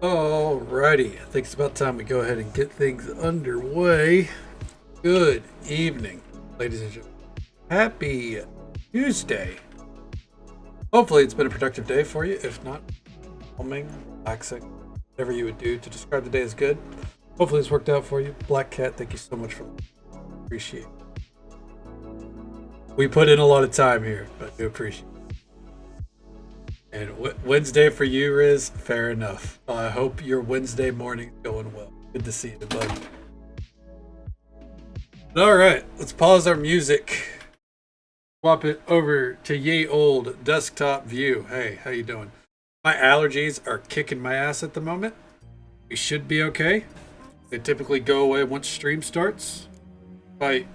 Alrighty, I think it's about time we go ahead and get things underway. Good evening, ladies and gentlemen. Happy Tuesday. Hopefully, it's been a productive day for you. If not, calming, relaxing, whatever you would do to describe the day as good. Hopefully, it's worked out for you. Black Cat, thank you so much for appreciate it. We put in a lot of time here, but I do appreciate it. And Wednesday for you, Riz, fair enough. I hope your Wednesday morning's going well. Good to see you, bud. All right, let's pause our music. Swap it over to ye old desktop view. Hey, how you doing? My allergies are kicking my ass at the moment. We should be okay. They typically go away once stream starts. By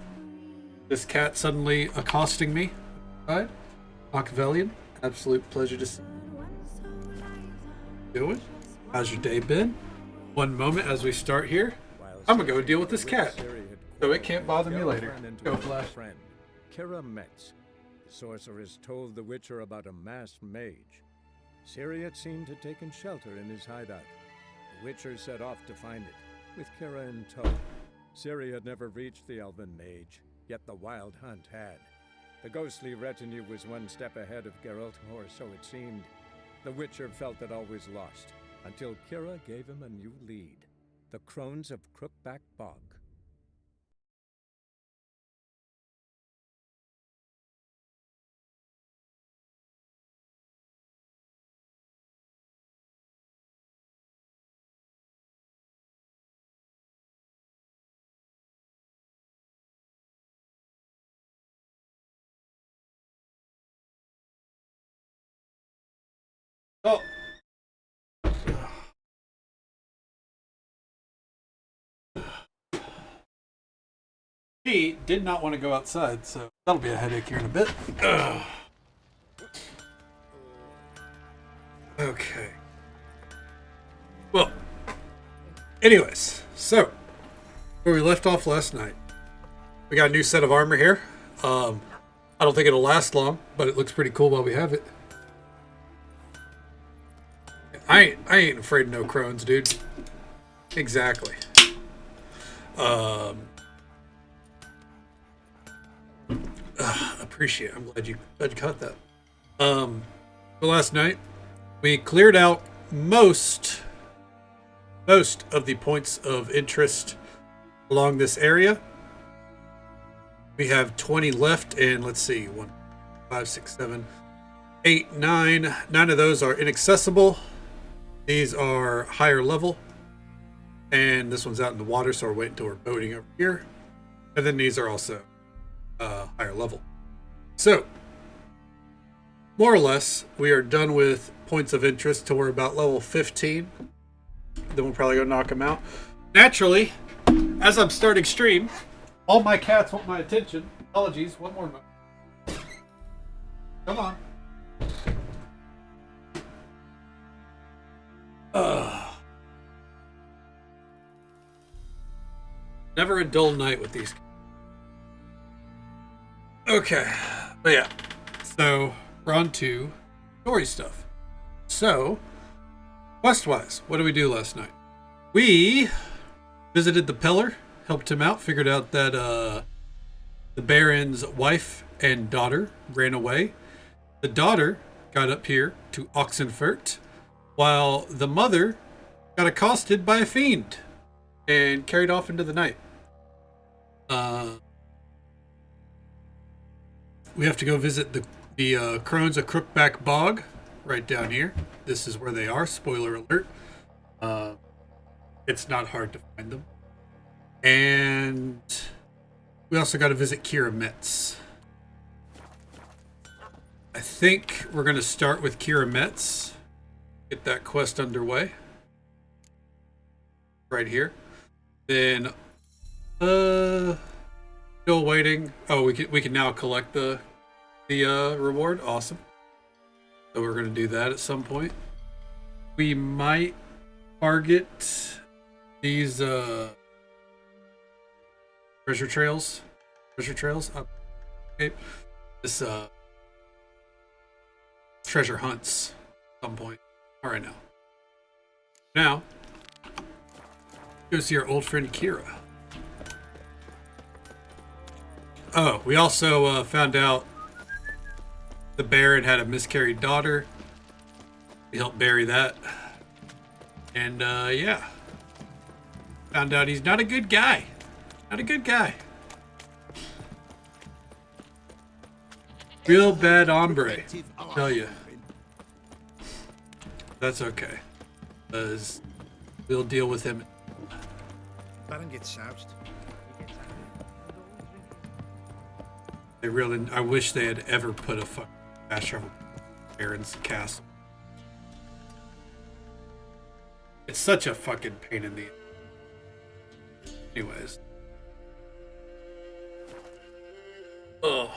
this cat suddenly accosting me. Right? Machiavellian. Absolute pleasure to see you doing. How's your day been? One moment as we start here. I'm gonna go deal with this cat, so it can't bother me later. Go Flash. Friend, Kira Metz. The sorceress told the Witcher about a masked mage. Ciri had seemed to have taken shelter in his hideout. The Witcher set off to find it, with Kira in tow. Ciri had never reached the elven mage, yet the wild hunt had. The ghostly retinue was one step ahead of Geralt, or so it seemed. The Witcher felt that all was lost, until Kira gave him a new lead. The Crones of Crookback Bog. Oh, he did not want to go outside, so that'll be a headache here in a bit. Ugh. Okay. Well, anyways, so where we left off last night, we got a new set of armor here. I don't think it'll last long, but it looks pretty cool while we have it. I ain't afraid of no crones, dude. Exactly. Um, Appreciate it. I'm glad you caught that. But last night we cleared out most of the points of interest along this area. We have 20 left, and let's see, 1, 5, 6, 7, 8, 9. 9 of those are inaccessible. These are higher level, and this one's out in the water, so we're waiting until we're boating over here. And then these are also higher level. So, more or less, we are done with points of interest till we're about level 15. Then we'll probably go knock them out. Naturally, as I'm starting stream, all my cats want my attention. Apologies, one more moment. Come on. Never a dull night with these. Okay, but yeah. So we're on to story stuff. So, quest-wise, what did we do last night? We visited the Pillar, helped him out, figured out that the Baron's wife and daughter ran away. The daughter got up here to Oxenfurt, while the mother got accosted by a fiend and carried off into the night. We have to go visit the Crones of Crookback Bog right down here. This is where they are. Spoiler alert. It's not hard to find them. And we also got to visit Kira Metz. I think we're going to start with Kira Metz. Get that quest underway. Right here. Then, still waiting. Oh, we can now collect the reward. Awesome. So we're going to do that at some point. We might target these treasure trails. Okay. This treasure hunts at some point. All right now. Now, go see our old friend Kira. Oh, we also found out the Baron had a miscarried daughter. We helped bury that. And, yeah. Found out he's not a good guy. Not a good guy. Real bad hombre, I tell you. That's okay. Because we'll deal with him. Baron gets soused. I wish they had ever put a fucking fast travel Baron's castle. It's such a fucking pain in the... Anyways. Oh.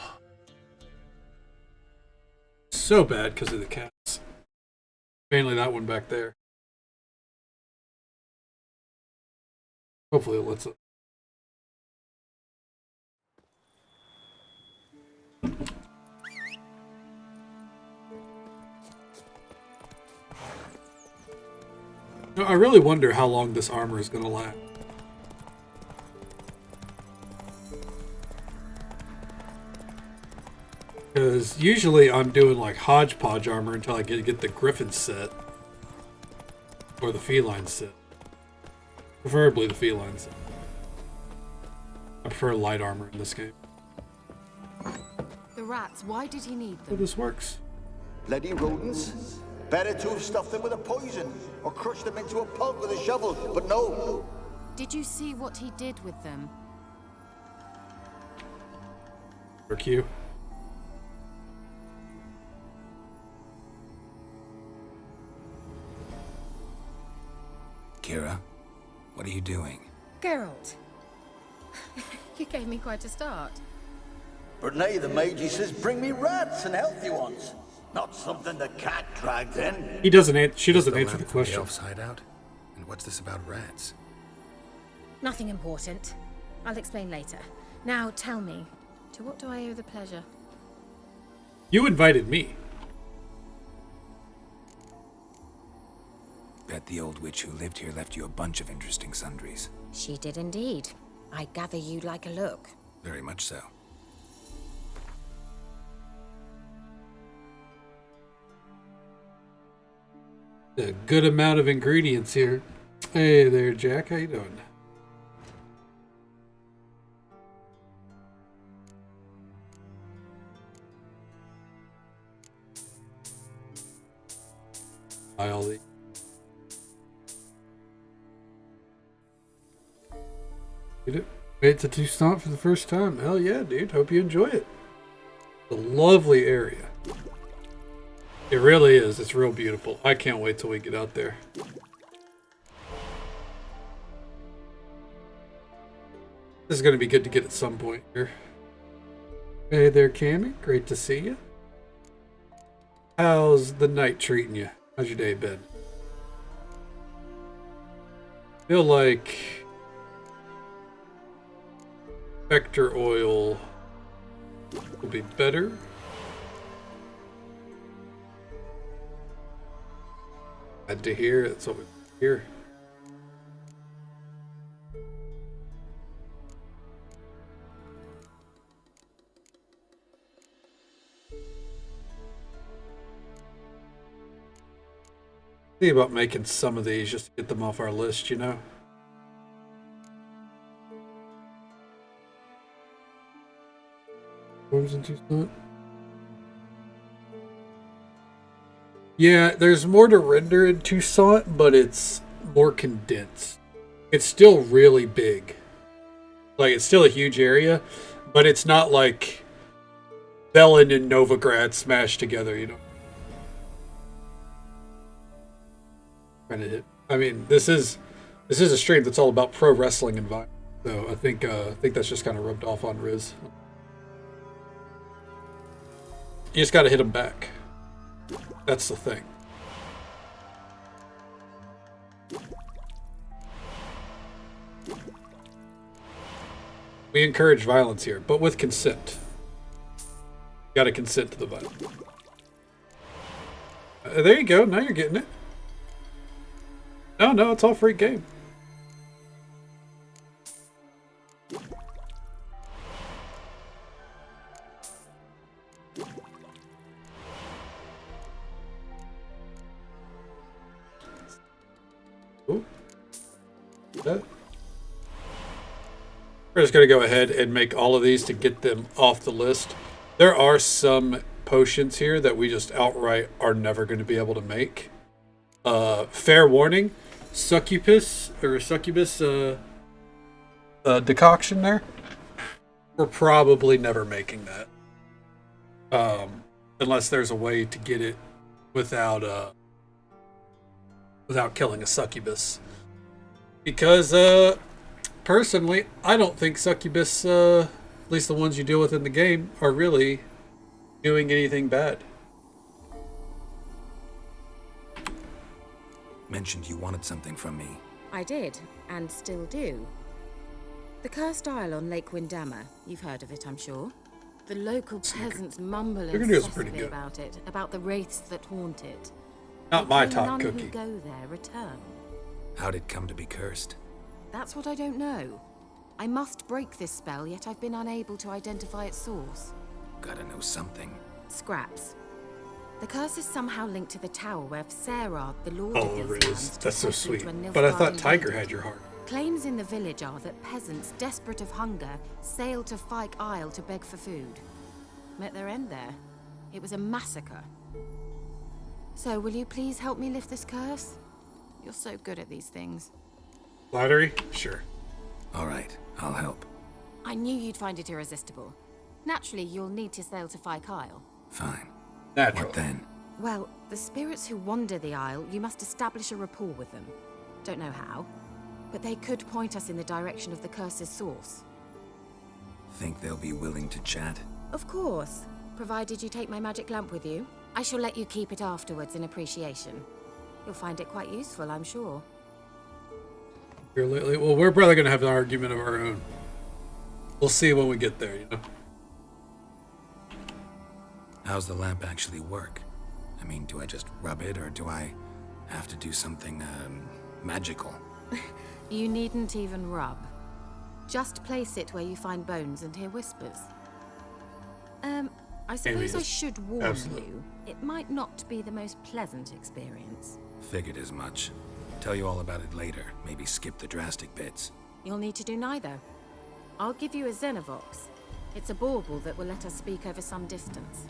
So bad because of the cats. Mainly that one back there. Hopefully it lets up. I really wonder how long this armor is going to last. Because usually I'm doing like hodgepodge armor until I get the Griffin set. Or the Feline set. Preferably the Feline set. I prefer light armor in this game. The rats, why did he need So them? this works. Bloody rodents. Better to have stuffed them with a poison or crushed them into a pulp with a shovel, but no. Did you see what he did with them? For Q. Kira, what are you doing? Geralt. You gave me quite a start. But now the mage, he says, bring me rats and healthy ones. Not something the cat dragged in. He doesn't. She doesn't The answer lamp the from question. elf's hideout? And what's this about rats? Nothing important. I'll explain later. Now tell me, To what do I owe the pleasure? You invited me. Bet the old witch who lived here left you a bunch of interesting sundries. she did indeed. I gather you'd like a look. Very much so. A good amount of ingredients here. Hey there, Jack. How you doing? Hi, Ollie. Did it? Made it to Toussaint for the first time. Hell yeah, dude. Hope you enjoy it. It's a lovely area. It really is. It's real beautiful. I can't wait till we get out there. This is going to be good to get at some point here. Hey there, Cammy. Great to see you. How's the night treating you? How's your day been? Feel like Spectre oil will be better. Glad to hear. That's what we hear. See about making some of these just to get them off our list, you know? Storms in Toussaint? Yeah, there's more to render in Toussaint, but it's more condensed. It's still really big. Like, it's still a huge area, but it's not like Velen and Novigrad smashed together, you know? Trying to hit. I mean, this is a stream that's all about pro wrestling and violence. So I think that's just kind of rubbed off on Riz. You just got to hit him back. That's the thing. We encourage violence here, but with consent. You got to consent to the violence. There you go. Now you're getting it. Oh no, it's all free game. Ooh. That. We're just going to go ahead and make all of these to get them off the list. There are some potions here that we just outright are never going to be able to make. Fair warning, succubus decoction there. We're probably never making that. Unless there's a way to get it without killing a succubus. Because personally, I don't think succubus, at least the ones you deal with in the game, are really doing anything bad. Mentioned you wanted something from me. I did, and still do. The Cursed Isle on Lake Windammer. You've heard of it, I'm sure. The local peasants mumble Sigurdur's pretty incessantly good. about it, about the wraiths that haunt it. Not my Yet top none cookie. who go there return. How'd it come to be cursed? That's what I don't know. I must break this spell, yet I've been unable to identify its source. Gotta know something. Scraps. The curse is somehow linked to the tower where Serad, the lord Oh, of it these is. lands, That's so took refuge sweet. when But I Nilfgaard thought Tiger invaded. had your heart. Claims in the village are that peasants, desperate of hunger, sailed to Fyke Isle to beg for food. Met their end there. It was a massacre. So, will you please help me lift this curse? You're so good at these things. Flattery? Sure. All right, I'll help. I knew you'd find it irresistible. Naturally, you'll need to sail to Fyke Isle. Fine. Natural. What then? Well, the spirits who wander the Isle, you must establish a rapport with them. Don't know how, but they could point us in the direction of the curse's source. Think they'll be willing to chat? Of course, provided you take my magic lamp with you. I shall let you keep it afterwards in appreciation. You'll find it quite useful, I'm sure. Here lately. Well, we're probably going to have an argument of our own. We'll see when we get there, you know. How's the lamp actually work? I mean, do I just rub it, or do I have to do something, magical? You needn't even rub. Just place it where you find bones and hear whispers. I suppose I is should warn absolute. you, it might not be the most pleasant experience. Figured as much. Tell you all about it later. Maybe skip the drastic bits. You'll need to do neither. I'll give you a Xenovox. It's a bauble that will let us speak over some distance.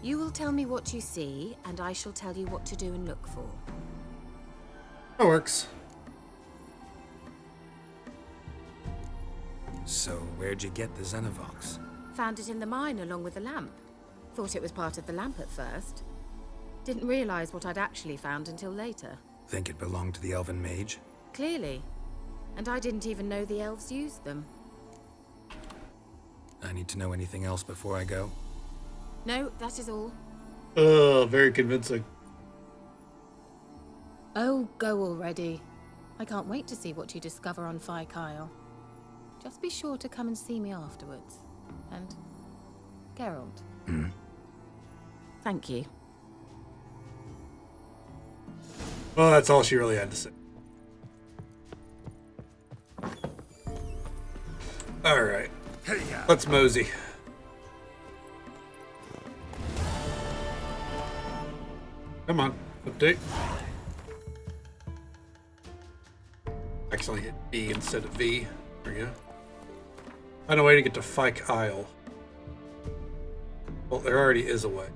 You will tell me what you see, and I shall tell you what to do and look for. That works. So, where'd you get the Xenovox? Found it in the mine along with the lamp. Thought it was part of the lamp at first. Didn't realize what I'd actually found until later. Think it belonged to the Elven Mage? Clearly. And I didn't even know the elves used them. I need to know anything else before I go? No, that is all. Oh, very convincing. Oh, go already. I can't wait to see what you discover on Fyke Isle. Just be sure to come and see me afterwards. And Geralt. Thank you. Well, that's all she really had to say. All right. Let's mosey. Come on, update. Accidentally hit B instead of V. There we go. Find a way to get to Fyke Isle. Well, there already is a way.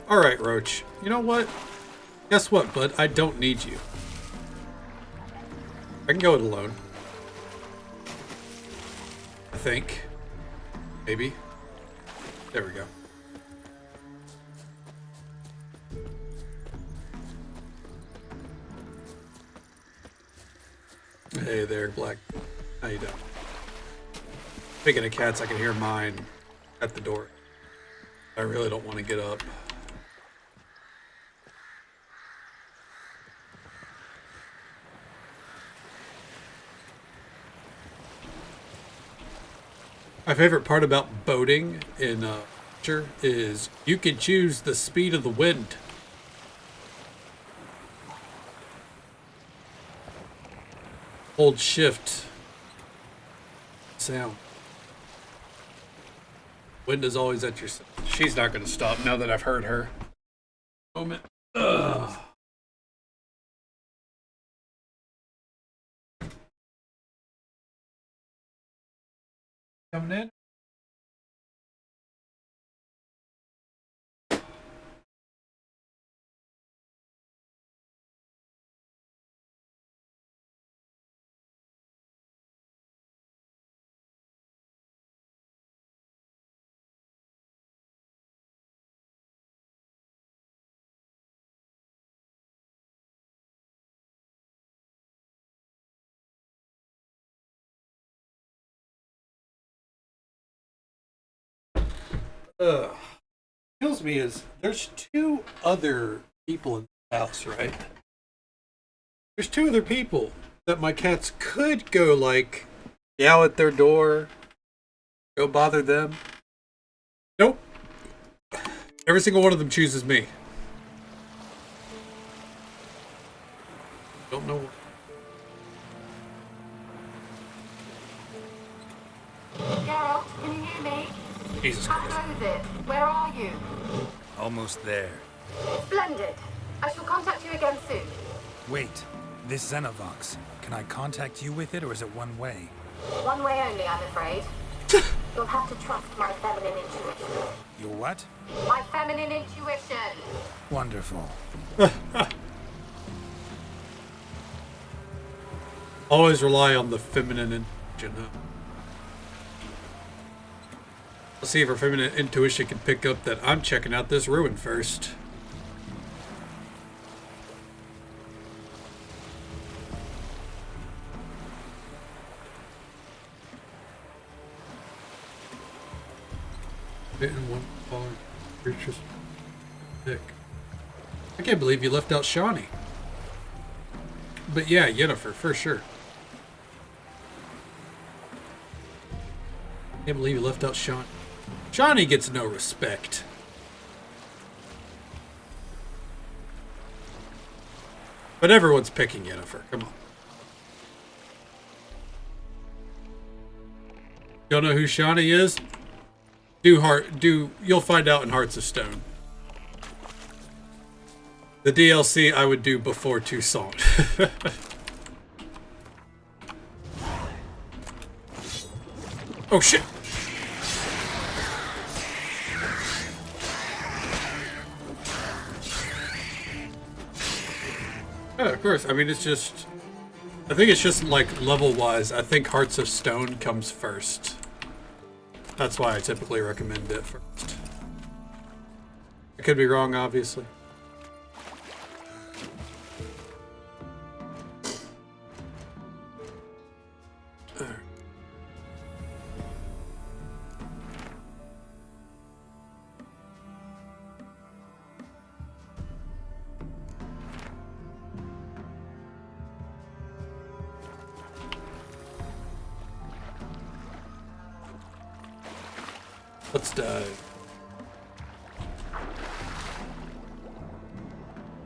All right, Roach. You know what? Guess what, bud? I don't need you. I can go it alone. I think. Maybe. There we go. Hey there, Black. How you doing? Speaking of cats, I can hear mine at the door. I really don't want to get up. My favorite part about boating in feature is you can choose the speed of the wind. Hold shift. Sound. Wind is always at your side. She's not going to stop now that I've heard her. Moment. Ugh. Coming in. Kills me is there's two other people in the house, right? There's two other people that my cats could go like meow at their door, go bother them. Nope. Every single one of them chooses me. Don't know. Geralt, can you hear me? Jesus How Christ. goes it? Where are you? Almost there. Splendid. I shall contact you again soon. Wait, this Xenovox. Can I contact you with it, or is it one way? One way only, I'm afraid. You'll have to trust my feminine intuition. Your what? My feminine intuition. Wonderful. Always rely on the feminine intuition, huh? Let's see if our feminine intuition can pick up that I'm checking out this ruin first. Bitten one fallen creature's pick. I can't believe you left out Shawnee. But yeah, Yennefer, for sure. Can't believe you left out Shawnee. Shawnee gets no respect. But everyone's picking Yennefer. Come on. Don't know who Shawnee is? You'll find out in Hearts of Stone. The DLC I would do before two songs. Oh shit. Yeah, of course. I mean, it's just... I think it's just, like, level-wise. I think Hearts of Stone comes first. That's why I typically recommend it first. I could be wrong, obviously. Let's dive.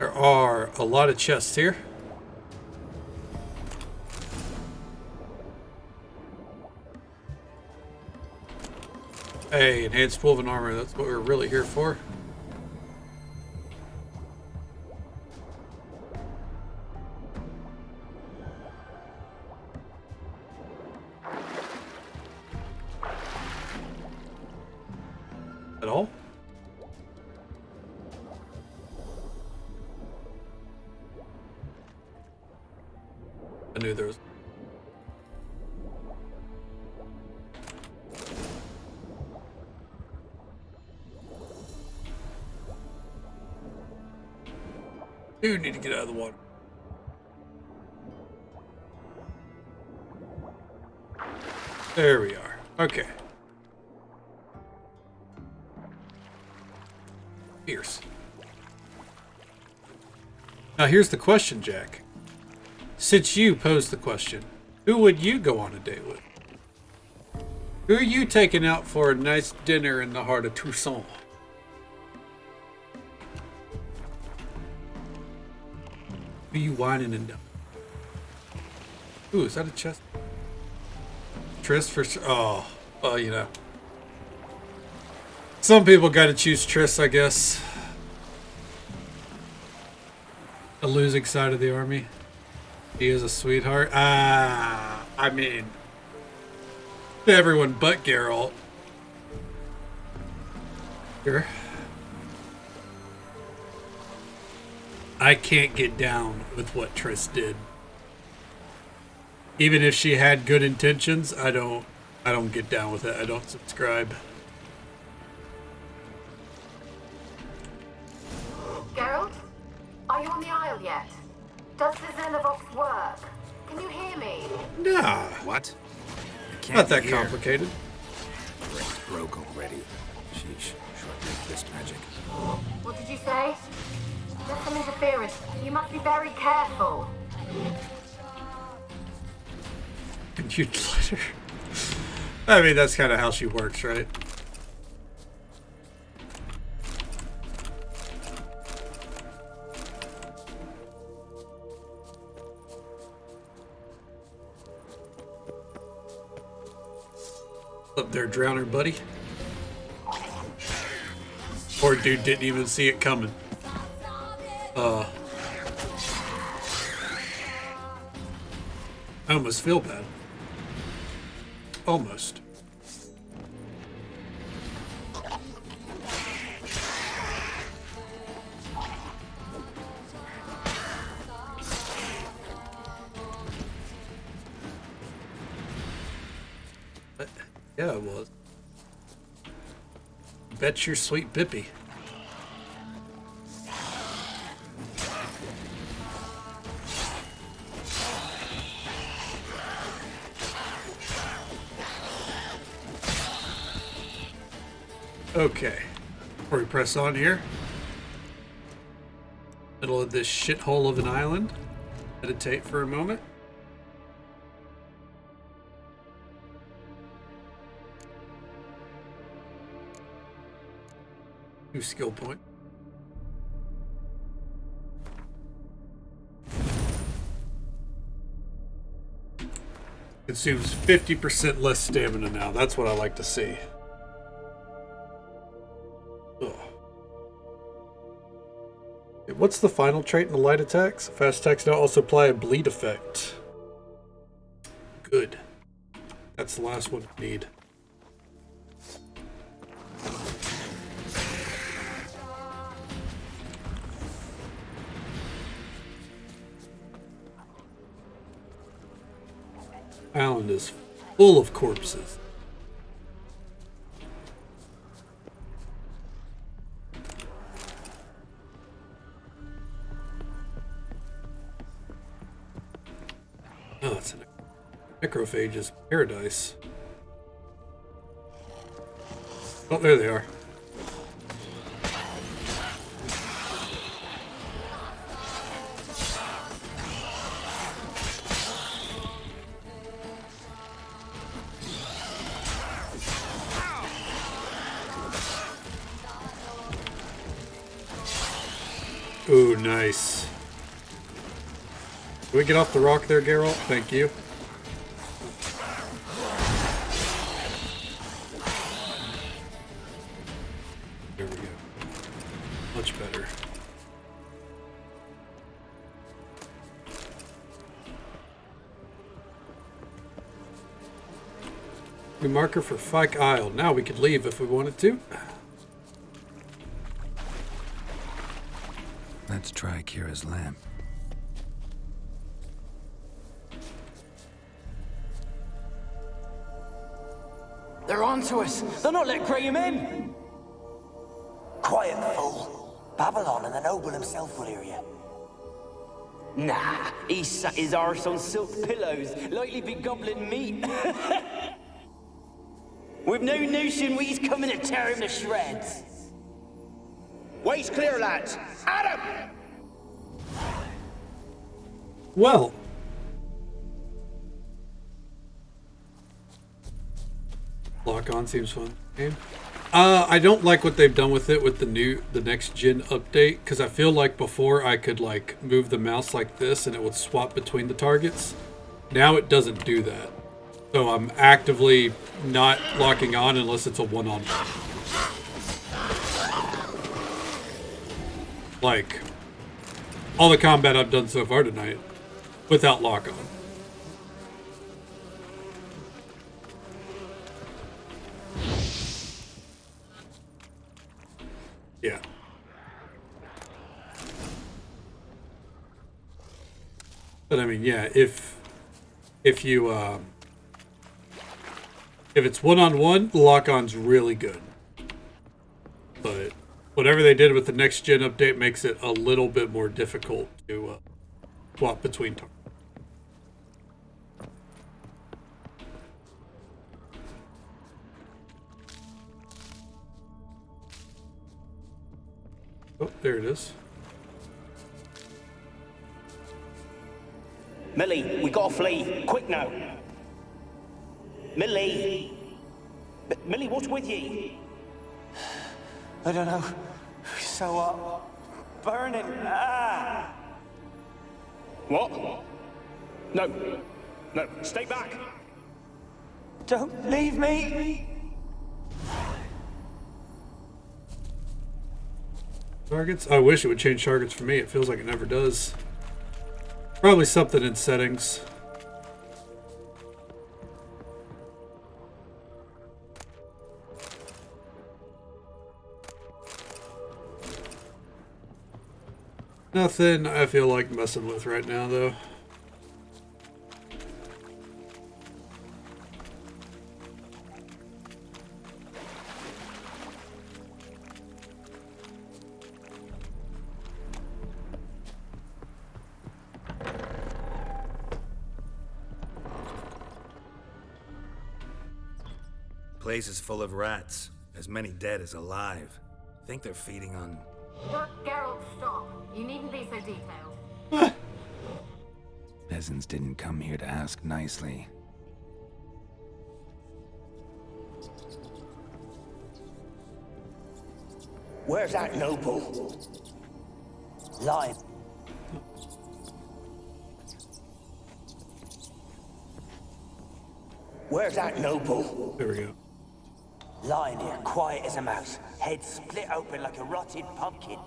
There are a lot of chests here. Hey, enhanced woven armor, that's what we're really here for. At all? I knew there was. Do need to get out of the water. There we are. Okay. Fierce. Now here's the question, Jack. Since you posed the question, who would you go on a date with? Who are you taking out for a nice dinner in the heart of Toussaint? Who are you whining and down? Ooh, is that a chest? Triss for sure. Oh, well, you know. Some people gotta choose Triss, I guess. The losing side of the army. He is a sweetheart. I mean, everyone but Geralt. Sure. I can't get down with what Triss did. Even if she had good intentions, I don't get down with it. I don't subscribe. Geralt? Are you on the Isle yet? Does the Xenovox work? Can you hear me? Nah, What? I can't not that hear. complicated. Brain's broke already. Sheesh. Short-lived this magic. What did you say? There's some interference. You must be very careful. And you'd let her. I mean, that's kind of how she works, right? Up there, drowner buddy. Poor dude didn't even see it coming. I almost feel bad. Almost. Yeah, it was. Bet your sweet Bippy. Okay. Before we press on here. Middle of this shithole of an island. Meditate for a moment. New skill point. Consumes 50% less stamina now. That's what I like to see. Ugh. Okay, what's the final trait in the light attacks? Fast attacks now also apply a bleed effect. Good. That's the last one we need. Island is full of corpses. Oh, it's an necrophage's paradise. Oh, there they are. Ooh, nice. Can we get off the rock there, Geralt? Thank you. There we go. Much better. New marker for Fyke Isle. Now we could leave if we wanted to. Let's try Kira's lamp. They're onto us. They're not letting Graham in. Quiet, fool. Babylon and the noble himself will hear you. Nah, he sat his arse on silk pillows, likely be gobbling meat. We've no notion he's coming to tear him to shreds. Way's clear, lads. At him! Lock on seems fun. Game. I don't like what they've done with it with the next gen update, because I feel like before I could like move the mouse like this and it would swap between the targets. Now it doesn't do that. So I'm actively not locking on unless it's a one-on-one. Like all the combat I've done so far tonight without lock on. Yeah. But I mean, yeah, if you if it's one-on-one, lock-on's really good. But whatever they did with the next gen update makes it a little bit more difficult to swap between targets. Oh, there it is. Millie, we gotta flee. Quick now. Millie. Millie, what's with ye? I don't know. So, burning. Ah! What? No. No, stay back. Don't leave me! Targets? I wish it would change targets for me. It feels like it never does. Probably something in settings. Nothing I feel like messing with right now, though. Place is full of rats. As many dead as alive. Think they're feeding on... Geralt, stop. You needn't be so detailed. Peasants didn't come here to ask nicely. Where's that noble? Lying. Where's that noble? There we go. Lying here, quiet as a mouse, head split open like a rotted pumpkin.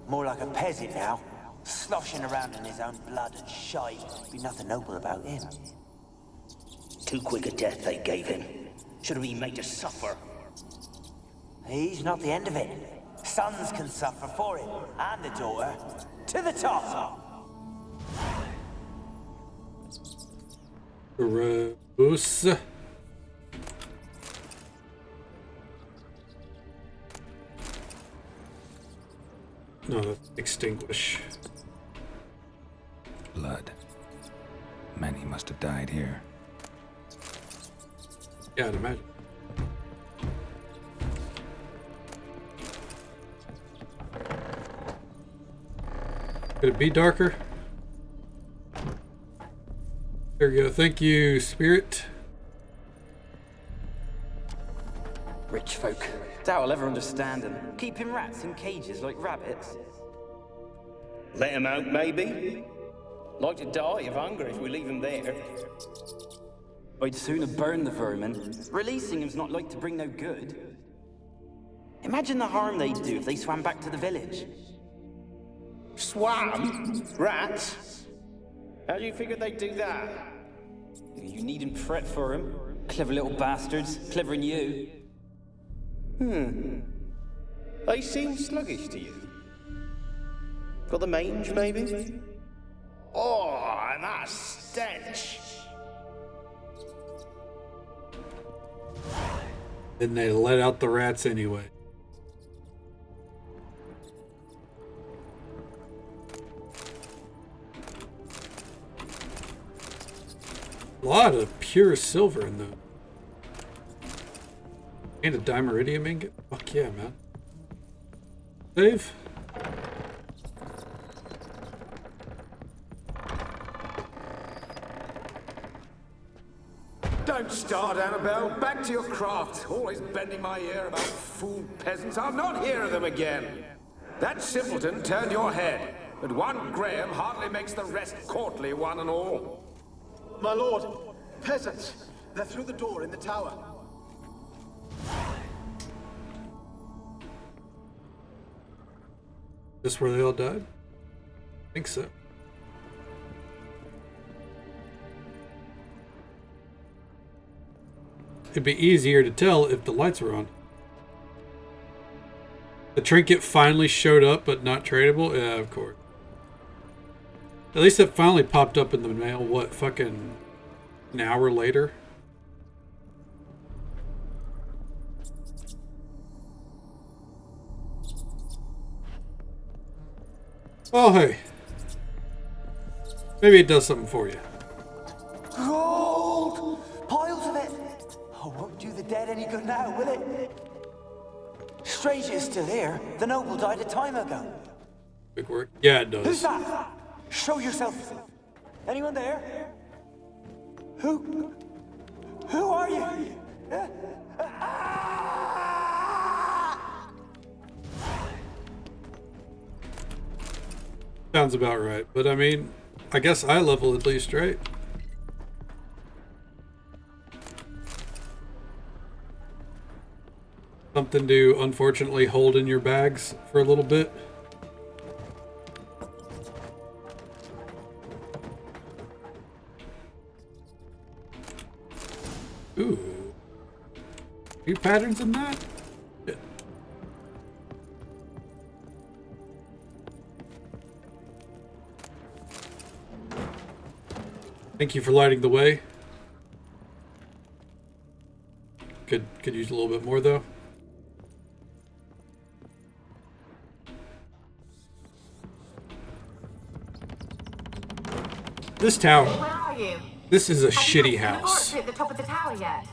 More like a peasant now, sloshing around in his own blood and shite. Be nothing noble about him. Too quick a death they gave him. Should have been made to suffer. He's not the end of it. Sons can suffer for him, and the daughter. To the top! Gross. No, that's extinguish. Blood. Many must have died here. Yeah, I'd imagine. Could it be darker? There we go. Thank you, Spirit. Rich folk. Doubt I'll ever understand them. Keeping rats in cages like rabbits. Let him out, maybe? Like to die of hunger if we leave him there. I'd sooner burn the vermin. Releasing him's not like to bring no good. Imagine the harm they'd do if they swam back to the village. Swam? Rats? How do you figure they'd do that? You needn't fret for him. Clever little bastards. Clever than you. They seem sluggish to you. Got the mange, maybe? Oh, and that stench! Then they let out the rats anyway. A lot of pure silver in the... And a dimeridium ingot? Fuck yeah, man. Save? Don't start, Annabelle. Back to your craft. Always bending my ear about fool peasants. I'll not hear of them again. That simpleton turned your head, but one Graham hardly makes the rest courtly, one and all. My lord, peasants. They're through the door in the tower. This where they all died? I think so. It'd be easier to tell if the lights were on. The trinket finally showed up, but not tradable? Yeah, of course. At least it finally popped up in the mail, what, fucking an hour later? Oh, hey. Maybe it does something for you. Gold! Piles of it! Oh, won't do the dead any good now, will it? Strange it's still here. The noble died a time ago. Big work. Yeah, it does. Who's that? Show yourself. Anyone there? Who are you? Sounds about right. But I mean, I guess eye level at least, right? Something to unfortunately hold in your bags for a little bit. Ooh. Few patterns in that? Yeah. Thank you for lighting the way. Could use a little bit more though. This tower. Where are you? This is a Have shitty you got to the house. laboratory at the top of the tower yet?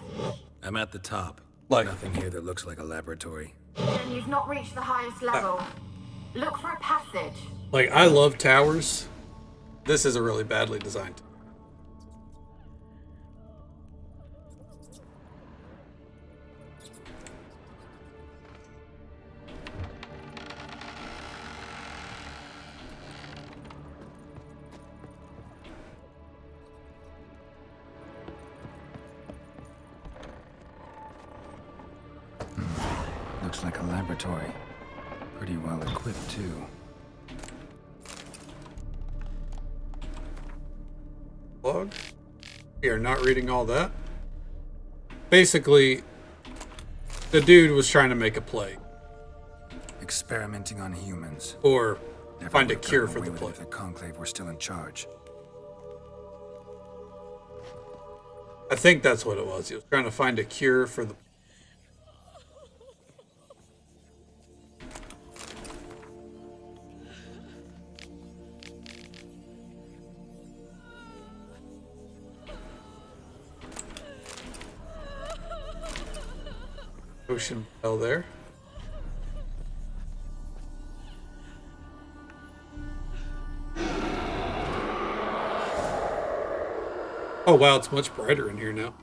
I'm at the top. Like nothing here that looks like a laboratory. Then you've not reached the highest level. Look for a passage. Like, I love towers. This is a really badly designed. Looks like a laboratory. Pretty well equipped, too. Log? We are not reading all that. Basically, the dude was trying to make a plague. Experimenting on humans. Or Never find a would've cure gotten for the away with it plague. if the Conclave were still in charge. I think that's what it was. He was trying to find a cure for the... Ocean fell there. Oh wow, it's much brighter in here now.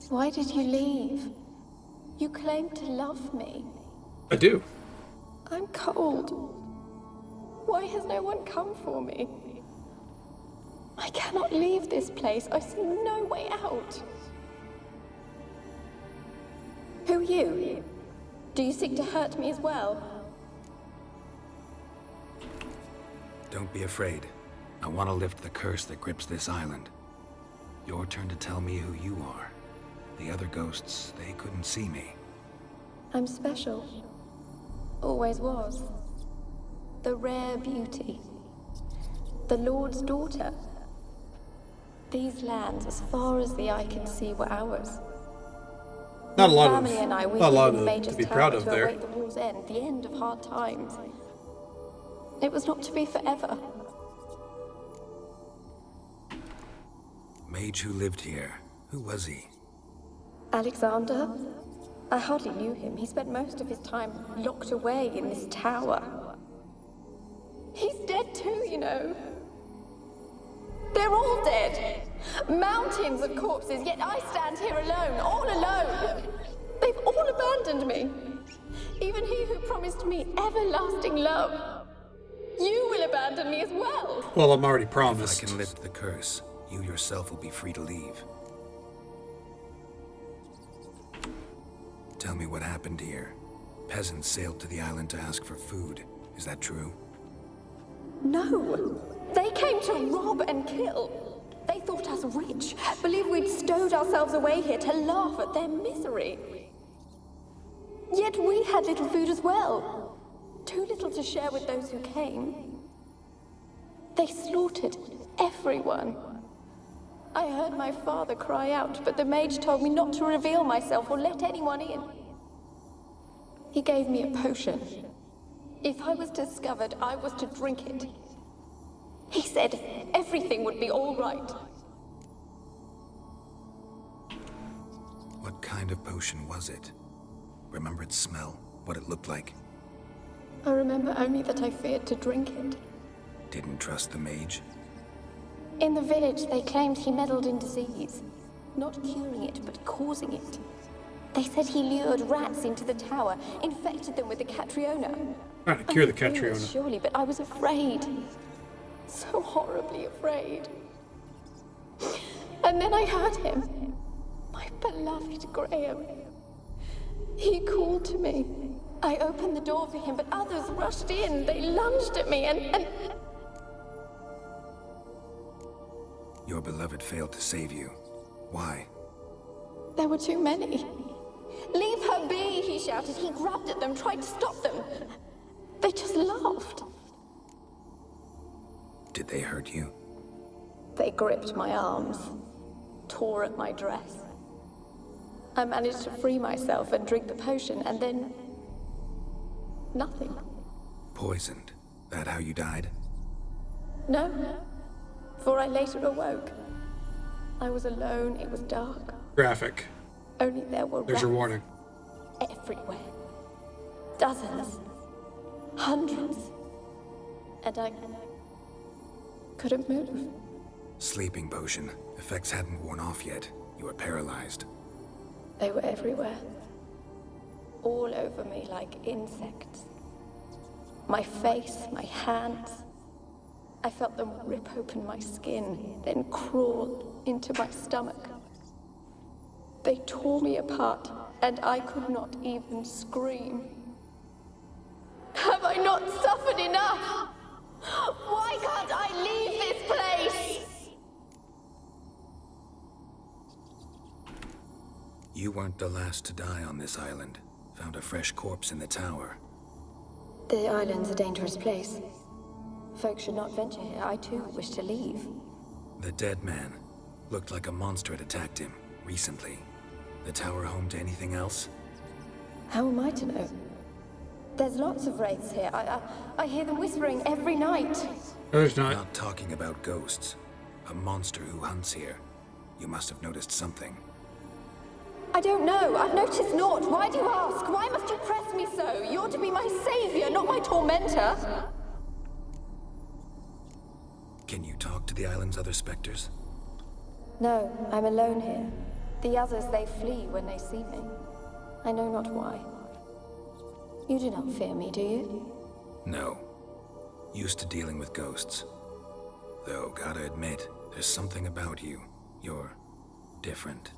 Why did you leave? You claimed to love me. I do. I'm cold. Why has no one come for me? I cannot leave this place. I see no way out. Who are you? Do you seek to hurt me as well? Don't be afraid. I want to lift the curse that grips this island. Your turn to tell me who you are. The other ghosts, they couldn't see me. I'm special. Always was. The rare beauty. The Lord's daughter. These lands, as far as the eye can see, were ours. Not a lot My family and I, we not a lot lived in of, Major's to be Tower proud of to there. await the war's end, the end of hard times. It was not to be forever. Mage who lived here. Who was he? Alexander? I hardly knew him. He spent most of his time locked away in this tower. He's dead too, you know. They're all dead. Mountains of corpses, yet I stand here alone, all alone. They've all abandoned me. Even he who promised me everlasting love. You will abandon me as well. Well, I'm already promised. If I can lift the curse, you yourself will be free to leave. Tell me what happened here. Peasants sailed to the island to ask for food. Is that true? No. They came to rob and kill. They thought us rich, believed we'd stowed ourselves away here to laugh at their misery. Yet we had little food as well. Too little to share with those who came. They slaughtered everyone. I heard my father cry out, but the mage told me not to reveal myself or let anyone in. He gave me a potion. If I was discovered, I was to drink it. He said everything would be all right. What kind of potion was it? Remember its smell? What it looked like? I remember only that I feared to drink it. Didn't trust the mage? In the village, they claimed he meddled in disease. Not curing it, but causing it. They said he lured rats into the tower, infected them with the Catriona. Trying to cure the Catriona. Surely, but I was afraid. So horribly afraid. And then I heard him. My beloved Graham. He called to me. I opened the door for him, but others rushed in. They lunged at me and... Your beloved failed to save you. Why? There were too many. Leave her be, he shouted. He grabbed at them, tried to stop them. They just laughed. Did they hurt you? They gripped my arms, tore at my dress. I managed to free myself and drink the potion, and then... nothing. Poisoned? That how you died? No, for I later awoke. I was alone, it was dark. Graphic. Only there were There's your warning. everywhere. Dozens. Hundreds. And I couldn't move. Sleeping potion. Effects hadn't worn off yet. You were paralyzed. They were everywhere. All over me like insects. My face, my hands. I felt them rip open my skin, then crawl into my stomach. They tore me apart, and I could not even scream. Have I not suffered enough? Why can't I leave this place? You weren't the last to die on this island. Found a fresh corpse in the tower. The island's a dangerous place. Folks should not venture here. I too wish to leave. The dead man. Looked like a monster had attacked him, recently. The tower home to anything else? How am I to know? There's lots of wraiths here. I hear them whispering every night. There's not. Not talking about ghosts. A monster who hunts here. You must have noticed something. I don't know. I've noticed naught. Why do you ask? Why must you press me so? You're to be my savior, not my tormentor. Can you talk to the island's other specters? No, I'm alone here. The others, they flee when they see me. I know not why. You do not fear me, do you? No. Used to dealing with ghosts. Though, gotta admit, there's something about you. You're different.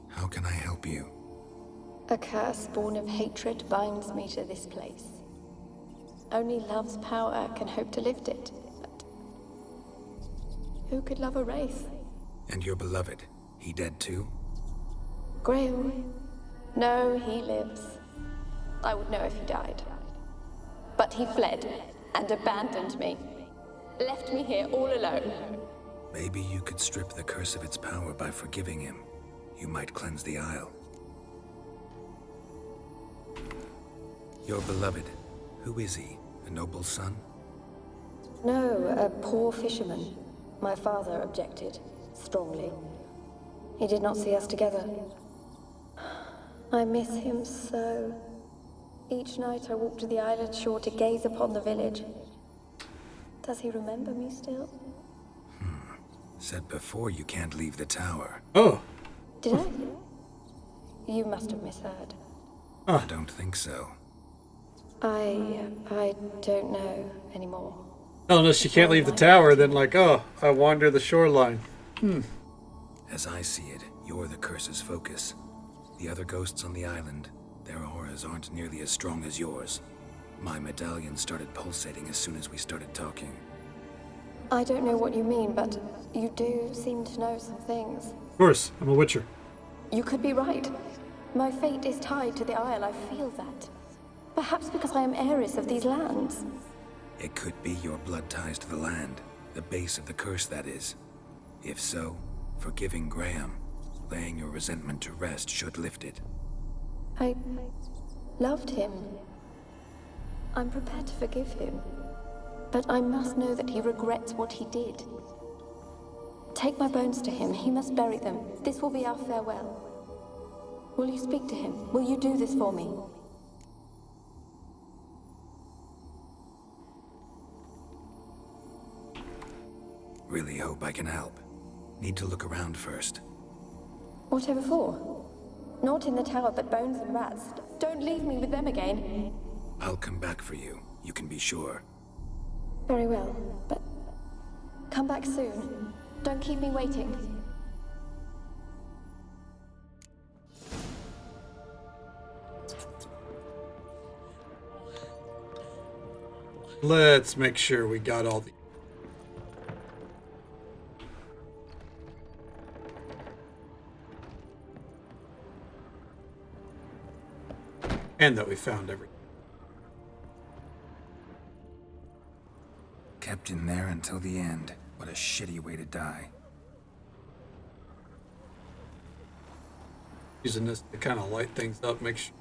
How can I help you? A curse born of hatred binds me to this place. Only love's power can hope to lift it. But who could love a wraith? And your beloved, he dead too? Graham? No, he lives. I would know if he died. But he fled and abandoned me. Left me here all alone. Maybe you could strip the curse of its power by forgiving him. You might cleanse the Isle. Your beloved, who is he? A noble son? No, a poor fisherman. My father objected, strongly. He did not see us together. I miss him so. Each night I walk to the island shore to gaze upon the village. Does he remember me still? Said before you can't leave the tower. Oh. Did I? You must have misheard. I don't think so. I don't know anymore. Telling us she can't leave the tower, then like, oh, I wander the shoreline. As I see it, you're the curse's focus. The other ghosts on the island, their auras aren't nearly as strong as yours. My medallion started pulsating as soon as we started talking. I don't know what you mean, but you do seem to know some things. Of course, I'm a witcher. You could be right. My fate is tied to the Isle, I feel that. Perhaps because I am heiress of these lands. It could be your blood ties to the land, the base of the curse, that is. If so, forgiving Graham, laying your resentment to rest should lift it. I loved him. I'm prepared to forgive him. But I must know that he regrets what he did. Take my bones to him. He must bury them. This will be our farewell. Will you speak to him? Will you do this for me? Really hope I can help. Need to look around first. Whatever for? Not in the tower, but bones and rats. Don't leave me with them again. I'll come back for you, you can be sure. Very well, but come back soon. Don't keep me waiting. Let's make sure we got all the... And that we found everything. Kept in there until the end. What a shitty way to die. Using this to kind of light things up, make sure.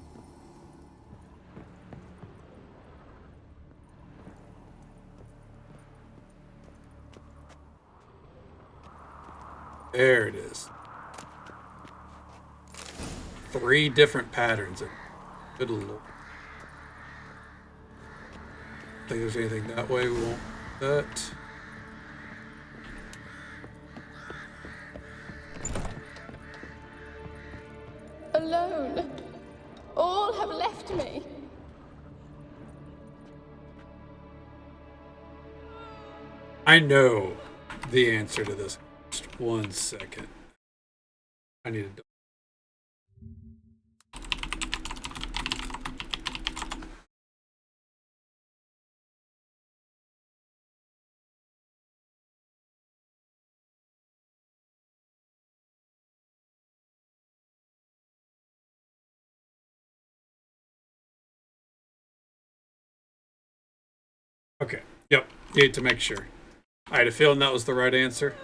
There it is. 3 different patterns. Good lord. Think there's anything that way? We won't do that. Alone. All have left me. I know the answer to this. Just 1 second. I need to... Okay. Yep. Need to make sure. I had a feeling that was the right answer.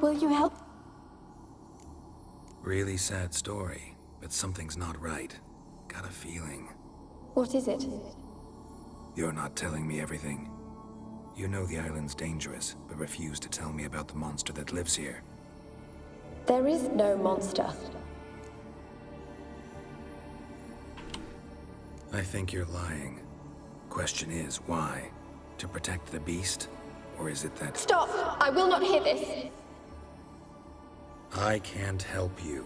Will you help? Really sad story, but something's not right. Got a feeling. What is it? You're not telling me everything. You know the island's dangerous, but refuse to tell me about the monster that lives here. There is no monster. I think you're lying. Question is, why? To protect the beast? Or is it that... Stop! I will not hear this! I can't help you.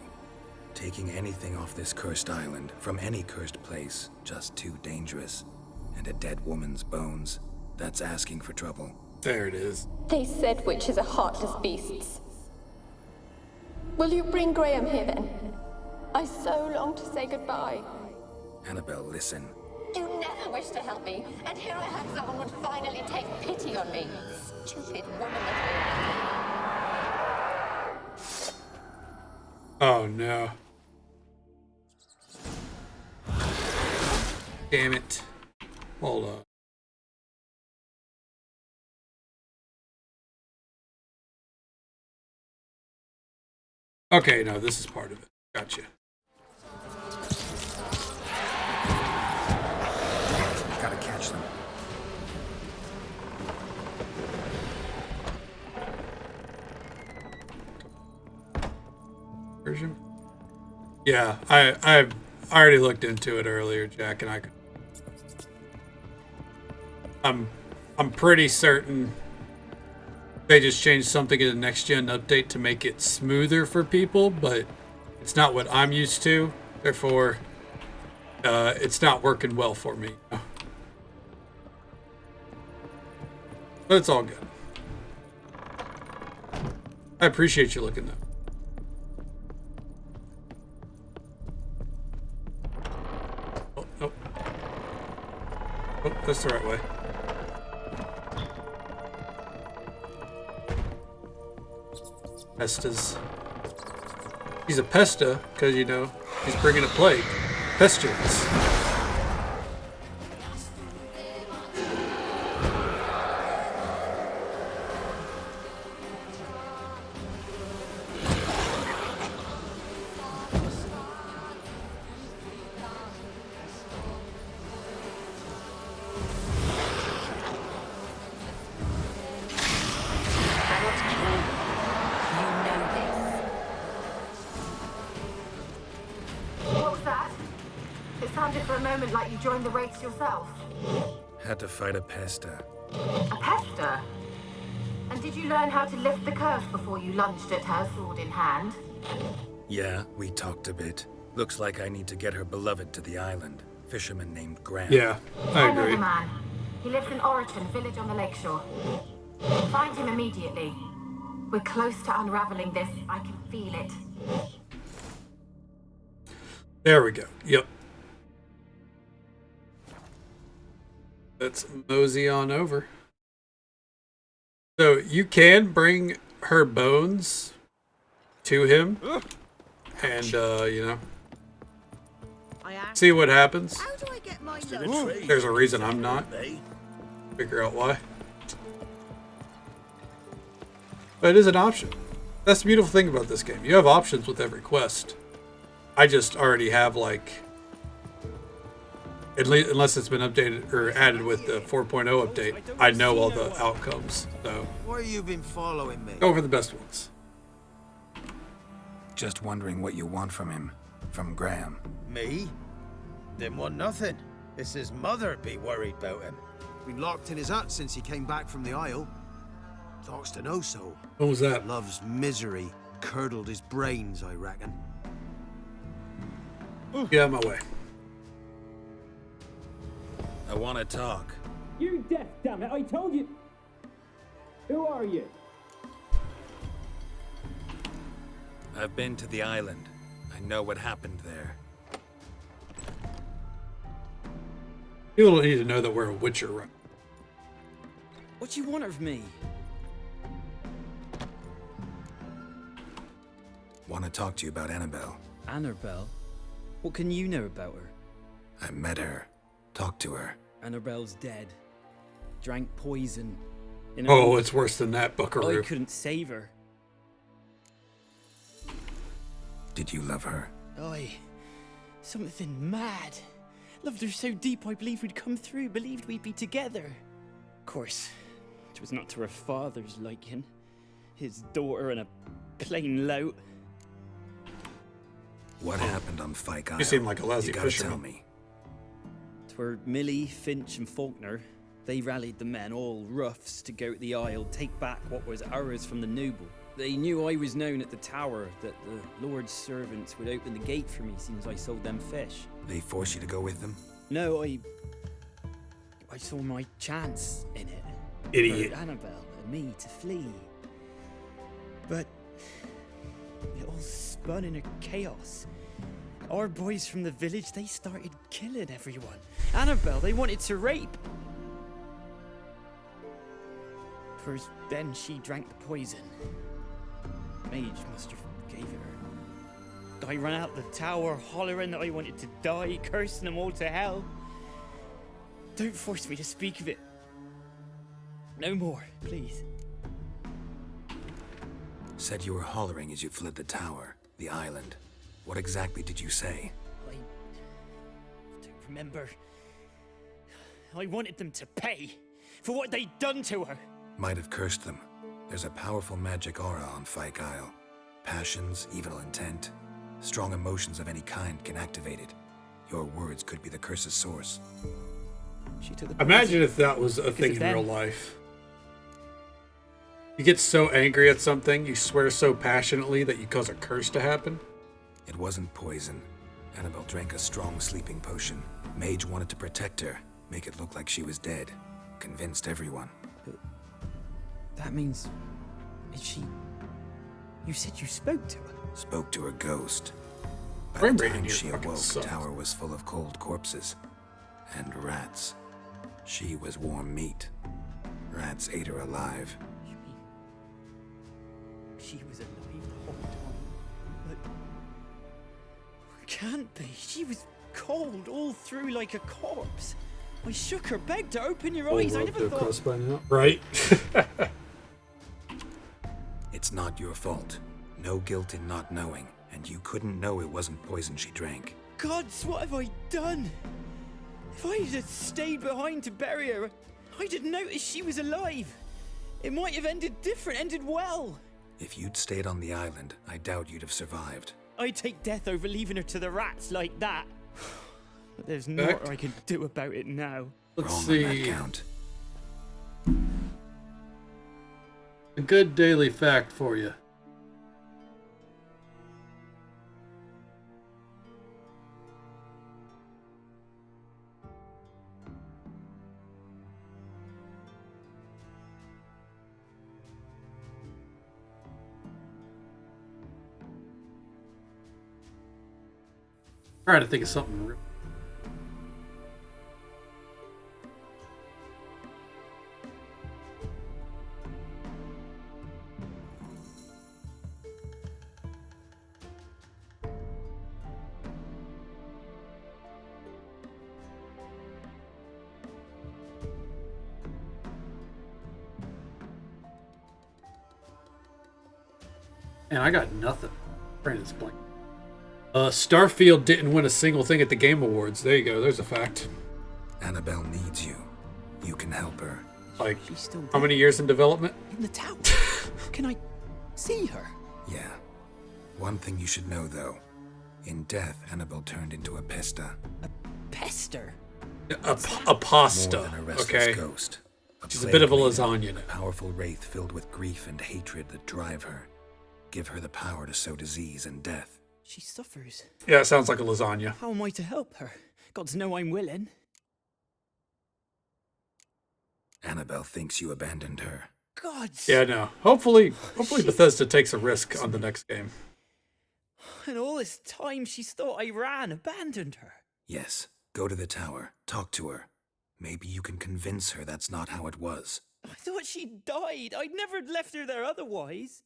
Taking anything off this cursed island, from any cursed place, just too dangerous. And a dead woman's bones, that's asking for trouble. There it is. They said witches are heartless beasts. Will you bring Graham here then? I so long to say goodbye. Annabelle, listen. You never wished to help me, and here I have someone would finally take pity on me. Stupid woman that Oh no. Damn it. Hold on. Okay, no, this is part of it. Gotcha. Gotta catch them. Version? Yeah, I already looked into it earlier, Jack, and I could I'm pretty certain they just changed something in the next gen update to make it smoother for people, but it's not what I'm used to. Therefore, it's not working well for me. But it's all good. I appreciate you looking though. Oh, nope. Oh, that's the right way. Pestas. He's a pesta because, you know, he's bringing a plague. Pestilence. Like you joined the race yourself. Had to fight a pesta. A pesta? And did you learn how to lift the curse before you lunged at her, sword in hand? Yeah, we talked a bit. Looks like I need to get her beloved to the island. Fisherman named Graham. Yeah, I agree. know the man. He lives in Oriton, village on the lakeshore. Find him immediately. We're close to unraveling this. I can feel it. There we go. Yep. Let's mosey on over. So you can bring her bones to him and, you know, see what happens. There's a reason I'm not. Figure out why. But it is an option. That's the beautiful thing about this game. You have options with every quest. I just already have, like, at least, unless it's been updated or added with the 4.0 update, I know all the outcomes. So why you been following me? go for the best ones. Just wondering what you want from him. From Graham. Me? Didn't want nothing. It's his mother be worried about him. Been locked in his hut since he came back from the Isle. Talks to no soul. What was that? Love's misery curdled his brains, I reckon. Get out of my way. I want to talk. You deaf, damn it! I told you. Who are you? I've been to the island. I know what happened there. People don't need to know that we're a Witcher, right? What do you want of me? Want to talk to you about Annabelle. Annabelle? What can you know about her? I met her. Talked to her. Annabelle's dead. Drank poison. Oh, it's worse than that, Buckaroo. I couldn't save her. Did you love her? Something mad. Loved her so deep I believed we'd come through, believed we'd be together. Of course, it was not to her father's liking. His daughter and a plain lout. What happened on Fyke Isle? You seem like a lousy You gotta fisherman. tell me. 'Twere Millie, Finch and Faulkner. They rallied the men, all roughs, to go to the Isle, take back what was ours from the noble. They knew I was known at the tower, that the Lord's servants would open the gate for me since I sold them fish. They forced you to go with them? No, I saw my chance in it. Idiot. For Annabelle and me to flee. But it all spun in a chaos. Our boys from the village, they started killing everyone. Annabelle, they wanted to rape. First, then she drank the poison. Mage must have gave it her. I ran out the tower, hollering that I wanted to die, cursing them all to hell. Don't force me to speak of it. No more, please. Said you were hollering as you fled the tower, the island. What exactly did you say? I don't remember. I wanted them to pay for what they'd done to her. Might have cursed them. There's a powerful magic aura on Fyke Isle. Passions, evil intent, strong emotions of any kind can activate it. Your words could be the curse's source. She took the Imagine if that was a thing in real life. You get so angry at something, you swear so passionately that you cause a curse to happen. It wasn't poison. Annabelle drank a strong sleeping potion. Mage wanted to protect her, make it look like she was dead. Convinced everyone. That means... Is she... You said you spoke to her? Spoke to a ghost. By Frame the rate in time here she fucking awoke, the sucks. tower was full of cold corpses. And rats. She was warm meat. Rats ate her alive. She was alive the whole time. But... Can't be. She was cold all through like a corpse. I shook her, begged her, open your eyes. I never thought... Right. It's not your fault. No guilt in not knowing, and you couldn't know it wasn't poison she drank. Gods, what have I done? If I had stayed behind to bury her, I'd have noticed she was alive. It might have ended different, ended well. If you'd stayed on the island, I doubt you'd have survived. I'd take death over leaving her to the rats like that. But there's naught I can do about it now. Let's Wrong see. on that count. A good daily fact for you. Trying to think of something real. And I got nothing. Brandon's blank. Starfield didn't win a single thing at the Game Awards. There you go. There's a fact. Annabelle needs you. You can help her. Like, She's still how many years in development? in the tower. Can I see her? Yeah. One thing you should know, though. In death, Annabelle turned into a pesta. Pester? A pasta. More than a restless Okay. ghost. She's a bit of a plague lasagna lady, now. a powerful wraith filled with grief and hatred that drive her. Give her the power to sow disease and death. She suffers. Yeah, it sounds like a lasagna. How am I to help her? Gods know I'm willing. Annabelle thinks you abandoned her. Gods! Yeah, no. Hopefully Bethesda takes a risk on the next game. And all this time she's thought I ran, abandoned her. Yes, go to the tower, talk to her. Maybe you can convince her that's not how it was. I thought she died. I'd never left her there otherwise.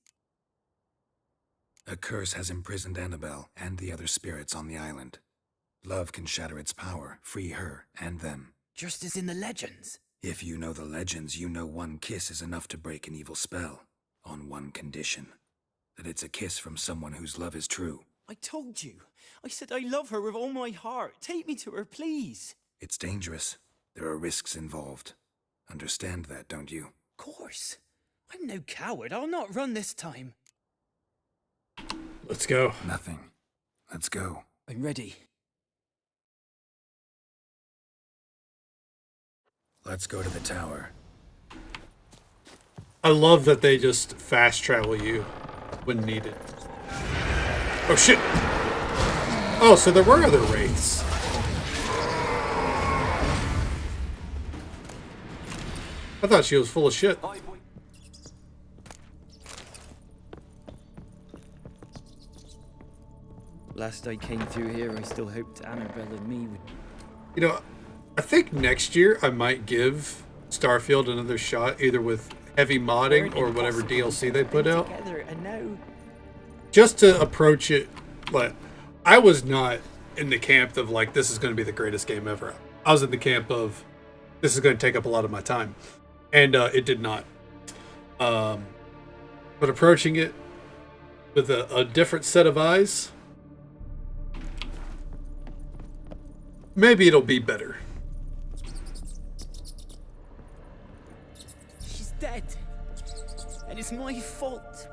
A curse has imprisoned Annabelle and the other spirits on the island. Love can shatter its power, free her and them. Just as in the legends. If you know the legends, you know one kiss is enough to break an evil spell. On one condition. That it's a kiss from someone whose love is true. I told you. I said I love her with all my heart. Take me to her, please. It's dangerous. There are risks involved. Understand that, don't you? Of course. I'm no coward. I'll not run this time. Let's go. Nothing. Let's go. I'm ready. Let's go to the tower. I love that they just fast travel you when needed. Oh shit! Oh, so there were other wraiths. I thought she was full of shit. Last I came through here, I still hoped Annabelle and me would... You know, I think next year I might give Starfield another shot, either with heavy modding or whatever DLC they put out. Together, and now... Just to approach it, like, I was not in the camp of, like, this is going to be the greatest game ever. I was in the camp of, this is going to take up a lot of my time. And it did not. But approaching it with a different set of eyes, maybe it'll be better. She's dead. And it's my fault.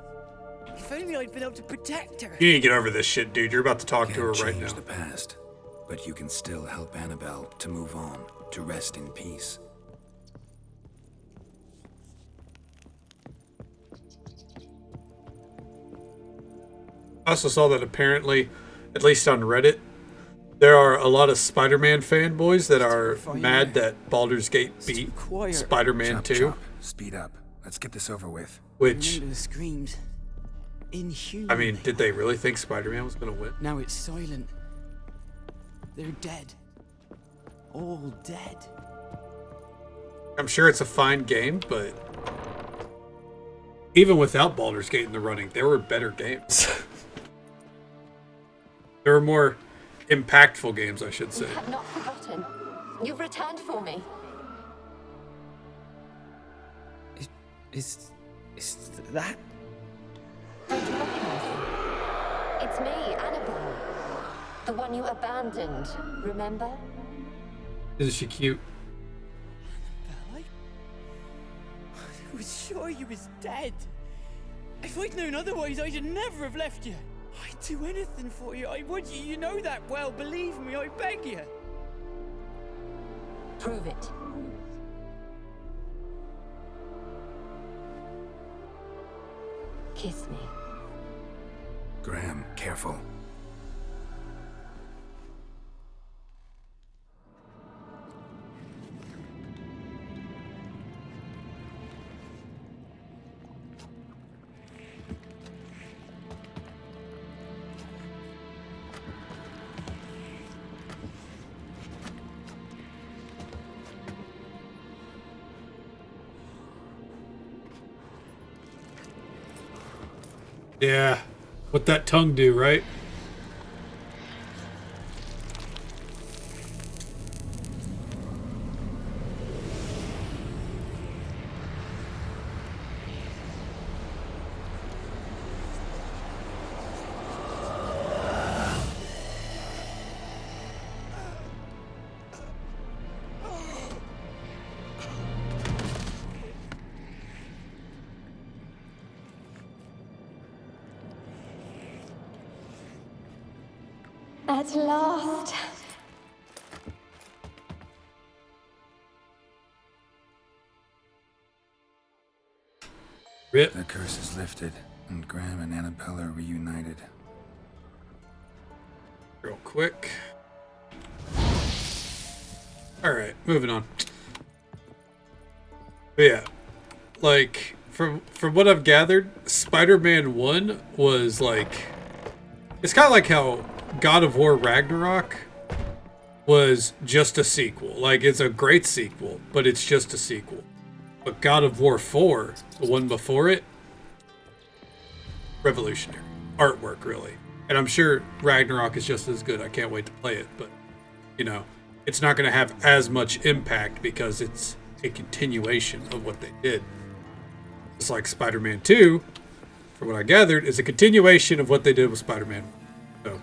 If only I'd been able to protect her. You need to get over this shit, dude. You're about to talk to her right now. Change the past, but you can still help Annabelle to move on, to rest in peace. I also saw that apparently, at least on Reddit, there are a lot of Spider-Man fanboys that are mad that Baldur's Gate beat Spider-Man 2. Chop. Speed up. Let's get this over with. Which, Remember the screams. Inhuman. I mean, did they really think Spider-Man was going to win? Now it's silent. They're dead. All dead. I'm sure it's a fine game, but even without Baldur's Gate in the running, there were better games. There were more impactful games, I should say. You have not forgotten. You've returned for me. Is that? Don't you recognize me? It's me, Annabelle. The one you abandoned, remember? Isn't she cute? I was sure you was dead. If I'd known otherwise, I'd never have left you. I'd do anything for you. I would. You know that well. Believe me, I beg you. Prove it. Kiss me. Graham, careful. Yeah. What that tongue do, right? At last. Rip. The curse is lifted, and Graham and Annabelle are reunited. Real quick. Alright, moving on. But yeah, like, from what I've gathered, Spider-Man 1 was like... It's kind of like how God of War Ragnarok was just a sequel. Like, it's a great sequel, but it's just a sequel. But God of War 4, the one before it, revolutionary. Artwork, really. And I'm sure Ragnarok is just as good. I can't wait to play it, but, you know, it's not going to have as much impact because it's a continuation of what they did. It's like Spider-Man 2, from what I gathered, is a continuation of what they did with Spider-Man. So,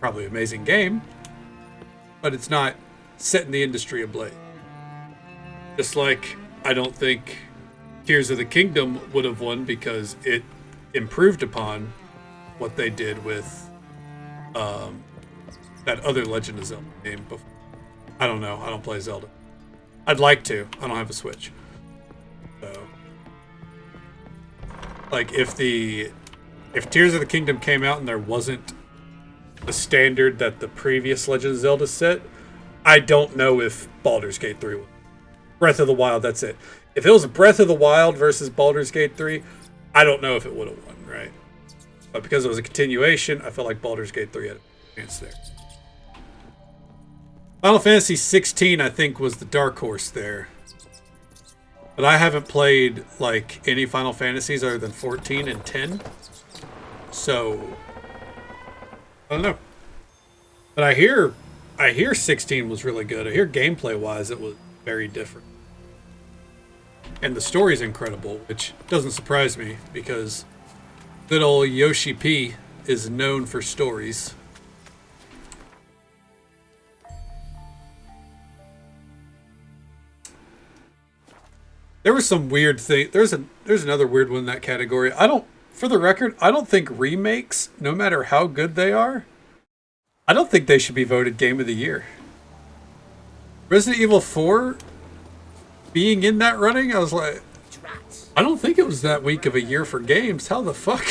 probably an amazing game, but it's not setting the industry ablaze. Just like I don't think Tears of the Kingdom would have won because it improved upon what they did with that other Legend of Zelda game before. I don't know. I don't play Zelda. I'd like to. I don't have a Switch. So, like, if Tears of the Kingdom came out and there wasn't the standard that the previous Legend of Zelda set, I don't know if Baldur's Gate 3 would. Breath of the Wild, that's it. If it was Breath of the Wild versus Baldur's Gate 3, I don't know if it would have won, right? But because it was a continuation, I felt like Baldur's Gate 3 had a chance there. Final Fantasy 16, I think, was the dark horse there. But I haven't played, like, any Final Fantasies other than 14 and 10. So, I don't know. But I hear 16 was really good. I hear gameplay-wise it was very different. And the story's incredible, which doesn't surprise me because good old Yoshi P is known for stories. There was some weird thing. There's another weird one in that category. For the record, I don't think remakes, no matter how good they are, I don't think they should be voted Game of the Year. Resident Evil 4 being in that running, I was like, I don't think it was that weak of a year for games. How the fuck?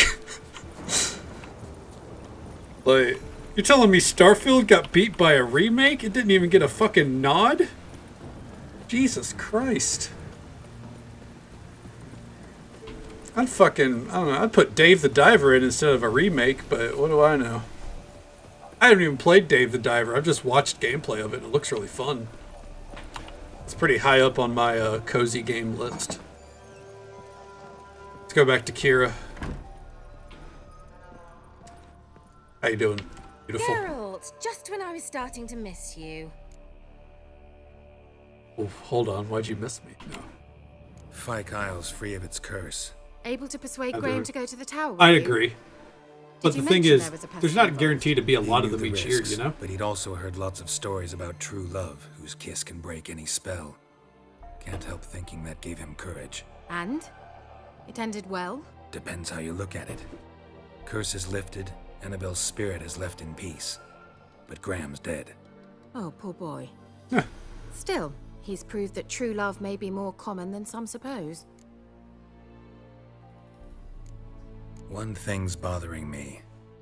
Like, you're telling me Starfield got beat by a remake? It didn't even get a fucking nod? Jesus Christ. I don't know, I'd put Dave the Diver in instead of a remake, but what do I know? I haven't even played Dave the Diver. I've just watched gameplay of it. It looks really fun. It's pretty high up on my cozy game list. Let's go back to Kira. How you doing? Beautiful. Geralt, just when I was starting to miss you. Oh, hold on. Why'd you miss me? No. Fyke Isle's free of its curse. Able to persuade I Graham agree. to go to the tower? I were you? agree. But Did the you thing mention is, there was a there's not pest guaranteed to be a He lot of knew them the each year, risks, you know? But he'd also heard lots of stories about true love, whose kiss can break any spell. Can't help thinking that gave him courage. And? It ended well? Depends how you look at it. Curse is lifted, Annabelle's spirit is left in peace. But Graham's dead. Oh, poor boy. Still, he's proved that true love may be more common than some suppose. One thing's bothering me.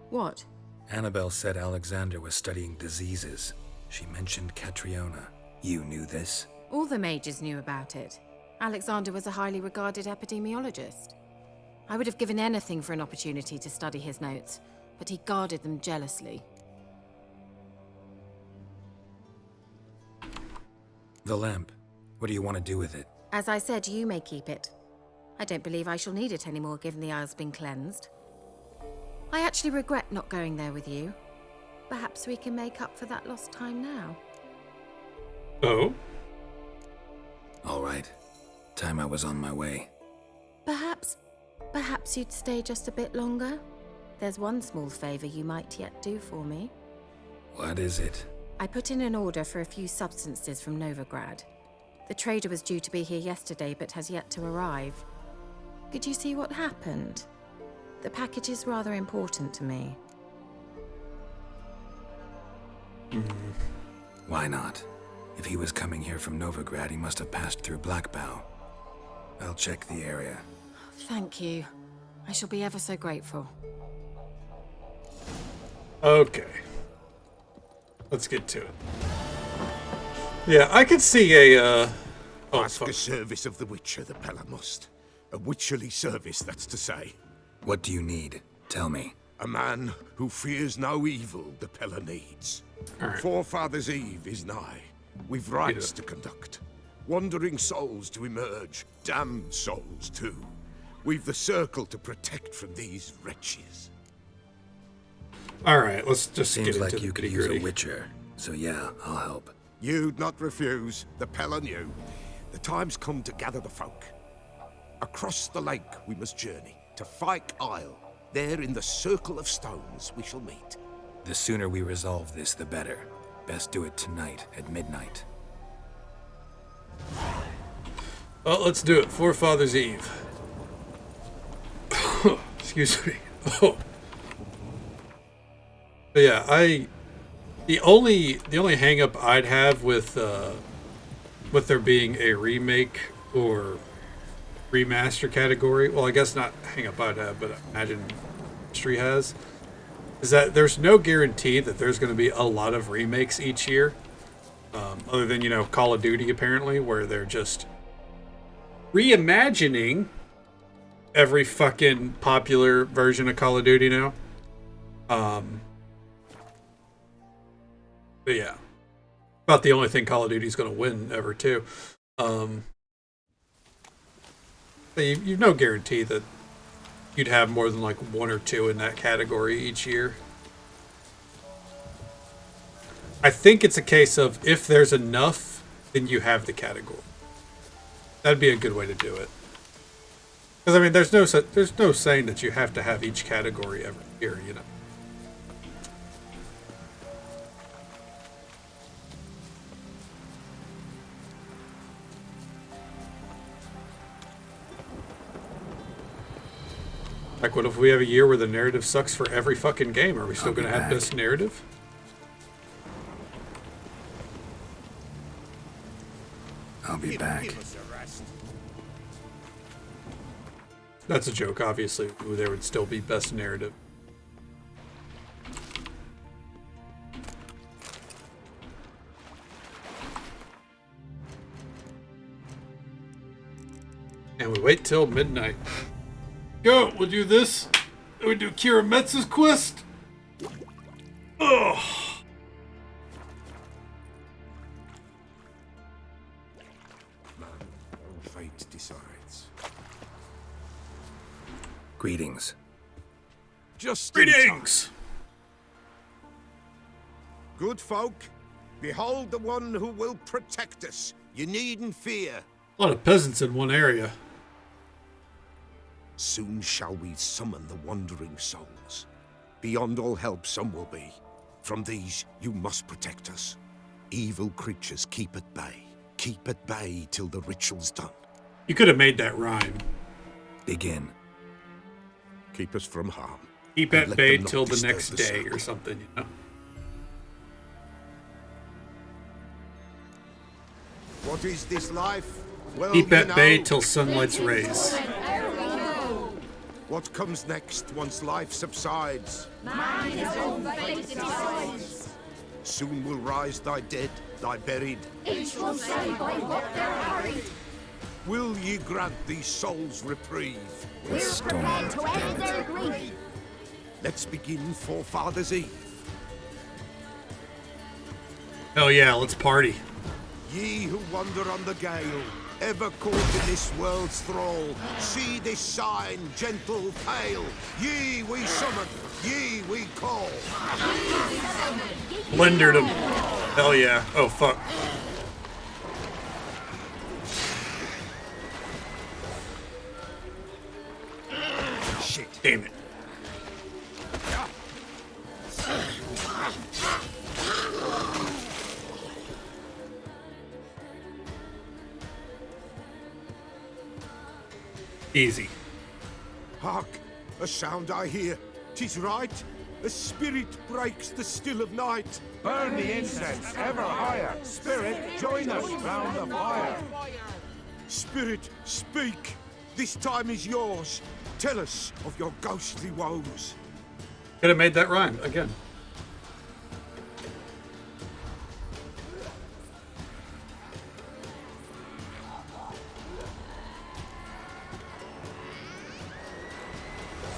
What? Annabelle said Alexander was studying diseases. She mentioned Catriona. You knew this? All the mages knew about it. Alexander was a highly regarded epidemiologist. I would have given anything for an opportunity to study his notes, but he guarded them jealously. The lamp. What do you want to do with it? As I said, you may keep it. I don't believe I shall need it anymore, given the Isle's been cleansed. I actually regret not going there with you. Perhaps we can make up for that lost time now. Oh? All right. Time I was on my way. Perhaps you'd stay just a bit longer? There's one small favor you might yet do for me. What is it? I put in an order for a few substances from Novigrad. The trader was due to be here yesterday, but has yet to arrive. Could you see what happened? The package is rather important to me. Why not? If he was coming here from Novigrad, he must have passed through Blackbough. I'll check the area. Thank you. I shall be ever so grateful. Okay. Let's get to it. Yeah, I could see a, Ask a service of the Witcher, the Pella must. A witcherly service, that's to say. What do you need? Tell me. A man who fears no evil the Pella needs. Right. Forefathers' Eve is nigh. We've rites to conduct. Wandering souls to emerge. Damned souls, too. We've the circle to protect from these wretches. Alright, let's just Seems get into like the you could use a witcher. So yeah, I'll help. You'd not refuse. The Pella knew. The time's come to gather the folk. Across the lake we must journey, to Fyke Isle. There in the Circle of Stones we shall meet. The sooner we resolve this, the better. Best do it tonight, at midnight. Well, let's do it. Forefathers' Eve. Excuse me. Oh. But yeah, the only hang up I'd have with there being a remake or remaster category, well, I guess not hang up I'd have, but I imagine industry has, is that there's no guarantee that there's going to be a lot of remakes each year, other than, you know, Call of Duty apparently, where they're just reimagining every fucking popular version of Call of Duty now. But yeah, about the only thing Call of Duty's going to win ever too. But you've no guarantee that you'd have more than like one or two in that category each year. I think it's a case of if there's enough, then you have the category. That'd be a good way to do it. Because I mean, there's no saying that you have to have each category every year, you know. Like, what if we have a year where the narrative sucks for every fucking game? Are we still going to have best narrative? be back. That's a joke, obviously. There would still be best narrative. And we wait till midnight. Go, we'll do this. Then we do Kira Metz's quest. Ugh. Fate decides. Greetings. Just Greetings! Good folk, behold the one who will protect us. You needn't fear. A lot of peasants in one area. Soon shall we summon the wandering souls. Beyond all help some will be. From these you must protect us. Evil creatures keep at bay. Keep at bay till the ritual's done. You could have made that rhyme. Begin. Keep us from harm. Keep and at let bay them not till the disturb next the day circle. or something, you know? What is this life? Well, Keep you at bay know. till sunlight's rays. What comes next once life subsides? Man his own fate decides. Soon will rise thy dead, thy buried. Each will say by what they're hurried. Will ye grant these souls reprieve? We're prepared to end their grief. Let's begin Forefathers' Eve. Hell yeah, let's party. Ye who wander on the gale, ever caught in this world's thrall, see this sign, gentle, pale. Ye we summon, ye we call. Blendered him. Hell yeah. Oh, fuck. Shit. Damn it. Easy. Hark, a sound I hear. 'Tis right. A spirit breaks the still of night. Burn the incense ever higher. Spirit, join us round the fire. Spirit, speak. This time is yours. Tell us of your ghostly woes. Could have made that rhyme again.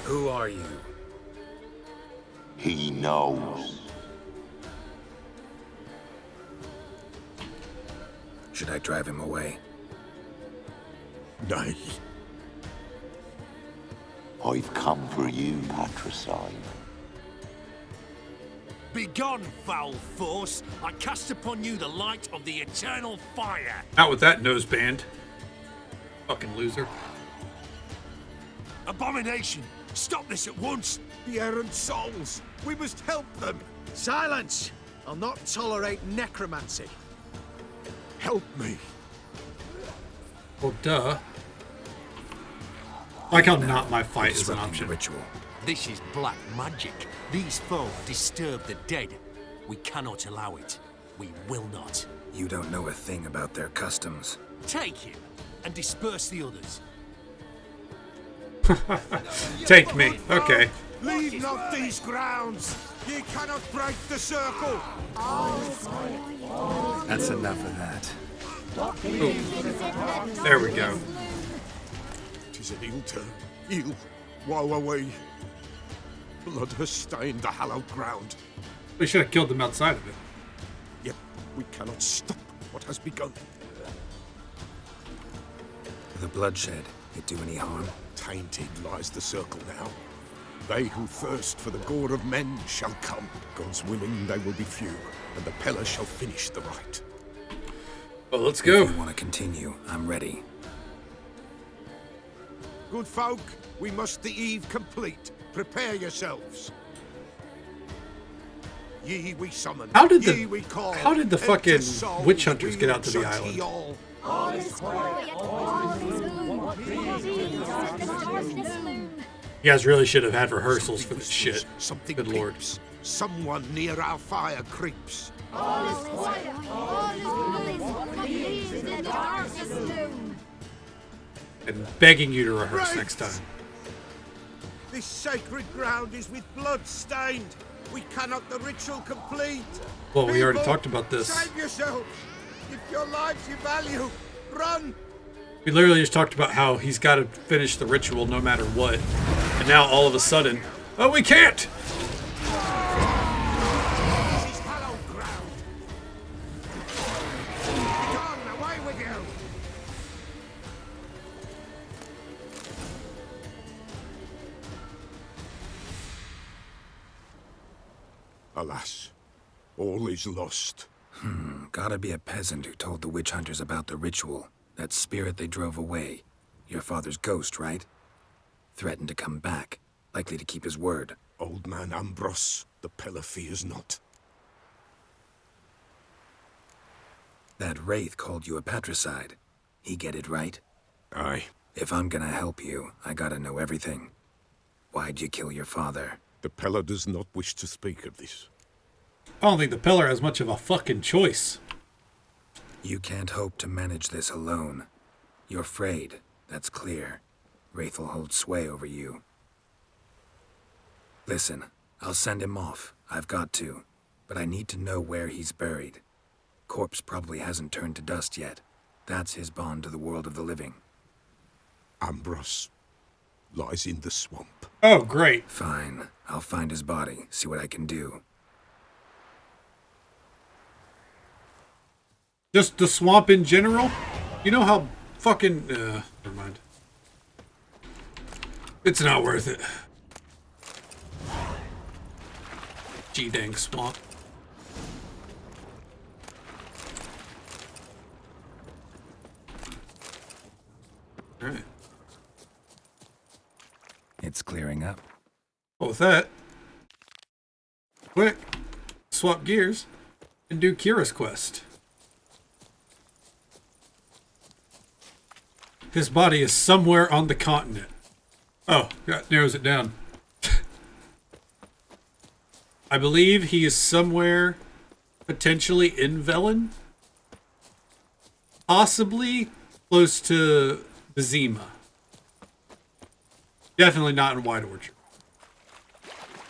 Who are you? He knows. Should I drive him away? Nay. I've come for you, patricide. Begone, foul force! I cast upon you the light of the eternal fire! Out with that noseband. Fucking loser. Abomination! Stop this at once! The errant souls! We must help them! Silence! I'll not tolerate necromancy. Help me! Well, duh. Like how not my fight is an option. Ritual. This is black magic. These folk disturb the dead. We cannot allow it. We will not. You don't know a thing about their customs. Take him and disperse the others. Take me. Okay. Leave not these grounds! Ye cannot break the circle! That's enough of that. Ooh. There we go. 'Tis an ill turn. Ill. Woe away. Blood has stained the hallowed ground. We should have killed them outside of it. Yet we cannot stop what has begun. The bloodshed, it do any harm? Tainted lies the circle now. They who thirst for the gore of men shall come. God's willing, they will be few, and the Peller shall finish the rite. Well, let's go. If you want to continue, I'm ready. Good folk, we must the eve complete. Prepare yourselves. Ye we summon. How did ye we call. the Enter fucking souls, witch hunters get out to the wield island? such all. All is quiet, all is gloom. You guys really should have had rehearsals for this shit. Something Good lord. peeps. Someone near our fire creeps. All is quiet. All is complete in the darkest gloom. And begging you to rehearse next time. This sacred ground is with blood stained. We cannot the ritual complete. Well, we already People, talked about this. Save yourselves. If your lives you value, run. We literally just talked about how he's got to finish the ritual no matter what. And now all of a sudden, oh, we can't! This is hallowed ground. Begone, away with you. Alas, all is lost. Gotta be a peasant who told the witch hunters about the ritual. That spirit they drove away. Your father's ghost, right? Threatened to come back. Likely to keep his word. Old man Ambrose, the pillar fears not. That wraith called you a patricide. He get it right? Aye. If I'm gonna help you, I gotta know everything. Why'd you kill your father? The pillar does not wish to speak of this. I don't think the pillar has much of a fucking choice. You can't hope to manage this alone. You're afraid, that's clear. Wraith will hold sway over you. Listen, I'll send him off. I've got to. But I need to know where he's buried. Corpse probably hasn't turned to dust yet. That's his bond to the world of the living. Ambrose lies in the swamp. Oh, great. Fine. I'll find his body, see what I can do. Just the swamp in general? You know how fucking... never mind. It's not worth it. G-dang swamp. Alright. It's clearing up. Well, with that, quick, swap gears and do Kira's quest. His body is somewhere on the continent. Oh, that narrows it down. I believe he is somewhere potentially in Velen. Possibly close to Vizima. Definitely not in White Orchard.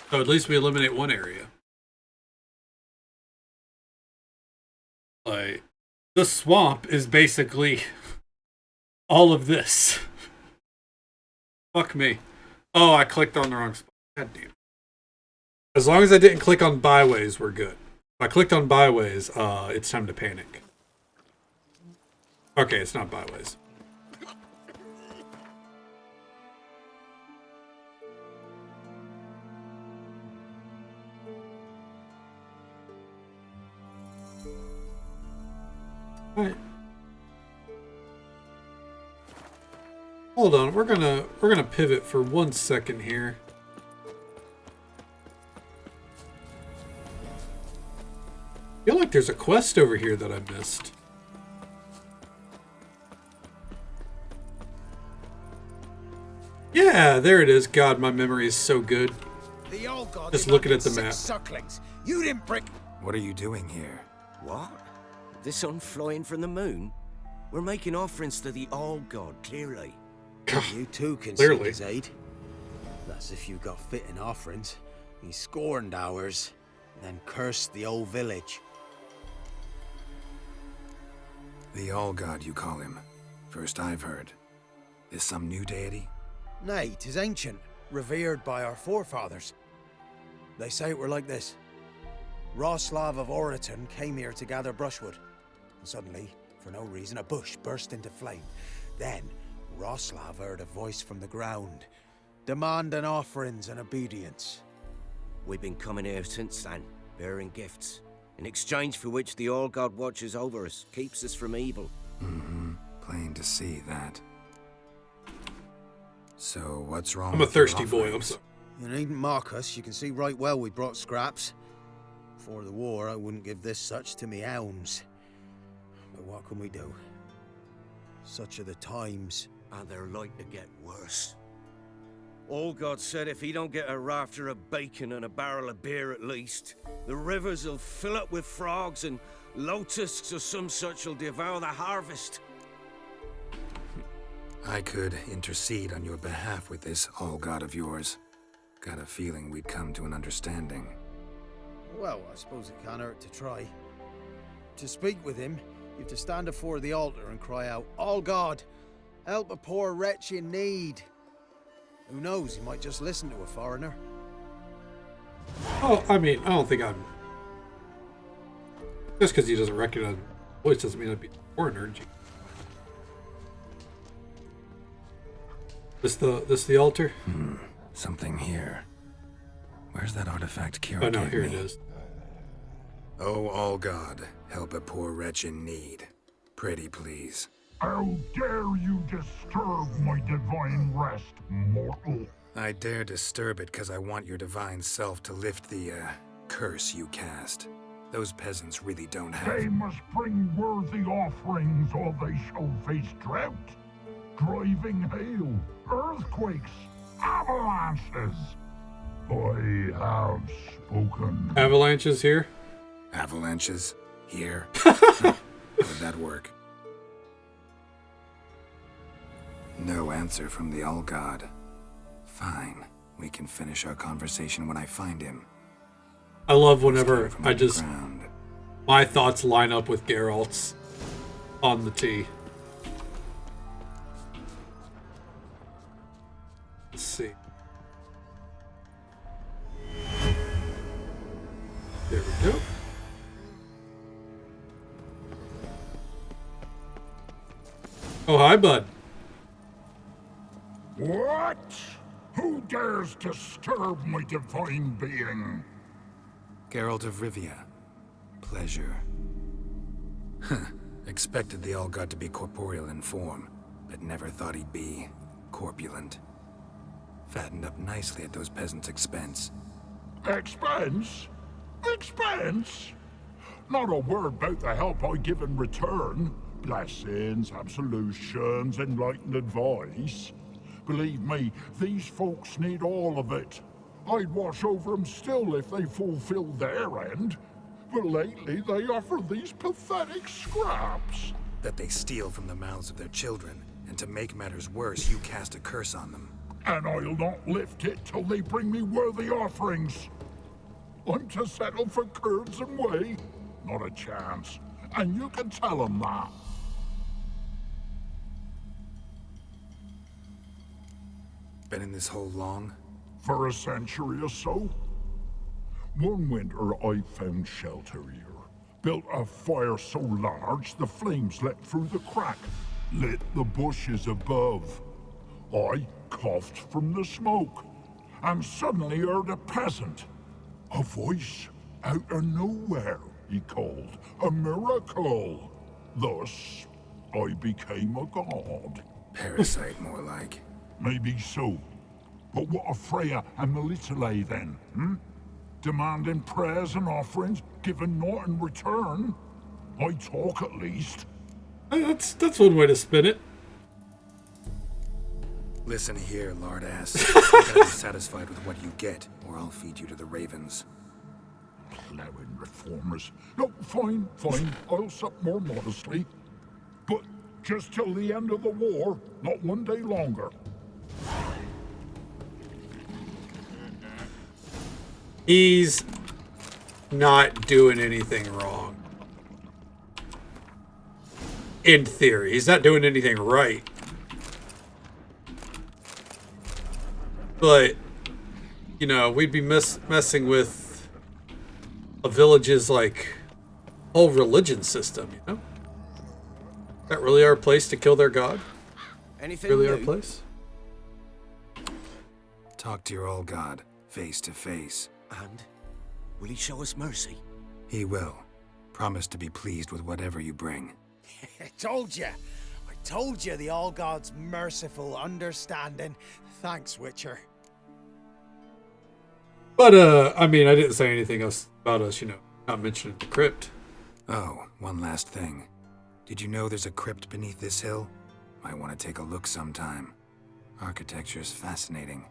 So at least we eliminate one area. Like, the swamp is basically all of this. Fuck me. Oh, I clicked on the wrong spot. God damn. As long as I didn't click on byways, we're good. If I clicked on byways, it's time to panic. Okay, it's not byways. Alright. Hold on, we're gonna pivot for 1 second here. I feel like there's a quest over here that I missed. Yeah, there it is. God, my memory is so good. The old god Just looking at the map. Sucklings. You didn't bring. What are you doing here? What? The sun flying from the moon? We're making offerings to the All God, clearly. You too can Clearly. seek his aid. That's if you got fitting offerings. He scorned ours, then cursed the old village. The All-God, you call him. First I've heard. Is some new deity? Nay, 'tis ancient, revered by our forefathers. They say it were like this. Roslav of Oriton came here to gather brushwood. And suddenly, for no reason, a bush burst into flame. Then, Roslav heard a voice from the ground, demanding offerings and obedience. We've been coming here since then, bearing gifts, in exchange for which the All God watches over us, keeps us from evil. Mm-hmm. Plain to see that. So, what's wrong I'm a with your thirsty boy. I'm offerings? so You needn't mock us. You can see right well we brought scraps. Before the war, I wouldn't give this such to me hounds. But what can we do? Such are the times. And they're like to get worse. Olgod said if he don't get a rafter of bacon and a barrel of beer at least, the rivers will fill up with frogs and locusts or some such will devour the harvest. I could intercede on your behalf with this All-God of yours. Got a feeling we'd come to an understanding. Well, I suppose it can't hurt to try. To speak with him, you have to stand before the altar and cry out, "All God, help a poor wretch in need." Who knows, he might just listen to a foreigner. Oh, I mean, I don't think I'm... Just because he doesn't recognize my voice doesn't mean I'd be a foreigner. This the altar? Something here. Where's that artifact Kira Oh no, gave here me? it is. Oh, all God, help a poor wretch in need. Pretty please. How dare you disturb my divine rest, mortal? I dare disturb it because I want your divine self to lift the, curse you cast. Those peasants really don't have... They must bring worthy offerings or they shall face drought, driving hail, earthquakes, avalanches. I have spoken. Avalanches here? Avalanches? Here? How would that work? No answer from the All-God. Fine. We can finish our conversation when I find him. I love whenever I just... My thoughts line up with Geralt's on the tee. Let's see. There we go. Oh, hi, bud. What? Who dares disturb my divine being? Geralt of Rivia. Pleasure. Expected the All-God to be corporeal in form, but never thought he'd be corpulent. Fattened up nicely at those peasants' expense. Expense? Expense? Not a word about the help I give in return. Blessings, absolutions, enlightened advice. Believe me, these folks need all of it. I'd watch over them still if they fulfilled their end. But lately they offer these pathetic scraps. That they steal from the mouths of their children, and to make matters worse, you cast a curse on them. And I'll not lift it till they bring me worthy offerings. I'm to settle for curds and whey? Not a chance. And you can tell them that. Been in this hole long? For a century or so. One winter I found shelter here. Built a fire so large the flames leapt through the crack, lit the bushes above. I coughed from the smoke, and suddenly heard a peasant. A voice out of nowhere, he called. A miracle. Thus, I became a god. Parasite, more like. Maybe so. But what of Freya and Melitele then, Demanding prayers and offerings, given naught in return? I talk at least. That's one way to spin it. Listen here, lard ass. You gotta be satisfied with what you get, or I'll feed you to the ravens. Plowing reformers. No, fine. I'll sup more modestly. But just till the end of the war, not one day longer. He's not doing anything wrong. In theory, he's not doing anything right. But, you know, we'd be messing with a village's, like, whole religion system, you know? Is that really our place to kill their god? Anything Really new? our place? Talk to your old god, face to face. And? Will he show us mercy? He will. Promise to be pleased with whatever you bring. I told you the All-God's merciful, understanding. Thanks, Witcher. But, I mean, I didn't say anything else about us, you know, not mentioning the crypt. Oh, one last thing. Did you know there's a crypt beneath this hill? Might want to take a look sometime. Architecture's fascinating.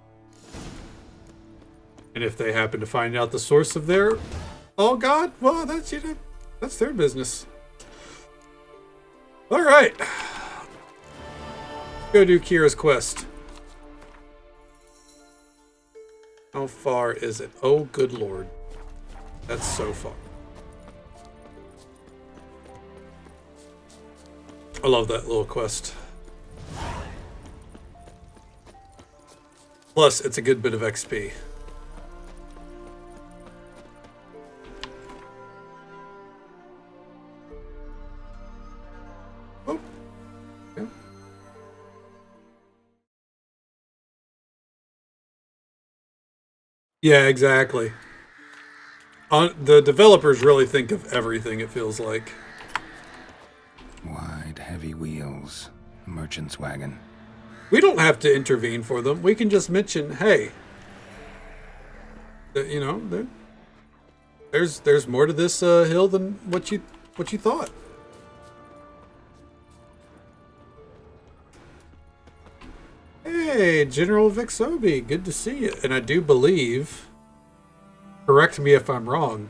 And if they happen to find out the source of their oh god, well, that's, you know, that's their business. All right. Go do Kira's quest. How far is it? Oh, good lord. That's so far. I love that little quest. Plus, it's a good bit of XP. Oh. Yeah. Yeah, exactly. The developers really think of everything, it feels like. Wide, heavy wheels. A merchant's wagon. We don't have to intervene for them. We can just mention, hey, you know, there's more to this hill than what you thought. Hey, General Vixobi, good to see you. And I do believe, correct me if I'm wrong,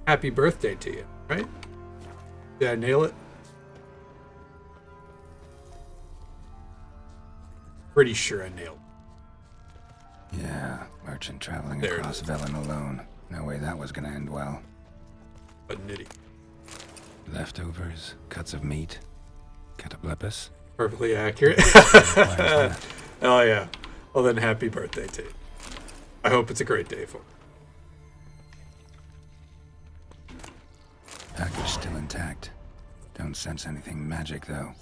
happy birthday to you, right? Did I nail it? Pretty sure I nailed it. Yeah, merchant traveling across Velen alone. No way that was gonna end well. A nitty. Leftovers, cuts of meat, cataplepis. Perfectly accurate. Oh yeah. Well then, happy birthday to you. I hope it's a great day for you. Package still intact. Don't sense anything magic though.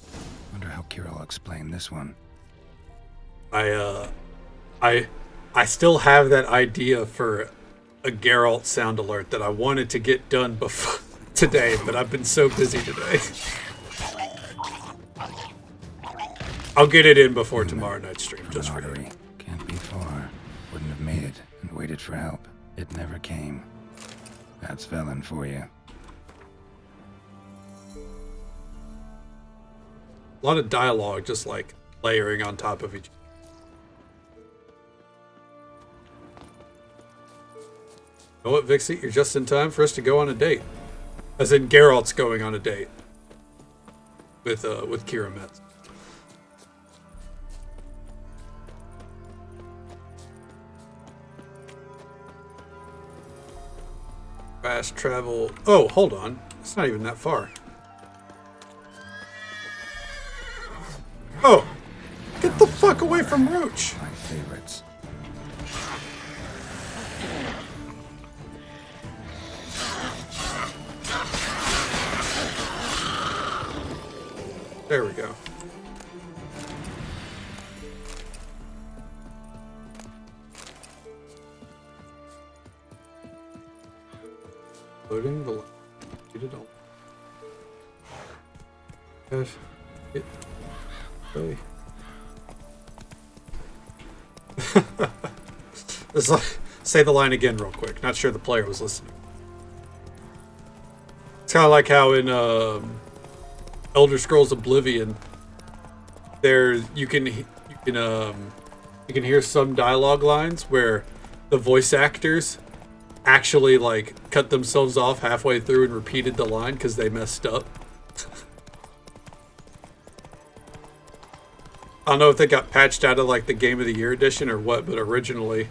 Wonder how Kira will explain this one. I still have that idea for a Geralt sound alert that I wanted to get done before today, but I've been so busy today. I'll get it in before tomorrow night's stream, just for you. Can't be far. Wouldn't have made it and waited for help. It never came. That's Velen for you. A lot of dialogue just like layering on top of each other. You know what, Vixie? You're just in time for us to go on a date. As in, Geralt's going on a date with Kira Metz. Fast travel. Oh, hold on. It's not even that far. Oh, get the fuck away from Roach. My favorites. There we go. Loading the line. Get it all. Yes. It. Hey. Let's say the line again real quick. Not sure the player was listening. It's kind of like how in Elder Scrolls Oblivion, there you can hear some dialogue lines where the voice actors actually like cut themselves off halfway through and repeated the line because they messed up. I don't know if they got patched out of like the Game of the Year edition or what, but originally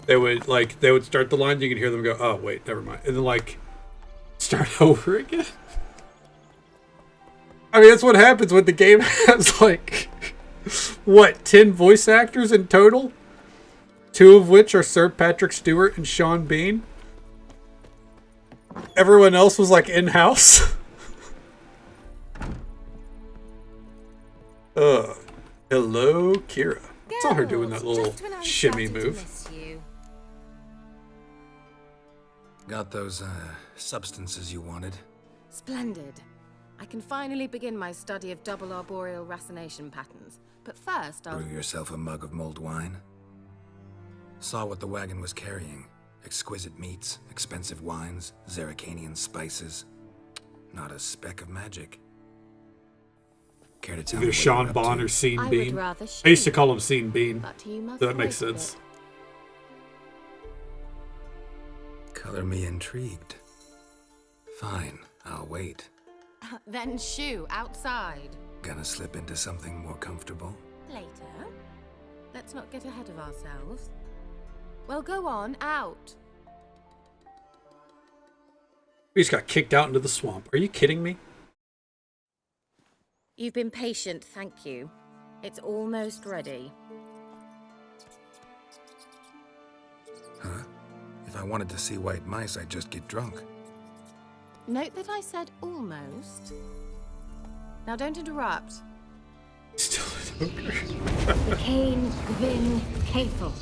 they would start the line, you could hear them go, oh wait, never mind, and then like start over again. I mean, that's what happens when the game has like what, 10 voice actors in total, 2 of which are Sir Patrick Stewart and Sean Bean. Everyone else was like in-house. Hello, Kira. I saw her doing that little shimmy move. Got those substances you wanted? Splendid. I can finally begin my study of double arboreal racination patterns. But first, I'll... Brew yourself a mug of mulled wine? Saw what the wagon was carrying. Exquisite meats, expensive wines, Zerrikanian spices. Not a speck of magic. Care to tell Either me what Sean you're up Bond to? or Scene I would Bean. rather I used to shoot, call him Scene Bean. but you must So that makes wait a sense. Color me intrigued. Fine, I'll wait. bit. Then shoo, outside. Gonna slip into something more comfortable? Later. Let's not get ahead of ourselves. Well, go on, out. We just got kicked out into the swamp. Are you kidding me? You've been patient, thank you. It's almost ready. Huh? If I wanted to see white mice, I'd just get drunk. Note that I said almost. Now don't interrupt. Cain Vin Cathel.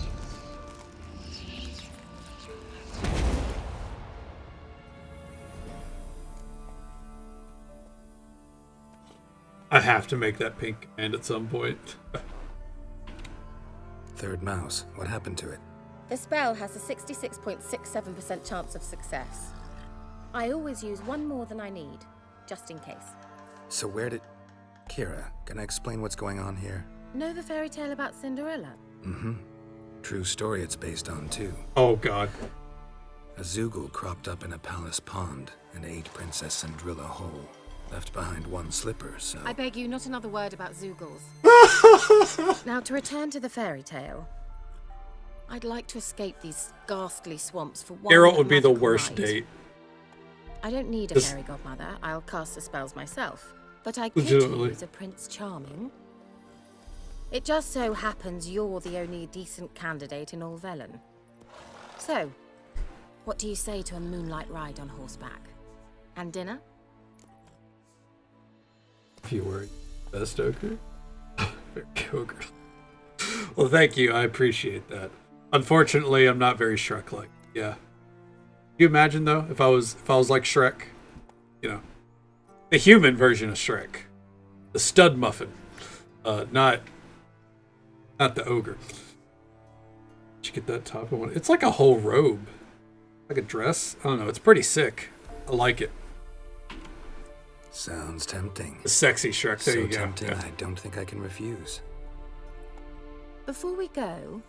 I have to make that pink command at some point. Third mouse, what happened to it? The spell has a 66.67% chance of success. I always use one more than I need, just in case. So where did... Kira, can I explain what's going on here? Know the fairy tale about Cinderella? Mm-hmm. True story it's based on, too. Oh, God. A Zoogle cropped up in a palace pond and ate Princess Cinderella whole. Left behind one slipper, so... I beg you, not another word about Zoogles. Now, to return to the fairy tale. I'd like to escape these ghastly swamps for one Geralt would be the magical worst night. date. I don't need a This- fairy godmother. I'll cast the spells myself. But I could Legitimately. use a Prince Charming. It just so happens you're the only decent candidate in all Velen. So, what do you say to a moonlight ride on horseback? And dinner? If you were best ogre. Ogre. Well, thank you. I appreciate that. Unfortunately, I'm not very Shrek-like. Yeah. Can you imagine though, if I was like Shrek, you know, the human version of Shrek, the stud muffin, not the ogre. Did you get that top one? It's like a whole robe, like a dress. I don't know. It's pretty sick. I like it. Sounds tempting. The sexy Shrek. There So you go. tempting, Yeah. I don't think I can refuse. Before we go,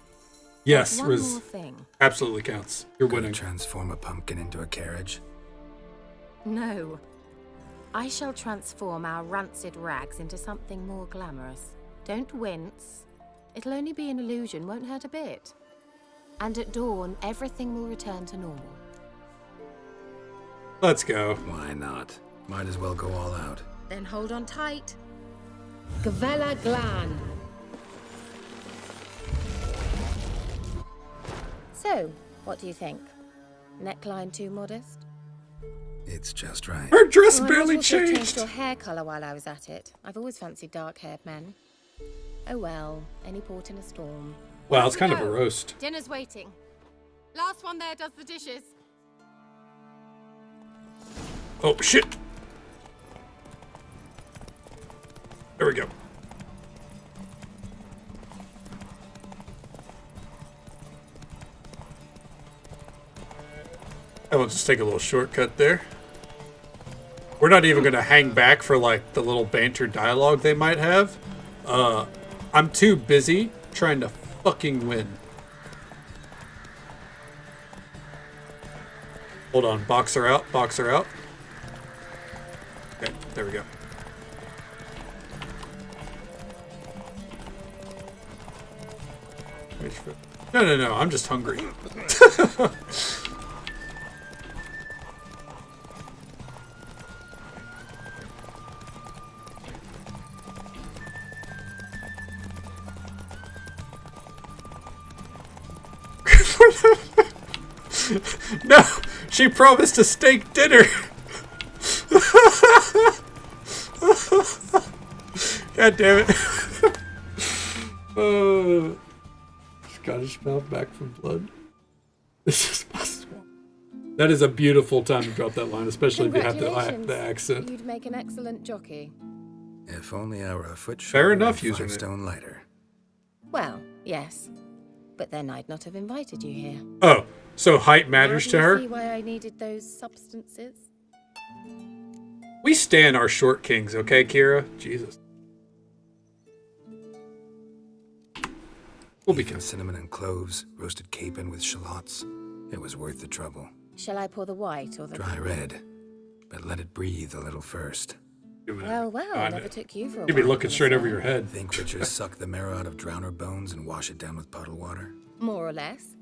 Yes, one Riz more thing. absolutely counts. You're Gonna winning. transform a pumpkin into a carriage? No. I shall transform our rancid rags into something more glamorous. Don't wince. It'll only be an illusion, won't hurt a bit. And at dawn, everything will return to normal. Let's go. Why not? Might as well go all out. Then hold on tight. Gavella Glan. So, what do you think? Neckline too modest? It's just right. Her dress Well, I barely might also changed. changed your hair colour while I was at it. I've always fancied dark-haired men. Oh well, any port in a storm. Wow, it's kind of a roast. Dinner's waiting. Last one there does the dishes. Oh, shit. There we go. I will just take a little shortcut there. We're not even going to hang back for like the little banter dialogue they might have. I'm too busy trying to fucking win. Hold on, boxer out, boxer out. Okay, there we go. No, I'm just hungry. No, she promised a steak dinner. God damn it. Scottish mouth back from blood. This is possible. That is a beautiful time to drop that line, especially if you have Congratulations. the accent. You'd make an excellent jockey. If only I were a foot Fair shorter enough, and username. 5 stone lighter. Well, yes. But then I'd not have invited you here. Oh, so height matters Now to do you her? see why I needed those substances? We stand our short kings, okay, Kira? Jesus. Beef and cinnamon and cloves, roasted capon with shallots. It was worth the trouble. Shall I pour the white or the... Dry red, but let it breathe a little first. Well, I never took you for a You'd be while, looking straight over your head. Think Witchers suck the marrow out of drowner bones and wash it down with puddle water? More or less.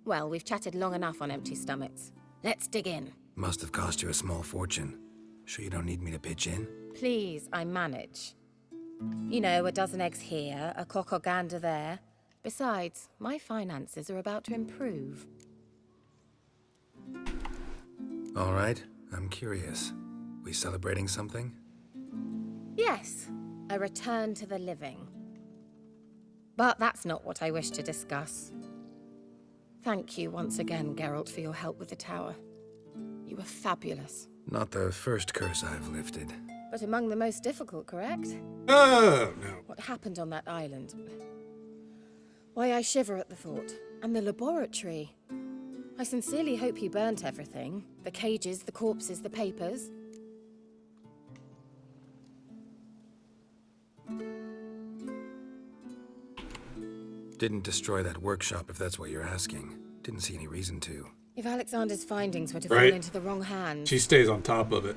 Well, we've chatted long enough on empty stomachs. Let's dig in. Must have cost you a small fortune. Sure you don't need me to pitch in? Please, I manage. You know, a dozen eggs here, a cock or gander there. Besides, my finances are about to improve. All right, I'm curious. We celebrating something? Yes, a return to the living. But that's not what I wish to discuss. Thank you once again, Geralt, for your help with the tower. You were fabulous. Not the first curse I've lifted. But among the most difficult, correct? Oh, no. What happened on that island? Why, I shiver at the thought. And the laboratory. I sincerely hope you burnt everything. The cages, the corpses, the papers. Didn't destroy that workshop, if that's what you're asking. Didn't see any reason to. If Alexander's findings were to fall Right. into the wrong hands... She stays on top of it.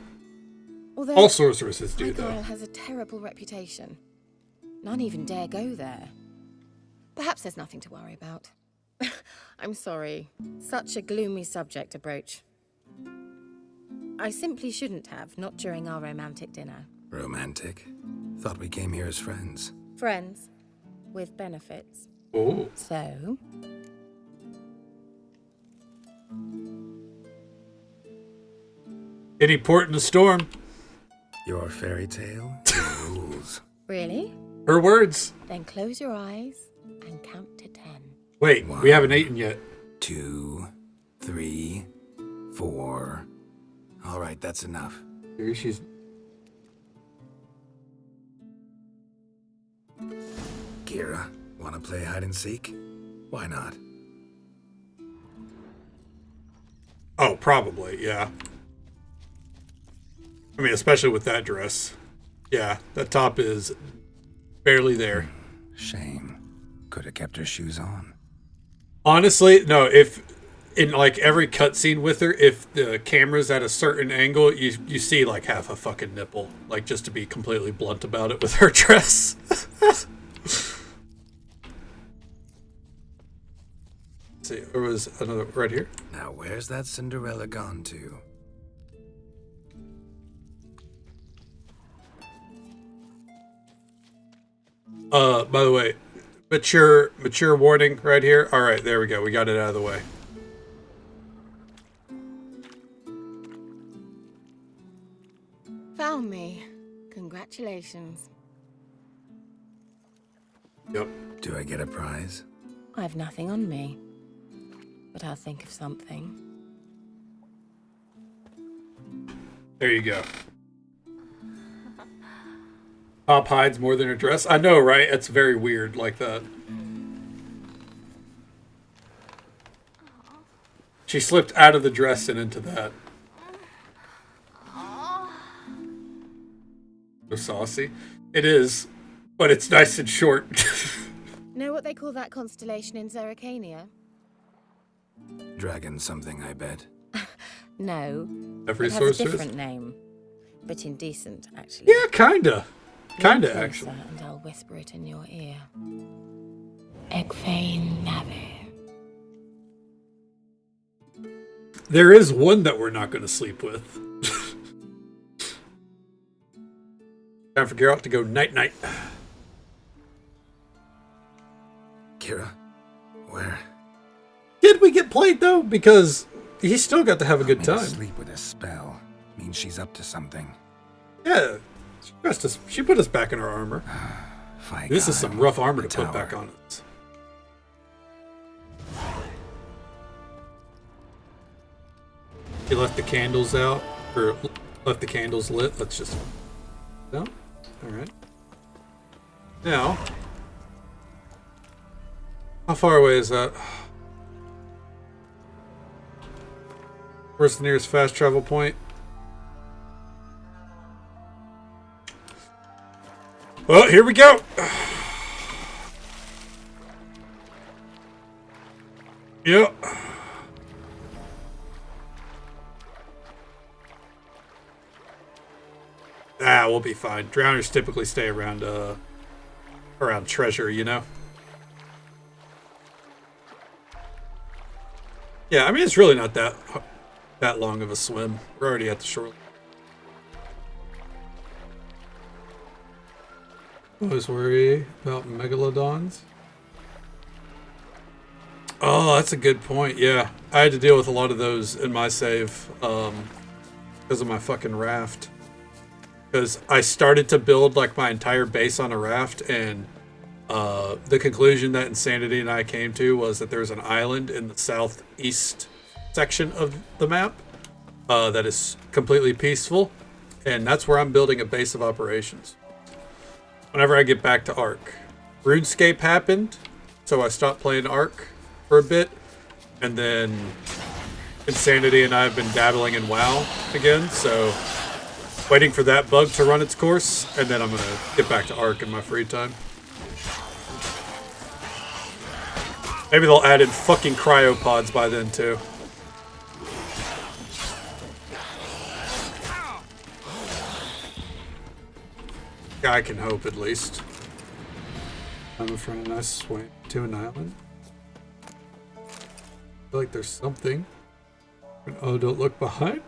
Although All sorceresses do, though. Argyle has a terrible reputation. None even dare go there. Perhaps there's nothing to worry about. I'm sorry. Such a gloomy subject to broach. I simply shouldn't have, not during our romantic dinner. Romantic? Thought we came here as friends. Friends. With benefits. Oh. So... Any port in the storm. Your fairy tale? Your rules. Really? Her words. Then close your eyes and count to 10. Wait, we haven't eaten yet. 2, 3, 4. All right, that's enough. Here she's... Kira, wanna play hide and seek? Why not? Oh, probably, yeah. I mean, especially with that dress. Yeah, that top is barely there. Shame. Could have kept her shoes on. Honestly, no, if in like every cutscene with her, if the camera's at a certain angle, you see like half a fucking nipple. Like, just to be completely blunt about it with her dress. See, there was another right here. Now, where's that Cinderella gone to? By the way, mature warning right here. All right, there we go. We got it out of the way. Found me. Congratulations. Yep. Do I get a prize? I've nothing on me. But I'll think of something. There you go. Top hides more than her dress. I know, right? It's very weird like that. She slipped out of the dress and into that. So saucy. It is, but it's nice and short. Know what they call that constellation in Zerrikania? Dragon something, I bet. No. Every it has sorceress? a different name. But indecent, actually. Yeah, kinda. Kinda, Lean actually. closer And I'll whisper it in your ear. Egfain Nave. There is one that we're not going to sleep with. Time for Geralt to go night-night. Kira, where? Did we get played, though? Because he still got to have a good time. Sleep with a spell means she's up to something. Yeah. She put us back in our armor. This is some rough armor to put back on us. He left the candles out, or left the candles lit. Let's just... No? Alright. Now... How far away is that? Where's the nearest fast travel point? Well, here we go. Yep. We'll be fine. Drowners typically stay around treasure, you know? Yeah, I mean, it's really not that long of a swim. We're already at the shore. Always worry about megalodons. Oh, that's a good point. Yeah, I had to deal with a lot of those in my save because of my fucking raft. Because I started to build like my entire base on a raft, and the conclusion that Insanity and I came to was that there's an island in the southeast section of the map that is completely peaceful, and that's where I'm building a base of operations. Whenever I get back to Ark, RuneScape happened, so I stopped playing Ark for a bit, and then Insanity and I have been dabbling in WoW again, so waiting for that bug to run its course, and then I'm gonna get back to Ark in my free time. Maybe they'll add in fucking cryopods by then too. I can hope, at least. I'm in front of a nice swim to an island. I feel like there's something. Oh, don't look behind.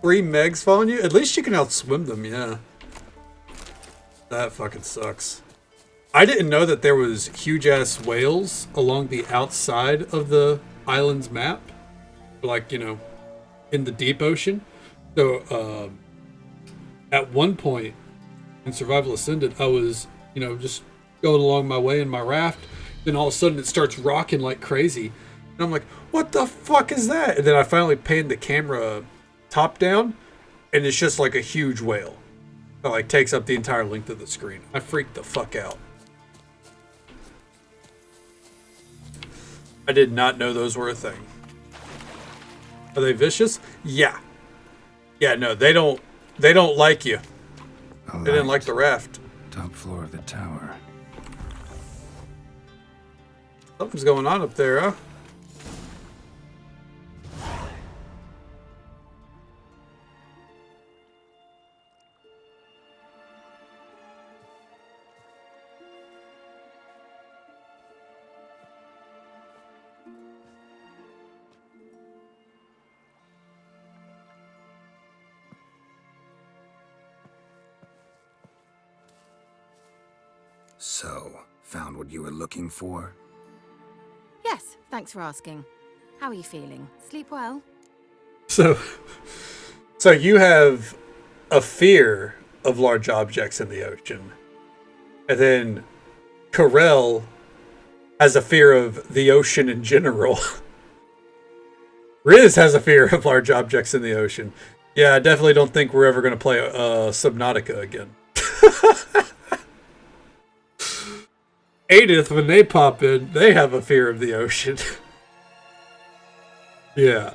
3 megs following you? At least you can outswim them, yeah. That fucking sucks. I didn't know that there was huge-ass whales along the outside of the island's map. Like, you know, in the deep ocean. So, at one point, in Survival Ascended, I was, you know, just going along my way in my raft. Then all of a sudden it starts rocking like crazy. And I'm like, what the fuck is that? And then I finally panned the camera top down, and it's just like a huge whale. That like takes up the entire length of the screen. I freaked the fuck out. I did not know those were a thing. Are they vicious? Yeah. Yeah, no, they don't like you. They didn't like the raft. Top floor of the tower. Something's going on up there, huh? So, found what you were looking for? Yes, thanks for asking. How are you feeling? Sleep well? So you have a fear of large objects in the ocean. And then Corel has a fear of the ocean in general. Riz has a fear of large objects in the ocean. Yeah, I definitely don't think we're ever going to play Subnautica again. Edith, when they pop in, they have a fear of the ocean. Yeah.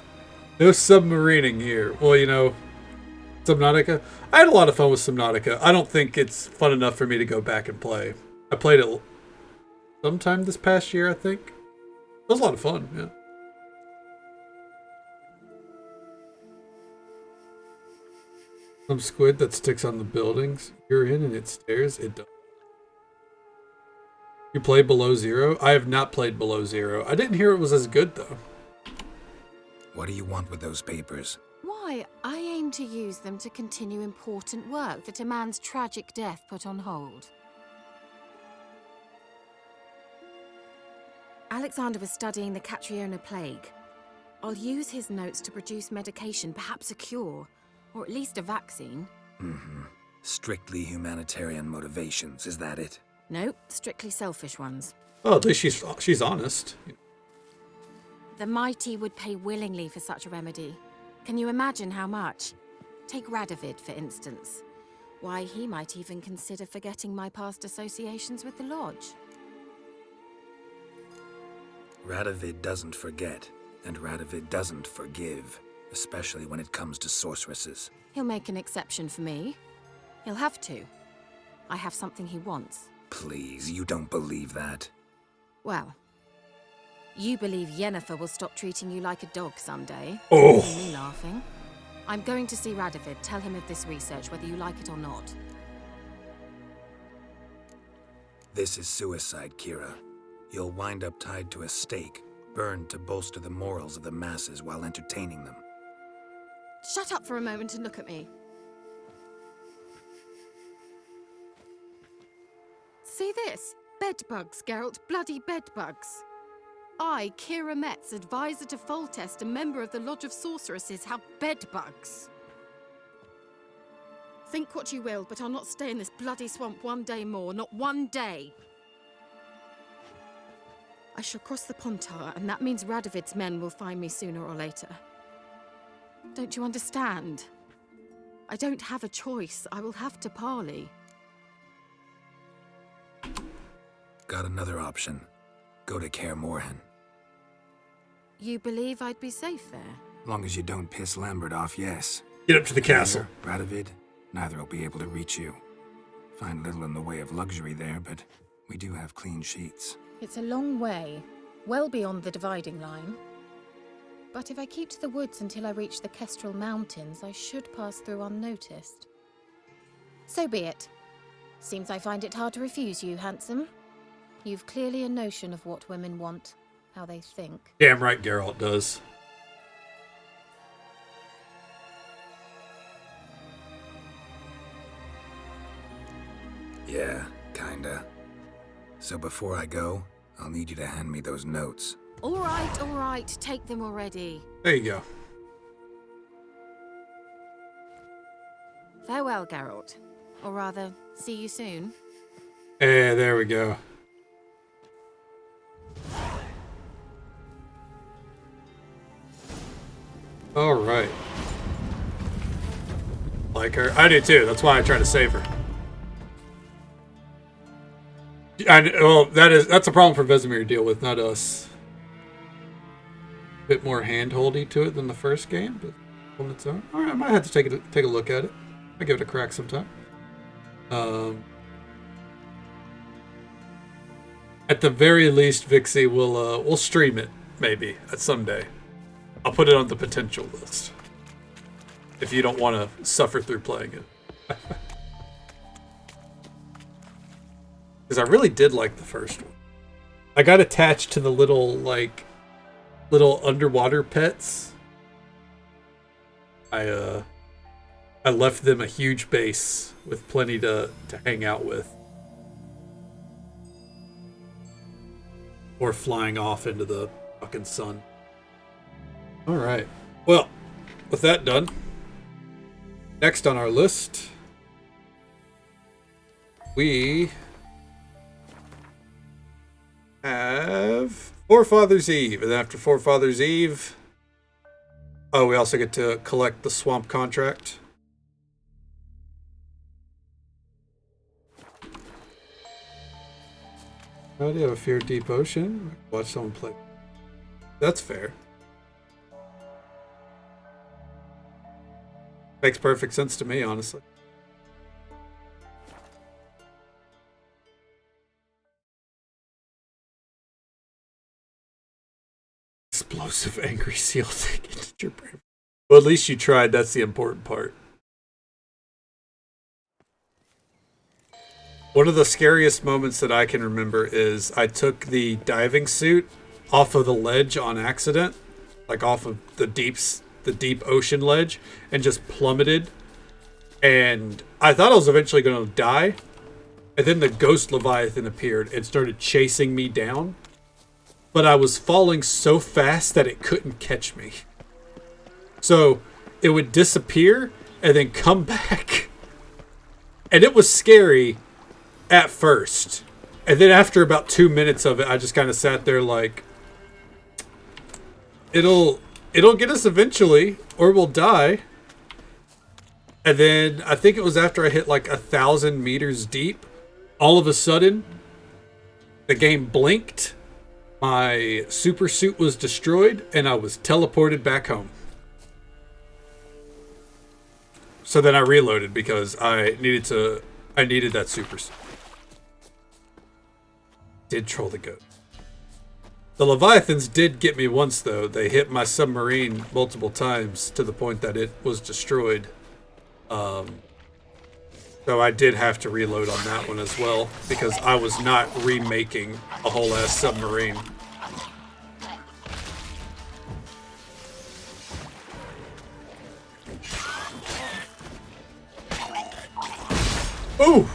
No submarining here. Well, you know, Subnautica. I had a lot of fun with Subnautica. I don't think it's fun enough for me to go back and play. I played it sometime this past year, I think. It was a lot of fun, yeah. Some squid that sticks on the buildings you're in and it stares. It does. You play Below Zero? I have not played Below Zero. I didn't hear it was as good, though. What do you want with those papers? Why, I aim to use them to continue important work that a man's tragic death put on hold. Alexander was studying the Catriona plague. I'll use his notes to produce medication, perhaps a cure, or at least a vaccine. Mm-hmm. Strictly humanitarian motivations, is that it? No, strictly selfish ones. Oh, at least she's honest. The mighty would pay willingly for such a remedy. Can you imagine how much? Take Radovid, for instance. Why, he might even consider forgetting my past associations with the Lodge. Radovid doesn't forget, and Radovid doesn't forgive, especially when it comes to sorceresses. He'll make an exception for me. He'll have to. I have something he wants. Please, you don't believe that. Well, You believe Yennefer will stop treating you like a dog someday? Oh. Me laughing. I'm going to see Radovid. Tell him of this research, whether you like it or not. This is suicide, Kira. You'll wind up tied to a stake, burned to bolster the morals of the masses while entertaining them. Shut up for a moment and look at me. See this? Bedbugs, Geralt. Bloody bedbugs. I, Kira Metz, advisor to Foltest, a member of the Lodge of Sorceresses, have bedbugs. Think what you will, but I'll not stay in this bloody swamp one day more. Not one day. I shall cross the Pontar, and that means Radovid's men will find me sooner or later. Don't you understand? I don't have a choice. I will have to parley. Got another option. Go to Kaer Morhen. You believe I'd be safe there? Long as you don't piss Lambert off, yes. Get up to the castle. Radovid, neither will be able to reach you. Find little in the way of luxury there, but we do have clean sheets. It's a long way, well beyond the dividing line. But if I keep to the woods until I reach the Kestrel Mountains, I should pass through unnoticed. So be it. Seems I find it hard to refuse you, handsome. You've clearly a notion of what women want, how they think. Damn right Geralt does. Yeah, kinda. So before I go, I'll need you to hand me those notes. All right. Take them already. There you go. Farewell, Geralt. Or rather, see you soon. Hey, there we go. All right. Like her. I do too. That's why I try to save her. Well, that's a problem for Vesemir to deal with, not us. A bit more hand-holdy to it than the first game, but on its own. All right, I might have to take a look at it. I'll give it a crack sometime. At the very least, Vixie we'll stream it maybe at someday. I'll put it on the potential list. If you don't want to suffer through playing it. Because I really did like the first one. I got attached to the little underwater pets. I left them a huge base with plenty to hang out with. Or flying off into the fucking sun. Alright. Well, with that done, next on our list, we have Forefathers Eve. And after Forefathers Eve, we also get to collect the swamp contract. How do you have a fear of deep ocean? Watch someone play. That's fair. Makes perfect sense to me, honestly. Explosive angry seal taken to your brain. Well, at least you tried. That's the important part. One of the scariest moments that I can remember is I took the diving suit off of the ledge on accident, like off of the deep ocean ledge, and just plummeted. And I thought I was eventually going to die. And then the ghost Leviathan appeared and started chasing me down. But I was falling so fast that it couldn't catch me. So it would disappear and then come back. And it was scary at first. And then after about 2 minutes of it, I just kind of sat there like, it'll get us eventually, or we'll die. And then I think it was after I hit like 1,000 meters deep, all of a sudden, the game blinked. My super suit was destroyed, and I was teleported back home. So then I reloaded because I needed that super suit. Did troll the goat. The Leviathans did get me once, though. They hit my submarine multiple times to the point that it was destroyed. So I did have to reload on that one as well, because I was not remaking a whole ass submarine. Ooh!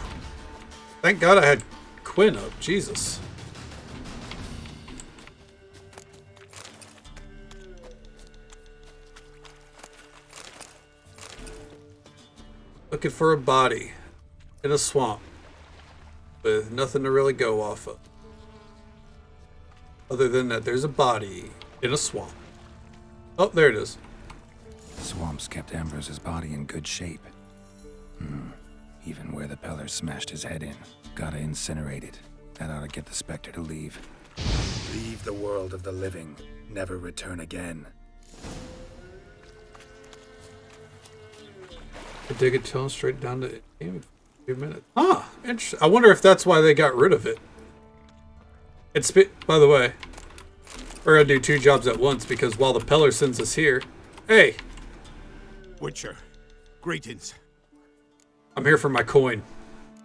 Thank God I had Quinn up. Jesus. Looking for a body in a swamp with nothing to really go off of. Other than that, there's a body in a swamp. Oh, there it is. Swamps kept Ambrose's body in good shape. Even where the Peller smashed his head in. Gotta incinerate it. That ought to get the Spectre to leave. Leave the world of the living. Never return again. I dig a tunnel straight down to game in a few minutes. Ah, interesting. I wonder if that's why they got rid of it. It's by the way, we're gonna do 2 jobs at once because while the Peller sends us here, hey, Witcher, greetings. I'm here for my coin.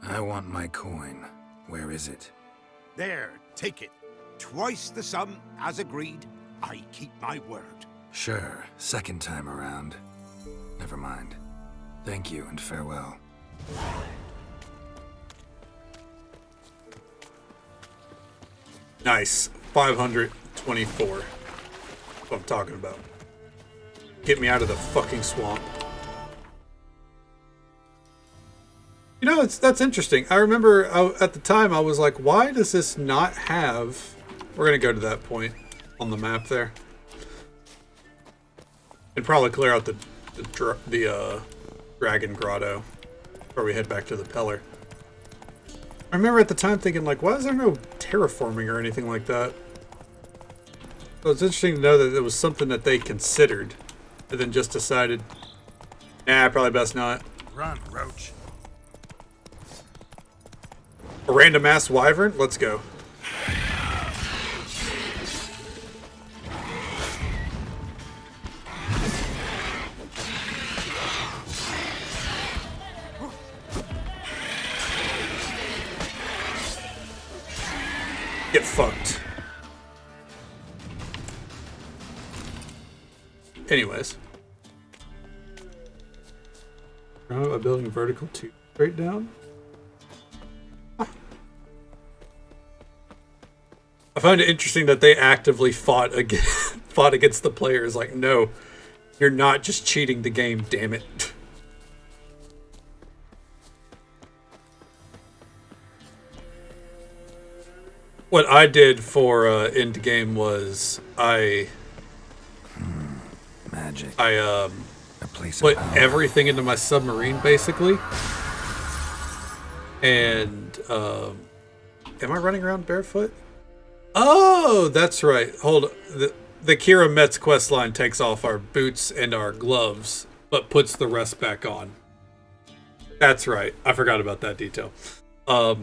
I want my coin. Where is it? There, take it. Twice the sum, as agreed. I keep my word. Sure, second time around. Never mind. Thank you and farewell. Nice. 524. That's what I'm talking about. Get me out of the fucking swamp. You know, that's interesting. I remember at the time I was like, why does this not have... We're going to go to that point on the map there. And probably clear out the Dragon Grotto before we head back to the Peller. I remember at the time thinking, like, why is there no terraforming or anything like that? So it's interesting to know that it was something that they considered and then just decided, nah, probably best not. Run, Roach. A random ass wyvern? Let's go. Get fucked. Anyways. A building vertical 2 straight down. I find it interesting that they actively fought against the players. Like, no, you're not just cheating the game, damn it. What I did for end game was magic. I put everything into my submarine basically, and am I running around barefoot? Oh, that's right. Hold on. The Kira Metz quest line takes off our boots and our gloves, but puts the rest back on. That's right. I forgot about that detail. But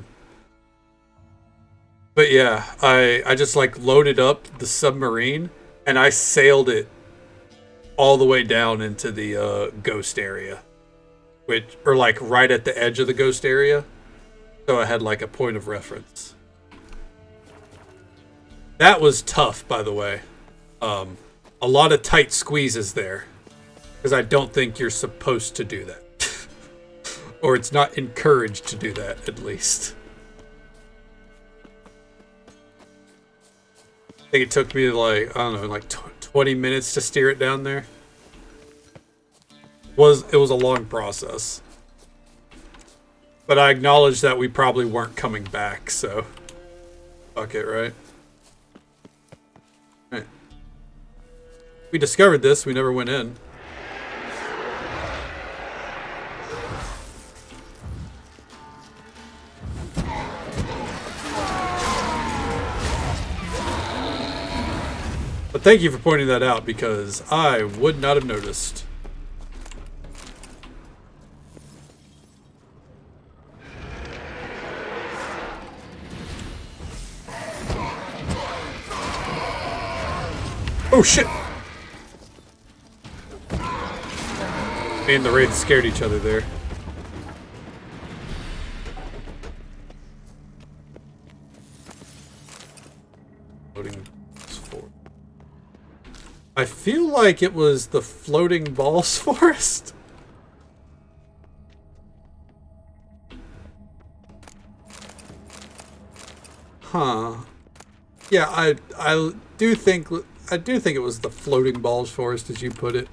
yeah, I just like loaded up the submarine and I sailed it all the way down into the ghost area, or like right at the edge of the ghost area. So I had like a point of reference. That was tough, by the way. A lot of tight squeezes there, because I don't think you're supposed to do that. Or it's not encouraged to do that, at least. I think it took me like, I don't know, like 20 minutes to steer it down there. It was a long process. But I acknowledge that we probably weren't coming back, so fuck it, right? Right. We discovered this, we never went in. But thank you for pointing that out, because I would not have noticed. Oh shit! Me and the Wraith scared each other there. Floating forward. I feel like it was the Floating Balls Forest. Huh. Yeah, I do think it was the Floating Balls Forest, as you put it.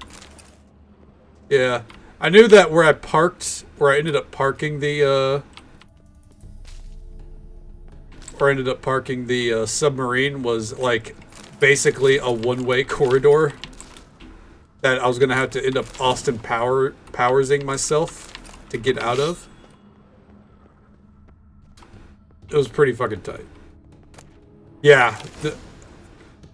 Yeah, I knew that where I ended up parking the submarine was like basically a one-way corridor that I was gonna have to end up Austin Powersing myself to get out of. It was pretty fucking tight. Yeah,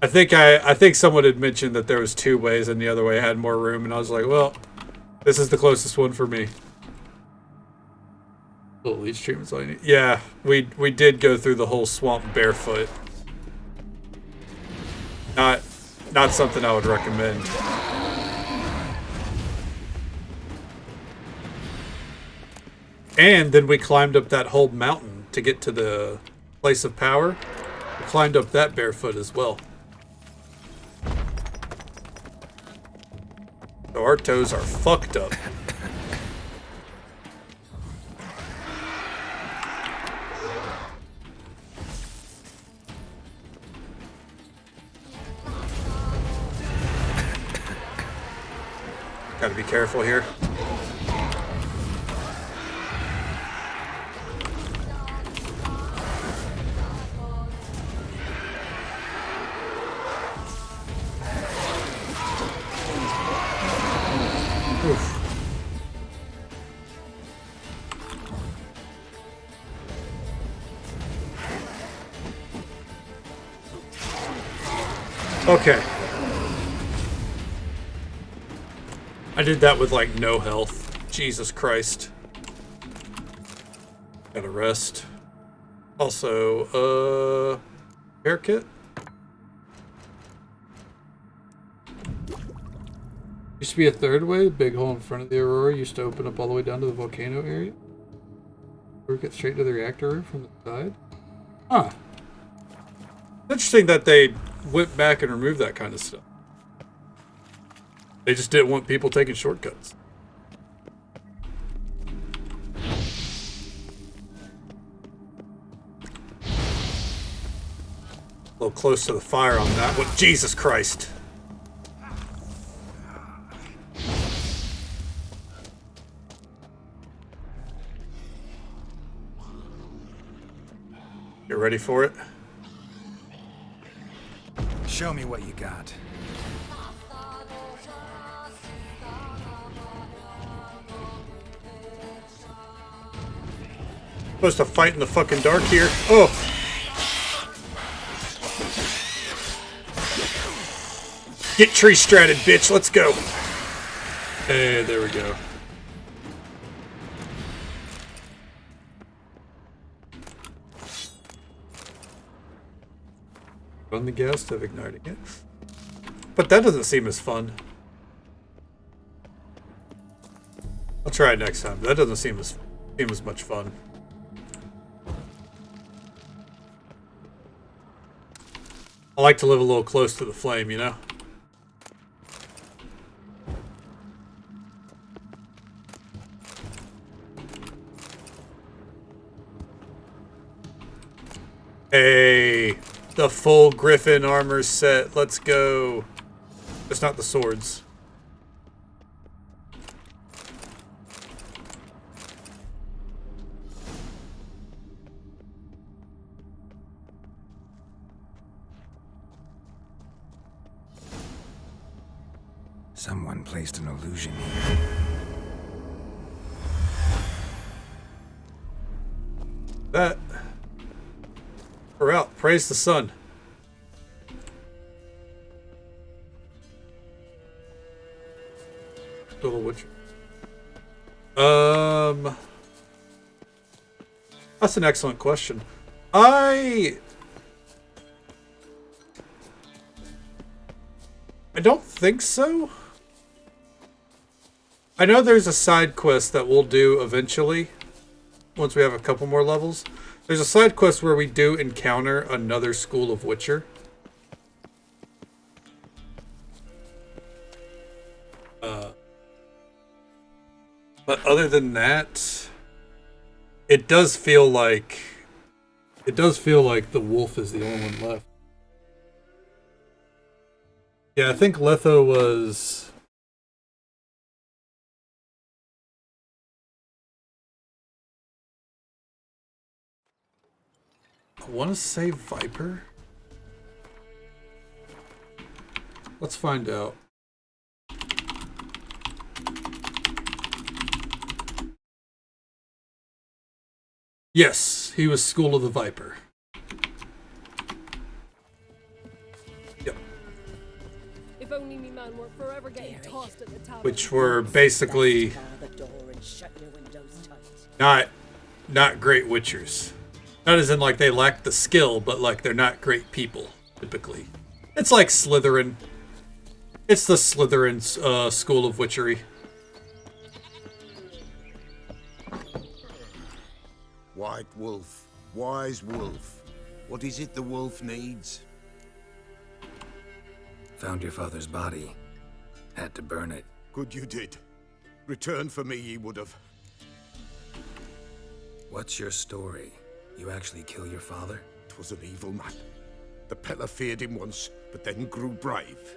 I think someone had mentioned that there was 2 ways and the other way had more room, and I was like, well, this is the closest one for me. Little leech treatment's all you need. Yeah, we did go through the whole swamp barefoot. Not something I would recommend. And then we climbed up that whole mountain to get to the place of power. We climbed up that barefoot as well. So our toes are fucked up. Gotta be careful here. Okay. I did that with like no health. Jesus Christ. Gotta rest. Also, hair kit. Used to be a 3rd way, big hole in front of the Aurora used to open up all the way down to the volcano area. Or get straight to the reactor room from the side. Huh. Interesting that they went back and removed that kind of stuff. They just didn't want people taking shortcuts. A little close to the fire on that one. Jesus Christ. You ready for it? Show me what you got. Supposed to fight in the fucking dark here. Oh! Get tree stratted, bitch. Let's go. Hey, there we go. Run the gas of igniting it. But that doesn't seem as fun. I'll try it next time. That doesn't seem as much fun. I like to live a little close to the flame, you know? Hey, the full Griffin armor set. Let's go. It's not the swords. Someone placed an illusion here. That. We're out. Praise the sun. Little Witcher. That's an excellent question. I don't think so. I know there's a side quest that we'll do eventually, once we have a couple more levels. There's a side quest where we do encounter another school of Witcher. But other than that, it does feel like the wolf is the only one left. Yeah, I think Letho was... I want to say Viper. Let's find out. Yes, he was School of the Viper. Yep. If only me man weren't forever getting tossed at the top. Which were basically not great Witchers. Not as in like they lack the skill, but like they're not great people, typically. It's like Slytherin. It's the Slytherin school of witchery. White wolf, wise wolf. What is it the wolf needs? Found your father's body. Had to burn it. Good you did. Return for me ye would have. What's your story? You actually kill your father? 'Twas an evil man. The Peller feared him once, but then grew brave.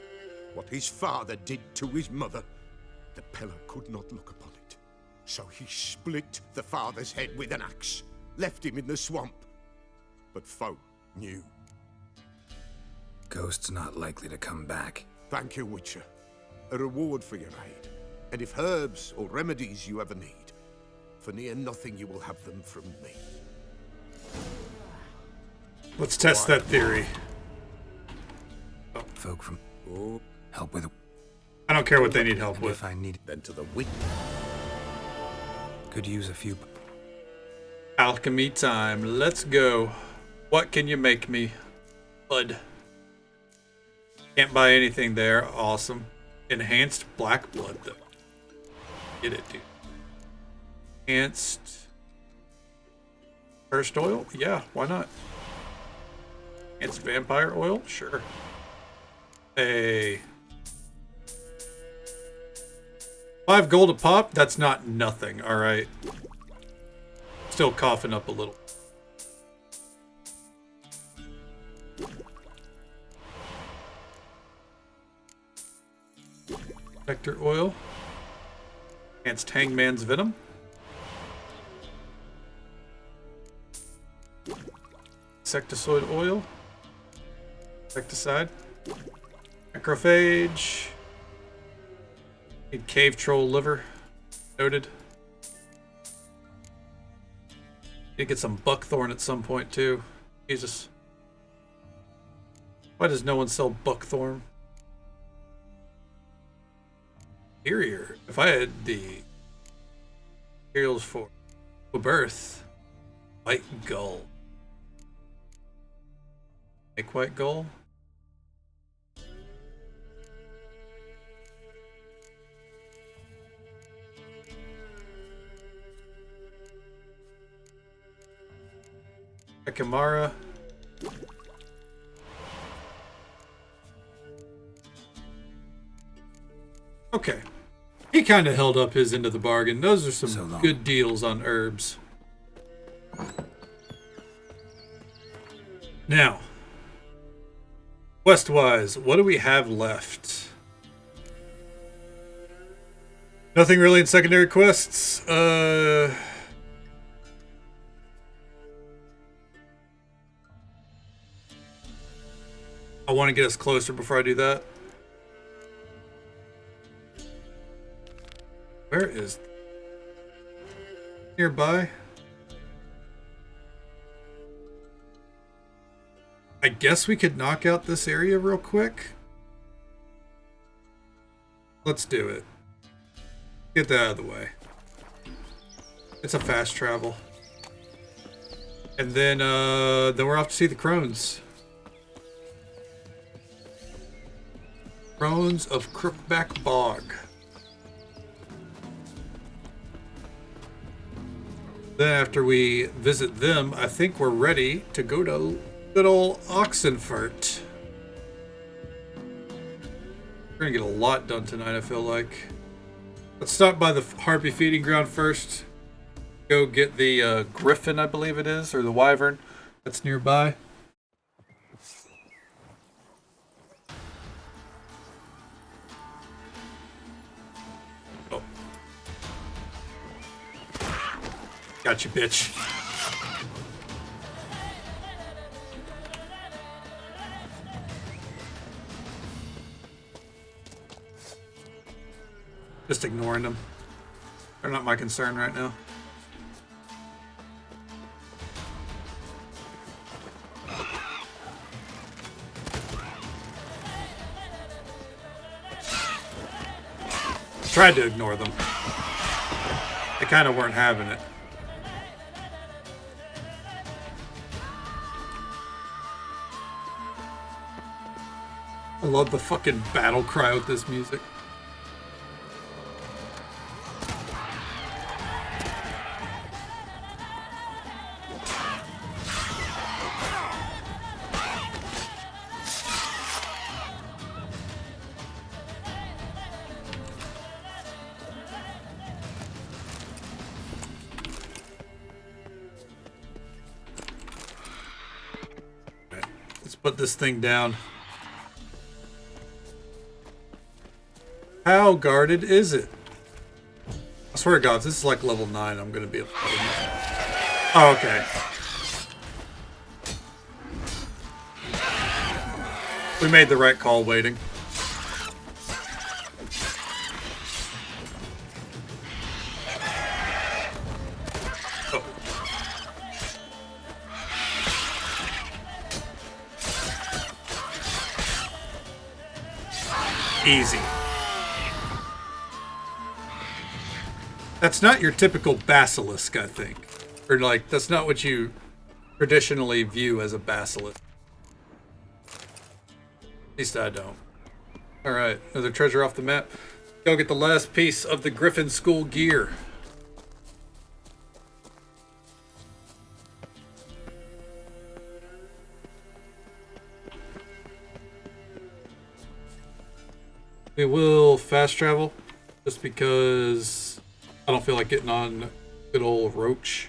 What his father did to his mother, the Peller could not look upon it. So he split the father's head with an axe, left him in the swamp. But folk knew. Ghost's not likely to come back. Thank you, Witcher. A reward for your aid. And if herbs or remedies you ever need, for near nothing you will have them from me. Let's test that theory. Folk from help with. I don't care what they need help with. If I need, then to the wit. Could use a few. Alchemy time. Let's go. What can you make me, bud? Can't buy anything there. Awesome. Enhanced black blood though. Get it, dude. Enhanced cursed oil? Yeah, why not? Enhanced vampire oil? Sure. Hey. 5 gold a pop? That's not nothing, alright. Still coughing up a little. Vector oil. Enhanced Hangman's Venom. Insecticide oil. Insecticide. Necrophage. Need Cave Troll liver. Noted. Need to get some buckthorn at some point too. Jesus. Why does no one sell buckthorn? Interior. If I had the materials for birth, white gull. Make white gull. Ekamara. Okay. He kind of held up his end of the bargain. Those are some good deals on herbs. Now, quest-wise, what do we have left? Nothing really in secondary quests. I want to get us closer before I do that. Where is nearby? I guess we could knock out this area real quick. Let's do it. Get that out of the way. It's a fast travel. And then we're off to see the crones. Crones of Crookback Bog. Then after we visit them, I think we're ready to go to good old Oxenfurt. We're gonna get a lot done tonight, I feel like. Let's stop by the Harpy feeding ground first. Go get the griffin, I believe it is, or the wyvern that's nearby. Oh. Got you, bitch. Just ignoring them. They're not my concern right now. Tried to ignore them. They kind of weren't having it. I love the fucking battle cry with this music. Put this thing down. How guarded is it? I swear to God, if this is like level 9, I'm gonna be able to. Oh, okay. We made the right call waiting. Easy. That's not your typical basilisk, I think. Or like, that's not what you traditionally view as a basilisk. At least I don't. Alright, another treasure off the map. Go get the last piece of the Griffin School gear. We will fast travel, just because I don't feel like getting on good old Roach.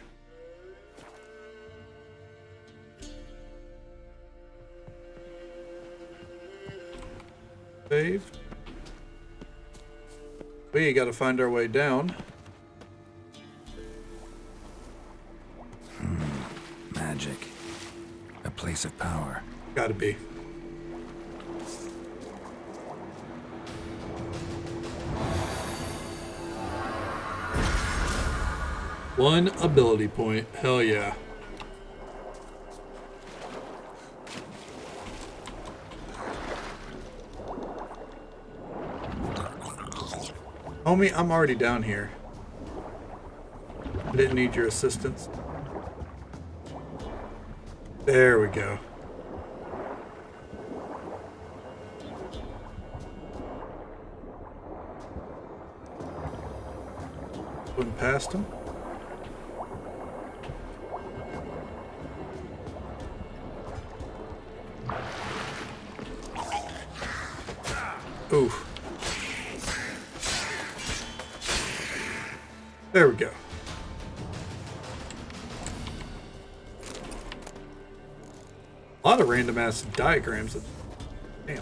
Save. We gotta find our way down. Magic. A place of power. Gotta be. One ability point. Hell yeah. Homie, I'm already down here. I didn't need your assistance. There we go. Went past him. Oof. There we go. A lot of random ass diagrams. Damn.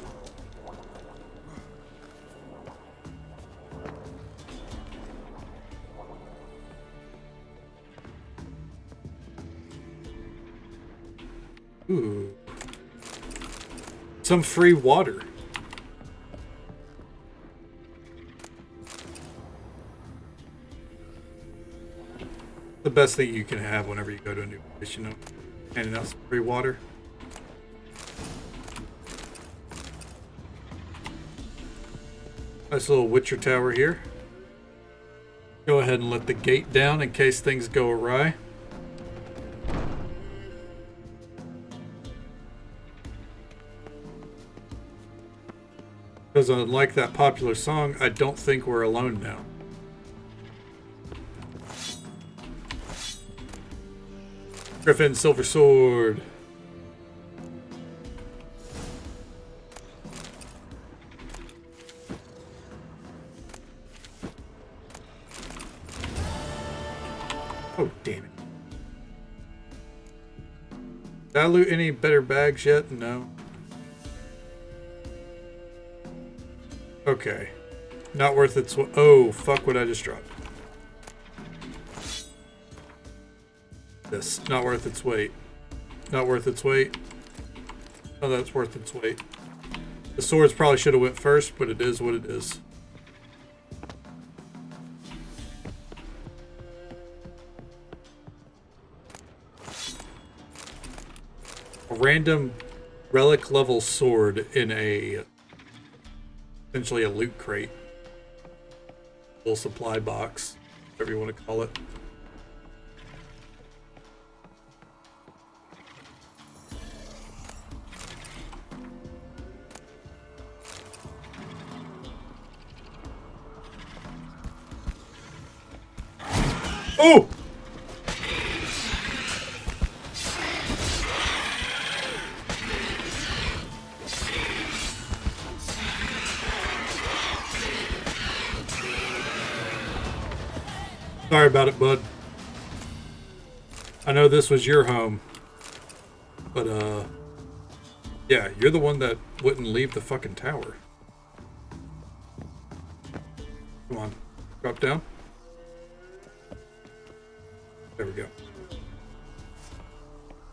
Ooh. Some free water. The best thing you can have whenever you go to a new place, you know, handing out some free water. Nice little Witcher tower here. Go ahead and let the gate down in case things go awry. Because unlike that popular song, I don't think we're alone now. Griffin Silver Sword. Oh, damn it. Did I loot any better bags yet? No. Okay. Not worth its... Oh, fuck what I just dropped. This. Not worth its weight. Not worth its weight. Oh, that's worth its weight. The swords probably should have went first, but it is what it is. A random relic level sword in a... essentially a loot crate. Little supply box. Whatever you want to call it. Oh! Sorry about it, bud. I know this was your home. But, yeah, you're the one that wouldn't leave the fucking tower. Come on. Drop down. There we go.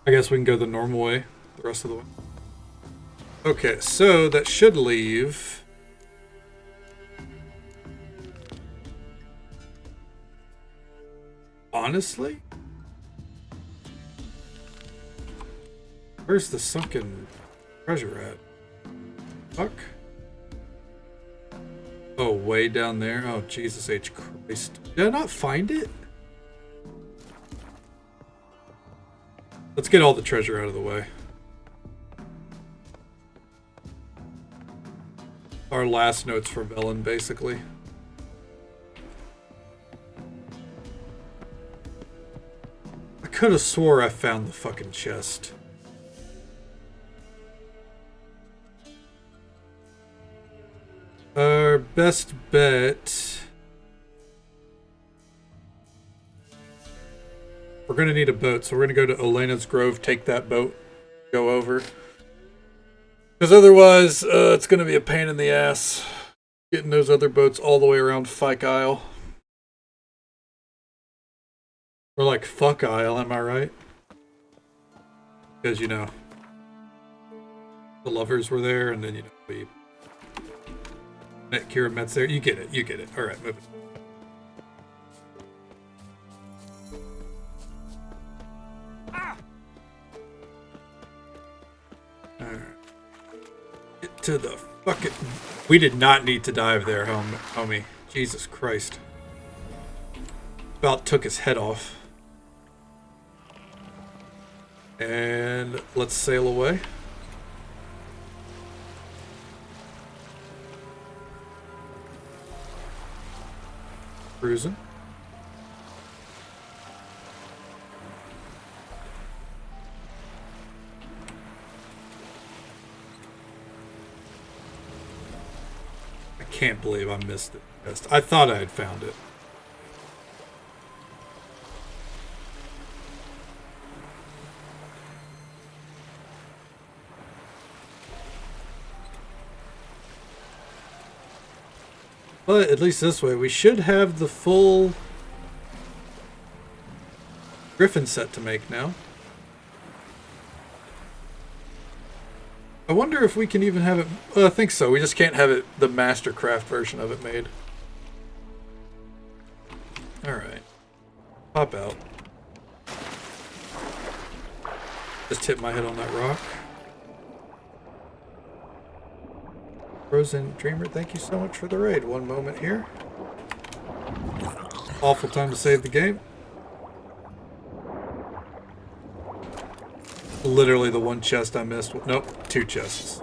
I guess we can go the normal way the rest of the way. Okay, so that should leave... Honestly? Where's the sunken treasure at? Fuck. Oh, way down there? Oh, Jesus H. Christ. Did I not find it? Let's get all the treasure out of the way. Our last notes for Velen, basically. I could have swore I found the fucking chest. Our best bet... We're going to need a boat, so we're going to go to Elena's Grove, take that boat, go over. Because otherwise, it's going to be a pain in the ass getting those other boats all the way around Fyke Isle. Or like Fuck Isle, am I right? Because, you know, the lovers were there, and then, you know, we met Kira Met's there. You get it, you get it. Alright, move it. Alright. Get to the fucking... We did not need to dive there, homie. Jesus Christ. About took his head off. And let's sail away. Cruising. I can't believe I missed it. I thought I had found it. But at least this way, we should have the full Griffin set to make now. I wonder if we can even have it... Well, I think so. We just can't have it the Mastercraft version of it made. Alright. Pop out. Just hit my head on that rock. Frozen Dreamer, thank you so much for the raid. One moment here. Awful time to save the game. Literally the one chest I missed. Nope, two chests.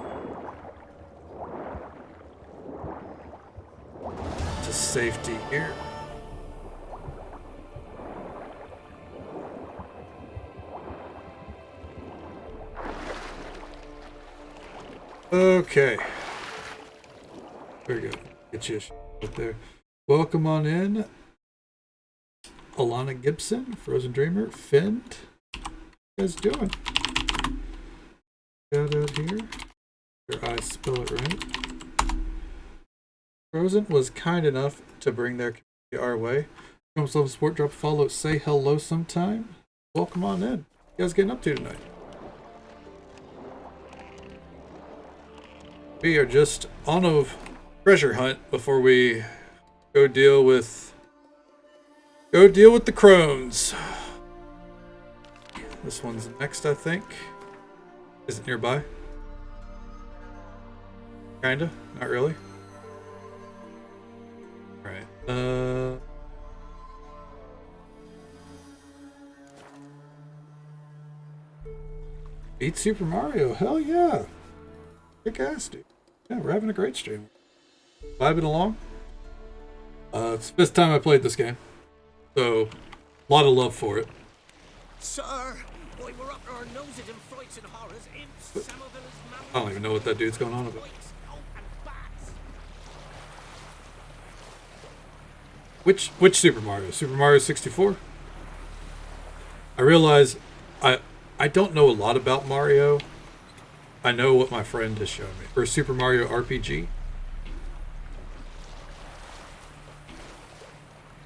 safety here. Okay. There we go. Get you up there. Welcome on in. Alana Gibson, Frozen Dreamer, Finn. What you guys doing? Shout out here. Your eyes spell it right. Frozen was kind enough to bring their community our way. Comes love support, drop a follow, say hello sometime. Welcome on in. What you guys getting up to tonight? We are just on a treasure hunt before we go deal with the crones. This one's next, I think. Is it nearby? Kinda, not really. Alright, beat Super Mario, hell yeah. Kick ass, dude. Yeah, we're having a great stream. Vibing along. It's the 5th time I played this game. So, a lot of love for it. Sir, we were up to our noses in frights and horrors. Imps, I don't even know what that dude's going on about. Which Super Mario? Super Mario 64? I realize I don't know a lot about Mario. I know what my friend has shown me. For Super Mario RPG.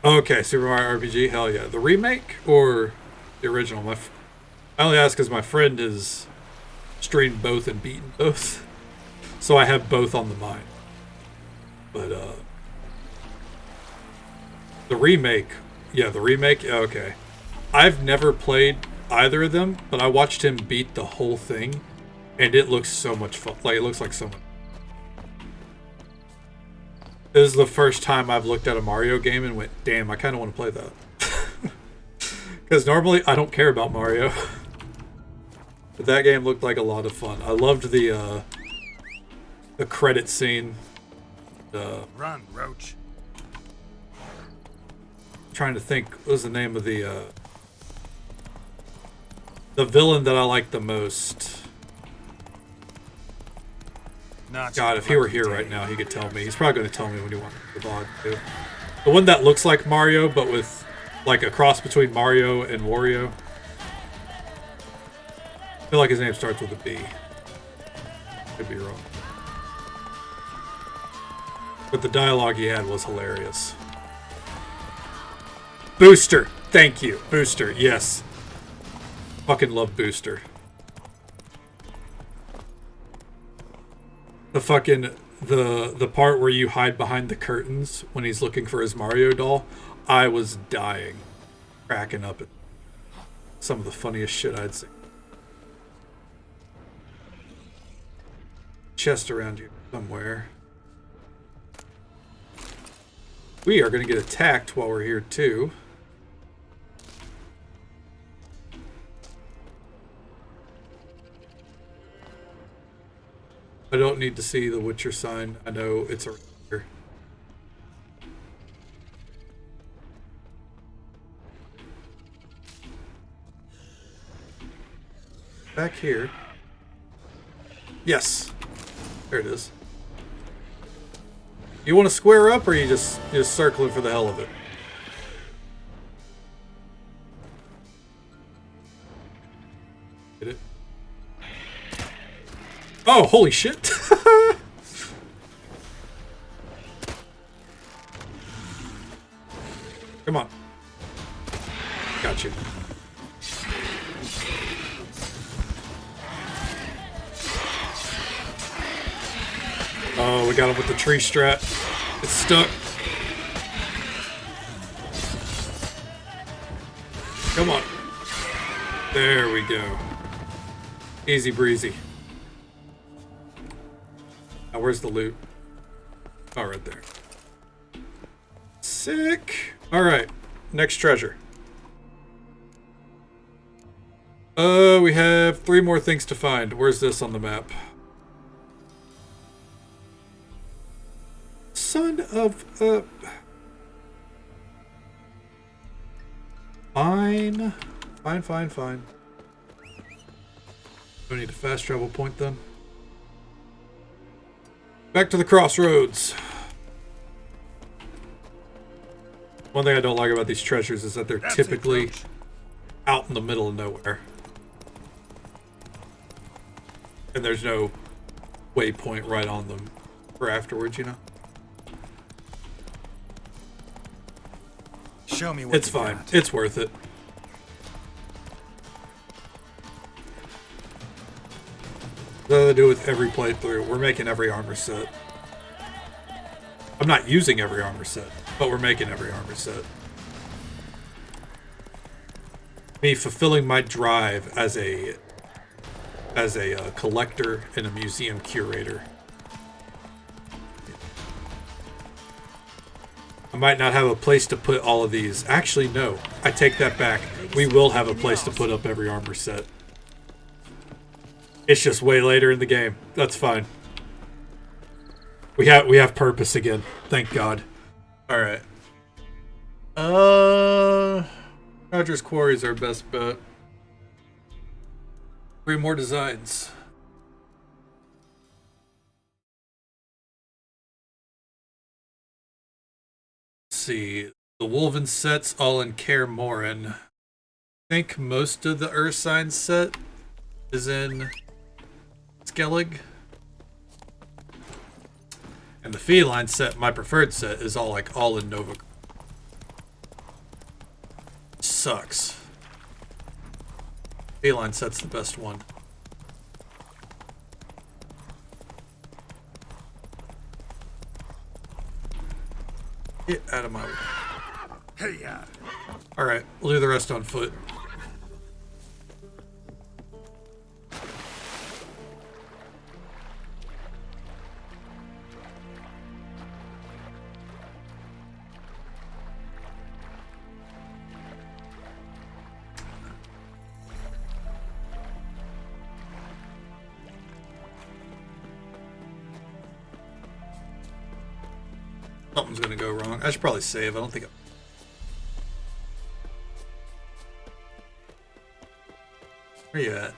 Okay, Super Mario RPG, hell yeah. The remake or the original? I only ask because my friend has streamed both and beaten both. So I have both on the mind. But, the remake. Yeah, the remake, okay. I've never played either of them, but I watched him beat the whole thing. And it looks so much fun. Like, it looks like so much. This is the first time I've looked at a Mario game and went, damn, I kind of want to play that. Because normally I don't care about Mario. But that game looked like a lot of fun. I loved the credit scene. Run, Roach. Trying to think, what was the name of the villain that I liked the most? God, if he were here right now, he could tell me. He's probably going to tell me when he wants the VOD too. The one that looks like Mario, but with like a cross between Mario and Wario. I feel like his name starts with a B. Could be wrong. But the dialogue he had was hilarious. Booster! Thank you. Booster, yes. Fucking love Booster. The fucking, the part where you hide behind the curtains when he's looking for his Mario doll, I was dying. Cracking up at some of the funniest shit I'd seen. Chest around here somewhere. We are going to get attacked while we're here too. I don't need to see the Witcher sign. I know it's around here. Back here. Yes. There it is. You want to square up, or you just circling for the hell of it? Get it? Oh, holy shit! Come on. Got you. Oh, we got him with the tree strat. It's stuck. Come on. There we go. Easy breezy. Now, where's the loot? Oh, right there. Sick. All right. Next treasure. We have 3 more things to find. Where's this on the map? Son of Fine. Fine. Do I need a fast travel point then? Back to the crossroads. One thing I don't like about these treasures is that they're typically out in the middle of nowhere. And there's no waypoint right on them for afterwards, you know? Show me what it's fine. Got. It's worth it. Nothing to do with every playthrough. We're making every armor set. I'm not using every armor set, but we're making every armor set. Me fulfilling my drive as a collector and a museum curator. I might not have a place to put all of these. Actually, no. I take that back. We will have a place to put up every armor set. It's just way later in the game. That's fine. We have purpose again. Thank God. All right. Roger's Quarry is our best bet. 3 more designs. Let's see. The Wolven set's all in Kaer Morhen. I think most of the Ursine set is in Skellig. And the Feline set, my preferred set, is all in Nova. Sucks. Feline set's the best one. Get out of my way. Hey, Alright, we'll do the rest on foot. Something's gonna go wrong. I should probably save. I don't think Where you at?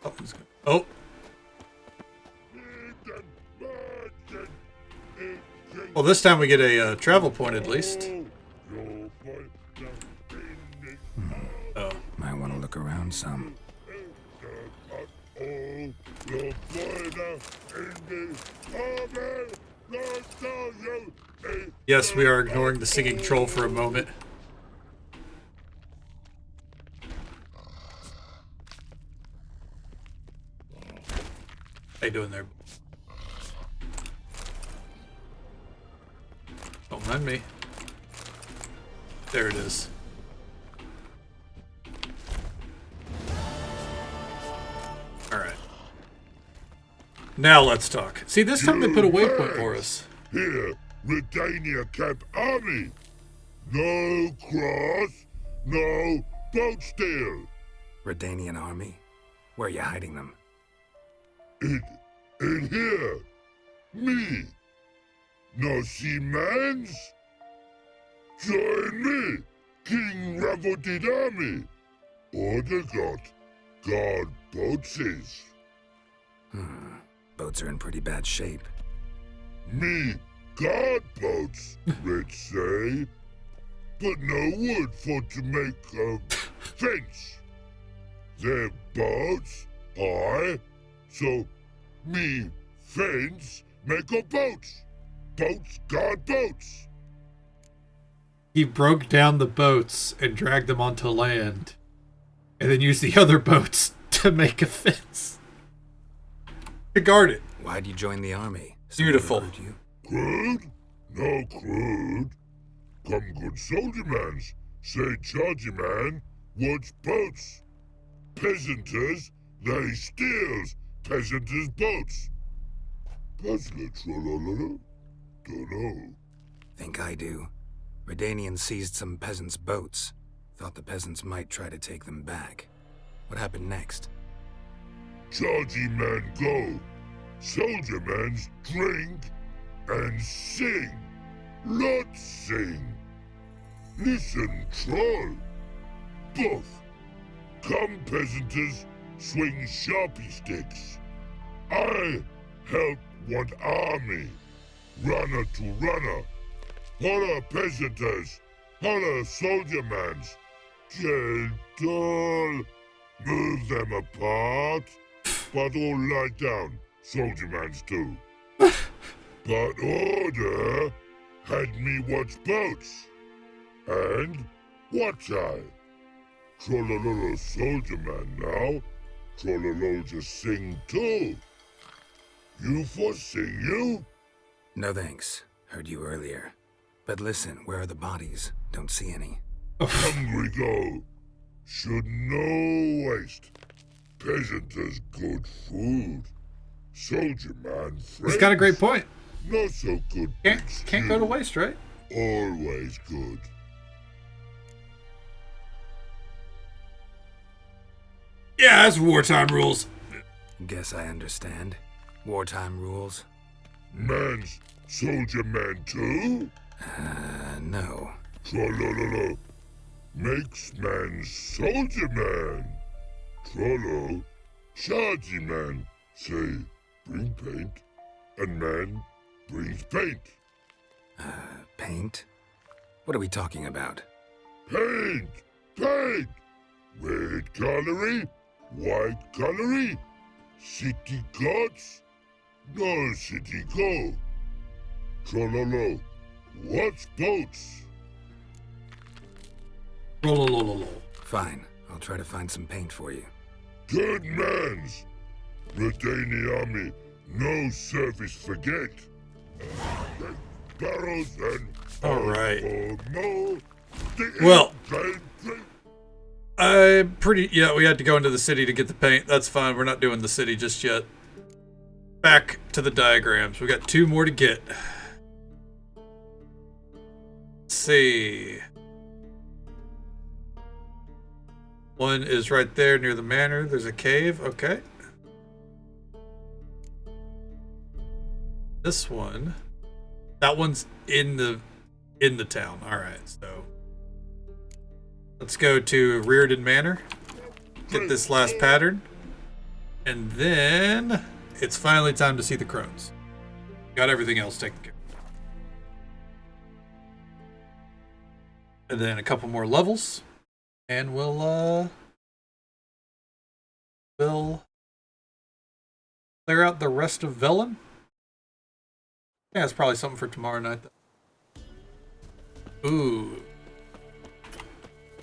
Something's gonna... Oh! Well, this time we get a travel point at least. Oh. Might want to look around some. Yes, we are ignoring the singing troll for a moment. How you doing there? Don't mind me. There it is. Alright. Now let's talk. See, this time they put a waypoint for us. Here, Redania Camp Army. No cross, no boat steal. Redanian army? Where are you hiding them? In here. Me. No see mans? Join me, King Ravodid army. Order God boats is. Boats are in pretty bad shape. Me guard boats, let's say. But no wood for to make a fence. They're boats, aye. So, me fence make a boats. Boats guard boats. He broke down the boats and dragged them onto land. And then used the other boats to make a fence. To guard it. Why'd you join the army? Beautiful. Crude? No crude. Come good soldier mans. Say chargy man, what's boats? Peasanters, they steals peasanters' boats. Puzzler trollololo? Dunno. Think I do. Redanians seized some peasants' boats. Thought the peasants might try to take them back. What happened next? Chargy man go. Soldier man's drink. and sing. Let's sing. Listen, troll. Both. Come, peasanters, swing sharpie sticks. I help one army. Runner to runner. Holla, peasanters. Holla, soldier-mans. Gentle. Move them apart. But all lie down. Soldier-mans do. But order had me watch boats. And watch I. Trollololo soldier-man now. Trollolo just sing too. You for sing you? No thanks. Heard you earlier. But listen, where are the bodies? Don't see any. Hungry go. Should no waste. Peasanters good food. Soldier-man friends. He's got a great point. Not so good. Can't go to waste, right? Always good. Yeah, that's wartime rules. Guess I understand. Wartime rules? Man's soldier man too? No. Trollololo. Makes man soldier man. Trollo. Chargy man. Say, bring paint. And man brings paint. Paint? What are we talking about? Paint! Paint! Red colory? White colory? City gods? No city go. Trollolo. What's boats? Trollololo. Fine. I'll try to find some paint for you. Good mans. Redani army. No service forget. Barrels and... All right. No. Well, yeah, we had to go into the city to get the paint. That's fine. We're not doing the city just yet. Back to the diagrams. We got 2 more to get. Let's see. One is right there near the manor. There's a cave. Okay. This one. That one's in the town. All right. So let's go to Reardon Manor. Get this last pattern. And then it's finally time to see the crones. Got everything else taken care of. And then a couple more levels. And we'll clear out the rest of Velen. Yeah, it's probably something for tomorrow night, though. Ooh.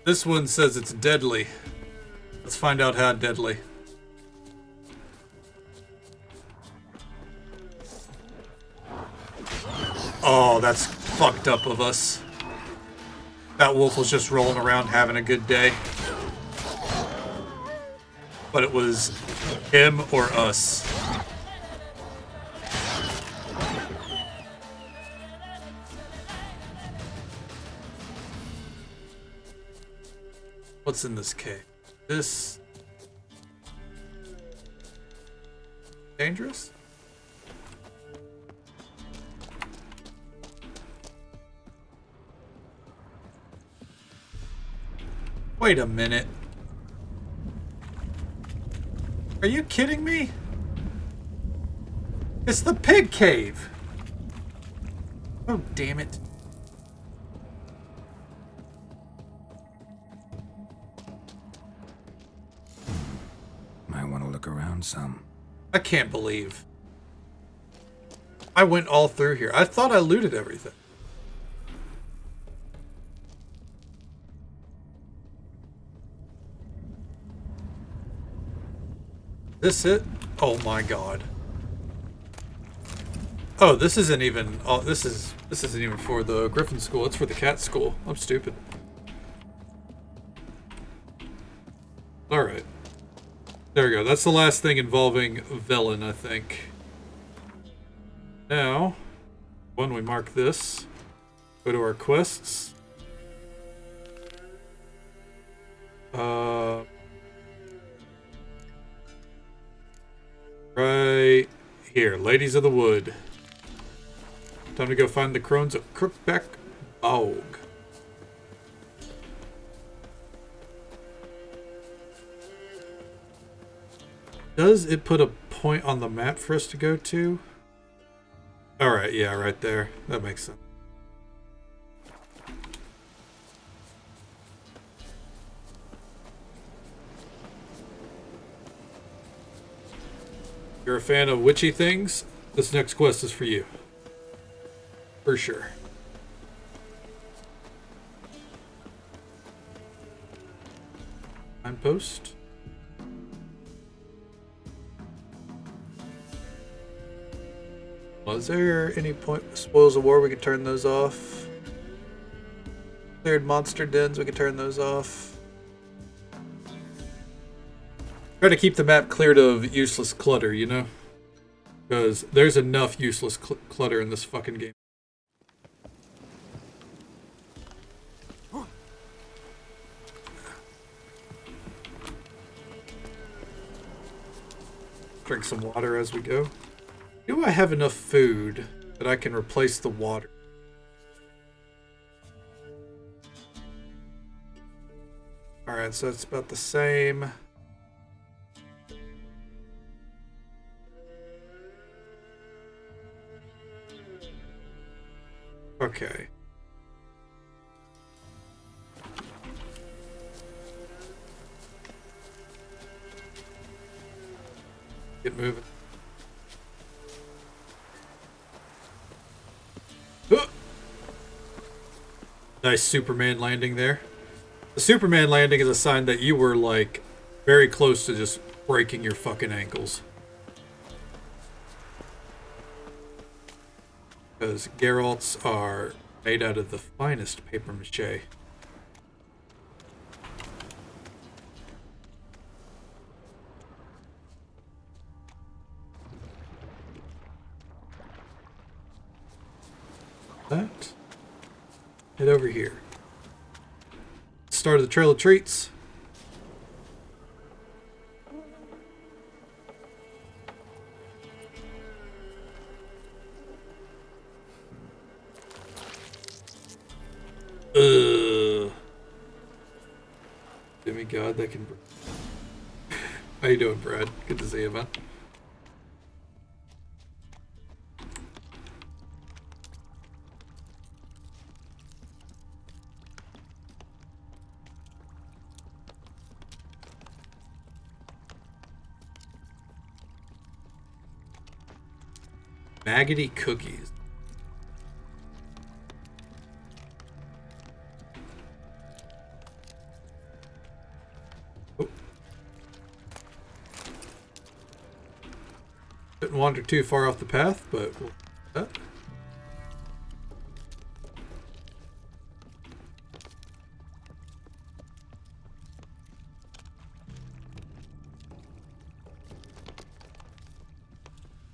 This one says it's deadly. Let's find out how deadly. Oh, that's fucked up of us. That wolf was just rolling around having a good day. But it was him or us. What's in this cave? This... dangerous? Wait a minute. Are you kidding me? It's the pig cave. Oh, damn it. Might want to look around some. I can't believe. I went all through here. I thought I looted everything. This it? Oh my god. Oh, this isn't even. Oh, this isn't even for the Griffin school. It's for the cat school. I'm stupid. All right. There we go. That's the last thing involving Velen, I think. Now, when we mark this, go to our quests. Right here, Ladies of the Wood. Time to go find the crones of Crookback Bog. Does it put a point on the map for us to go to? Alright, yeah, right there. That makes sense. You're a fan of witchy things? This next quest is for you. For sure. Signpost. Was there any point? Spoils of War, we could turn those off. Cleared monster dens, we could turn those off. Try to keep the map cleared of useless clutter, you know? Because there's enough useless clutter in this fucking game. Drink some water as we go. Do I have enough food that I can replace the water? Alright, so it's about the same. Okay. Get moving. Nice Superman landing there. The Superman landing is a sign that you were, like, very close to just breaking your fucking ankles. Because Geralts are made out of the finest paper mache. That. Head over here. Start of the Trail of Treats. Demigod that can. How you doing, Brad? Good to see you, man. Maggoty cookies. Oh. Didn't wander too far off the path, but we'll do that.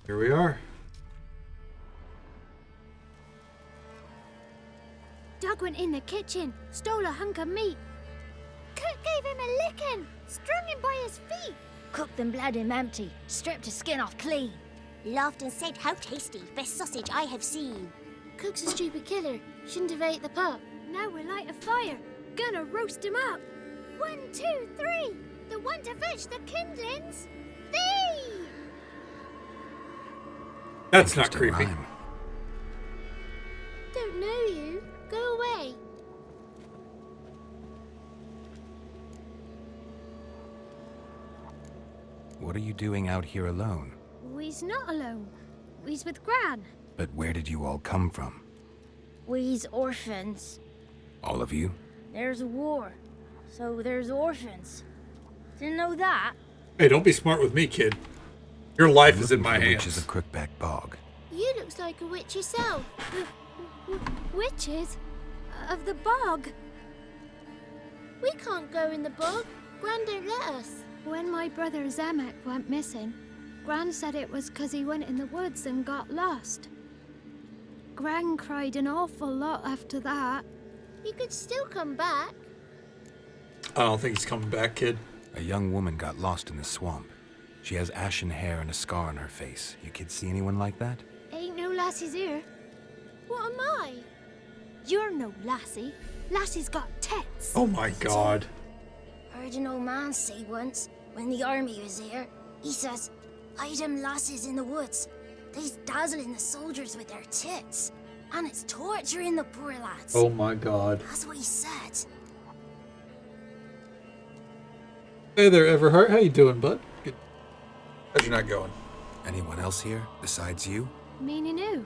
Here we are. Doug went in the kitchen, stole a hunk of meat. Cook gave him a licking, strung him by his feet. Cooked and bled him empty, stripped his skin off clean. Laughed and said, "How tasty, best sausage I have seen." Cook's a stupid killer, shouldn't have ate the pup. Now we'll light a fire, gonna roast him up. 1, 2, 3, the one to fetch the kindlings. Thee! That's not creepy. Don't know you. Go away. What are you doing out here alone? We's not alone. We's with Gran. But where did you all come from? We's orphans. All of you? There's a war, so there's orphans. Didn't know that? Hey, don't be smart with me, kid. Your life is in my hands. Witches of Crookback Bog. You looks like a witch yourself. Witches? Of the bog? We can't go in the bog. Gran don't let us. When my brother Zemek went missing, Gran said it was 'cause he went in the woods and got lost. Gran cried an awful lot after that. He could still come back. I don't think he's coming back, kid. A young woman got lost in the swamp. She has ashen hair and a scar on her face. You kids see anyone like that? Ain't no lassies here. What am I? You're no lassie. Lassie's got tits. Oh my god. Heard an old man say once, when the army was here, he says, "I them lasses in the woods. They's dazzling the soldiers with their tits. And it's torturing the poor lads." Oh my god. That's what he said. Hey there, Everhart. How you doing, bud? Good. How's your night going? Anyone else here besides you? Meaning who?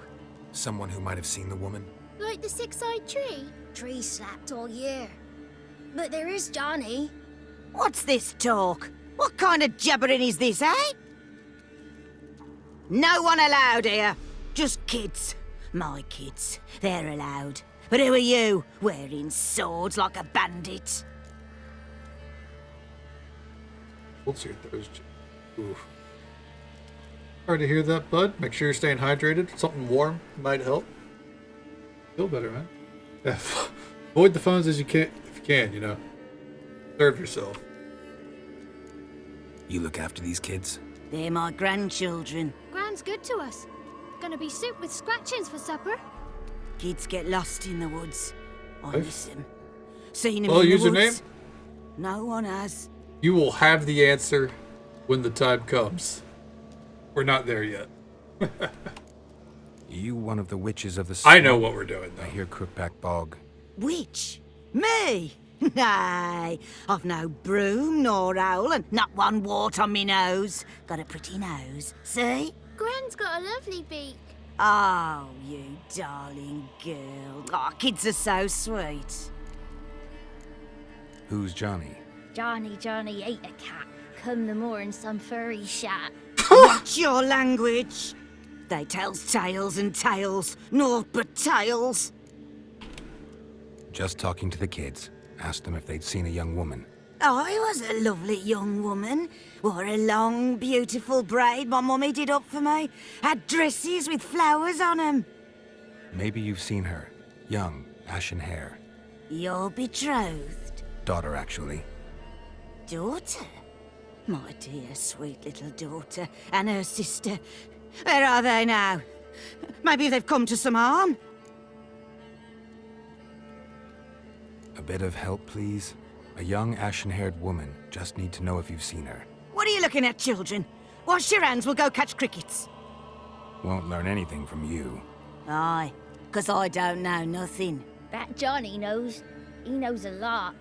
Someone who might have seen the woman? Like the six-eyed tree? Tree slapped all year. But there is Johnny. What's this talk? What kind of jabbering is this, eh? No one allowed here. Just kids. My kids. They're allowed. But who are you, wearing swords like a bandit? What's your throws? Oof. Sorry to hear that, bud. Make sure you're staying hydrated. Something warm might help. Feel better, man. Yeah. Avoid the phones as you can, if you can, you know. Serve yourself. You look after these kids? They're my grandchildren. Gran's good to us. Gonna be soup with scratchings for supper. Kids get lost in the woods. I Hey. miss them. Seen them Well, in the username? woods? No one has. You will have the answer when the time comes. We're not there yet. You one of the witches of the I swamp? know what we're doing, though. I hear Crookback Bog. Witch? Me? Nay, I've no broom nor owl and not one wart on me nose. Got a pretty nose, see? Gran's got a lovely beak. Oh, you darling girl. Oh, kids are so sweet. Who's Johnny? Johnny ate a cat. Come the more in some furry shat. Watch your language. They tells tales and tales, naught but tales. Just talking to the kids. Asked them if they'd seen a young woman. I was a lovely young woman. Wore a long, beautiful braid my mummy did up for me. Had dresses with flowers on 'em. Maybe you've seen her. Young, ashen hair. Your betrothed Daughter, actually. daughter? My dear, sweet little daughter and her sister. Where are they now? Maybe they've come to some harm? A bit of help, please? A young, ashen-haired woman. Just need to know if you've seen her. What are you looking at, children? Wash your hands, we'll go catch crickets. Won't learn anything from you. Aye, 'cause I don't know nothing. That Johnny knows. He knows a lot.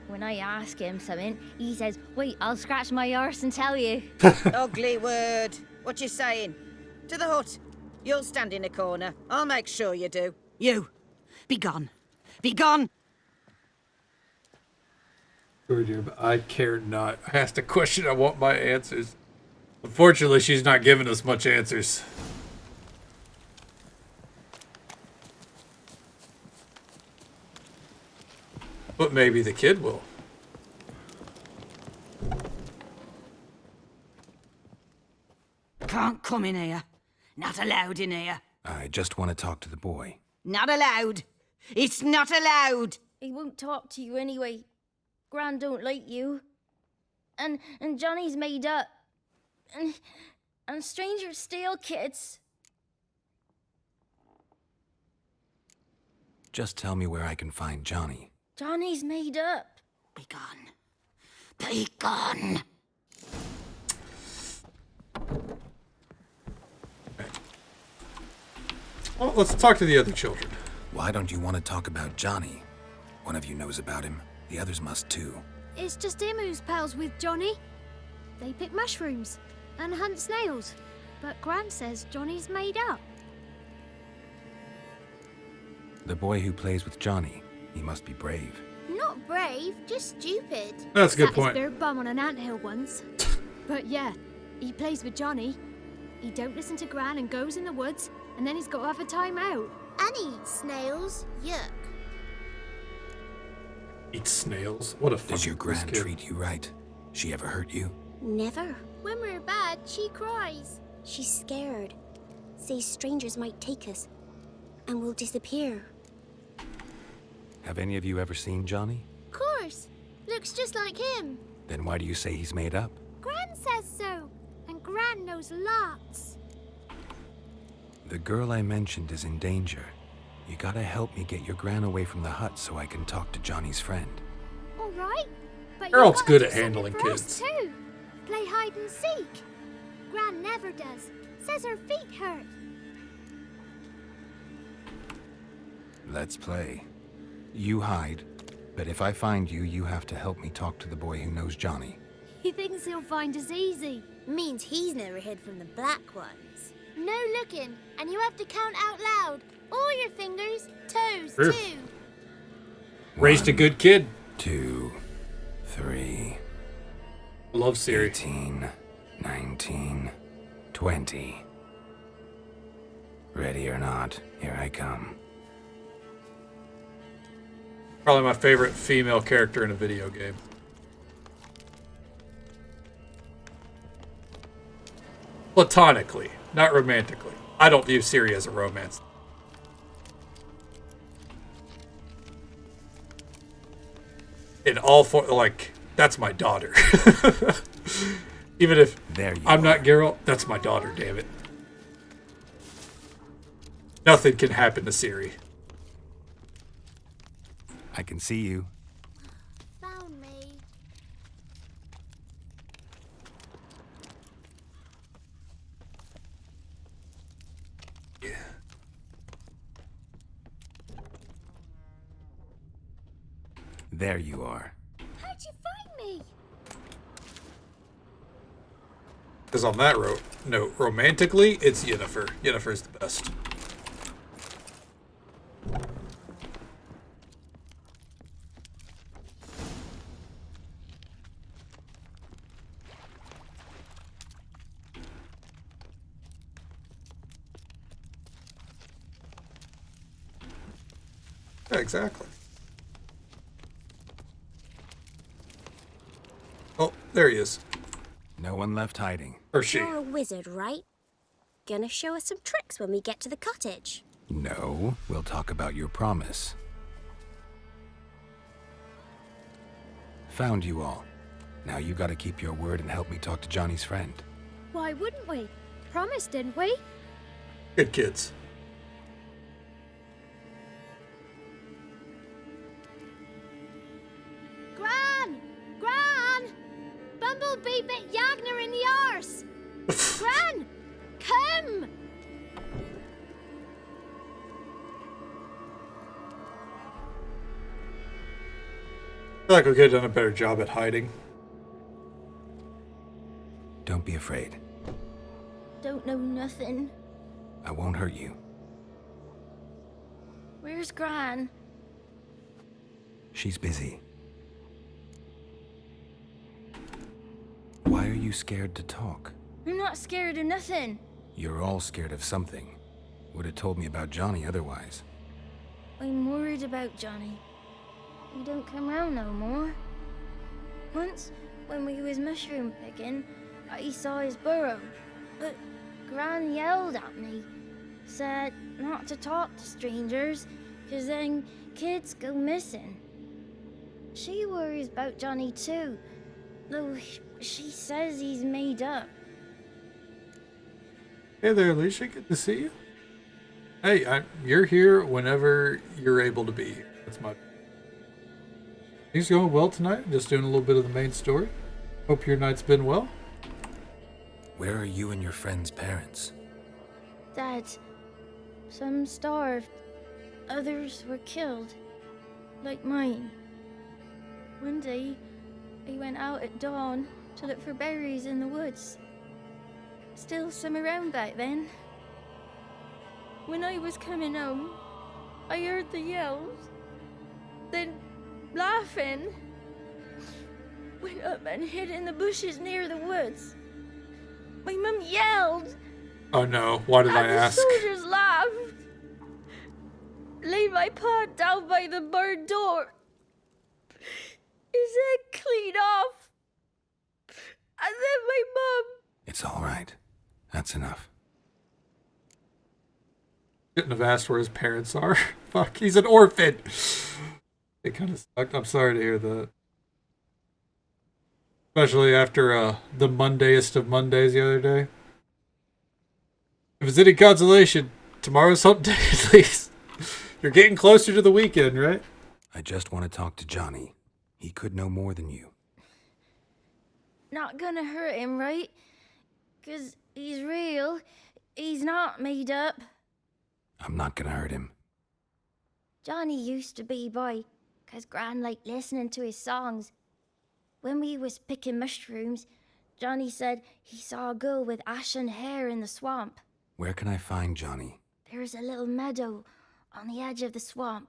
When I ask him something, he says, "Wait, I'll scratch my arse and tell you." Ugly word. What you saying? To the hut. You'll stand in a corner. I'll make sure you do. You, be gone. Be gone. Sorry, dear, but I care not. I asked a question, I want my answers. Unfortunately, she's not giving us much answers. But maybe the kid will. Can't come in here. Not allowed in here. I just want to talk to the boy. Not allowed. It's not allowed. He won't talk to you anyway. Gran don't like you. And Johnny's made up. And strangers steal kids. Just tell me where I can find Johnny. Johnny's made up. Be gone. Be gone. Well, let's talk to the other children. Why don't you want to talk about Johnny? One of you knows about him. The others must too. It's just him who's pals with Johnny. They pick mushrooms and hunt snails. But Gran says Johnny's made up. The boy who plays with Johnny. He must be brave. Not brave, just stupid. That's a good Sat point. his bare bum on an anthill once. But yeah, he plays with Johnny. He don't listen to Gran and goes in the woods, and then he's got to have a time out. And he eats snails. Yuck. Eat snails? What a fucking Does your gran kid. treat you right? She ever hurt you? Never. When we're bad, she cries. She's scared. Says strangers might take us. And we'll disappear. Have any of you ever seen Johnny? Of course. Looks just like him. Then why do you say he's made up? Gran says so. And Gran knows lots. The girl I mentioned is in danger. You gotta help me get your gran away from the hut so I can talk to Johnny's friend. All right, but Geralt's you good gotta at do handling something for us kids. too. Play hide and seek. Gran never does. Says her feet hurt. Let's play. You hide, but if I find you, you have to help me talk to the boy who knows Johnny. He thinks he'll find us easy. Means he's never hid from the black ones. No looking, and you have to count out loud. All your fingers, toes Sure. too. Raised a good kid. 2, 3. Love Siri. 18, 19, 20. Ready or not, here I come. Probably my favorite female character in a video game. Platonically, not romantically. I don't view Siri as a romance. In all four, like, that's my daughter. Even if I'm not Geralt, that's my daughter, damn it. Nothing can happen to Siri. I can see you. Found me. There you are. How'd you find me? Because on that note, romantically, it's Yennefer. Yennefer's the best. Yeah, exactly. Oh, there he is. No one left hiding. Or she. You're a wizard, right? Gonna show us some tricks when we get to the cottage. No, we'll talk about your promise. Found you all. Now you gotta keep your word and help me talk to Johnny's friend. Why wouldn't we? Promised, didn't we? Good kids. Gran! Gran! Bumblebee bit Yagner in the arse! Gran! Come! I feel like we could have done a better job at hiding. Don't be afraid. Don't know nothing. I won't hurt you. Where's Gran? She's busy. Why are you scared to talk? I'm not scared of nothing. You're all scared of something. Would have told me about Johnny otherwise. I'm worried about Johnny. He don't come round no more. Once, when we was mushroom picking, I saw his burrow. But Gran yelled at me. Said not to talk to strangers, 'cause then kids go missing. She worries about Johnny too, though she says he's made up. Hey there, Alicia. Good to see you. Hey, you're here whenever you're able to be. That's my... Things going well tonight. Just doing a little bit of the main story. Hope your night's been well. Where are you and your friend's parents? Dad, some starved, others were killed, like mine. One day, I went out at dawn to look for berries in the woods. Still some around back then. When I was coming home, I heard the yells. Then, laughing, went up and hid in the bushes near the woods. My mum yelled. Oh no, why did I And ask? the soldiers laughed. Laid my pa down by the barn door. His head clean off. And then my mum. It's all right. That's enough. Shouldn't have asked where his parents are. Fuck, he's an orphan. It kind of sucked. I'm sorry to hear that. Especially after the Mondayest of Mondays the other day. If it's any consolation, tomorrow's hump day at least. You're getting closer to the weekend, right? I just want to talk to Johnny. He could know more than you. Not gonna hurt him, right? 'Cause he's real. He's not made up. I'm not gonna hurt him. Johnny used to be boy, 'cause Gran liked listening to his songs. When we was picking mushrooms, Johnny said he saw a girl with ashen hair in the swamp. Where can I find Johnny? There's a little meadow on the edge of the swamp.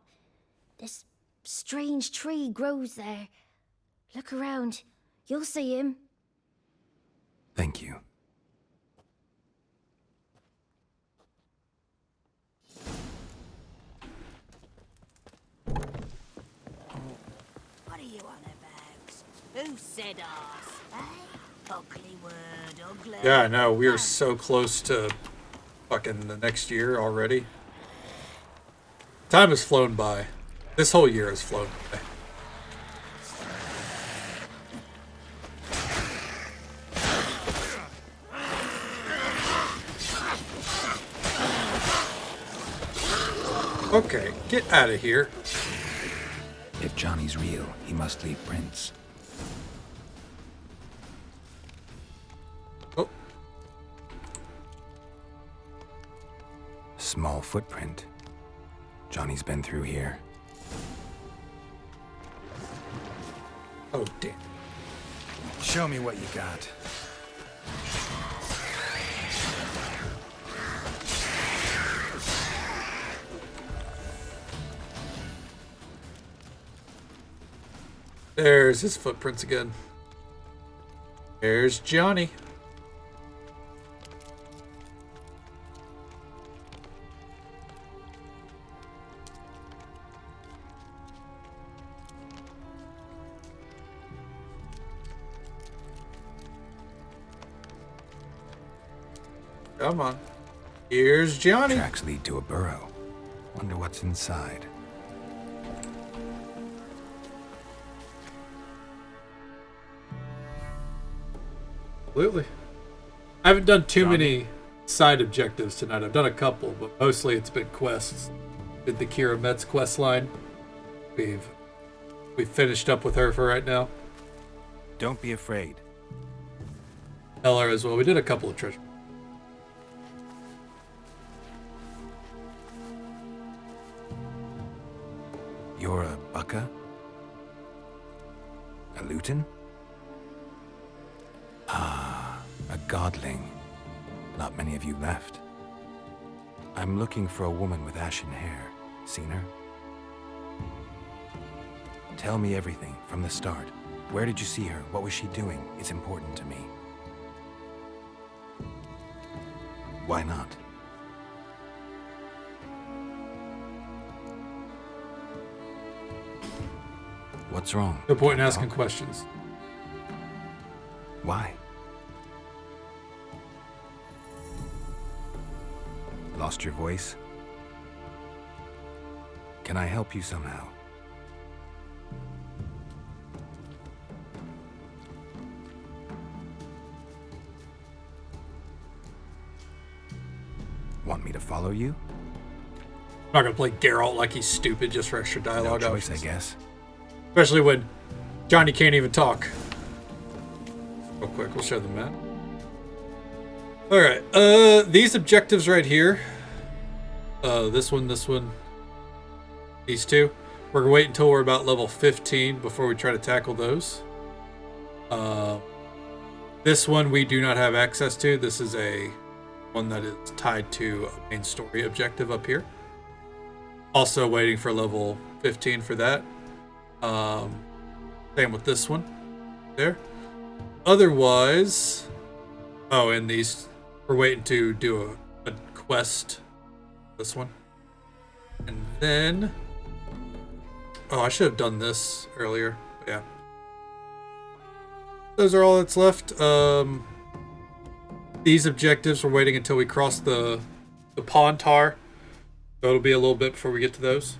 This strange tree grows there. Look around. You'll see him. Thank you. What are you on about? Who said ours? Eh? Ugly word, ugly. Yeah, I know. We are so close to fucking the next year already. Time has flown by. This whole year has flown by. Okay, get out of here. If Johnny's real, he must leave prints. Oh. Small footprint. Johnny's been through here. Oh, damn. Show me what you got. There's his footprints again. There's Johnny. Come on. Here's Johnny. Tracks lead to a burrow. Wonder what's inside. Absolutely. I haven't done too many side objectives tonight. I've done a couple, but mostly it's been quests. Did the Kira Metz quest line. We've finished up with her for right now. Don't be afraid. Eller as well. We did a couple of treasure. You're a Baka? A Luton? Ah, a godling. Not many of you left. I'm looking for a woman with ashen hair. Seen her? Tell me everything from the start. Where did you see her? What was she doing? It's important to me. Why not? What's wrong? No point in asking questions. Why? Lost your voice? Can I help you somehow? Want me to follow you? I'm not gonna play Geralt like he's stupid just for extra dialogue. No choice, options. I guess. Especially when Johnny can't even talk. Real quick, we'll show the map. Alright, these objectives right here. This one, these two. We're gonna wait until we're about level 15 before we try to tackle those. This one we do not have access to. This is a one that is tied to a main story objective up here. Also waiting for level 15 for that. Same with this one there. Otherwise, oh, and these, we're waiting to do a quest. This one. And then, oh, I should have done this earlier, but yeah. Those are all that's left. These objectives, we're waiting until we cross the Pontar. So it'll be a little bit before we get to those.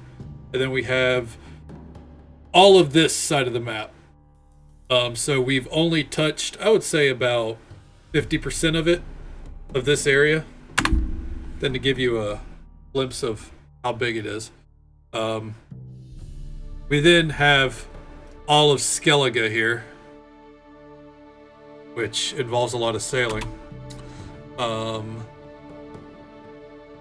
And then we have all of this side of the map. So we've only touched, I would say, about 50% of it, of this area. Then to give you a glimpse of how big it is. We then have all of Skellige here, which involves a lot of sailing.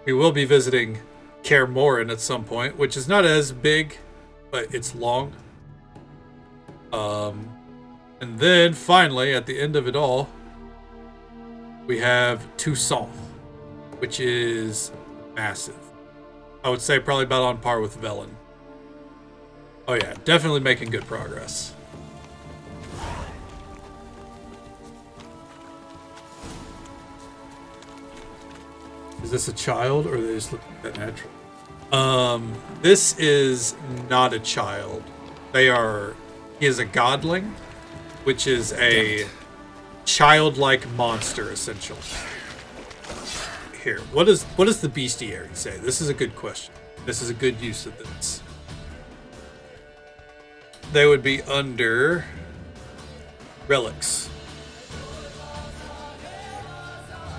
We will be visiting Kaer Morhen at some point, which is not as big, but it's long. And then finally, at the end of it all, we have Toussaint, which is massive. I would say probably about on par with Velen. Oh yeah, definitely making good progress. Is this a child, or are they just looking at that natural? This is not a child. He is a godling, which is a childlike monster, essentially. Here, what does the bestiary say? This is a good question. This is a good use of this. They would be under relics.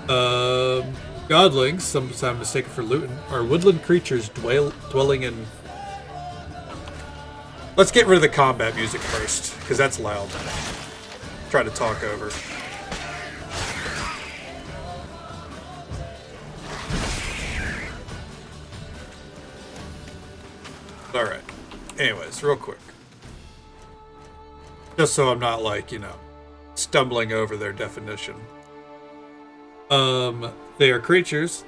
Godlings, sometimes mistaken for Luton, are woodland creatures dwelling in... Let's get rid of the combat music first, because that's loud. Try to talk over. Alright. Anyways, real quick. Just so I'm not like, stumbling over their definition. They are creatures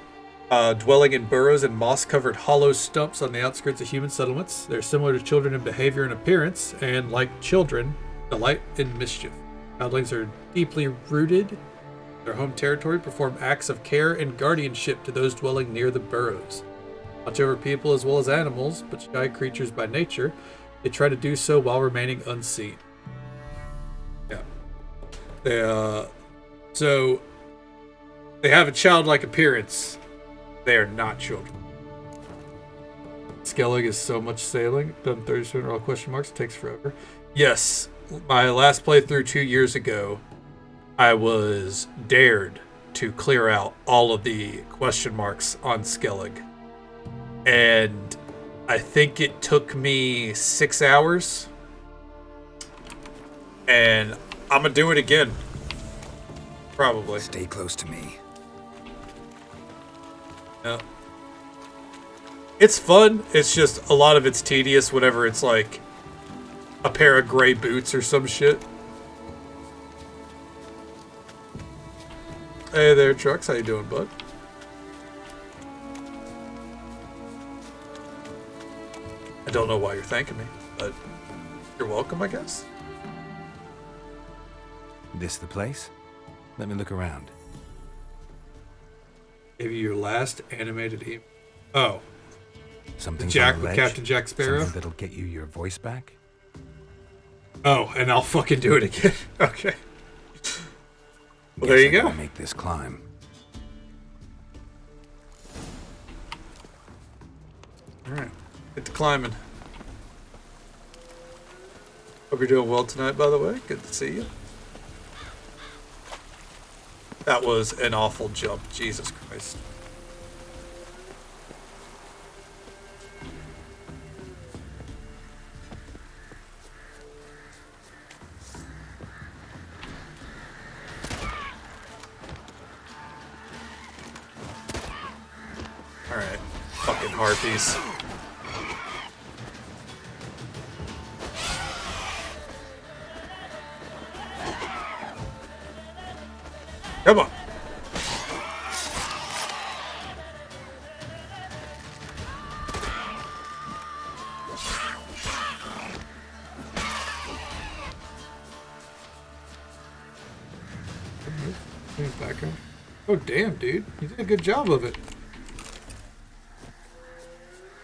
dwelling in burrows and moss-covered hollow stumps on the outskirts of human settlements. They're similar to children in behavior and appearance, and like children, delight in mischief. Godlings are deeply rooted in their home territory, perform acts of care and guardianship to those dwelling near the burrows. Watch over people as well as animals, but shy creatures by nature. They try to do so while remaining unseen. Yeah. They have a childlike appearance. They are not children. Skellige is so much sailing. Done 37 all question marks. It takes forever. Yes. My last playthrough 2 years ago, I was dared to clear out all of the question marks on Skellige. And I think it took me 6 hours. And I'm going to do it again. Probably. Stay close to me. Yeah. It's fun. It's just a lot of it's tedious whenever it's like a pair of gray boots or some shit. Hey there, Trucks. How you doing, bud? I don't know why you're thanking me, but you're welcome, I guess. This the place? Let me look around. Gave you your last animated email. Oh. Something Jack with Captain Jack Sparrow? Something that'll get you your voice back? Oh, and I'll fucking do it again. Okay. Well, there you go. Make this climb. Alright. Get to climbing. Hope you're doing well tonight, by the way. Good to see you. That was an awful jump. Jesus Christ. Alright. Fucking harpies. Come on. Back up. Oh damn, dude. You did a good job of it.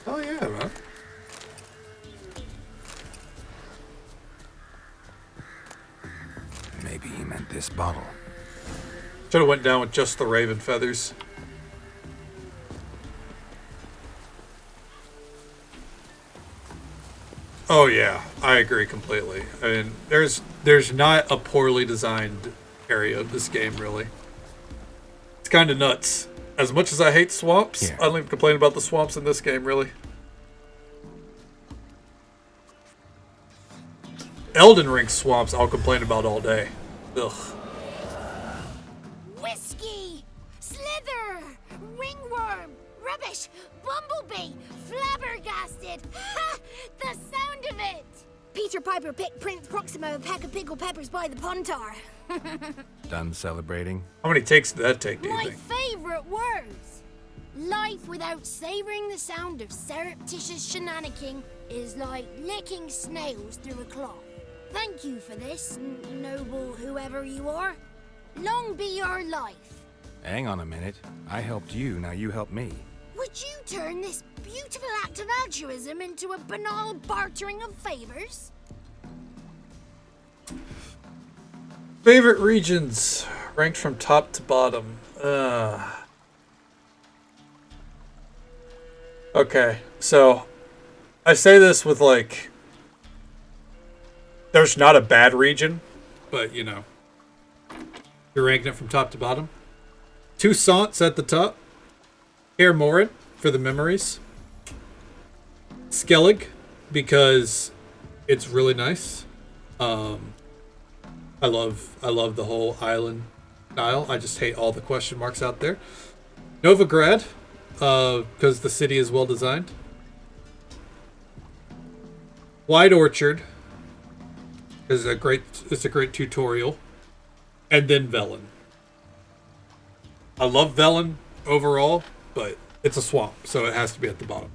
Oh yeah, man. Maybe he meant this bottle. Should have went down with just the raven feathers. Oh yeah, I agree completely. I mean, there's not a poorly designed area of this game, really. It's kind of nuts. As much as I hate swamps, I don't even complain about the swamps in this game, really. Elden Ring swamps I'll complain about all day. Ugh. Whiskey! Slither! Ringworm! Rubbish! Bumblebee! Flabbergasted! Ha! The sound of it! Peter Piper picked Prince Proximo a pack of pickled peppers by the Pontar. Done celebrating? How many takes did that take, do you My think? favorite words! Life without savoring the sound of surreptitious shenanigans is like licking snails through a cloth. Thank you for this, noble whoever you are. Long be your life. Hang on a minute. I helped you, now you help me. Would you turn this beautiful act of altruism into a banal bartering of favors? Favorite regions, ranked from top to bottom. Okay, so I say this with like, there's not a bad region, but you know, you're ranking it from top to bottom. Toussaint's at the top. Kaer Morhen for the memories. Skellig because it's really nice. I love the whole island style. I just hate all the question marks out there. Novigrad, because the city is well designed. White Orchard is it's a great tutorial. And then Velen. I love Velen overall, but it's a swamp, so it has to be at the bottom.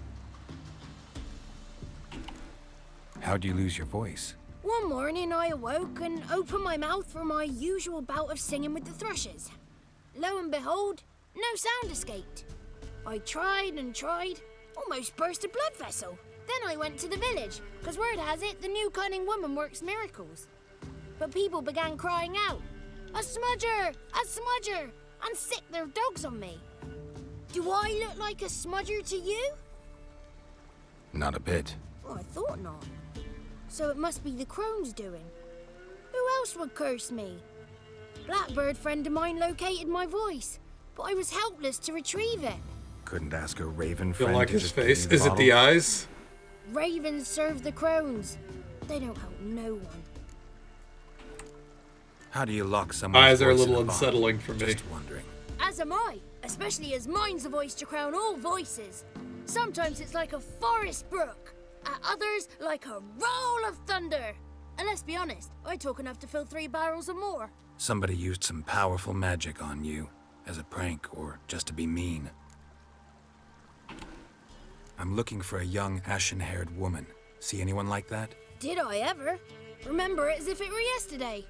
How'd you lose your voice? One morning I awoke and opened my mouth for my usual bout of singing with the thrushes. Lo and behold, no sound escaped. I tried and tried, almost burst a blood vessel. Then I went to the village, because word has it the new cunning woman works miracles. But people began crying out, "A smudger! A smudger!" and sicked their dogs on me. Do I look like a smudger to you? Not a bit. Oh, I thought not. So it must be the crone's doing. Who else would curse me? Blackbird friend of mine located my voice, but I was helpless to retrieve it. Couldn't ask a raven You friend don't like to his just face? give you Is it the bottle? eyes? Ravens serve the crones. They don't help no one. How do you lock someone's Eyes are a voice in little bottle? unsettling for me. Just wondering. As am I, especially as mine's a voice to crown all voices. Sometimes it's like a forest brook, at others like a roll of thunder. And let's be honest, I talk enough to fill 3 barrels or more. Somebody used some powerful magic on you, as a prank or just to be mean. I'm looking for a young, ashen-haired woman. See anyone like that? Did I ever? Remember it as if it were yesterday.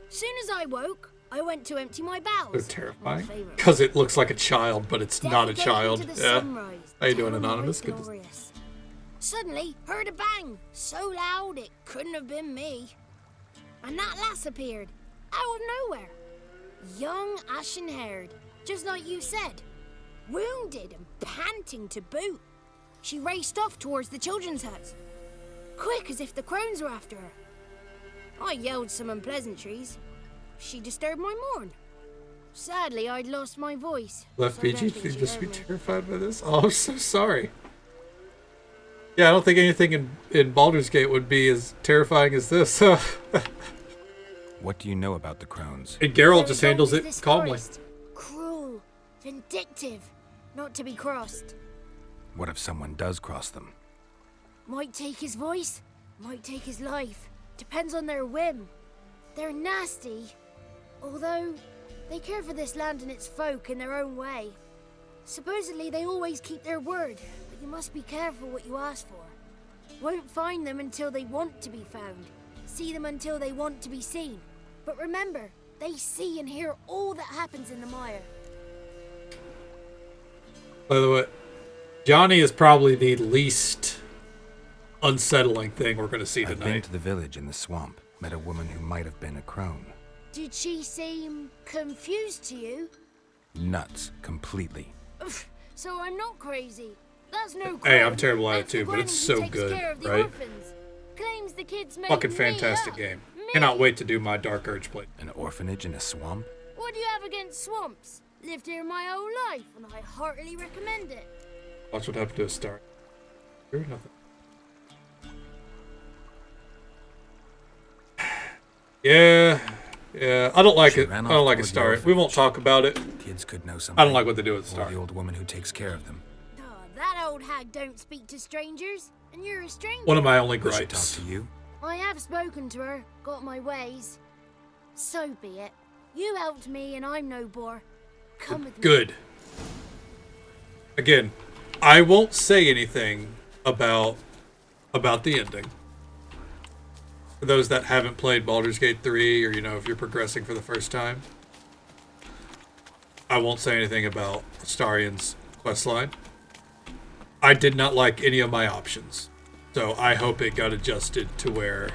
Soon as I woke, I went to empty my They're bowels. terrifying. Because it looks like a child, but it's not a Defecated child. into the Yeah. sunrise, How you doing, downright Anonymous? Good to glorious. Suddenly, heard a bang, so loud it couldn't have been me. And that lass appeared, out of nowhere. Young, ashen-haired, just like you said. Wounded and panting to boot. She raced off towards the children's huts. Quick as if the crones were after her. I yelled some unpleasantries. She disturbed my morn. Sadly, I'd lost my voice. Left so I don't PG, think please she just heard be me. terrified by this. Oh, I'm so sorry. Yeah, I don't think anything in Baldur's Gate would be as terrifying as this. What do you know about the crones? And Geralt Their just handles result it is this calmly. forest. Cruel, vindictive, not to be crossed. What if someone does cross them? Might take his voice, might take his life. Depends on their whim. They're nasty, although they care for this land and its folk in their own way. Supposedly they always keep their word, but you must be careful what you ask for. Won't find them until they want to be found. See them until they want to be seen. But remember, they see and hear all that happens in the mire. By the way, Johnny is probably the least unsettling thing we're going to see I've been tonight. to the village in the swamp. Met a woman who might have been a crone. Did she seem confused to you? Nuts. Completely. So I'm not crazy. That's no Hey, I'm crime. terrible at it That's the too, but it's granny who so takes good, care of the right? orphans. Claims the kids made Fucking me fantastic up. game. Me? Cannot wait to do my Dark Urge play. An orphanage in a swamp? What do you have against swamps? Lived here my whole life, and I heartily recommend it. Watch what happened to a star. Hear nothing. Yeah. I don't like it. I don't like Astarion. We won't talk about it. Kids could know something. I don't like what they do with Or Astarion. the old woman who takes care of them. That old hag don't speak to strangers, and you're a stranger. One of my only Does she gripes. talk to you? I have spoken to her, got my ways. So be it. You helped me, and I'm no bore. Come with me. Good. Again, I won't say anything about the ending. For those that haven't played Baldur's Gate 3, or if you're progressing for the first time, I won't say anything about Astarion's questline. I did not like any of my options, so I hope it got adjusted to where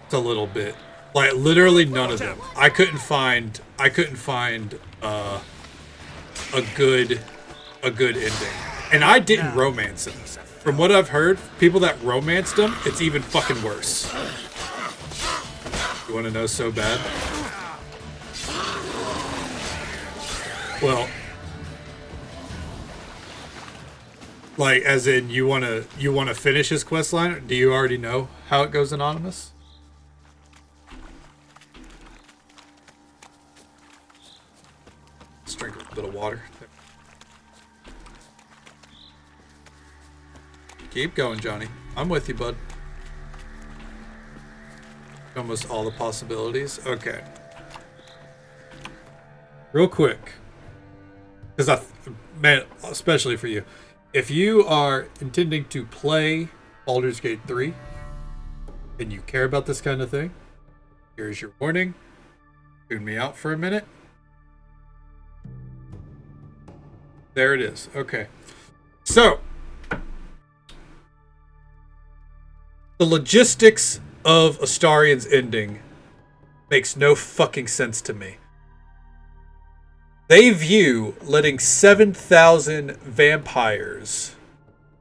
it's a little bit like literally none of them. I couldn't find a good ending, and I didn't romance it. From what I've heard, people that romanced them, it's even fucking worse. You want to know so bad? Well, like, as in, you wanna finish his quest line? Do you already know how it goes, Anonymous? Let's drink a bit of water. Keep going, Johnny. I'm with you, bud. Almost all the possibilities. Okay. Real quick. Because man, especially for you. If you are intending to play Baldur's Gate 3 and you care about this kind of thing, here's your warning. Tune me out for a minute. There it is. Okay. So, the logistics of Astarion's ending makes no fucking sense to me. They view letting 7,000 vampires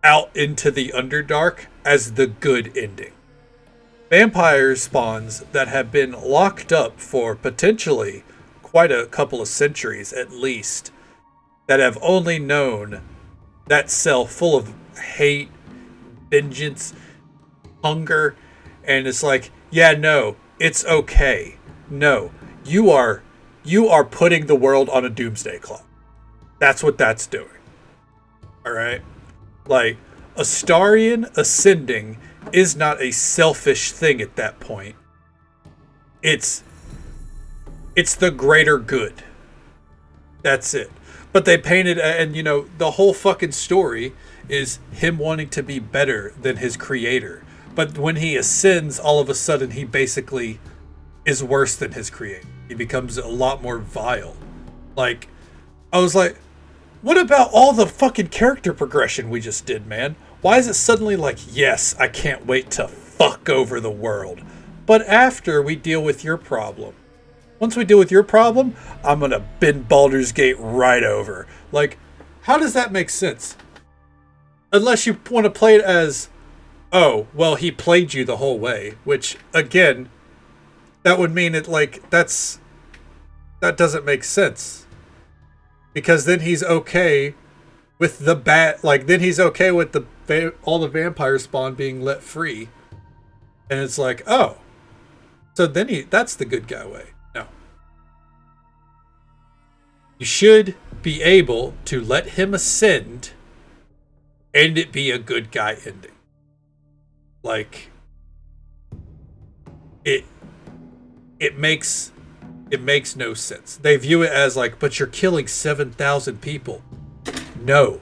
out into the Underdark as the good ending. Vampire spawns that have been locked up for potentially quite a couple of centuries at least, that have only known that cell full of hate, vengeance, hunger, and it's like, yeah, no, it's okay. No, you are putting the world on a doomsday clock. That's what that's doing. Alright? Like, Astarion ascending is not a selfish thing at that point. It's the greater good. That's it. But they painted, and the whole fucking story is him wanting to be better than his creator. But when he ascends, all of a sudden he basically is worse than his creator. He becomes a lot more vile. Like, I was like, what about all the fucking character progression we just did, man? Why is it suddenly like, yes, I can't wait to fuck over the world? But after we deal with your problem. Once we deal with your problem, I'm gonna bend Baldur's Gate right over. Like, how does that make sense? Unless you want to play it as, oh, well, he played you the whole way. Which, again, that would mean it, like, that doesn't make sense. Because then he's okay with then he's okay with all the vampire spawn being let free. And it's like, oh, so then that's the good guy way. No. You should be able to let him ascend and it be a good guy ending. Like, it makes no sense. They view it as like, but you're killing 7,000 people. No.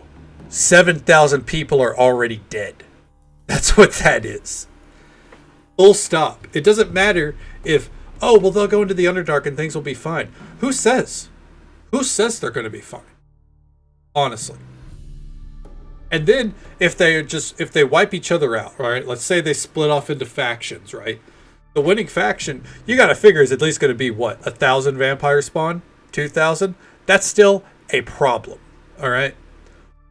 7,000 people are already dead. That's what that is. Full stop. It doesn't matter if, oh, well, they'll go into the Underdark and things will be fine. Who says? Who says they're going to be fine? Honestly. And then if they wipe each other out, right? Let's say they split off into factions, right? The winning faction, you got to figure, is at least going to be, what, 1,000 vampire spawn? 2,000? That's still a problem, all right?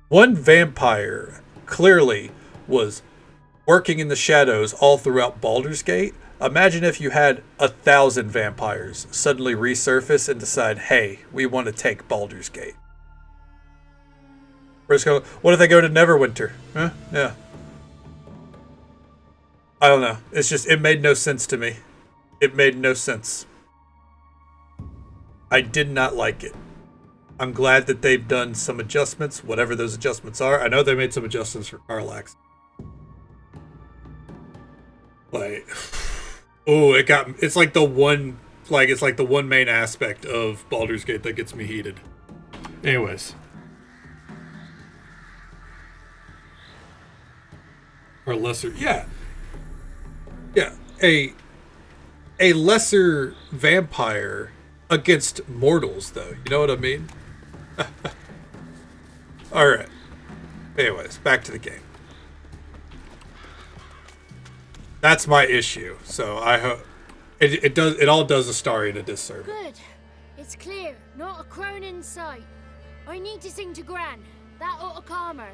One vampire clearly was working in the shadows all throughout Baldur's Gate. Imagine if you had 1,000 vampires suddenly resurface and decide, hey, we want to take Baldur's Gate. What if they go to Neverwinter? Huh? Yeah. I don't know. It's just, it made no sense to me. It made no sense. I did not like it. I'm glad that they've done some adjustments, whatever those adjustments are. I know they made some adjustments for Karlax. Like, oh, it's like the one main aspect of Baldur's Gate that gets me heated. Anyways. Or lesser, yeah. Yeah, a lesser vampire against mortals, though. You know what I mean? Alright. Anyways, back to the game. That's my issue. So I hope it all does Astarion a disservice. Good. It's clear. Not a crone in sight. I need to sing to Gran. That ought to calm her.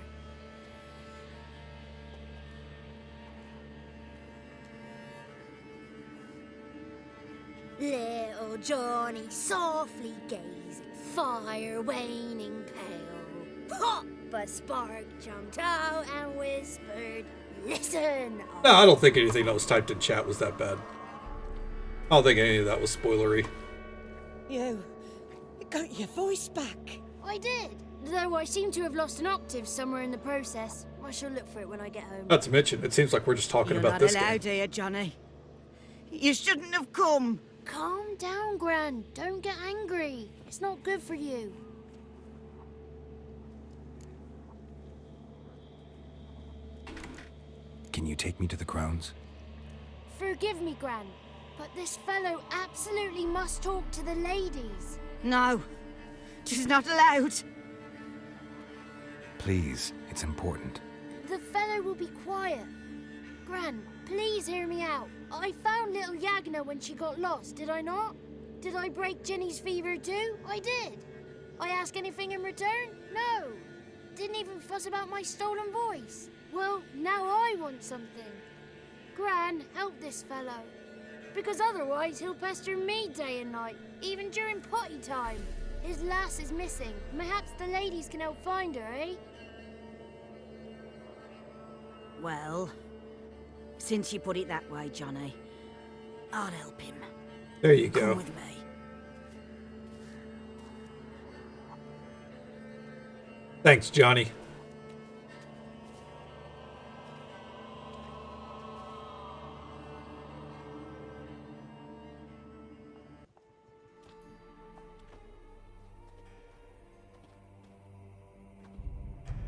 Little Johnny softly gazing, fire waning pale. Pop! A spark jumped out and whispered, "Listen!" No, I don't think anything that was typed in chat was that bad. I don't think any of that was spoilery. You got your voice back. I did, though I seem to have lost an octave somewhere in the process. I shall look for it when I get home. Not to mention, it seems like we're just talking about this You're not game. allowed here, Johnny. You shouldn't have come. Calm down, Gran. Don't get angry. It's not good for you. Can you take me to the Crowns? Forgive me, Gran, but this fellow absolutely must talk to the ladies. No, she's not allowed. Please, it's important. The fellow will be quiet. Gran, please hear me out. I found little Yagna when she got lost, did I not? Did I break Jenny's fever too? I did. I ask anything in return? No. Didn't even fuss about my stolen voice. Well, now I want something. Gran, help this fellow. Because otherwise he'll pester me day and night, even during potty time. His lass is missing. Perhaps the ladies can help find her, eh? Well, since you put it that way, Johnny, I'll help him. There you go. Come with me. Thanks, Johnny.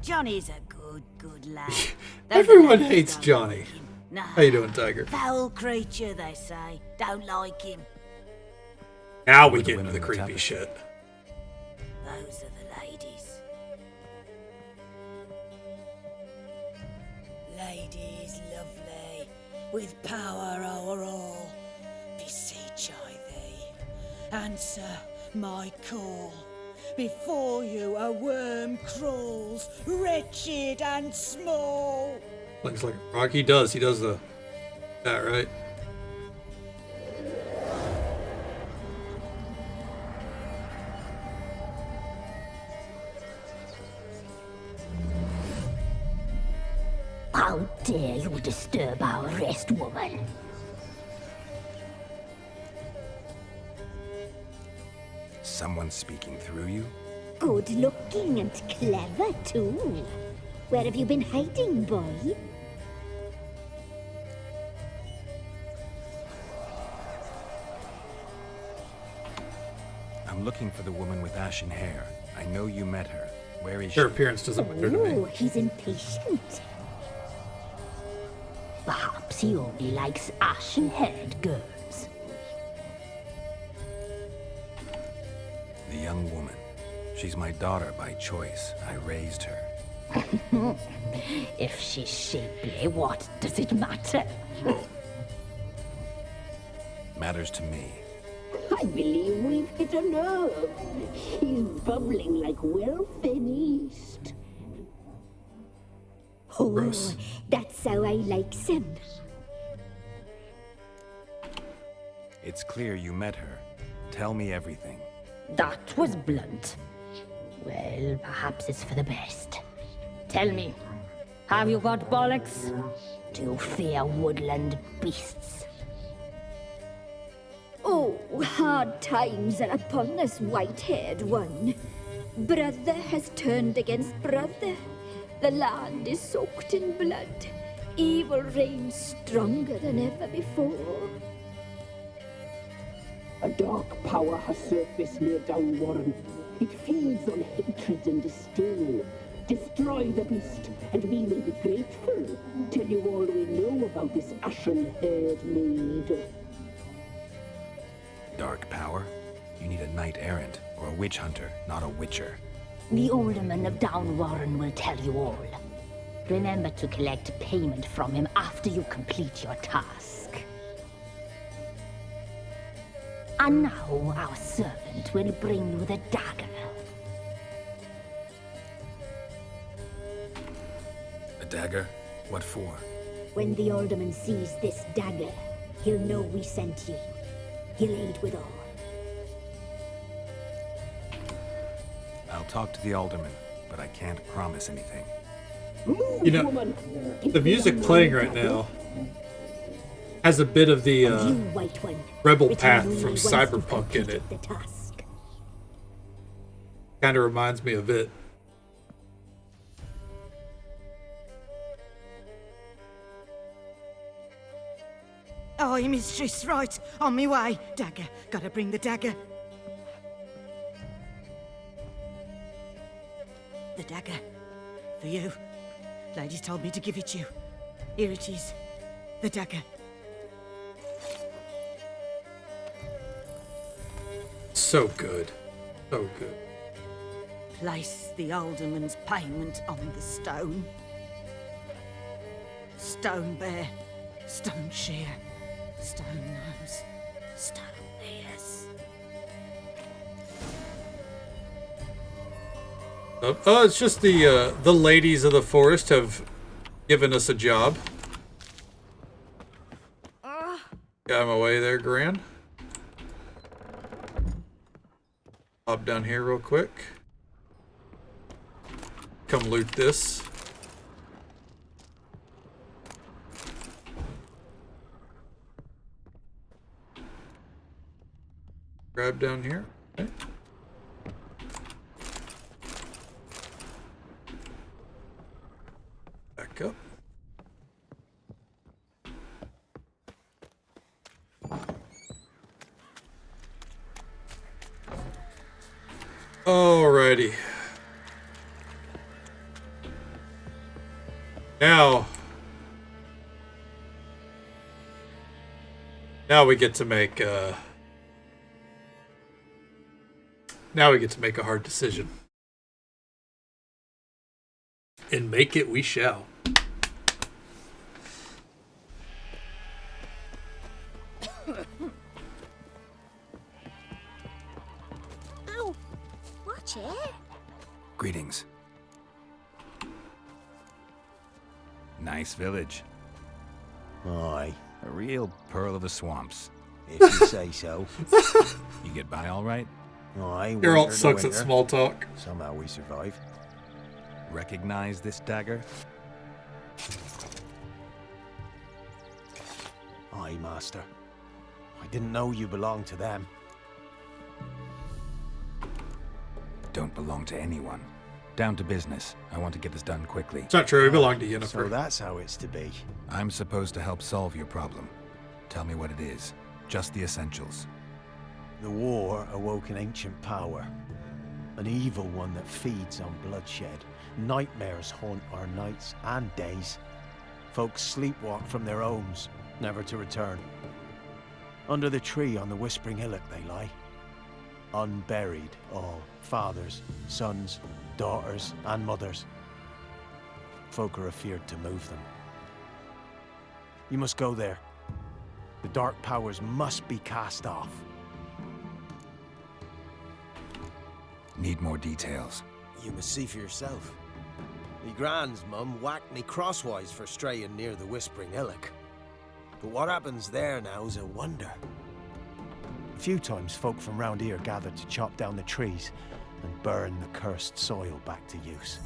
Johnny's a good lad. Everyone hates Johnny. No. How you doing, Tiger? Foul creature, they say. Don't like him. Now we get into the creepy shit. Those are the ladies. Ladies lovely, with power o'er all, beseech I thee, answer my call. Before you a worm crawls, wretched and small. Looks like Rocky he does that, right? How dare you disturb our rest, woman? Someone speaking through you? Good looking and clever, too. Where have you been hiding, boy? I'm looking for the woman with ashen hair. I know you met her. Where is Her she? appearance doesn't matter to me. Oh, he's impatient. Perhaps he only likes ashen-haired girls. The young woman. She's my daughter by choice. I raised her. If she's shapely, what does it matter? Matters to me. I believe we've hit a nerve. He's bubbling like well-fed yeast. Oh, Gross. That's how I like him. It's clear you met her. Tell me everything. That was blunt. Well, perhaps it's for the best. Tell me, Have you got bollocks? Do you fear woodland beasts? Oh, hard times are upon us, white-haired one. Brother has turned against brother. The land is soaked in blood. Evil reigns stronger than ever before. A dark power has surfaced near Downwarren. It feeds on hatred and disdain. Destroy the beast, and we will be grateful. Tell you all we know about this ashen-haired maid. Dark power? You need a knight-errant or a witch hunter, not a witcher. The alderman of Downwarren will tell you all. Remember to collect payment from him after you complete your task. And now our servant will bring you the dagger. A dagger? What for? When the alderman sees this dagger, he'll know we sent you. He'll aid with all. I'll talk to the alderman, but I can't promise anything. You know, the music playing right now has a bit of the Rebel Path from Cyberpunk in it. Kind of reminds me of it. Aye, mistress, right. On me way. Dagger. Gotta bring the dagger. The dagger. For you. Lady told me to give it you. Here it is. The dagger. So good. So good. Place the alderman's payment on the stone. Stone bear. Stone shear. Stone nose. Stone ears. Oh, it's just the ladies of the forest have given us a job. Get out of my way there, Gran. Hop down here real quick. Come loot this. Grab down here. Okay. Back up. Alrighty. Now we get to make now we get to make a hard decision. And make it we shall. Ow! Watch it. Greetings. Nice village. Aye. A real pearl of the swamps. If you say so. You get by all right? Aye. Geralt sucks at small talk. Somehow we survive. Recognize this dagger? Aye, master. I didn't know you belonged to them. Don't belong to anyone. Down to business. I want to get this done quickly. It's not true. We belong to Yennefer. So that's how it's to be. I'm supposed to help solve your problem. Tell me what it is. Just the essentials. The war awoke an ancient power. An evil one that feeds on bloodshed. Nightmares haunt our nights and days. Folks sleepwalk from their homes, never to return. Under the tree on the Whispering Hillock they lie. Unburied all. Fathers, sons, daughters, and mothers. Folk are afeared to move them. You must go there. The dark powers must be cast off. Need more details. You must see for yourself. Me grand's mum whacked me crosswise for straying near the Whispering Hillock. But what happens there now's a wonder. A few times folk from round here gathered to chop down the trees and burn the cursed soil back to use.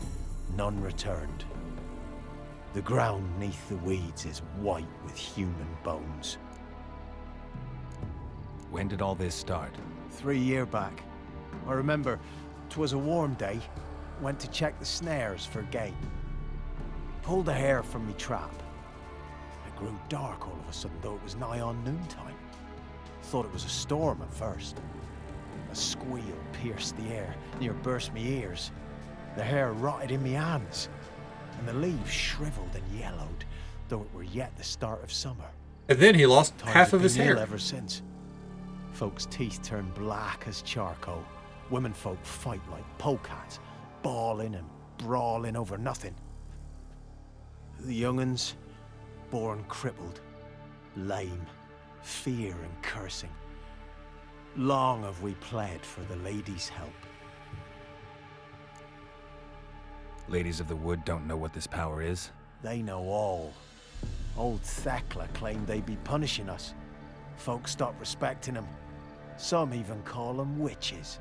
None returned. The ground neath the weeds is white with human bones. When did all this start? 3 year back. I remember 'twas a warm day. Went to check the snares for game. Pulled a hare from me trap. It grew dark all of a sudden, though it was nigh on noontime. Thought it was a storm at first. A squeal pierced the air, near burst me ears. The hair rotted in me hands, and the leaves shriveled and yellowed, though it were yet the start of summer. And then he lost Times half have of his been ill hair. ever since. Folks' teeth turn black as charcoal. Women folk fight like polecats, bawling and brawling over nothing. The young'uns, born crippled, lame, fear and cursing. Long have we pled for the lady's help. Ladies of the Wood don't know what this power is? They know all. Old Thekla claimed they'd be punishing us. Folks stopped respecting them. Some even call them witches.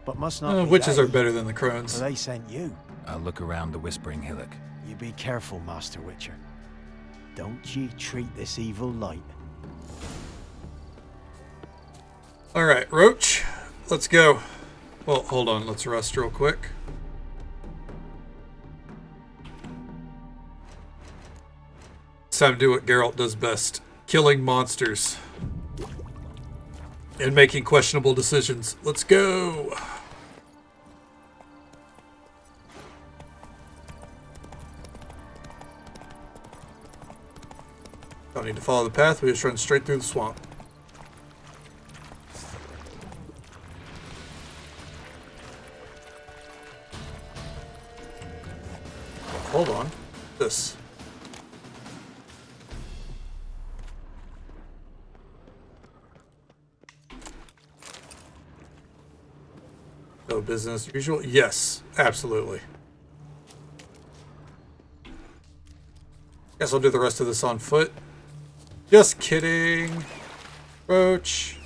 But must not be witches they, are better than the crones. for they sent you. I'll look around the Whispering Hillock. You be careful, Master Witcher. Don't ye treat this evil light. Alright, Roach, let's go. Well, hold on, let's rest real quick. It's time to do what Geralt does best. Killing monsters. And making questionable decisions. Let's go! Don't need to follow the path, we just run straight through the swamp. Hold on. This. No business as usual? Yes, absolutely. Guess I'll do the rest of this on foot. Just kidding. Roach.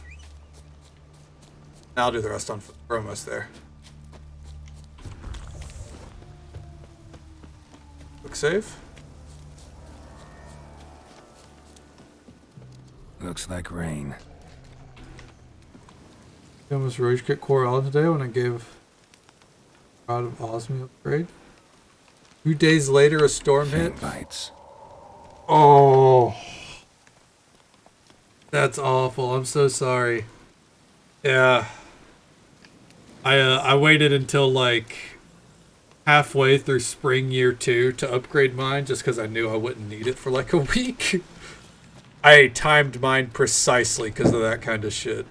I'll do the rest on foot. We're almost there. Quick save. Looks like rain. I almost rage quit Core Island today when I gave Rod of Osmi upgrade. 2 days later, a storm hit. Bites. Oh, that's awful. I'm so sorry. Yeah, I waited until like halfway through spring year 2 to upgrade mine, just because I knew I wouldn't need it for like a week. I timed mine precisely because of that kind of shit.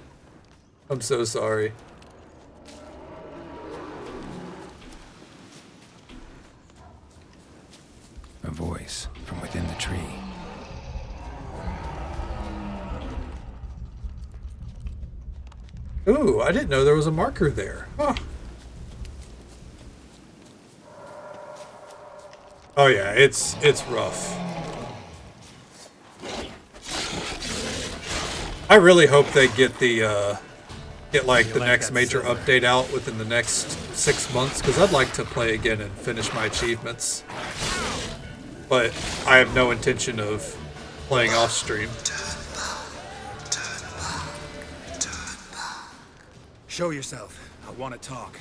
I'm so sorry. A voice from within the tree. Ooh, I didn't know there was a marker there. Huh. Oh yeah, it's rough. I really hope they get the like the next major update out within the next 6 months, because I'd like to play again and finish my achievements. But I have no intention of playing off stream. Show yourself. I want to talk.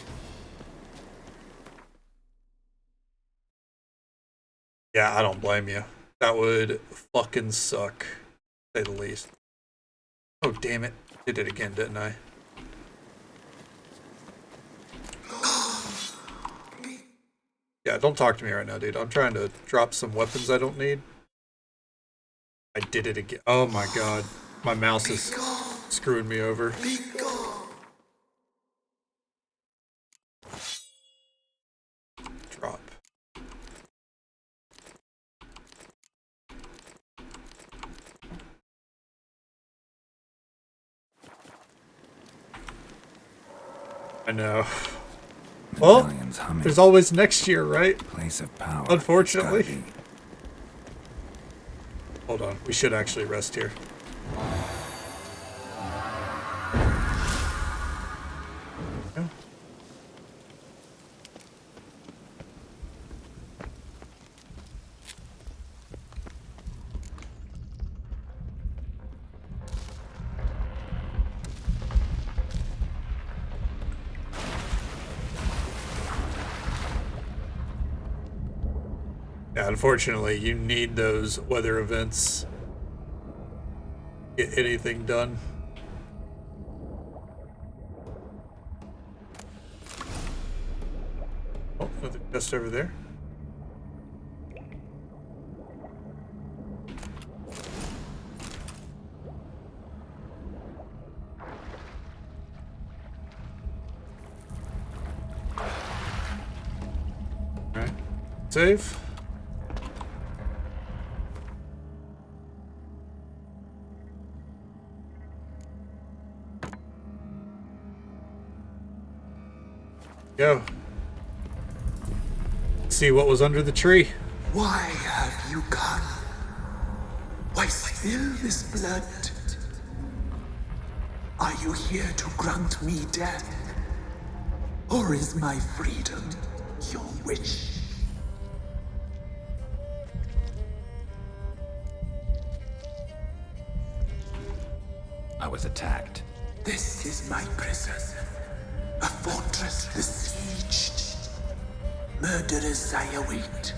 Yeah, I don't blame you. That would fucking suck, to say the least. Oh, damn it. Did it again, didn't I? Yeah, don't talk to me right now, dude. I'm trying to drop some weapons I don't need. I did it again. Oh my god. My mouse is screwing me over. Drop. I know. Well, there's always next year, right? Place of power. Unfortunately. Hold on, we should actually rest here. Yeah. Yeah, unfortunately, you need those weather events to get anything done. Oh, another chest over there. Alright, save. Go. See what was under the tree. Why have you come? Why spill this blood? Are you here to grant me death? Or is my freedom your wish? I was attacked. This is my prison. A fortress besieged. Murderers I await,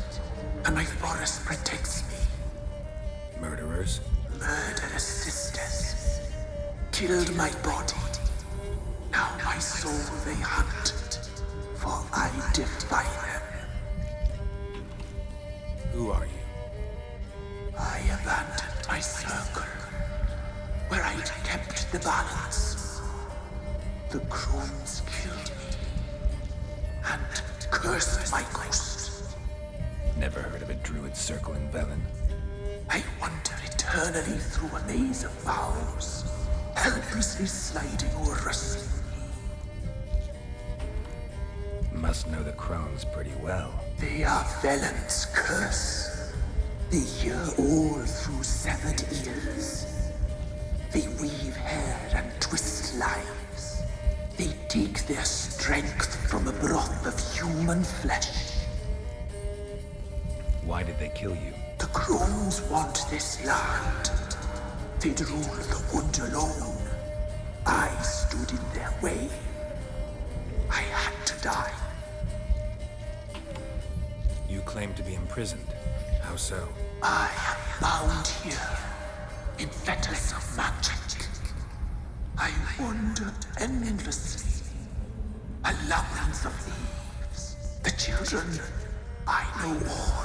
and my forest protects me. Murderers? Murderous sisters killed my body. Now my soul they hunt, for I defy them. Who are you? I abandoned my circle, where I'd kept the balance. The crones killed me, and cursed my ghost. Never heard of a druid circle in Velen. I wander eternally through a maze of vows, helplessly sliding o'er us. Must know the crones pretty well. They are Velen's curse. They hear all through severed ears. They weave hair and twist lives. They take their strength from a broth of human flesh. Why did they kill you? The crones want this land. They'd rule the wood alone. I stood in their way. I had to die. You claim to be imprisoned. How so? I am bound here, in fetters of magic. I wander endlessly, a labyrinth of leaves. The children, I know all.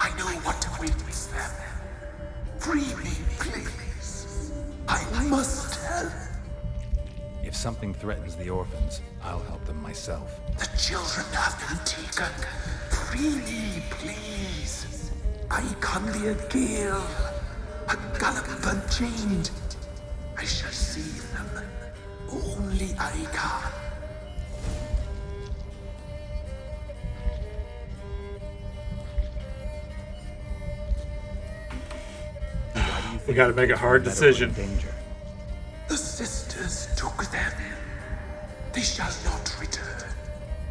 I know what awaits them. Free me, please. I must help. If something threatens the orphans, I'll help them myself. The children have been taken. Free me, please. I can be a gale, a gallop unchained. I shall save them. Only I can. We gotta make a hard decision. The sisters took them. They shall not return.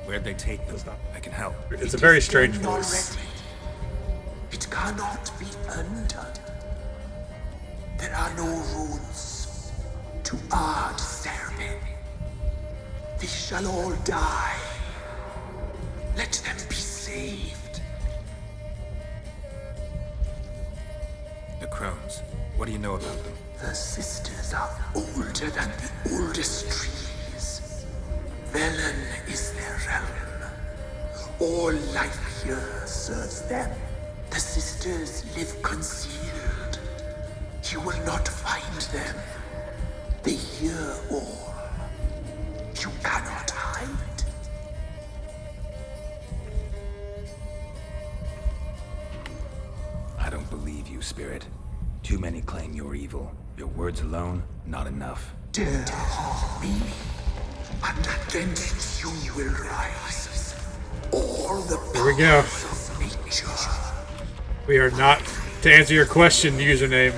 Where'd they take them? I can help. It's a very strange voice. It cannot be undone. There are no rules to our serving. They shall all die. Let them be saved. The crones. What do you know about them? The sisters are older than the oldest trees. Velen is their realm. All life here serves them. The sisters live concealed. You will not find them. They hear all. You cannot hide. I don't believe you, Spirit. Too many claim you're evil. Your words alone, not enough. Dare harm me, and against you will rise all the Here we go. powers of nature. We are not, to answer your question, username,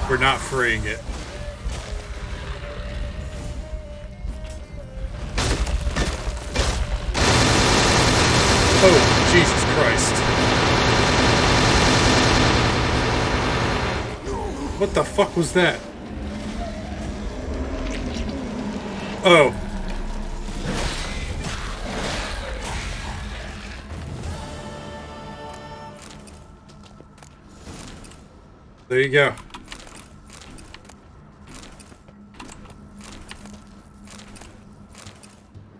we're not freeing it. Oh, Jesus Christ. What the fuck was that? Oh. There you go.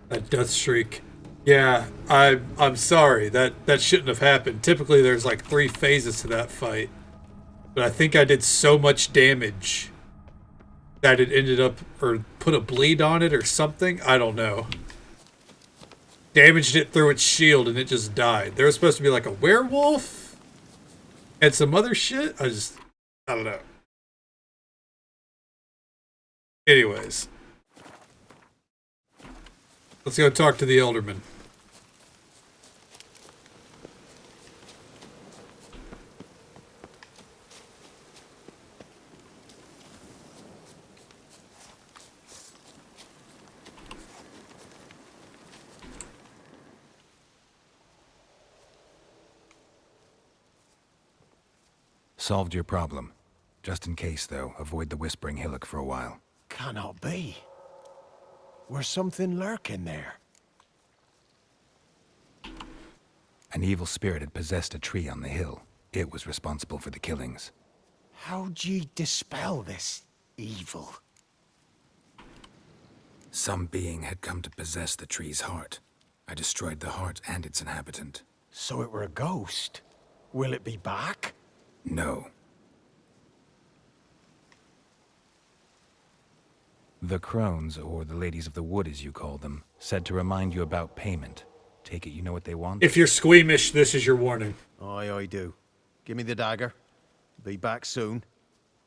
That death shriek. Yeah, I'm sorry. That shouldn't have happened. Typically there's like 3 phases to that fight. But I think I did so much damage that it ended up, or put a bleed on it or something. I don't know. Damaged it through its shield and it just died. There was supposed to be like a werewolf and some other shit. I don't know. Anyways. Let's go talk to the Elderman. Solved your problem. Just in case, though, avoid the Whispering Hillock for a while. Cannot be. Where's something lurking there? An evil spirit had possessed a tree on the hill. It was responsible for the killings. How'd ye dispel this evil? Some being had come to possess the tree's heart. I destroyed the heart and its inhabitant. So it were a ghost? Will it be back? No. The crones, or the ladies of the wood as you call them, said to remind you about payment. Take it you know what they want? If you're squeamish, this is your warning. Aye, I do. Give me the dagger. Be back soon.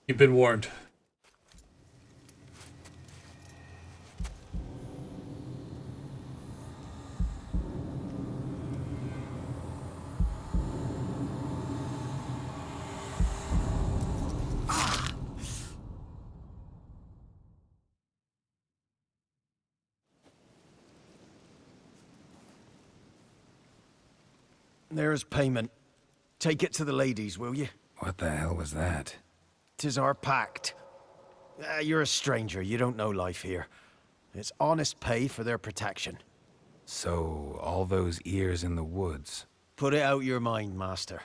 You've been warned. There's payment. Take it to the ladies, will you? What the hell was that? 'Tis our pact. You're a stranger. You don't know life here. It's honest pay for their protection. So, all those ears in the woods. Put it out your mind, master.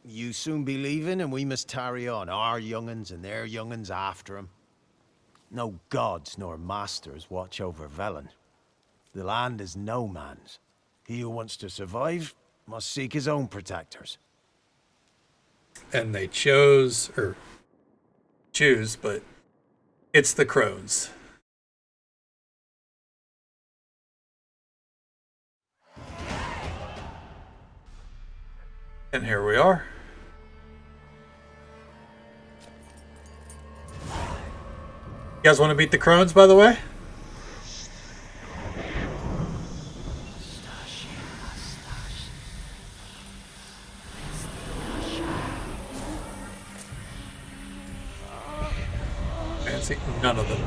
You soon be leaving, and we must tarry on, our young'uns and their young'uns after 'em. No gods nor masters watch over Velen. The land is no man's. He who wants to survive must seek his own protectors. And they choose, but it's the crones. And here we are. You guys want to meet the crones, by the way? Fancy? None of them.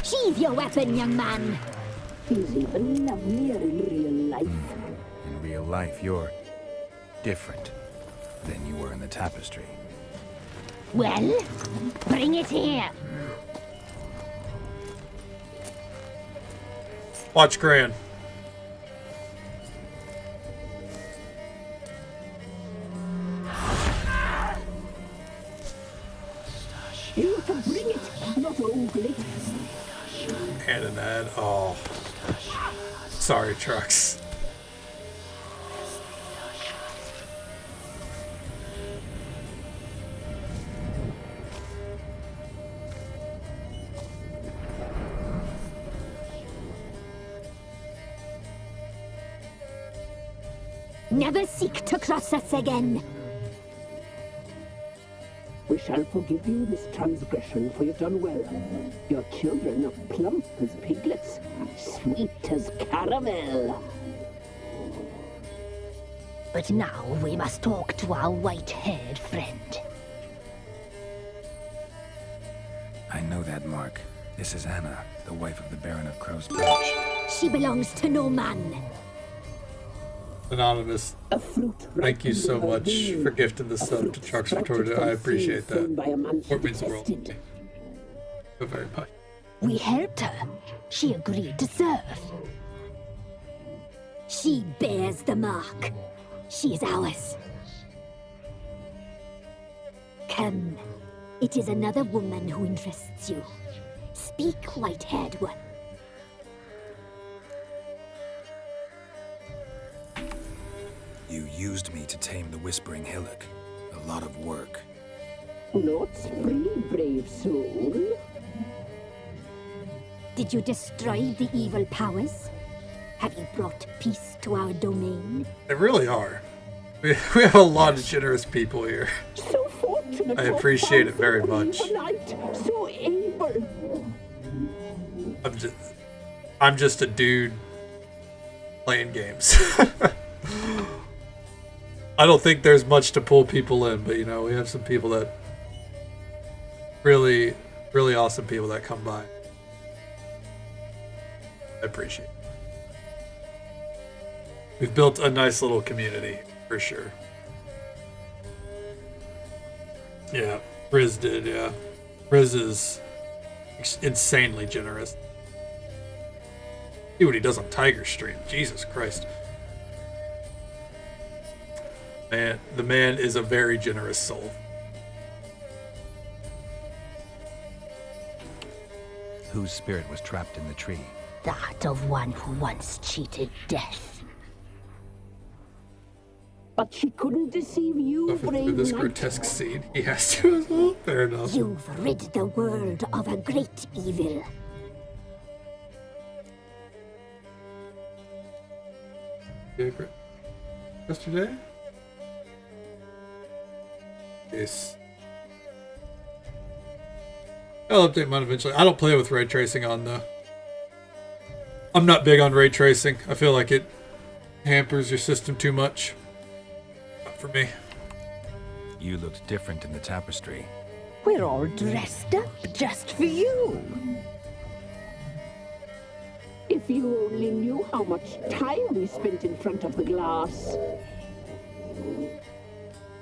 Sheathe your weapon, young man. He's even lovelier in real life. In real life, you're different than you were in the tapestry. Well, bring it here. Watch Gran. You can bring it, not ogle it. And that. Oh. Sorry, Trucks. Never seek to cross us again. We shall forgive you this transgression, for you've done well. Your children are plump as piglets, sweet as caramel. But now we must talk to our white-haired friend. I know that mark. This is Anna, the wife of the Baron of Crow's Perch. She belongs to no man. Anonymous, thank you so much for gifting the sub to Trucks for Torta. I appreciate that. It means the world to me. you very much. We helped her. She agreed to serve. She bears the mark. She is ours. Come. It is another woman who interests you. Speak, white-haired one. You used me to tame the Whispering Hillock. A lot of work. Not free, brave soul. Did you destroy the evil powers? Have you brought peace to our domain? They really are. We have a lot of generous people here. So fortunate. I appreciate it very much. So able. I'm just a dude playing games. I don't think there's much to pull people in, but you know, we have some people that really awesome people that come by. I appreciate it. We've built a nice little community, for sure. Yeah, Riz did, yeah. Riz is insanely generous. See what he does on Tiger Stream. Jesus Christ. Man, the man is a very generous soul. Whose spirit was trapped in the tree? That of one who once cheated death. But she couldn't deceive you, Suffer brave through this knight. grotesque scene. He has to as well. Fair enough. You've rid the world of a great evil. Yeah, great. Yesterday? Yes. I'll update mine eventually. I don't play with ray tracing on though. I'm not big on ray tracing. I feel like it hampers your system too much. Not for me. You looked different in the tapestry. We're all dressed up just for you. If you only knew how much time we spent in front of the glass.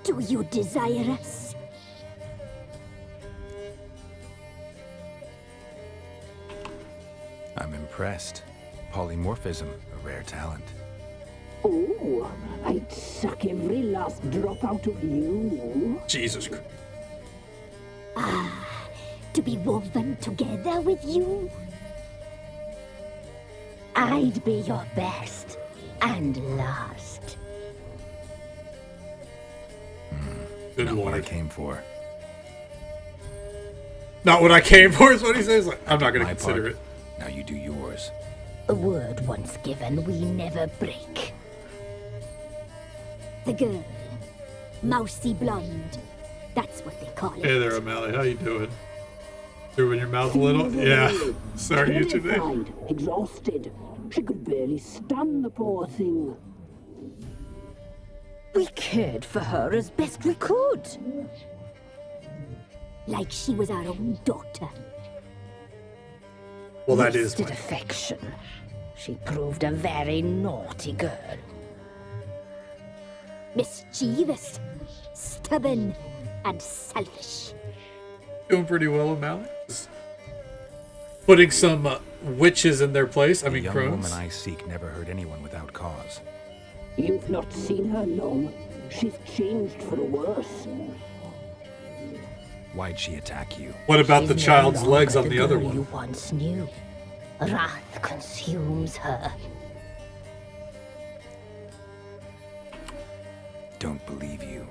Do you desire us? I'm impressed. Polymorphism, a rare talent. Oh, I'd suck every last drop out of you. Jesus Christ. Ah, to be woven together with you? I'd be your best and last. Not what I came for. Not what I came for is what he says. Like, I'm not going to My consider part. it. Now you do yours. A word once given, we never break. The girl, mousy blonde. That's what they call it. Hey there, O'Malley. How you doing? Threw in your mouth a little? Yeah. Sorry to get you there. Terrified, exhausted. She could barely stand the poor thing. We cared for her as best we could. Like she was our own daughter. Well, that is Wasted affection. She proved a very naughty girl. Mischievous, stubborn, and selfish. Doing pretty well, O'Malley. Just putting some witches in their place. I mean, the young crones. woman I seek never hurt anyone without cause. You've not seen her long. She's changed for the worse. Why'd she attack you? What about the She's child's no legs longer on the other girl one? You once knew. Wrath consumes her. Don't believe you.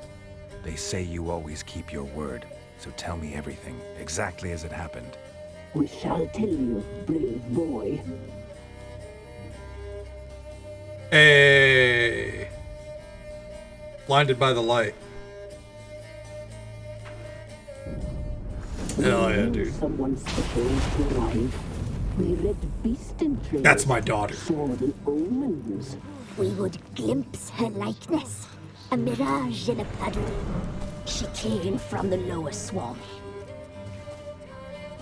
They say you always keep your word, so tell me everything, exactly as it happened. We shall tell you, brave boy. Hey. Blinded by the light. Hell yeah, dude. Someone special to arrive. We read beast entrails. That's my daughter. Saw the omens. We would glimpse her likeness. A mirage in a puddle. She came from the lower swamp.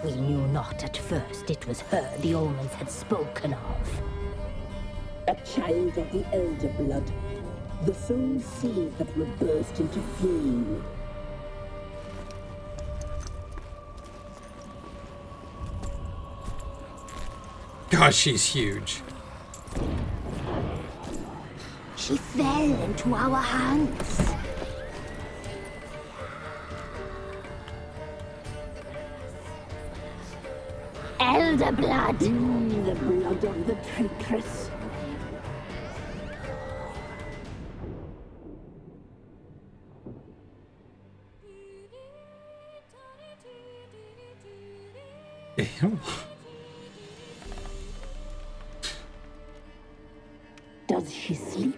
We knew not at first it was her the omens had spoken of. A child of the elder blood. The soul seed that will burst into flame. God, she's huge. She fell into our hands. Elder blood. The blood of the traitress. Damn. Does she sleep?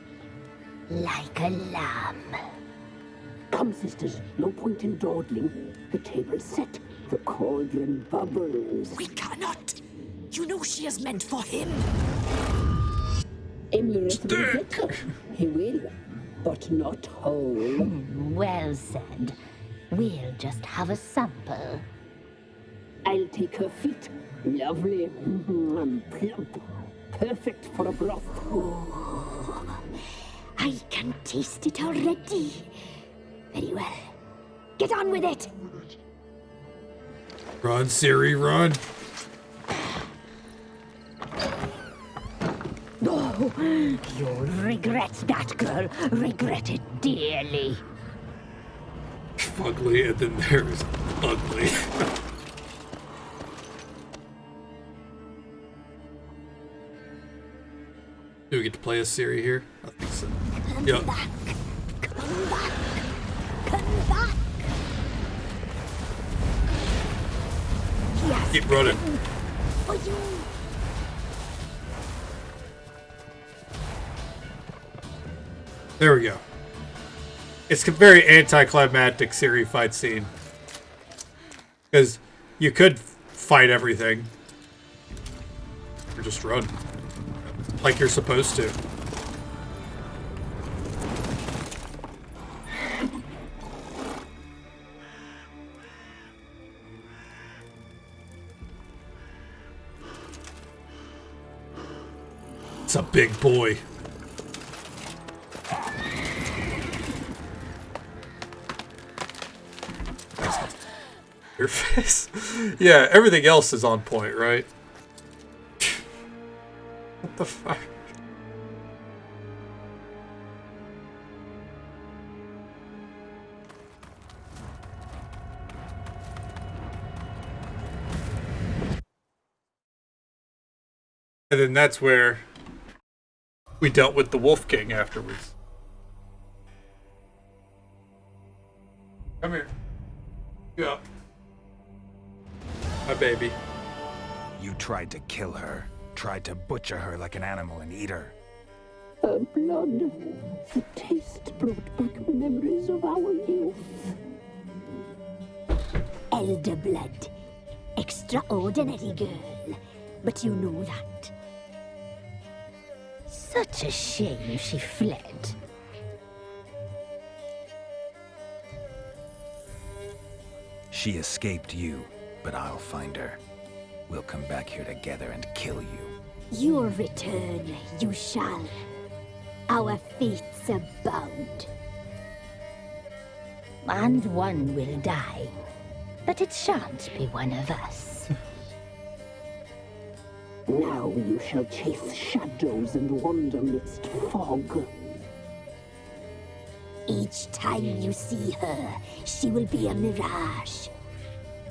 Like a lamb. Come, sisters, no point in dawdling. The table's set. The cauldron bubbles. We cannot. You know she is meant for him. Emirates will get her. He will, but not whole. Well said. We'll just have a sample. I'll take her feet. Lovely. And plump. Perfect for a broth. I can taste it already. Very well. Get on with it. Run, Ciri, run. Oh, you'll regret that, girl. Regret it dearly. Fugly, and then there's Ugly. Do we get to play as Ciri here? I think so. Yep. Come back. Come back. Yes. Keep running. For you. There we go. It's a very anticlimactic Ciri fight scene. Because you could fight everything. Or just run. Like you're supposed to. It's a big boy. Your face. Yeah, everything else is on point, right? What the fuck? And then that's where we dealt with the Wolf King afterwards. Come here. Go. My baby. You tried to kill her. Tried to butcher her like an animal and eat her. Her blood. The taste brought back memories of our youth. Elder blood. Extraordinary girl. But you know that. Such a shame she fled. She escaped you, but I'll find her. We'll come back here together and kill you. Your return, you shall. Our fates are bound. And one will die. But it shan't be one of us. Now you shall chase shadows and wander midst fog. Each time you see her, she will be a mirage.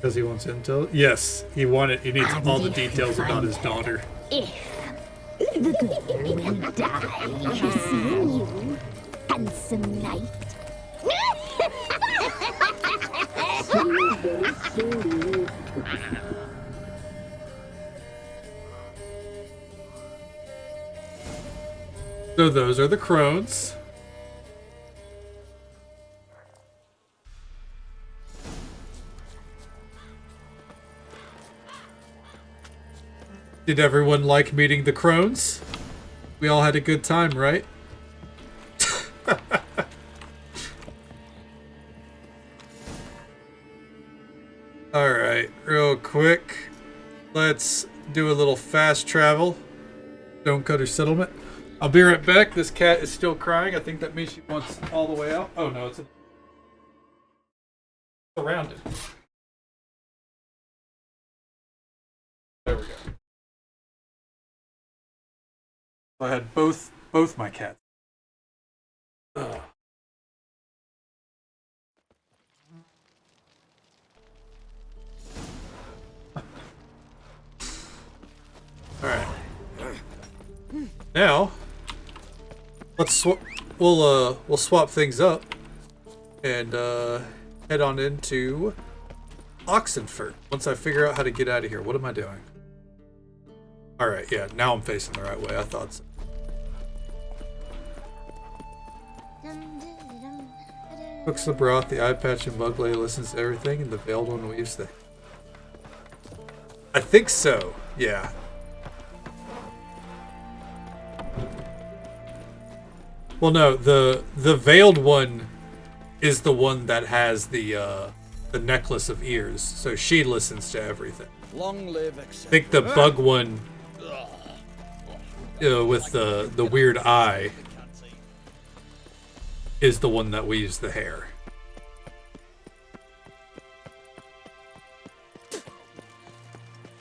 Does he want intel? Yes, he wanted. He needs And all the if you details about find his daughter. If the girl will die, seeing you, handsome knight. So those are the crones. Did everyone like meeting the crones? We all had a good time, right? Alright, real quick. Let's do a little fast travel. Stonecutter Settlement. I'll be right back. This cat is still crying. I think that means she wants all the way out. Oh no, it's surrounded. There we go. I had both my cats. Ugh. All right. Now, we'll swap things up and head on into Oxenfurt. Once I figure out how to get out of here. What am I doing? All right, yeah. Now I'm facing the right way. I thought so. Cooks the broth, the eye patch and bug lay listens to everything, and the veiled one weaves the... I think so, yeah. Well, no, the veiled one is the one that has the necklace of ears, so she listens to everything. Long live I think the bug one, with the weird eye, is the one that weaves the hair.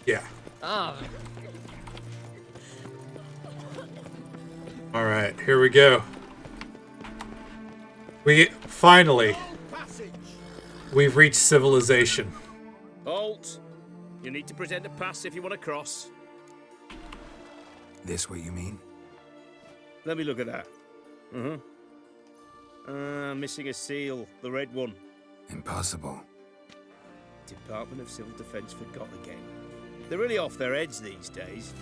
Yeah. Ah. All right, here we go. We've reached civilization. Halt! You need to present a pass if you want to cross. This what you mean? Let me look at that. Missing a seal, the red one. Impossible. Department of Civil Defense forgot again. They're really off their heads these days.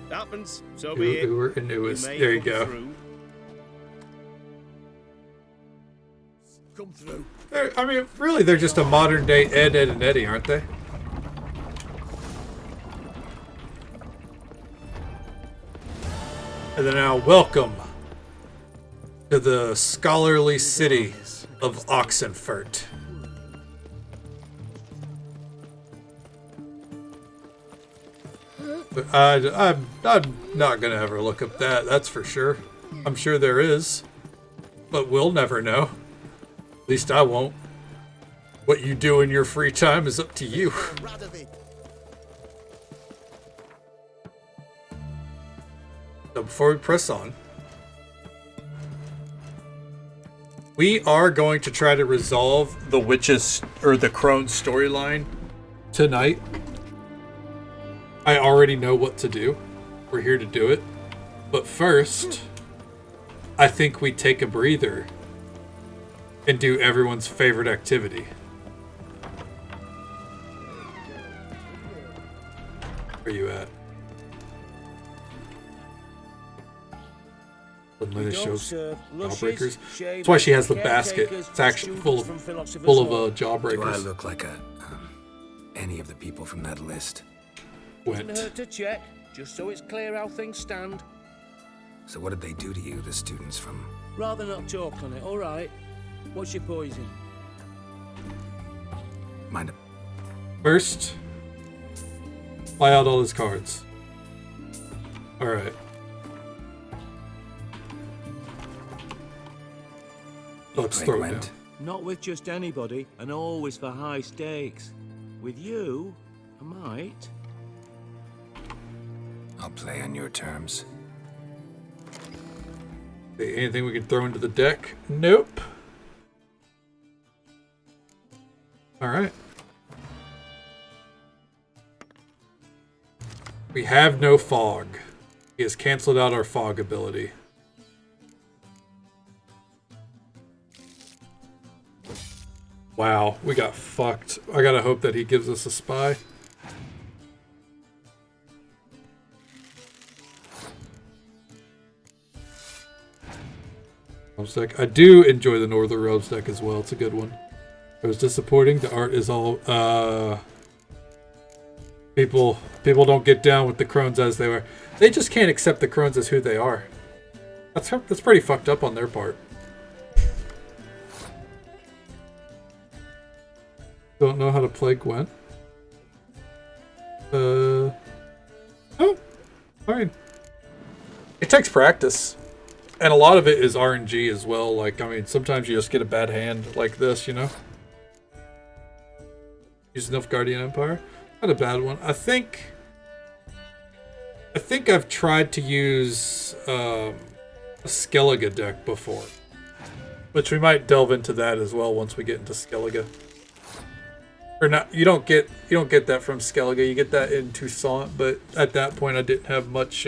Happens, so be it. There you go. Come through. I mean, really, they're just a modern day Ed, Edd, and Eddy, aren't they? And then now, welcome to the scholarly city of Oxenfurt. I'm not gonna ever look up that, that's for sure. I'm sure there is, but we'll never know. At least I won't. What you do in your free time is up to you. So before we press on, we are going to try to resolve the witches or the crone storyline tonight. I already know what to do. We're here to do it. But first, I think we take a breather and do everyone's favorite activity. Where are you at? Lena shows jawbreakers. That's why she has the basket. It's actually full of jawbreakers. Do I look like any of the people from that list? Wouldn't hurt to check, just so it's clear how things stand. So what did they do to you, the students from... Rather not talk on it, all right? What's your poison? Mind it. First, buy out all his cards. All right. Let's throw it down. Not with just anybody, and always for high stakes. With you, I might. I'll play on your terms. Anything we can throw into the deck? Nope. All right. We have no fog. He has canceled out our fog ability. Wow, we got fucked. I gotta hope that he gives us a spy. Deck. I do enjoy the Northern Realms deck as well. It's a good one. It was disappointing. The art is all people don't get down with the crones as they were. They just can't accept the crones as who they are. That's pretty fucked up on their part. Don't know how to play Gwent. Oh, fine. It takes practice. And a lot of it is RNG as well. Like, I mean, sometimes you just get a bad hand like this, you know? Use enough Guardian Empire. Not a bad one. I think I think I've tried to use a Skellige deck before, which we might delve into that as well once we get into Skellige. Or not, you don't get that from Skellige. You get that in Toussaint, but at that point I didn't have much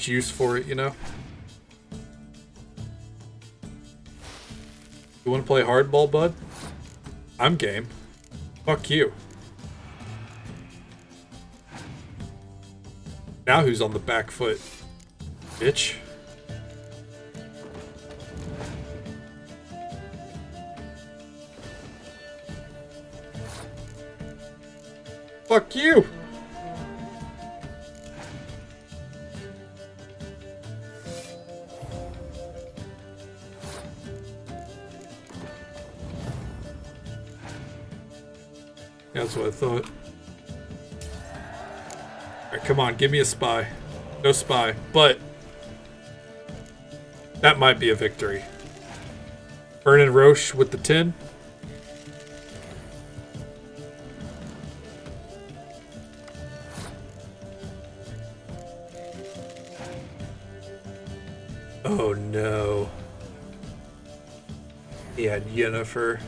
use for it, you know. You want to play hardball, bud? I'm game. Fuck you. Now who's on the back foot? Bitch. Fuck you! That's what I thought. Alright, come on, give me a spy. No spy, but that might be a victory. Vernon Roche with the 10. Oh no. He had Yennefer.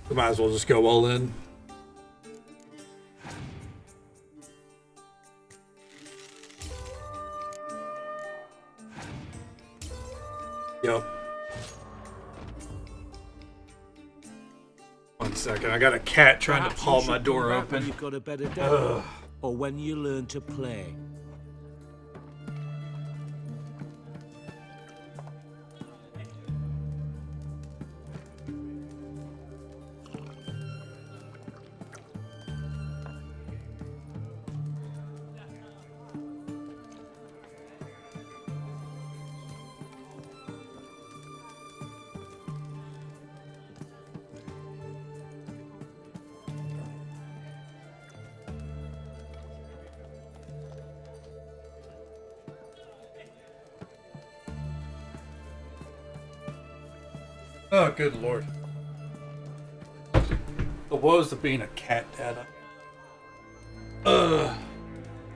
We might as well just go all in. Yep. One second, I got a cat trying to paw my door open. You've got a better day, or when you learn to play. Oh, good lord. The woes of being a cat dad.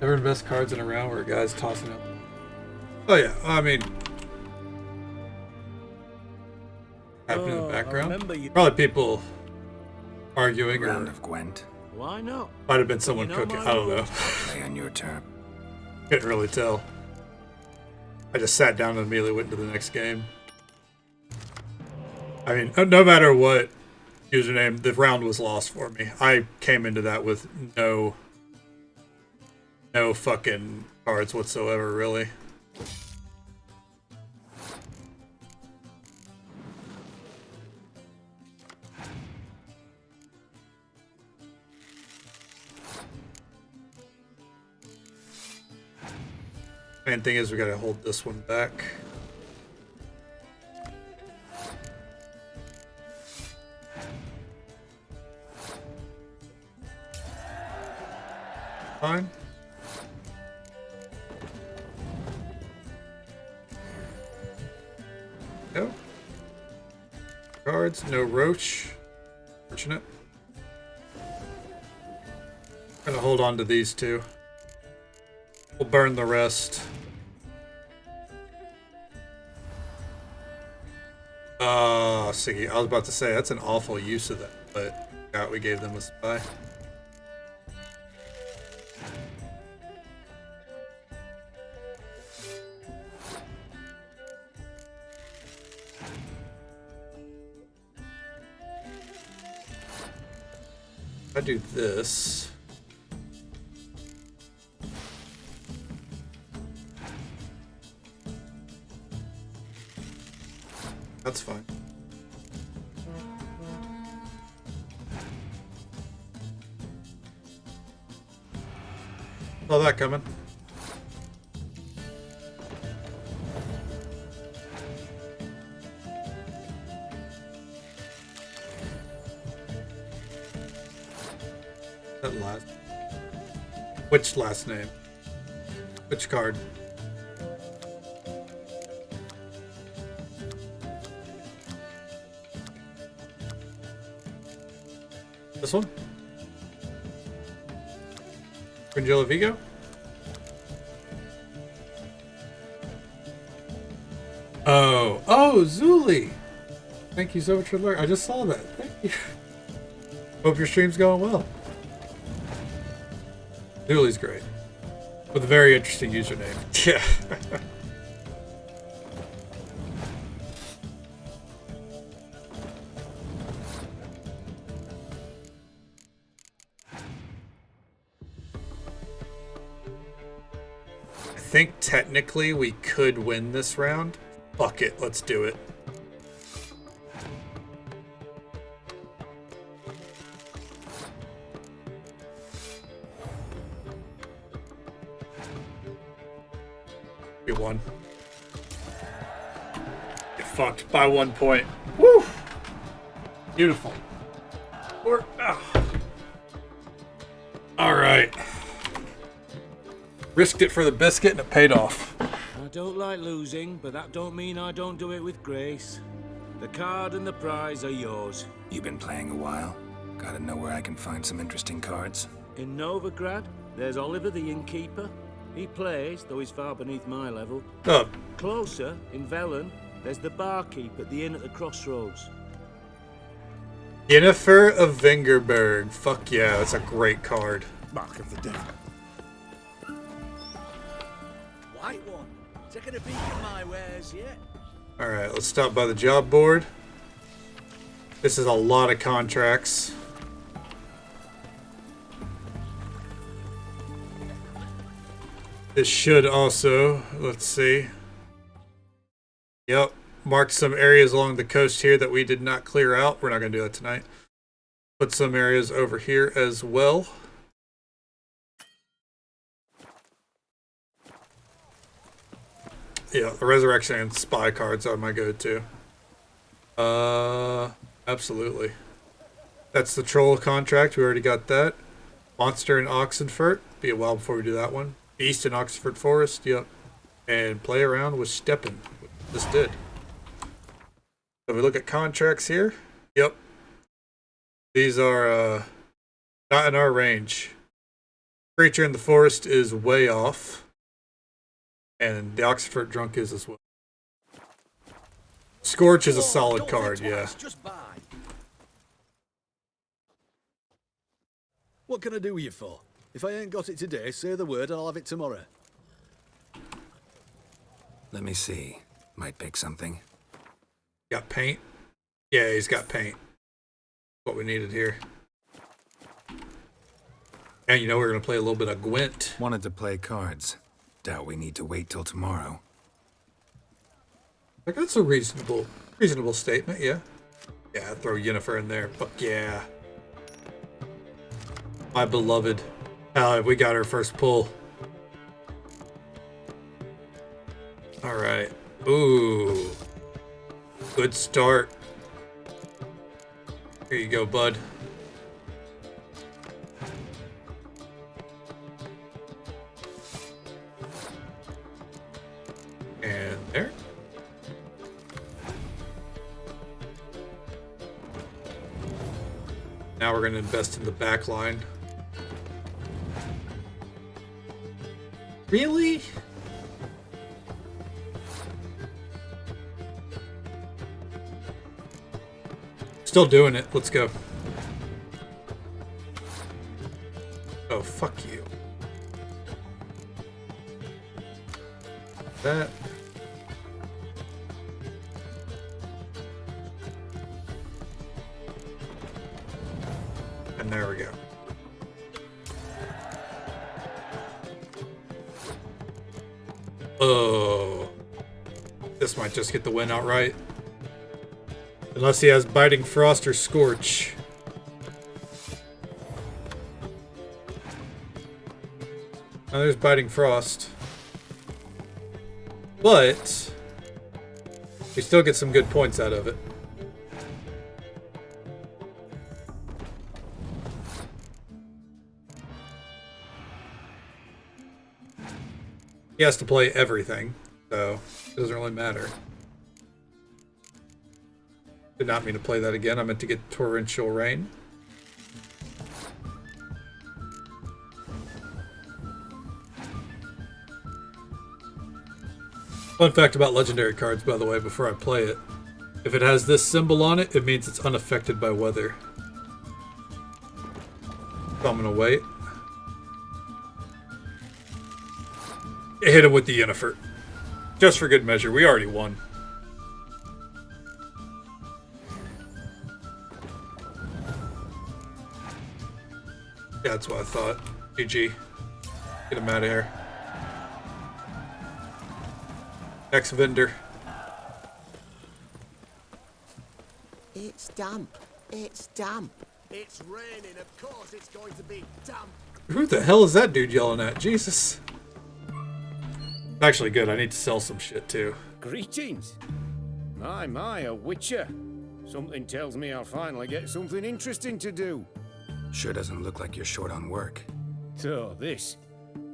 Never the best cards in a round where a guy's tossing up. Oh yeah, I mean, happening in the background. Probably people arguing. Round of Gwent. Why not? Might have been someone cooking. I don't know. Play on your turn. Couldn't really tell. I just sat down and immediately went to the next game. I mean, no matter what username, the round was lost for me. I came into that with no fucking cards whatsoever, really. Main thing is we gotta hold this one back. Fine. No. Cards, no Roach. Fortunate. Gonna hold on to these two. We'll burn the rest. Siggy, I was about to say that's an awful use of that, but God, we gave them a spy. If I do this. That's fine. Saw that coming. That last. Which last name? Which card? This one? Fringilla Vigo? Oh, Zuli! Thank you so much for learning. I just saw that. Thank you. Hope your stream's going well. Zuli's great. With a very interesting username. Yeah. I think technically we could win this round. Fuck it, let's do it. We won. Get fucked by 1 point. Woo! Beautiful. Alright. Risked it for the biscuit and it paid off. I don't like losing, but that don't mean I don't do it with grace. The card and the prize are yours. You've been playing a while. Gotta know where I can find some interesting cards. In Novigrad, there's Oliver the innkeeper. He plays, though he's far beneath my level. Oh. Closer, in Velen, there's the barkeep at the inn at the crossroads. Yennefer of Vengerberg. Fuck yeah, that's a great card. Mark of the devil. White one. Taking a peek at my wares yet? Alright, let's stop by the job board. This is a lot of contracts. This should also, let's see. Yep, marked some areas along the coast here that we did not clear out. We're not going to do that tonight. Put some areas over here as well. Yeah, the Resurrection and Spy cards are my go-to. Absolutely. That's the Troll contract. We already got that. Monster in Oxenfurt. Be a while before we do that one. Beast in Oxford Forest. Yep. And play around with Steppen. Just did. So we look at contracts here. Yep. These are not in our range. Creature in the Forest is way off. And the Oxford Drunk is as well. Scorch is a solid card, yeah. What can I do with you for? If I ain't got it today, say the word and I'll have it tomorrow. Let me see. Might pick something. Got paint? Yeah, he's got paint. What we needed here. And you know we're going to play a little bit of Gwent. Wanted to play cards. Doubt we need to wait till tomorrow. Like, that's a reasonable statement, yeah. Yeah, throw Yennefer in there. Fuck yeah. My beloved. We got our first pull. Alright. Ooh. Good start. Here you go, bud. And there. Now we're going to invest in the back line. Really? Still doing it. Let's go. Oh, fuck you. That. And there we go. Oh. This might just get the win outright. Unless he has Biting Frost or Scorch. Now there's Biting Frost. But we still get some good points out of it. He has to play everything, so it doesn't really matter. Did not mean to play that again. I meant to get Torrential Rain. Fun fact about legendary cards, by the way, before I play it. If it has this symbol on it, it means it's unaffected by weather. So I'm gonna wait. Hit him with the Yennefer. Just for good measure, we already won. Yeah, that's what I thought. GG. Get him out of here. Next vendor. It's damp. It's damp. It's raining, of course it's going to be damp. Who the hell is that dude yelling at? Jesus. Actually good, I need to sell some shit too. Greetings. My, a witcher. Something tells me I'll finally get something interesting to do. Sure doesn't look like you're short on work. So, this.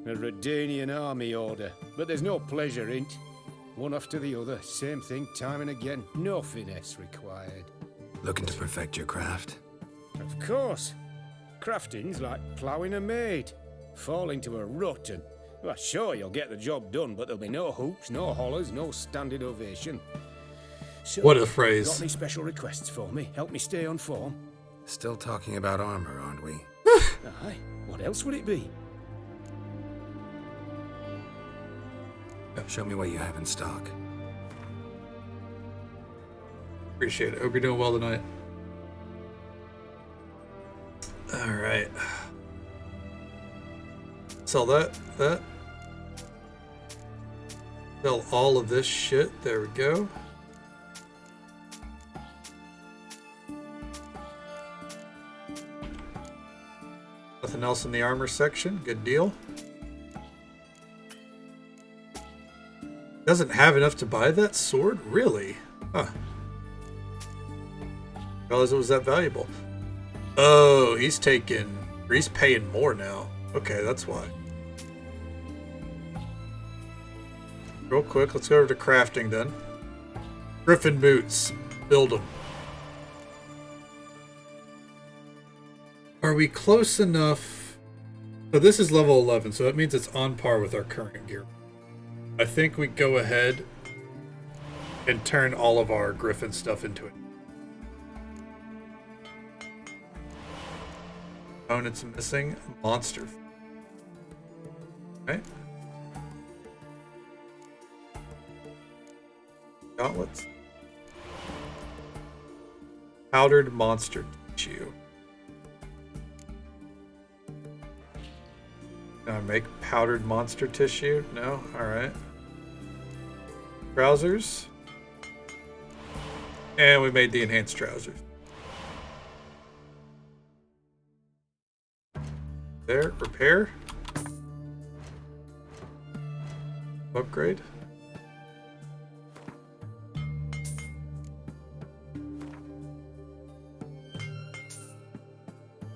A Redanian army order. But there's no pleasure in't. One after the other, same thing time and again. No finesse required. Looking to perfect your craft? Of course. Crafting's like ploughing a maid. Fall into a rut and... Well, sure, you'll get the job done, but there'll be no hoops, no hollers, no standing ovation. So, what a phrase. Got any special requests for me? Help me stay on form? Still talking about armor, aren't we? Aye. What else would it be? Show me what you have in stock. Appreciate it. Hope you're doing well tonight. Alright. Sell that. Sell all of this shit. There we go. Nothing else in the armor section. Good deal. Doesn't have enough to buy that sword? Really? Huh. Realized it was that valuable. Oh, he's paying more now. Okay, that's why. Real quick, let's go over to crafting then. Griffin boots. Build them. Are we close enough? So this is level 11, so that means it's on par with our current gear. I think we go ahead and turn all of our Griffin stuff into it. Components missing. Monster. Okay. Gauntlets. Powdered monster tissue. Can I make powdered monster tissue? No? Alright. Trousers. And we made the enhanced trousers. There, repair. Upgrade.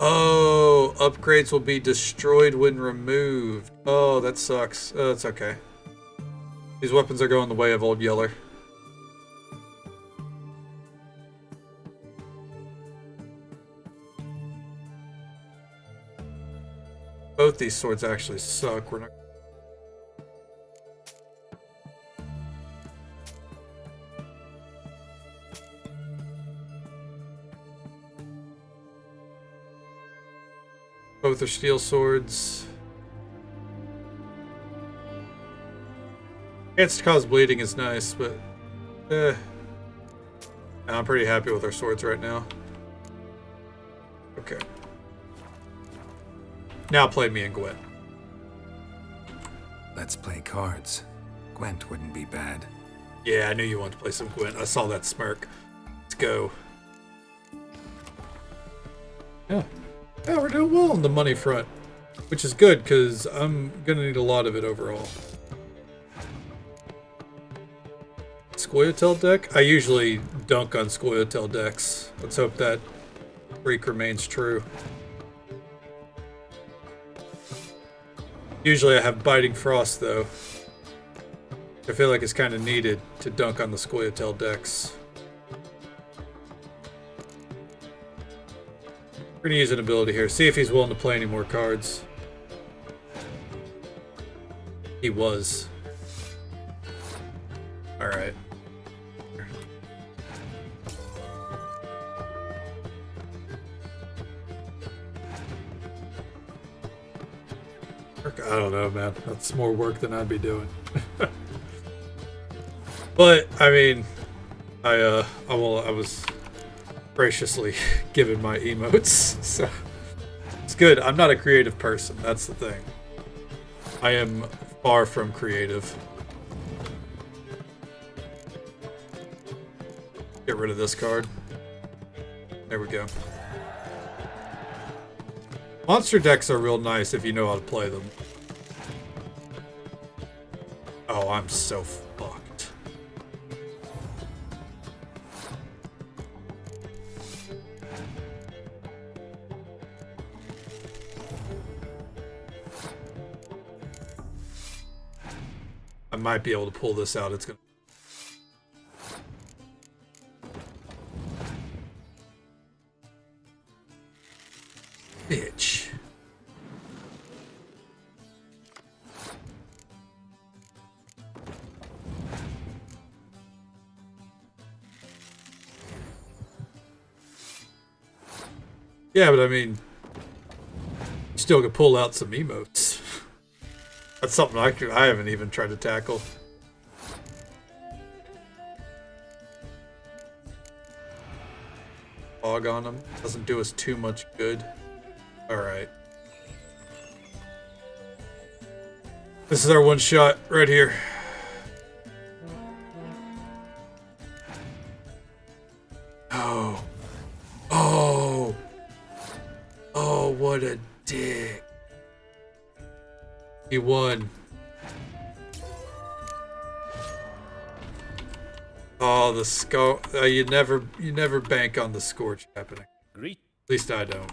Oh, upgrades will be destroyed when removed. Oh, that sucks. That's okay. These weapons are going the way of Old Yeller. Both these swords actually suck. We're not. Both are steel swords. Chance to cause bleeding is nice, but I'm pretty happy with our swords right now. Okay. Now play me and Gwent. Let's play cards. Gwent wouldn't be bad. Yeah, I knew you wanted to play some Gwent. I saw that smirk. Let's go. Yeah. Yeah, we're doing well on the money front, which is good because I'm going to need a lot of it overall. Scoia'tael deck? I usually dunk on Scoia'tael decks. Let's hope that freak remains true. Usually I have Biting Frost though. I feel like it's kind of needed to dunk on the Scoia'tael decks. We're gonna use an ability here. See if he's willing to play any more cards. He was. Alright. I don't know, man. That's more work than I'd be doing. But I mean, I was graciously given my emotes, so it's good. I'm not a creative person. That's the thing. I am far from creative. Get rid of this card. There we go. Monster decks are real nice if you know how to play them. Oh, I'm so fucked. I might be able to pull this out. It's gonna... Bitch. Yeah, but I mean, you still could pull out some emotes. That's something I haven't even tried to tackle. Fog on them doesn't do us too much good. Alright. This is our one shot right here. Oh. Oh. Oh, what a dick. He won. Oh, the score. You never bank on the scorch happening. Great. At least I don't.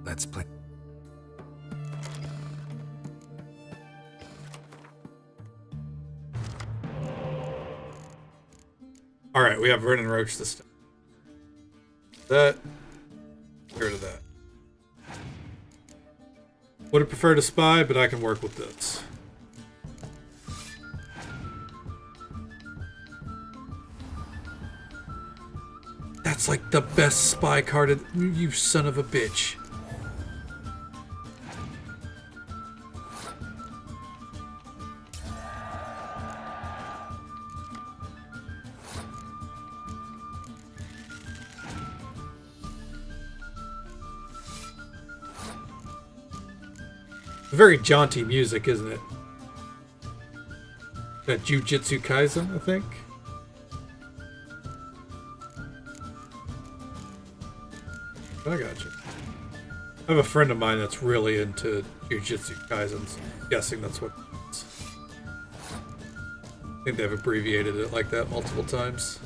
Let's play. All right, we have Vernon Roach this time. That. Get rid of that. Would have preferred a spy, but I can work with this. That's like the best spy card. You son of a bitch. Very jaunty music, isn't it? That Jujutsu Kaisen, I think. I got you. I have a friend of mine that's really into Jujutsu Kaisens. I'm guessing that's what it is. I think they've abbreviated it like that multiple times.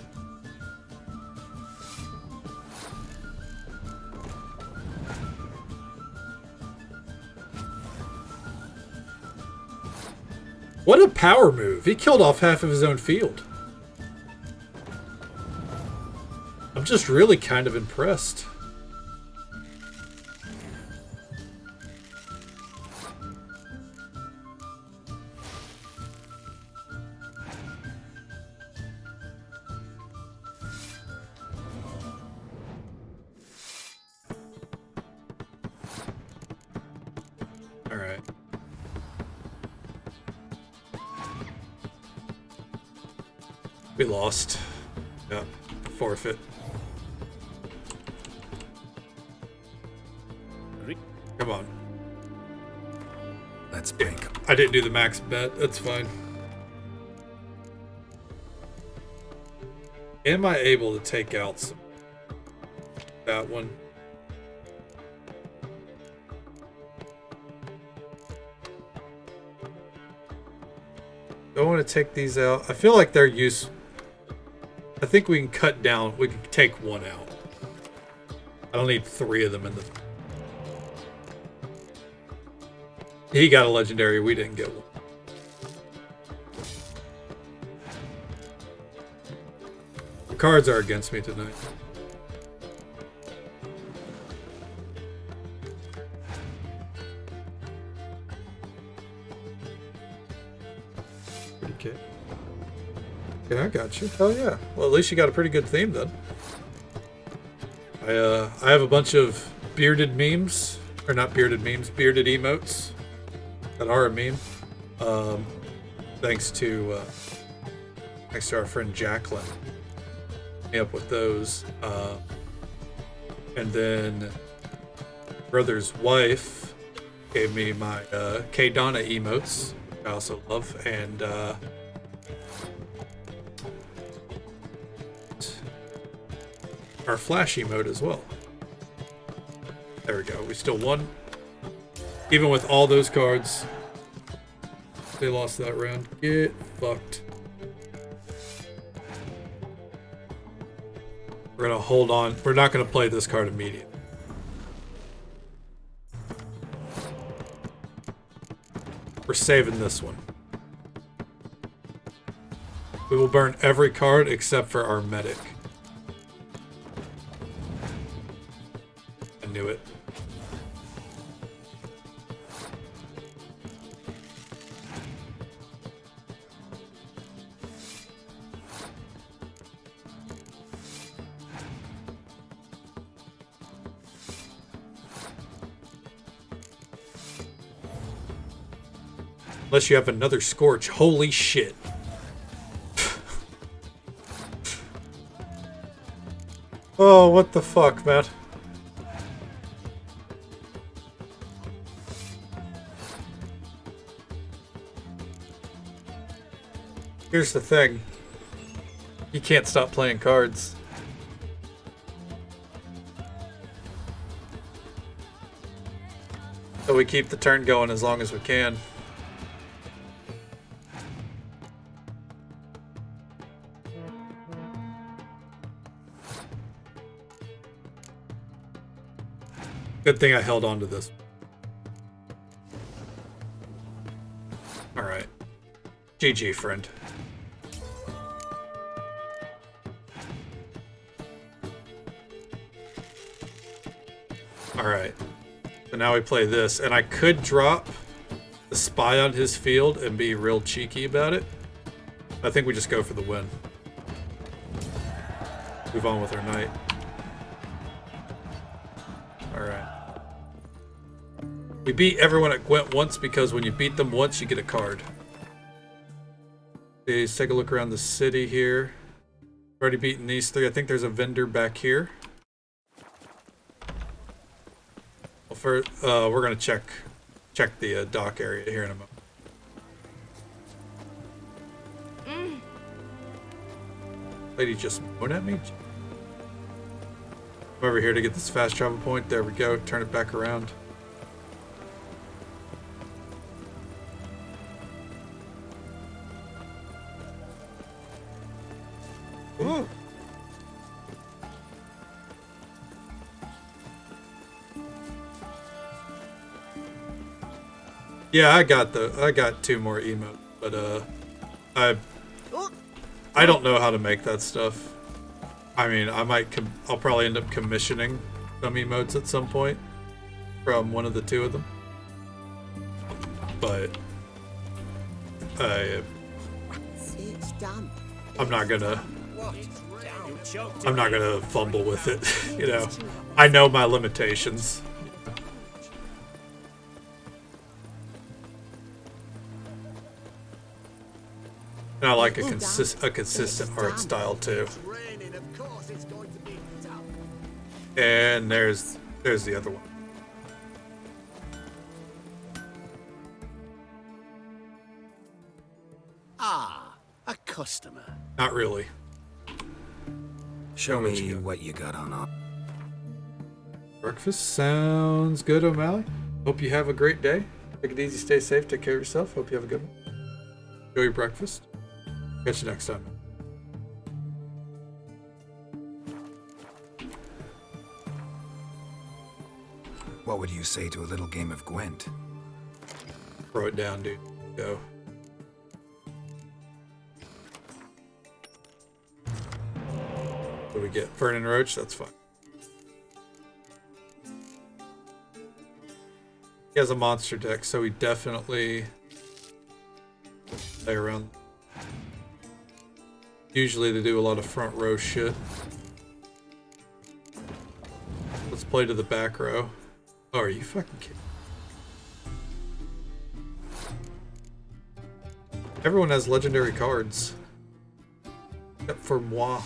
What a power move. He killed off half of his own field. I'm just really kind of impressed. All right. We lost. Yeah, forfeit. Come on. Let's break. I didn't do the max bet. That's fine. Am I able to take out some... that one? Don't want to take these out. I feel like they're useful. I think we can cut down. We can take one out. I don't need 3 of them in the... He got a legendary. We didn't get one. The cards are against me tonight. Yeah, I got you. Hell yeah. Well, at least you got a pretty good theme then. I have a bunch of bearded memes, or not bearded memes, bearded emotes that are a meme. Thanks to our friend Jacqueline. Me up with those. And then brother's wife gave me my K Donna emotes, I also love, and our flash emote as well. There we go. We still won. Even with all those cards, they lost that round. Get fucked. We're gonna hold on. We're not gonna play this card immediately. We're saving this one. We will burn every card except for our medic. I knew it. Unless you have another Scorch. Holy shit. Oh, what the fuck, man? Here's the thing. You can't stop playing cards. So we keep the turn going as long as we can. Good thing I held on to this. Alright. GG, friend. Alright. So now we play this, and I could drop the spy on his field and be real cheeky about it. I think we just go for the win. Move on with our night. Alright. We beat everyone at Gwent once because when you beat them once, you get a card. Let's take a look around the city here. Already beaten these three. I think there's a vendor back here. Well, first, we're gonna check the dock area here in a moment. Lady just moaned at me. I'm over here to get this fast travel point. There we go. Turn it back around. Ooh. Yeah, I got two more emotes, but I don't know how to make that stuff. I mean, I'll probably end up commissioning some emotes at some point from one of the two of them, but I'm not gonna fumble with it. You know, I know my limitations. And I like a consistent art style too. And there's the other one. Ah, a customer. Not really. Show me what you got on. Breakfast sounds good, O'Malley. Hope you have a great day. Take it easy, stay safe, take care of yourself. Hope you have a good one. Enjoy your breakfast. Catch you next time. What would you say to a little game of Gwent? Throw it down, dude. Go. What do we get? Fern and Roach? That's fine. He has a monster deck, so he definitely play around. Usually they do a lot of front row shit. Let's play to the back row. Oh, are you fucking kidding? Everyone has legendary cards. Except for moi.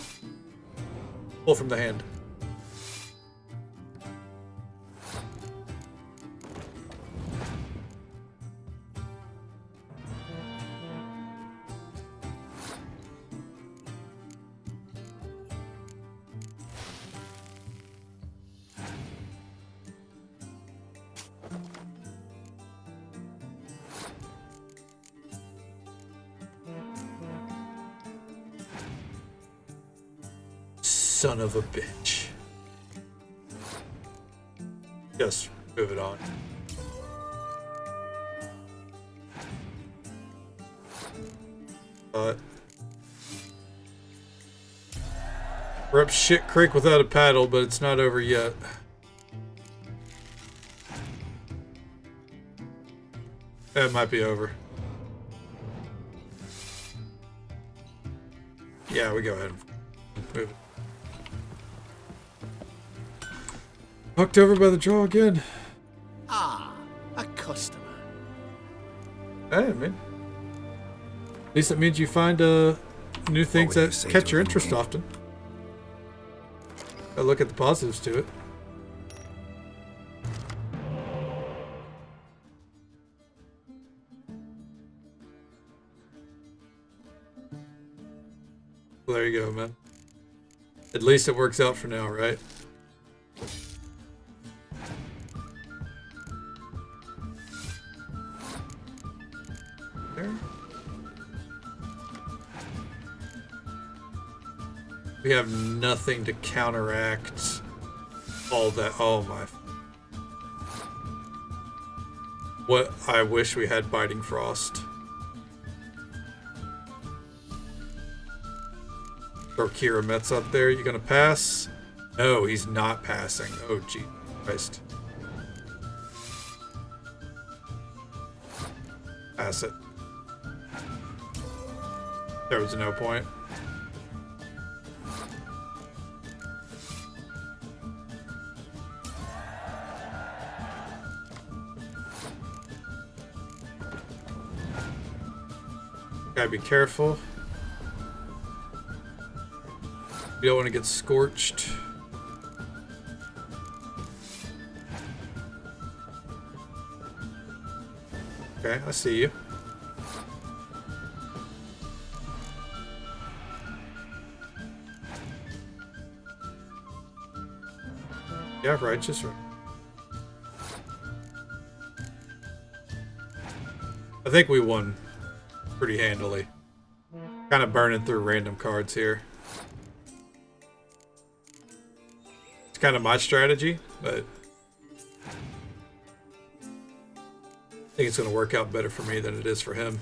Pull from the hand. Son of a bitch. Just move it on. We're up shit creek without a paddle, but it's not over yet. It might be over. Yeah, we go ahead and move it. Hooked over by the draw again. Ah, a customer. Hey, man. At least it means you find new things that catch your interest often. Gotta look at the positives to it. Well, there you go, man. At least it works out for now, right? We have nothing to counteract all that. Oh my. What I wish we had Biting Frost. Throw Kira Metz up there. You gonna pass? No, he's not passing. Oh, gee Christ. Pass it. There was no point. Gotta be careful. You don't want to get scorched. Okay, I see you. Yeah, righteous. I think we won pretty handily. Kind of burning through random cards here. It's kind of my strategy, but I think it's going to work out better for me than it is for him.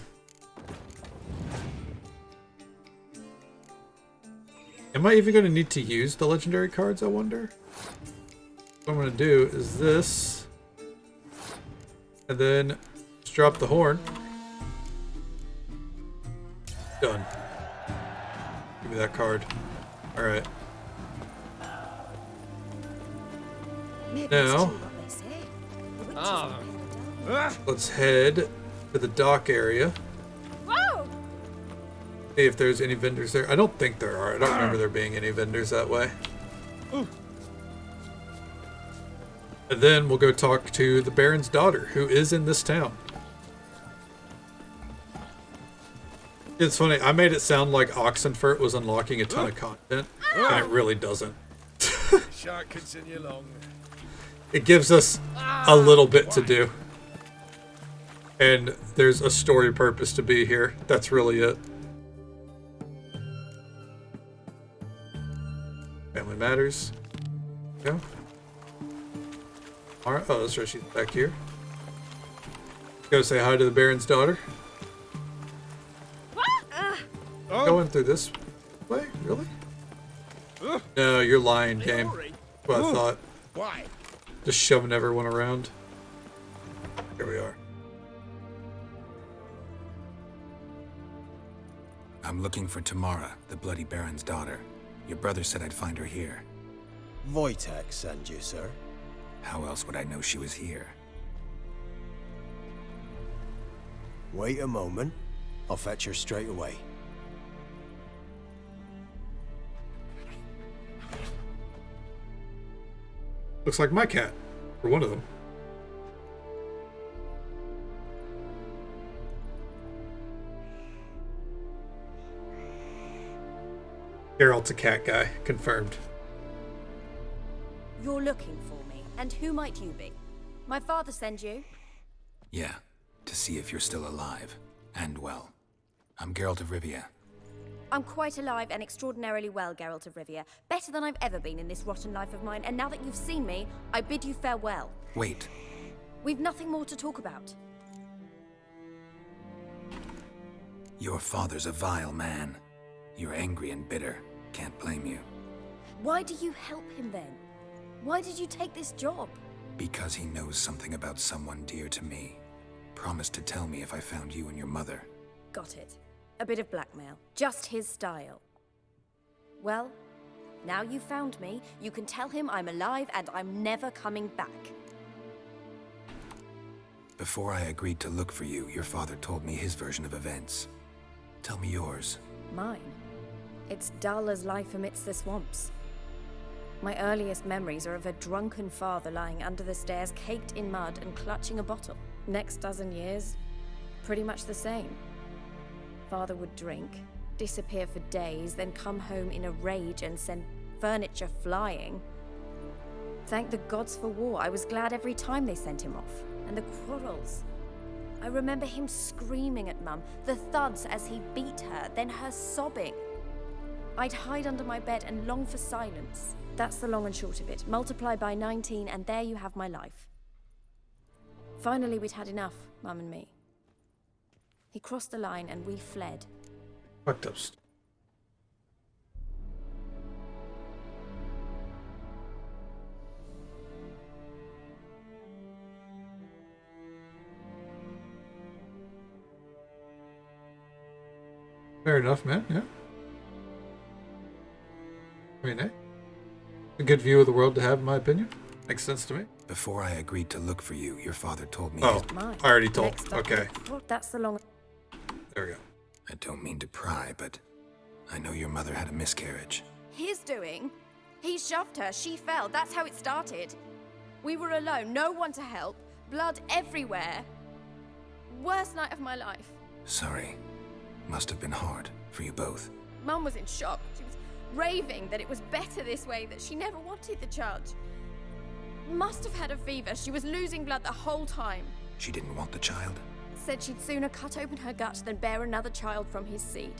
Am I even going to need to use the legendary cards, I wonder? What I'm going to do is this. And then just drop the horn. Done. Give me that card. Alright. Now, let's head to the dock area. See if there's any vendors there. I don't think there are. I don't remember there being any vendors that way. And then we'll go talk to the Baron's daughter, who is in this town. It's funny, I made it sound like Oxenfurt was unlocking a ton of content, and it really doesn't. Shan't continue long. It gives us a little bit to do. And there's a story purpose to be here. That's really it. Family Matters. Go. Alright, oh, that's right, she's back here. Go say hi to the Baron's daughter. Going through this way? Really? No, you're lying, game. What I thought. Why? Just shoving everyone around. Here we are. A I'm looking for Tamara, the Bloody Baron's daughter. Your brother said I'd find her here. Wojtek sent you, sir. How else would I know she was here? Wait a moment. I'll fetch her straight away. Looks like my cat, or one of them. Geralt's a cat guy, confirmed. You're looking for me, and who might you be? My father send you? Yeah, to see if you're still alive, and well. I'm Geralt of Rivia. I'm quite alive and extraordinarily well, Geralt of Rivia. Better than I've ever been in this rotten life of mine, and now that you've seen me, I bid you farewell. Wait. We've nothing more to talk about. Your father's a vile man. You're angry and bitter. Can't blame you. Why do you help him then? Why did you take this job? Because he knows something about someone dear to me. Promised to tell me if I found you and your mother. Got it. A bit of blackmail. Just his style. Well, now you've found me, you can tell him I'm alive and I'm never coming back. Before I agreed to look for you, your father told me his version of events. Tell me yours. Mine? It's dull as life amidst the swamps. My earliest memories are of a drunken father lying under the stairs, caked in mud and clutching a bottle. Next dozen years, pretty much the same. Father would drink, disappear for days, then come home in a rage and send furniture flying. Thank the gods for war. I was glad every time they sent him off. And the quarrels. I remember him screaming at Mum, the thuds as he beat her, then her sobbing. I'd hide under my bed and long for silence. That's the long and short of it. Multiply by 19 and there you have my life. Finally, we'd had enough, Mum and me. He crossed the line and we fled. Fucked up. Fair enough, man. Yeah. I mean, a good view of the world to have, in my opinion. Makes sense to me. Before I agreed to look for you, your father told me... Oh, I already told. Okay. That's the long... There we go. I don't mean to pry, but I know your mother had a miscarriage. His doing? He shoved her, she fell, that's how it started. We were alone, no one to help, blood everywhere. Worst night of my life. Sorry. Must have been hard for you both. Mum was in shock. She was raving that it was better this way, that she never wanted the child. Must have had a fever. She was losing blood the whole time. She didn't want the child? Said she'd sooner cut open her gut than bear another child from his seed.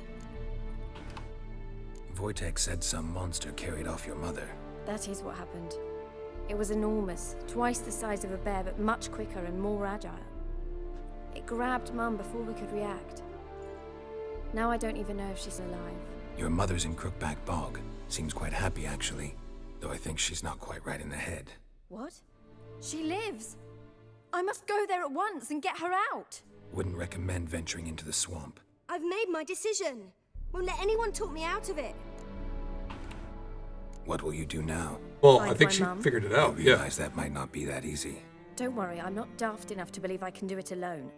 Wojtek said some monster carried off your mother. That is what happened. It was enormous, twice the size of a bear, but much quicker and more agile. It grabbed Mum before we could react. Now I don't even know if she's alive. Your mother's in Crookback Bog. Seems quite happy, actually. Though I think she's not quite right in the head. What? She lives! I must go there at once and get her out! Wouldn't recommend venturing into the swamp. I've made my decision. Won't let anyone talk me out of it. What will you do now? Well, I think she figured it out, I realize that might not be that easy. Don't worry, I'm not daft enough to believe I can do it alone.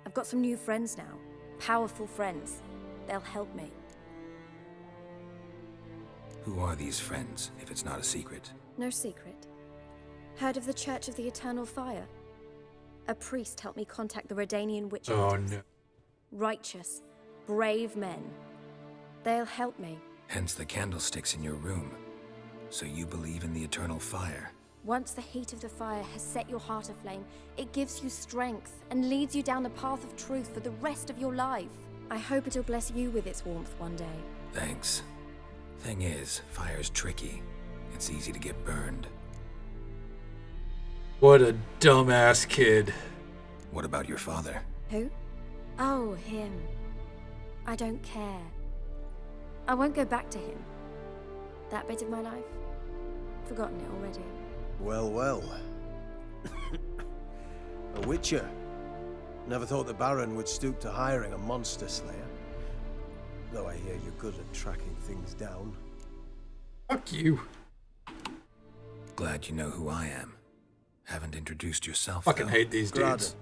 I've got some new friends now. Powerful friends. They'll help me. Who are these friends, if it's not a secret? No secret. Heard of the Church of the Eternal Fire? A priest helped me contact the Redanian witch hunters. Oh, no. Righteous, brave men. They'll help me. Hence the candlesticks in your room. So you believe in the eternal fire? Once the heat of the fire has set your heart aflame, it gives you strength and leads you down the path of truth for the rest of your life. I hope it'll bless you with its warmth one day. Thanks. Thing is, fire's tricky. It's easy to get burned. What a dumbass kid. What about your father? Who? Oh, him. I don't care. I won't go back to him. That bit of my life? Forgotten it already. Well, well. A witcher. Never thought the Baron would stoop to hiring a monster slayer. Though I hear you're good at tracking things down. Fuck you. Glad you know who I am. Haven't introduced yourself. Fucking though. hate these Graden, dudes.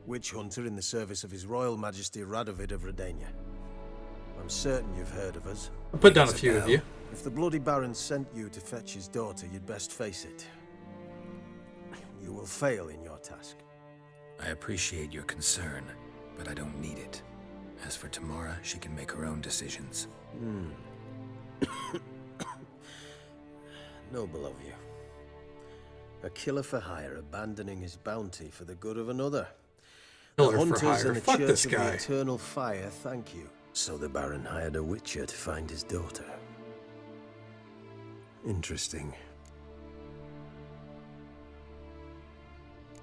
witch hunter in the service of His Royal Majesty Radovid of Redania. I'm certain you've heard of us. I'll put down a few of you. If the Bloody Baron sent you to fetch his daughter, you'd best face it. You will fail in your task. I appreciate your concern, but I don't need it. As for Tamara, she can make her own decisions. Noble of you. A killer for hire abandoning his bounty for the good of another. Killer The for hunters hire. and the Fuck Church this of guy. the Eternal Fire thank you. So the Baron hired a witcher to find his daughter. Interesting.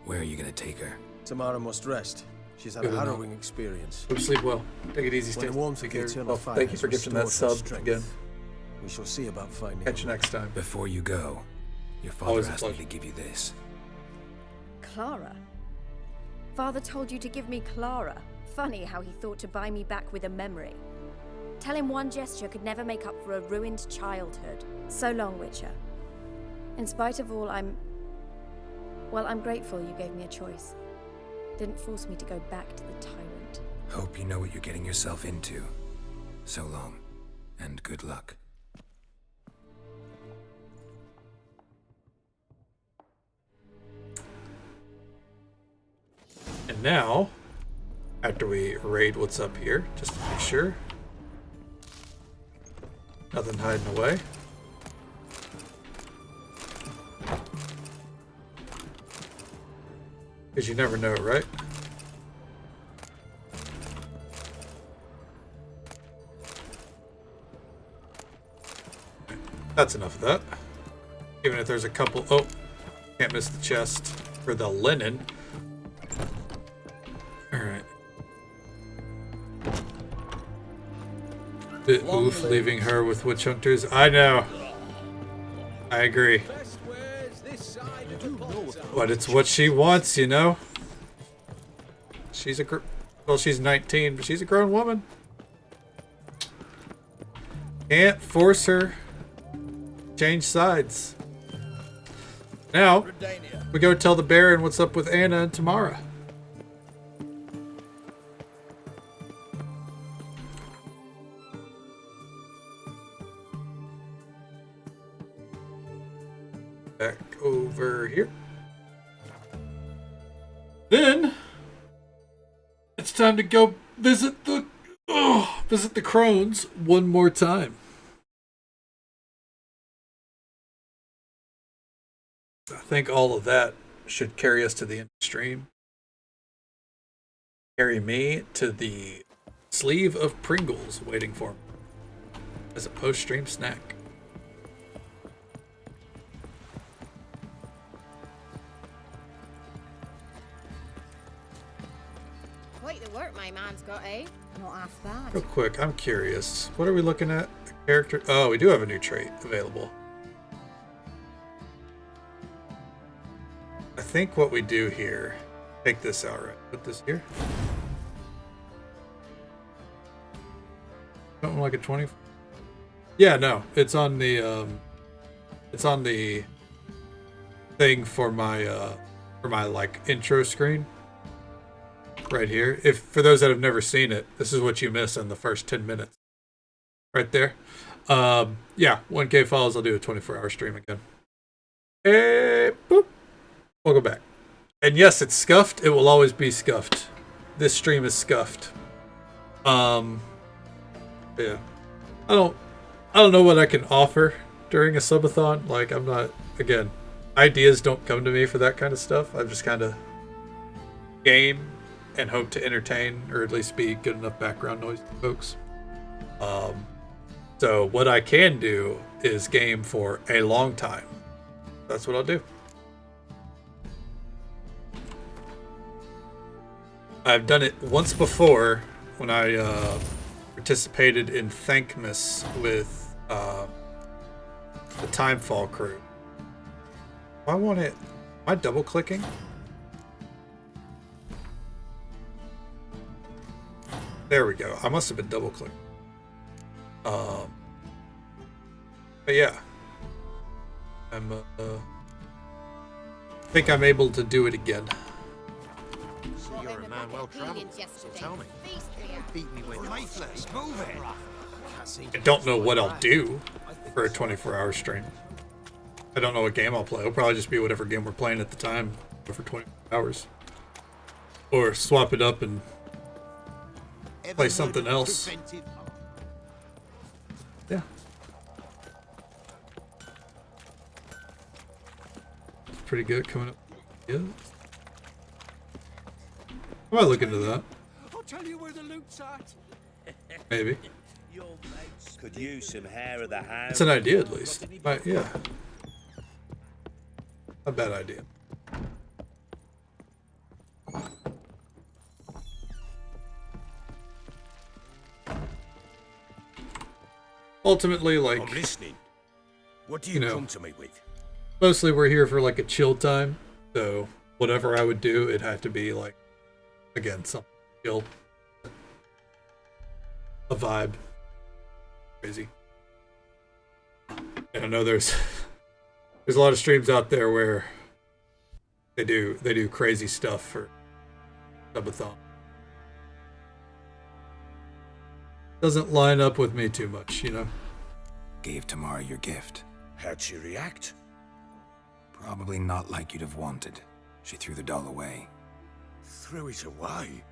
Where are you gonna take her? Tamara must rest. She's had Good a enough. harrowing experience. Hope you sleep well. Take it easy, When stay the warmth of the safe. Eternal Oh, Fire thank you has for gifting that restored her sub strength, again. We shall see about finding Catch you her. next time. Before you go, your father Always a asked me pleasure. to give you this. Clara? Father told you to give me Clara. Funny how he thought to buy me back with a memory. Tell him one gesture could never make up for a ruined childhood. So long, Witcher. In spite of all, I'm grateful you gave me a choice. Didn't force me to go back to the tyrant. Hope you know what you're getting yourself into. So long, and good luck. And now, after we raid what's up here, just to make sure. Nothing hiding away. Because you never know, right? That's enough of that. Even if there's a couple... Oh, can't miss the chest for the linen. Alright. Oof, leaving her with witch hunters. I know. I agree. But it's what she wants, you know? She's well, she's 19, but she's a grown woman. Can't force her change sides. Now, we go tell the Baron what's up with Anna and Tamara. Back over here. Then it's time to go visit the crones one more time. I think all of that should carry us to the end of the stream. Carry me to the sleeve of Pringles waiting for me as a post-stream snack. Quite the work my man's got, eh? Not half bad. Real quick, I'm curious. What are we looking at? A character? Oh, we do have a new trait available. I think what we do here, take this out, right? Put this here. Something like a 20. Yeah, no, it's on the thing for my like intro screen. Right here. If for those that have never seen it, this is what you miss in the first 10 minutes. Right there. Yeah, 1K follows, I'll do a 24-hour stream again. Hey, boop. Welcome back. And yes, it's scuffed. It will always be scuffed. This stream is scuffed. Yeah. I don't know what I can offer during a subathon. Like, I'm not, again, ideas don't come to me for that kind of stuff. I just kind of game and hope to entertain, or at least be good enough background noise to folks. So what I can do is game for a long time. That's what I'll do. I've done it once before when I participated in Thankmas with the Timefall crew. I want it. Am I double clicking? There we go. I must have been double clicking. But yeah, I'm. I think I'm able to do it again. So you're a man well travelled. So tell me, beat me with Mayflies. Move it. I don't know what I'll do for a 24-hour stream. I don't know what game I'll play. It'll probably just be whatever game we're playing at the time for 24 hours. Or swap it up and play something else. Yeah. It's pretty good coming up. Yeah. I might look into that. I'll tell you where the loot's at. Maybe. Could use some hair of the hound. It's an idea at least. But yeah. A bad idea. Ultimately, like, I'm listening. What do you come to me with? Mostly we're here for like a chill time. So whatever I would do, it had to be like, again, something chill. A vibe. Crazy. And I know there's a lot of streams out there where they do crazy stuff for subathon. Doesn't line up with me too much, you know. Gave Tamara your gift. How'd she react? Probably not like you'd have wanted. She threw the doll away. Threw it away?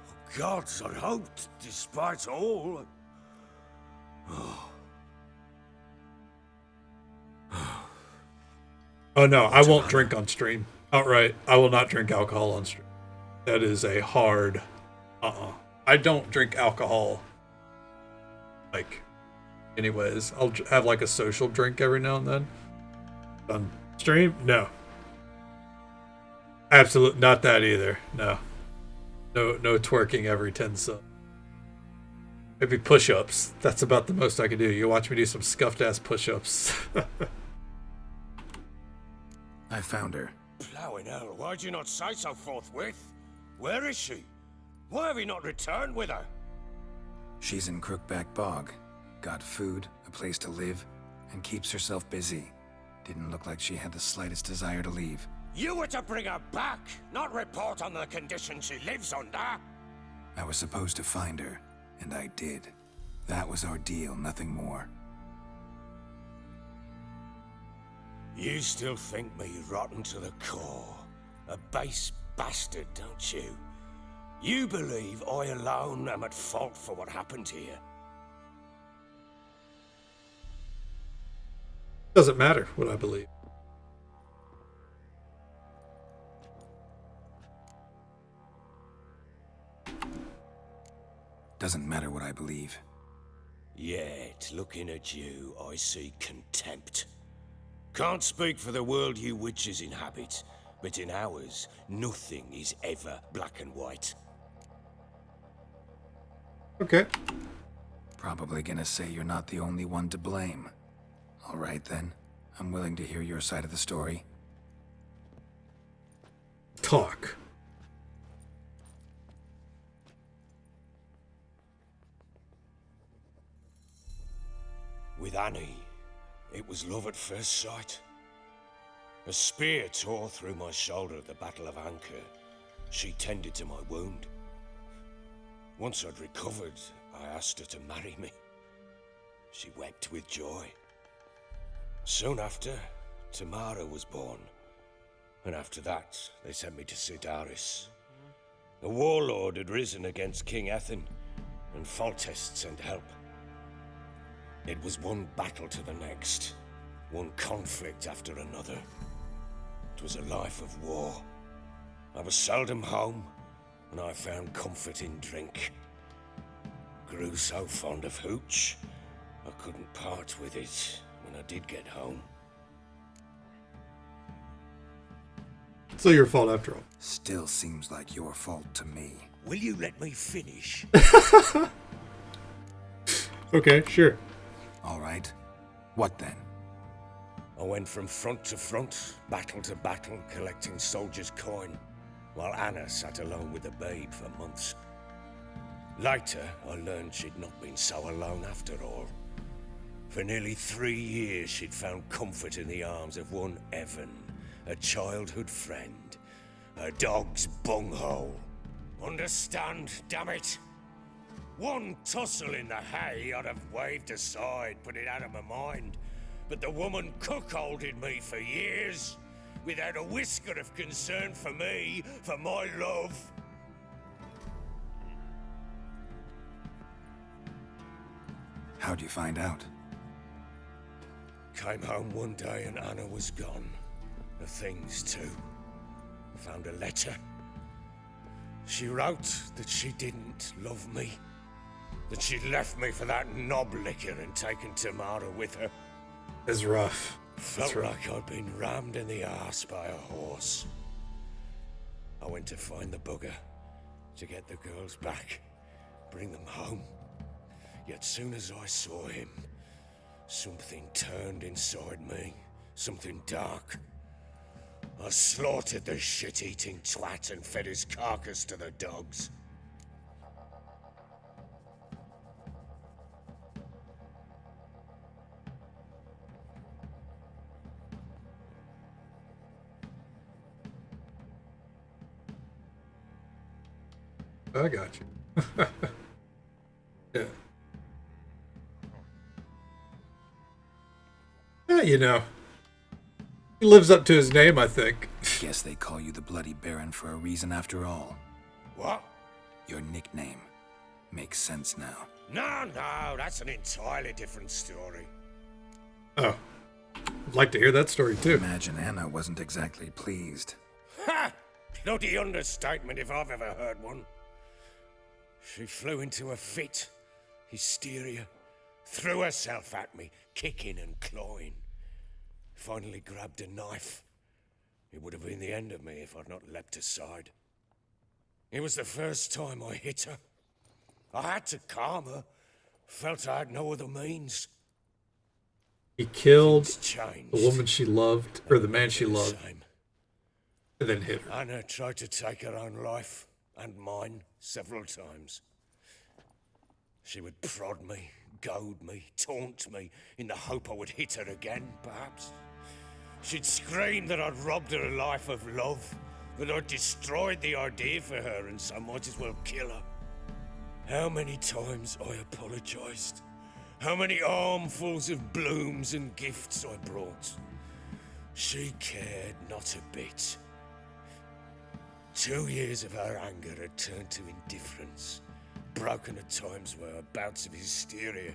Oh, gods, I hoped, despite all. Oh no, I won't drink on stream. Outright, I will not drink alcohol on stream. That is a hard I don't drink alcohol, like, anyways. I'll have like a social drink every now and then. On stream? No. Absolutely not that either. No twerking every 10 subs. Maybe push-ups. That's about the most I can do. You watch me do some scuffed ass push-ups. I found her. Plowing hell, why'd you not say so forthwith? Where is she? Why have you not returned with her? She's in Crookback Bog. Got food, a place to live, and keeps herself busy. Didn't look like she had the slightest desire to leave. You were to bring her back, not report on the conditions she lives under. I was supposed to find her, and I did. That was our deal, nothing more. You still think me rotten to the core. A base bastard, don't you? You believe I alone am at fault for what happened here. Doesn't matter what I believe. Doesn't matter what I believe. Yet, looking at you, I see contempt. Can't speak for the world you witches inhabit, but in ours, nothing is ever black and white. Okay. Probably gonna say you're not the only one to blame. All right then. I'm willing to hear your side of the story. Talk. With Annie, it was love at first sight. A spear tore through my shoulder at the Battle of Anchor. She tended to my wound. Once I'd recovered, I asked her to marry me. She wept with joy. Soon after, Tamara was born. And after that, they sent me to Cidaris. The warlord had risen against King Ethan, and Foltest sent help. It was one battle to the next, one conflict after another. It was a life of war. I was seldom home, and I found comfort in drink. Grew so fond of hooch, I couldn't part with it when I did get home. It's not your fault after all. Still seems like your fault to me. Will you let me finish? Okay, sure. All right. What then? I went from front to front, battle to battle, collecting soldiers' coin, while Anna sat alone with the babe for months. Later, I learned she'd not been so alone after all. For nearly 3 years, she'd found comfort in the arms of one Evan, a childhood friend. A dog's bunghole. Understand, damn it? One tussle in the hay I'd have waved aside, put it out of my mind. But the woman cuckolded me for years, without a whisker of concern for me, for my love. How'd you find out? Came home one day and Anna was gone. The things too. Found a letter. She wrote that she didn't love me. That she'd left me for that knob licker and taken Tamara with her. It's rough. Felt like I'd been rammed in the arse by a horse. I went to find the bugger, to get the girls back, bring them home. Yet soon as I saw him, something turned inside me, something dark. I slaughtered the shit-eating twat and fed his carcass to the dogs. I got you. Yeah. Yeah, you know. He lives up to his name, I think. Guess they call you the Bloody Baron for a reason after all. What? Your nickname. Makes sense now. No, that's an entirely different story. Oh. I'd like to hear that story too. Imagine Anna wasn't exactly pleased. Ha! Bloody understatement if I've ever heard one. She flew into a fit, hysteria, threw herself at me, kicking and clawing. Finally grabbed a knife. It would have been the end of me if I'd not leapt aside. It was the first time I hit her. I had to calm her. Felt I had no other means. He killed the woman she loved, or the man she loved, and then hit her. Anna tried to take her own life, and mine, several times. She would prod me, goad me, taunt me, in the hope I would hit her again, perhaps. She'd scream that I'd robbed her life of love, that I'd destroyed the idea for her, and so might as well kill her. How many times I apologized. How many armfuls of blooms and gifts I brought. She cared not a bit. 2 years of her anger had turned to indifference, broken at times by her bouts of hysteria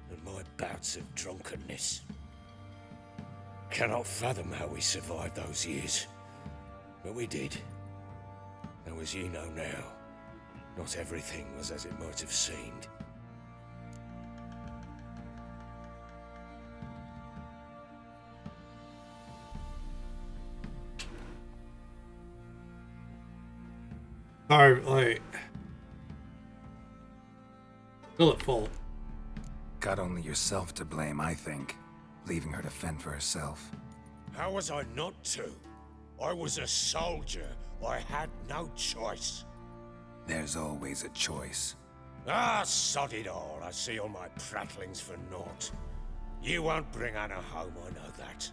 and my bouts of drunkenness. Cannot fathom how we survived those years, but we did. Though as you know now, not everything was as it might have seemed. Like, still at fault. Got only yourself to blame, I think. Leaving her to fend for herself. How was I not to? I was a soldier. I had no choice. There's always a choice. Ah, sod it all. I see all my prattlings for naught. You won't bring Anna home, I know that.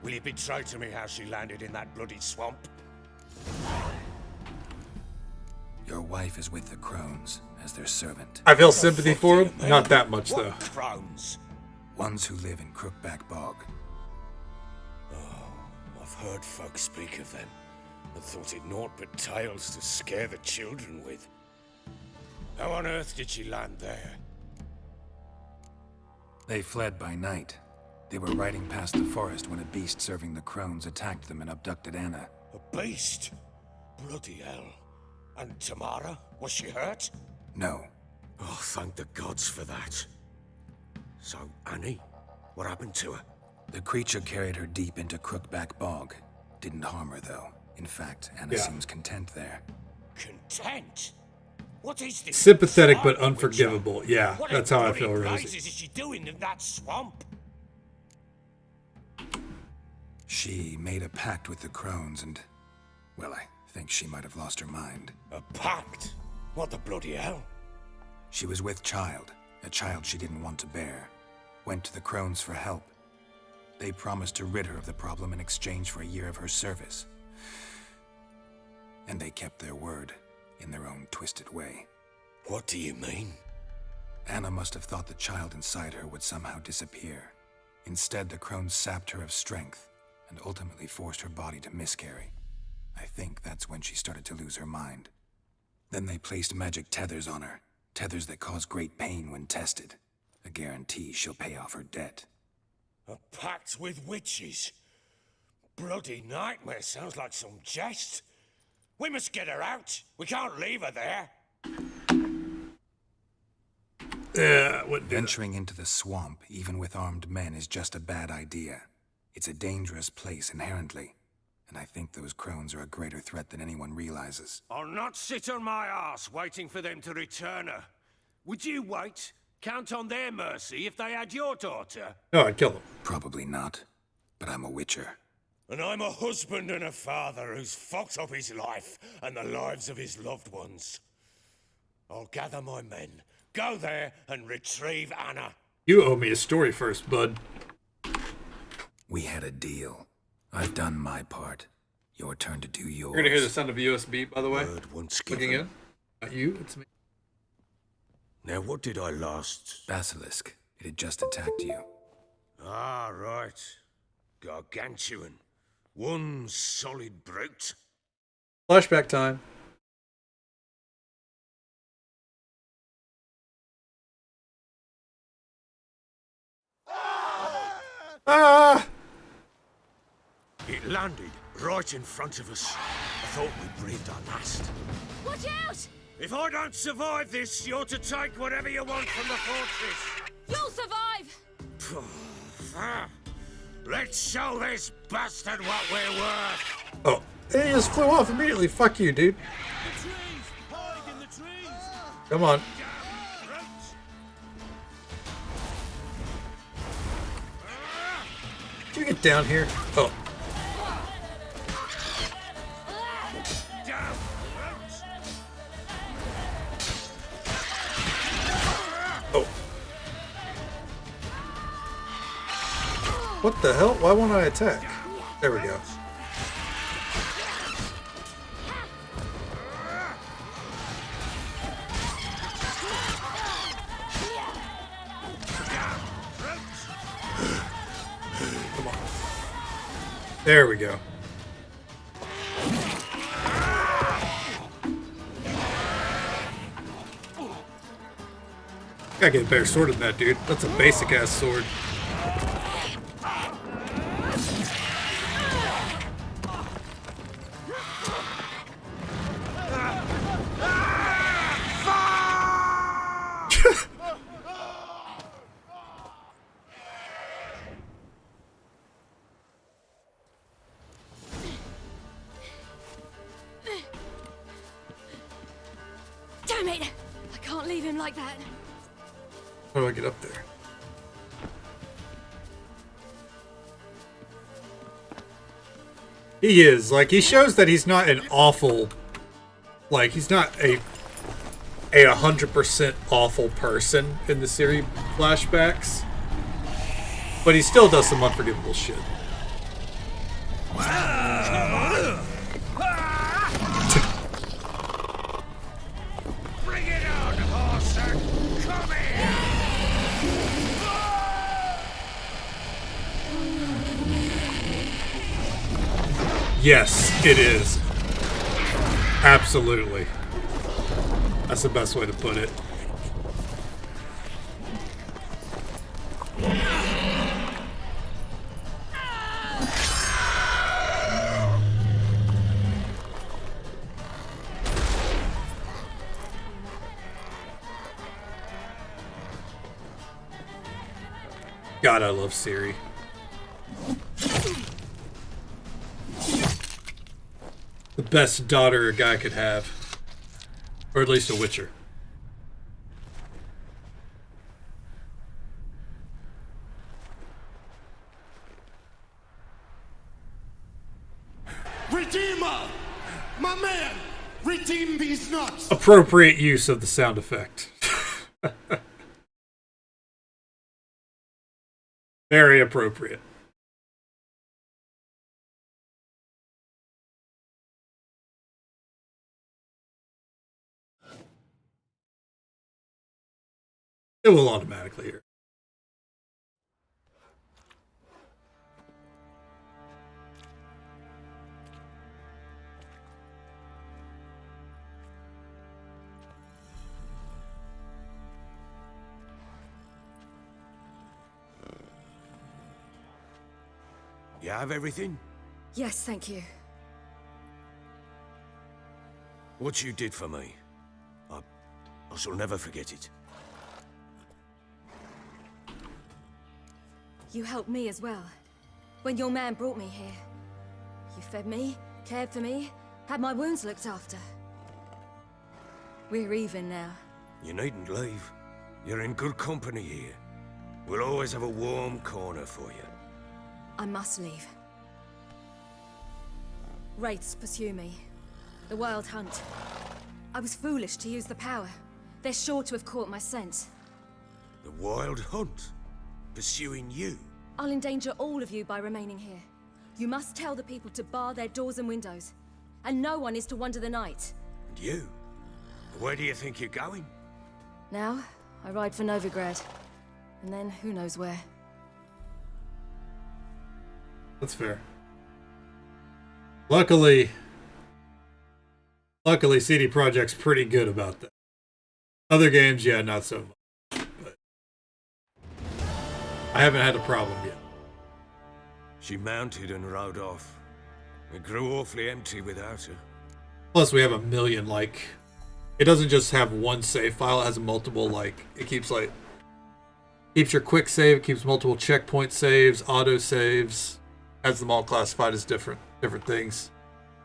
Will you betray to me how she landed in that bloody swamp? Your wife is with the Crones as their servant. I feel sympathy for him. Not that much, though. Crones? Ones who live in Crookback Bog. Oh, I've heard folk speak of them, and thought it naught but tales to scare the children with. How on earth did she land there? They fled by night. They were riding past the forest when a beast serving the Crones attacked them and abducted Anna. A beast? Bloody hell. And Tamara? Was she hurt? No. Oh, thank the gods for that. So, Annie? What happened to her? The creature carried her deep into Crookback Bog. Didn't harm her, though. In fact, Anna seems content there. Content? What is this? Sympathetic but unforgivable. Yeah, that's how I feel, Rosie. What is she doing in that swamp? She made a pact with the Crones and, well, I think she might have lost her mind. A pact? What the bloody hell? She was with child, a child she didn't want to bear. Went to the crones for help. They promised to rid her of the problem in exchange for a year of her service. And they kept their word, in their own twisted way. What do you mean? Anna must have thought the child inside her would somehow disappear. Instead, the crones sapped her of strength, and ultimately forced her body to miscarry. I think that's when she started to lose her mind. Then they placed magic tethers on her, tethers that cause great pain when tested. A guarantee she'll pay off her debt. A pact with witches? Bloody nightmare, sounds like some jest. We must get her out. We can't leave her there. Venturing into the swamp, even with armed men, is just a bad idea. It's a dangerous place inherently, and I think those crones are a greater threat than anyone realizes. I'll not sit on my arse waiting for them to return her. Would you wait? Count on their mercy if they had your daughter? No, I'd kill them. Probably not, but I'm a witcher. And I'm a husband and a father who's fucked up his life and the lives of his loved ones. I'll gather my men, go there and retrieve Anna. You owe me a story first, bud. We had a deal. I've done my part. Your turn to do yours. You're gonna hear the sound of a USB, by the way. Word once Looking given. in. Not you, it's me. Now what did I last? Basilisk. It had just attacked you. Ah, right. Gargantuan. One solid brute. Flashback time. Ah! It landed right in front of us. I thought we breathed our last. Watch out! If I don't survive this, you're to take whatever you want from the fortress. You'll survive! Let's show this bastard what we're worth. Oh, it just flew off immediately. Fuck you, dude. The trees! Hide in the trees! Come on. Can you get down here? Oh. Oh. What the hell? Why won't I attack? There we go. Come on. There we go. Gotta get a better sword than that, dude. That's a basic ass sword. Damn it! I can't leave him like that. How do I get up there? He is. Like, he shows that he's not an awful... Like, he's not a 100% awful person in the series flashbacks. But he still does some unforgivable shit. Bring it on, Horser! Come here! Yes, it is. Absolutely. That's the best way to put it. God, I love Ciri. The best daughter a guy could have. Or at least a Witcher. Redeemer! My man! Redeem these nuts! Appropriate use of the sound effect. Very appropriate. It will automatically hear. You have everything? Yes, thank you. What you did for me, I shall never forget it. You helped me as well. When your man brought me here, you fed me, cared for me, had my wounds looked after. We're even now. You needn't leave. You're in good company here. We'll always have a warm corner for you. I must leave. Wraiths pursue me. The Wild Hunt. I was foolish to use the power. They're sure to have caught my scent. The Wild Hunt? Pursuing you? I'll endanger all of you by remaining here. You must tell the people to bar their doors and windows. And no one is to wander the night. And you? Where do you think you're going? Now, I ride for Novigrad. And then, who knows where. That's fair. Luckily, CD Projekt's pretty good about that. Other games, yeah, not so much. But I haven't had a problem yet. She mounted and rode off. It grew awfully empty without her. Plus, we have a million, like... It doesn't just have one save file, it has multiple, like... It keeps, like... Keeps your quick save, keeps multiple checkpoint saves, auto saves... Has them all classified as different things,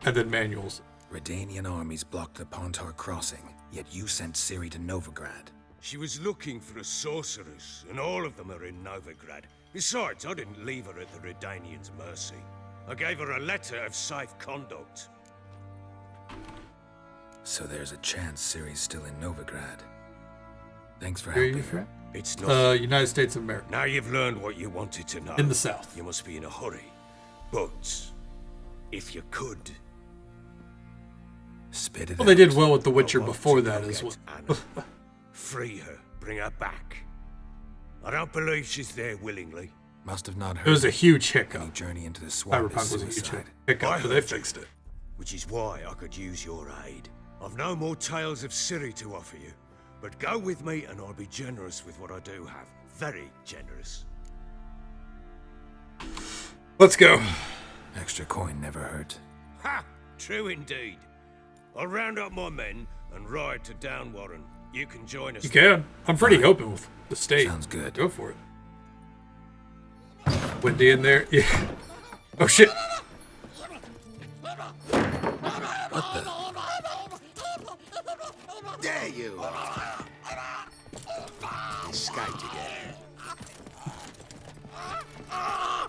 and then manuals. Redanian armies blocked the Pontar crossing, yet you sent Ciri to Novigrad. She was looking for a sorceress, and all of them are in Novigrad. Besides, I didn't leave her at the Redanians' mercy. I gave her a letter of safe conduct. So there's a chance Ciri's still in Novigrad. Thanks for Where are helping you from? her. It's not. United States of America. Now you've learned what you wanted to know. In the South. You must be in a hurry. But if you could, spit it Well, out. they did well with The Witcher before that as well. free her, bring her back. I don't believe she's there willingly. Must have not heard. It was a huge hiccup. Any journey into the swamp is Cyberpunk was a huge suicide. hiccup, but they heard fixed you, it. Which is why I could use your aid. I've no more tales of Ciri to offer you, but go with me and I'll be generous with what I do have. Very generous. Let's go. Extra coin never hurt. Ha! True indeed. I'll round up my men and ride to Downwarren. You can join us. You can. I'm pretty open with the state. Sounds good. Go for it. Windy in there. Yeah. Oh shit. What the? There you are. Escaped again.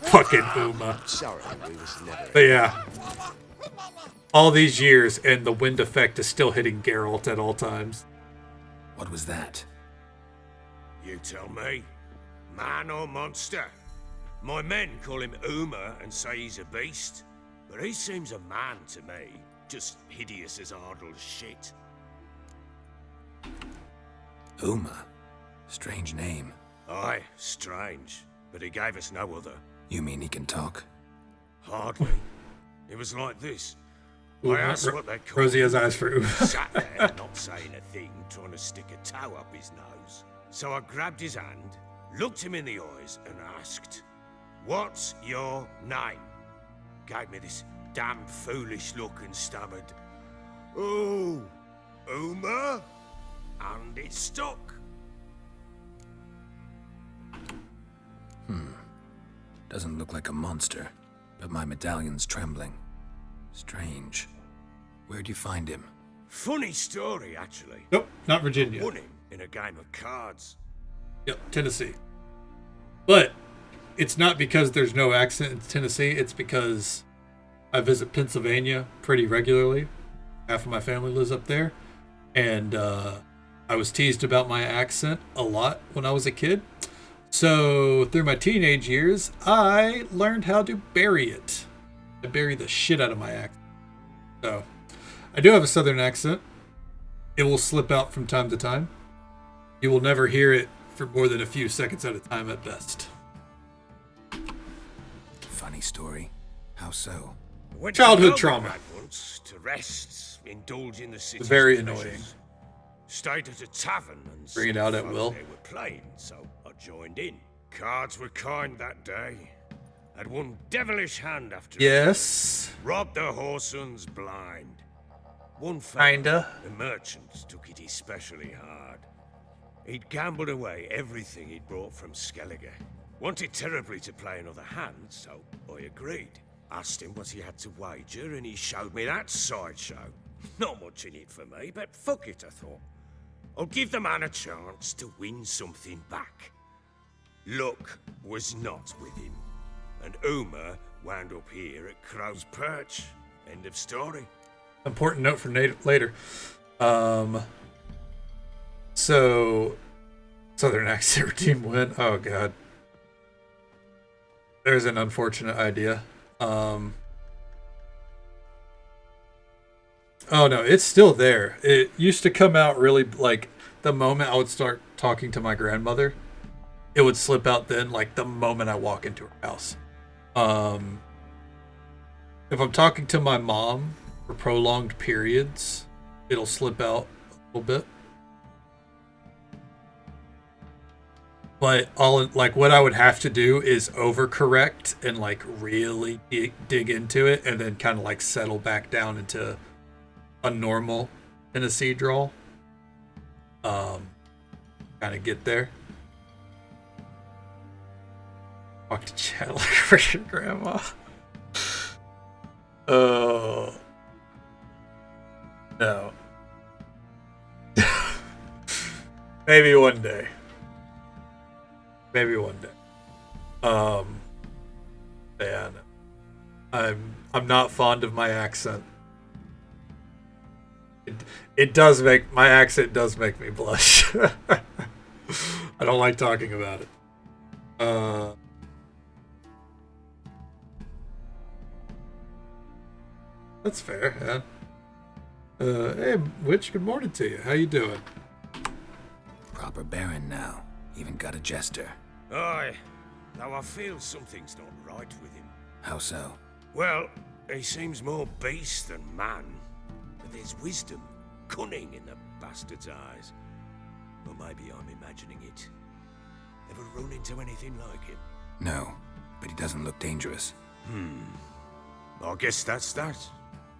Fucking Uma. Sorry, we was never. But yeah. All these years and the wind effect is still hitting Geralt at all times. What was that? You tell me. Man or monster? My men call him Uma and say he's a beast, but he seems a man to me. Just hideous as Ardle's shit. Uma. Strange name. Aye, strange. But he gave us no other. You mean he can talk? Hardly. It was like this. Uma, I asked what they called Rosie has eyes for Uma. Sat there, not saying a thing, trying to stick a toe up his nose. So I grabbed his hand, looked him in the eyes, and asked, "What's your name?" Gave me this damn foolish look and stammered, "Oh, Uma?" And it stuck. Doesn't look like a monster, but my medallion's trembling. Strange. Where'd you find him? Funny story, actually. Nope, not Virginia. I won him in a game of cards. Yep, Tennessee. But it's not because there's no accent in Tennessee. It's because I visit Pennsylvania pretty regularly. Half of my family lives up there. And I was teased about my accent a lot when I was a kid. So through my teenage years, I learned how to bury it. I bury the shit out of my accent. So I do have a southern accent. It will slip out from time to time. You will never hear it for more than a few seconds at a time at best. Funny story. How so? Went Childhood to trauma. Belgrade once to rest, indulge in the city's Very pleasures. annoying. Stayed at a tavern and Bring it some out at folk will. They were playing, so I joined in. Cards were kind that day. Had one devilish hand after Yes. another. Robbed the whoresun's blind. One Kinda. The merchant took it especially hard. He'd gambled away everything he'd brought from Skellige. Wanted terribly to play another hand, so I agreed. Asked him what he had to wager, and he showed me that sideshow. Not much in it for me, but fuck it, I thought. I'll give the man a chance to win something back. Luck was not with him, and Uma wound up here at Crow's Perch. End of story. Important note for later. So, Southern Accent team win. Oh god. There's an unfortunate idea. Oh no, it's still there. It used to come out really like the moment I would start talking to my grandmother. It would slip out then, like the moment I walk into her house. If I'm talking to my mom for prolonged periods, it'll slip out a little bit. But what I would have to do is overcorrect and like really dig into it, and then kind of like settle back down into a normal Tennessee drawl. Kind of get there. Talk to Chad like for your grandma. Oh. No. Maybe one day. Maybe one day. Man, I'm not fond of my accent. It does make my accent does make me blush. I don't like talking about it. That's fair, yeah. Hey, Witch, good morning to you. How you doing? Proper Baron now. Even got a jester. Aye, though I feel something's not right with him. How so? Well, he seems more beast than man. But there's wisdom, cunning in the bastard's eyes. Or maybe I'm imagining it. Ever run into anything like him? No, but he doesn't look dangerous. I guess that's that.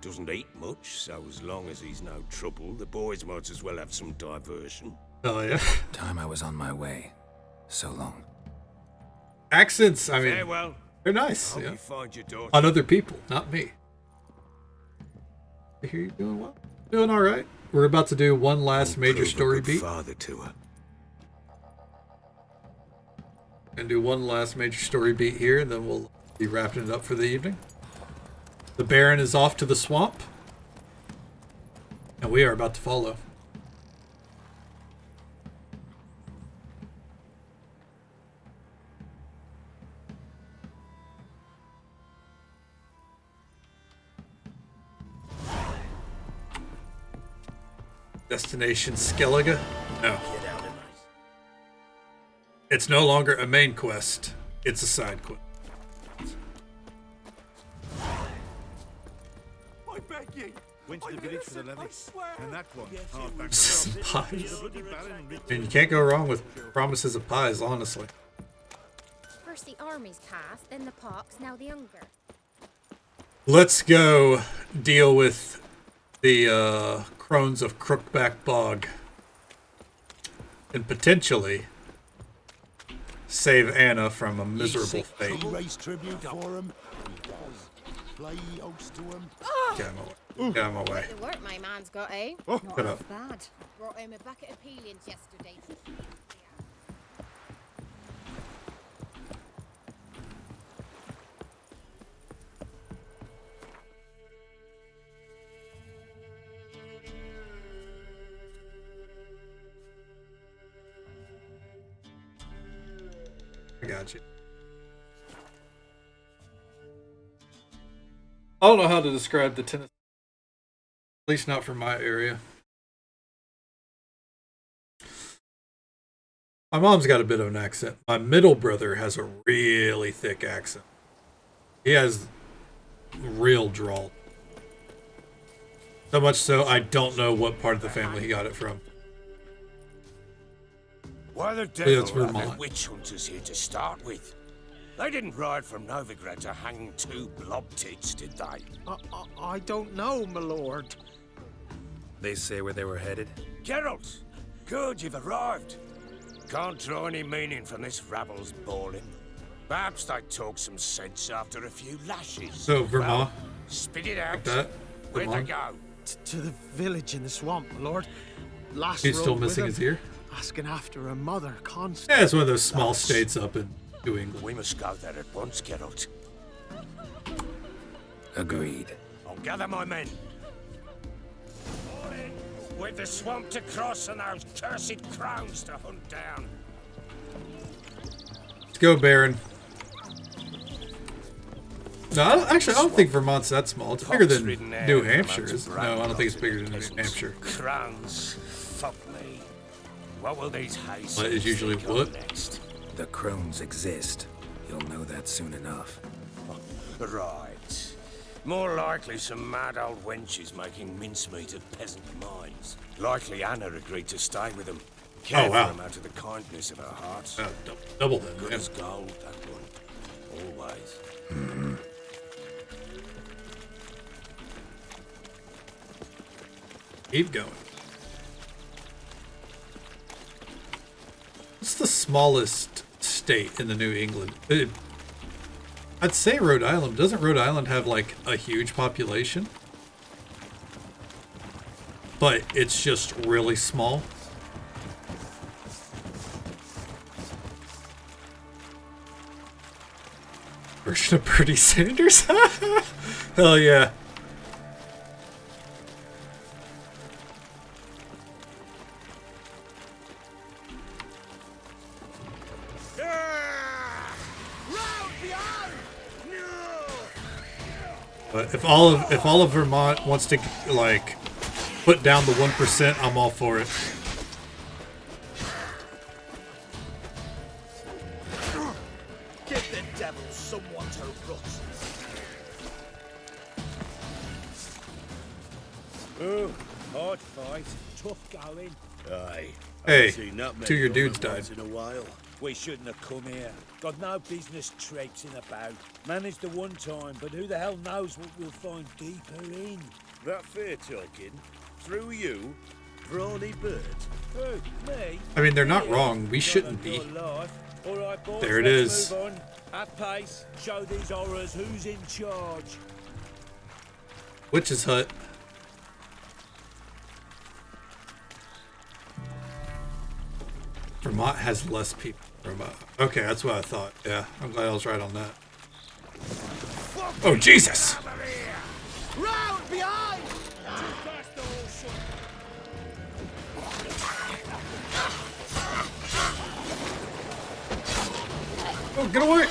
Doesn't eat much, so as long as he's no trouble, the boys might as well have some diversion. Oh yeah. Time I was on my way. So long. Accents, I mean, Farewell. they're nice. Hope Yeah. you find your daughter. On other people, not me. I hear you doing well. Doing all right. We're about to do one last major Prove a story good beat. father to her. And do one last major story beat here, and then we'll be wrapping it up for the evening. The Baron is off to the swamp, and we are about to follow. Destination Skellige? No. It's no longer a main quest. It's a side quest. I beg you. Went to the village for the levy, and that one hard back. Some pies. And you can't go wrong with promises of pies, honestly. First the armies passed, then the pox, now the hunger. Let's go deal with the crones of Crookback Bog. And potentially save Anna from a miserable fate. Raise tribute for him. Play host to him. Get him away. Get him away. The work my man's got, eh? Oh, Not shut half up. bad. Brought home a bucket of peelings yesterday. I got you. I don't know how to describe the Tennessee, at least not from my area. My mom's got a bit of an accent. My middle brother has a really thick accent. He has real drawl. So much so, I don't know what part of the family he got it from. Why the Yeah, it's devil are Vermont. there witch hunters here to start with? They didn't ride from Novigrad to hang 2 blob tits, did they? I don't know, my lord. They say where they were headed? Geralt! Good, you've arrived. Can't draw any meaning from this rabble's bawling. Perhaps they talk some sense after a few lashes. So, Vermont. Well, spit it out. Like that. Where'd they Vermont. go? To the village in the swamp, my lord. Last He's still rode with missing him, his ear? asking after her mother constantly. Yeah, it's one of those small states up in New England. We must go there at once, Geralt. Agreed. I'll gather my men. With the swamp to cross and those cursed crowns to hunt down. Let's go, Baron. No, I don't think Vermont's that small. It's bigger than New Hampshire. No, I don't think it's bigger than New Hampshire. Crowns, fuck me. What will these haze? What is usually what? Next? The crones exist. You'll know that soon enough. Right. More likely some mad old wenches making mincemeat of peasant minds. Likely Anna agreed to stay with them. Care wow. for them out of the kindness of her heart. Double then. Good Yeah. as gold, that one. Always. Keep going. What's the smallest state in the New England? I'd say Rhode Island. Doesn't Rhode Island have like a huge population? But it's just really small. Version of Bernie Sanders? Hell yeah. But if all of Vermont wants to like put down the 1%, I'm all for it. Give the devil someone to rot. Oh, hard fight. Tough going. Aye. Hey, I've seen that two of your many dudes other died. ones in a while. We shouldn't have come here. Got no business traipsing about. Managed the one time, but who the hell knows what we'll find deeper in? That fair talking. Through you, brawny bird. Who? Me? I mean, they're not Yeah. wrong. We Not shouldn't on be. your life. All right, boys, There it let's is. move on. At pace. Show these horrors who's in charge. Witch's Hut. Vermont has less people. Okay, that's what I thought. Yeah, I'm glad I was right on that. Oh, Jesus! Round behind! Oh, get away!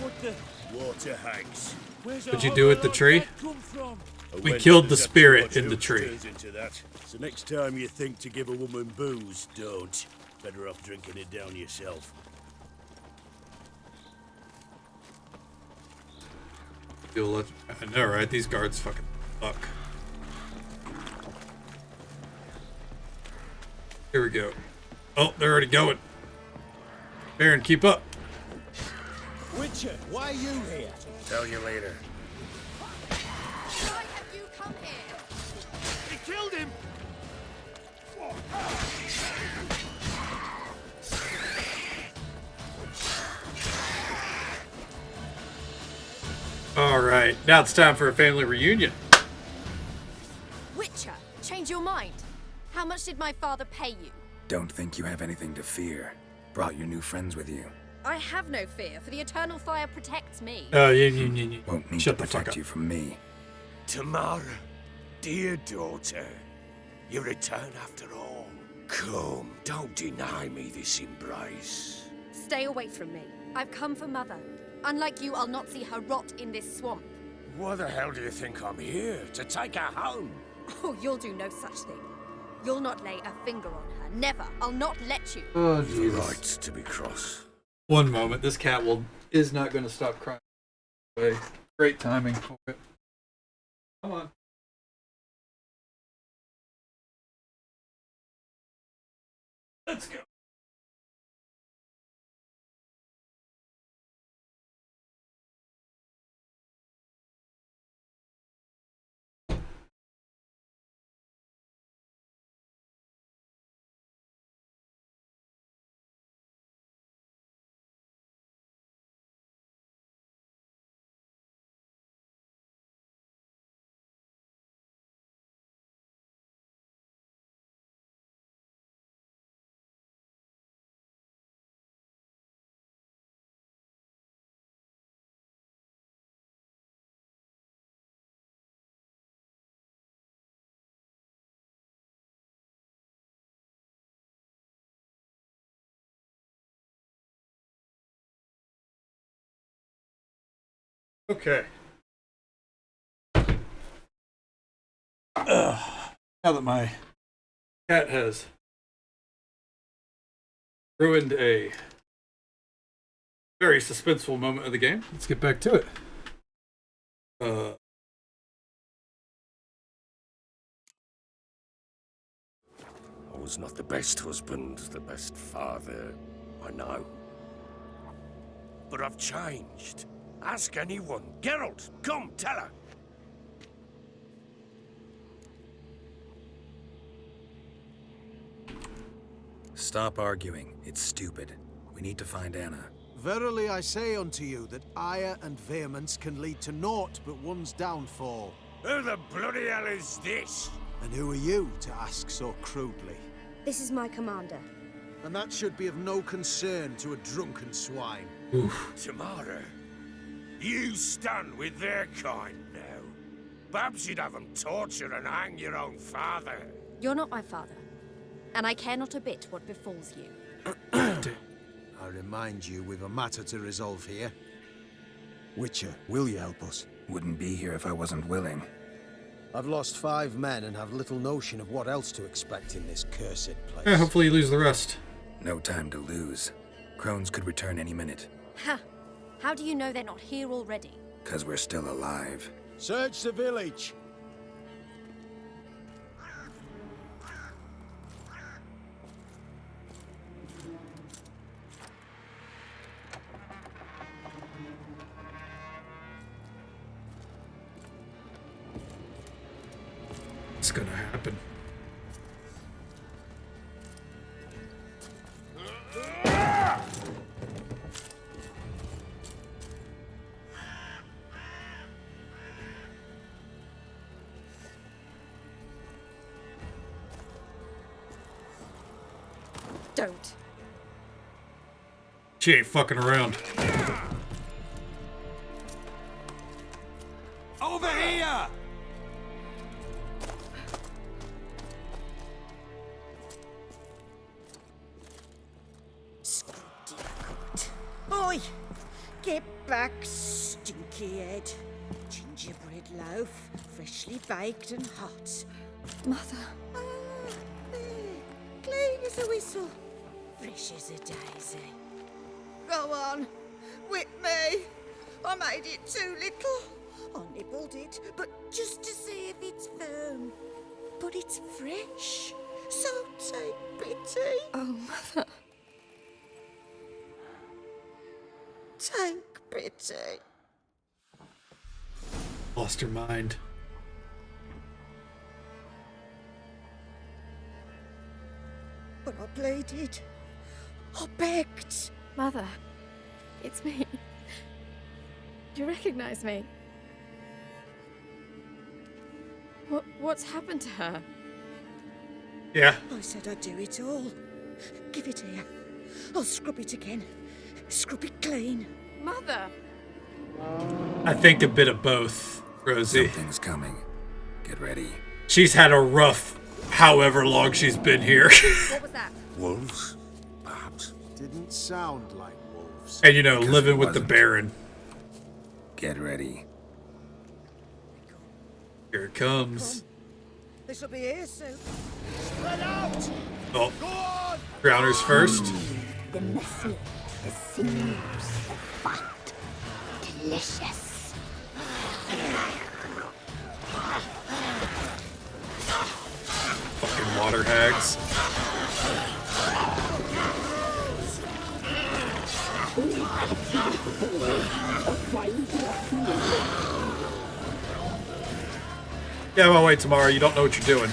What the? Water hags. Where's What'd you do with the tree? come from? We killed the spirit in the tree. Into that. So next time you think to give a woman booze, don't. Better off drinking it down yourself. I know, right? These guards fucking suck. Here we go. Oh, they're already going. Baron, keep up. Witcher, why are you here? Tell you later. Why have you come here? He killed him! Alright, now it's time for a family reunion. Witcher, change your mind. How much did my father pay you? Don't think you have anything to fear. Brought your new friends with you. I have no fear, for the eternal fire protects me. Yeah. Won't need Shut to the fuck protect up. you from me. Tamara, dear daughter, you return after all. Come, don't deny me this embrace. Stay away from me. I've come for Mother. Unlike you, I'll not see her rot in this swamp. Why the hell do you think I'm here? To take her home? Oh, you'll do no such thing. You'll not lay a finger on her. Never. I'll not let you. Oh, The Jesus. right to be cross. One moment. This cat is not going to stop crying. Wait. Great timing for it. Come on. Let's go. Okay. Now that my cat has ruined a very suspenseful moment of the game, let's get back to it. I was not the best husband, the best father, I know. But I've changed. Ask anyone. Geralt, come, tell her. Stop arguing. It's stupid. We need to find Anna. Verily I say unto you that ire and vehemence can lead to naught but one's downfall. Who the bloody hell is this? And who are you to ask so crudely? This is my commander. And that should be of no concern to a drunken swine. Tamara, you stand with their kind now. Perhaps you'd have them torture and hang your own father. You're not my father, and I care not a bit what befalls you. I remind you we've a matter to resolve here. Witcher, will you help us? Wouldn't be here if I wasn't willing. I've lost 5 men and have little notion of what else to expect in this cursed place. Yeah, hopefully you lose the rest. No time to lose. Crones could return any minute. Ha! How do you know they're not here already? 'Cause we're still alive. Search the village. It's gonna happen. Don't. She ain't fucking around. Over here! Oi! Get back, stinky head. Gingerbread loaf, freshly baked and hot. Mother. There. Clean as a whistle. Fresh as a daisy. Go on. Whip me. I made it too little. I nibbled it, but just to see if it's firm. But it's fresh. So take pity. Oh, Mother. Take pity. Lost her mind. But I pleaded. I begged. Mother, it's me. Do you recognize me? What's happened to her? Yeah. I said I'd do it all. Give it here. I'll scrub it again. Scrub it clean. Mother! I think a bit of both, Rosie. Something's coming. Get ready. She's had a rough however long she's been here. What was that? Wolves, perhaps. Didn't sound like wolves. And, you know, Because living it with the wasn't. Baron. Get ready. Here it comes. This'll be here soon. Spread out! Oh, Go on! Drowners first. The muscle, the sinews, the fat. Delicious. Fucking water hags. Yeah, well, wait, tomorrow. You don't know what you're doing.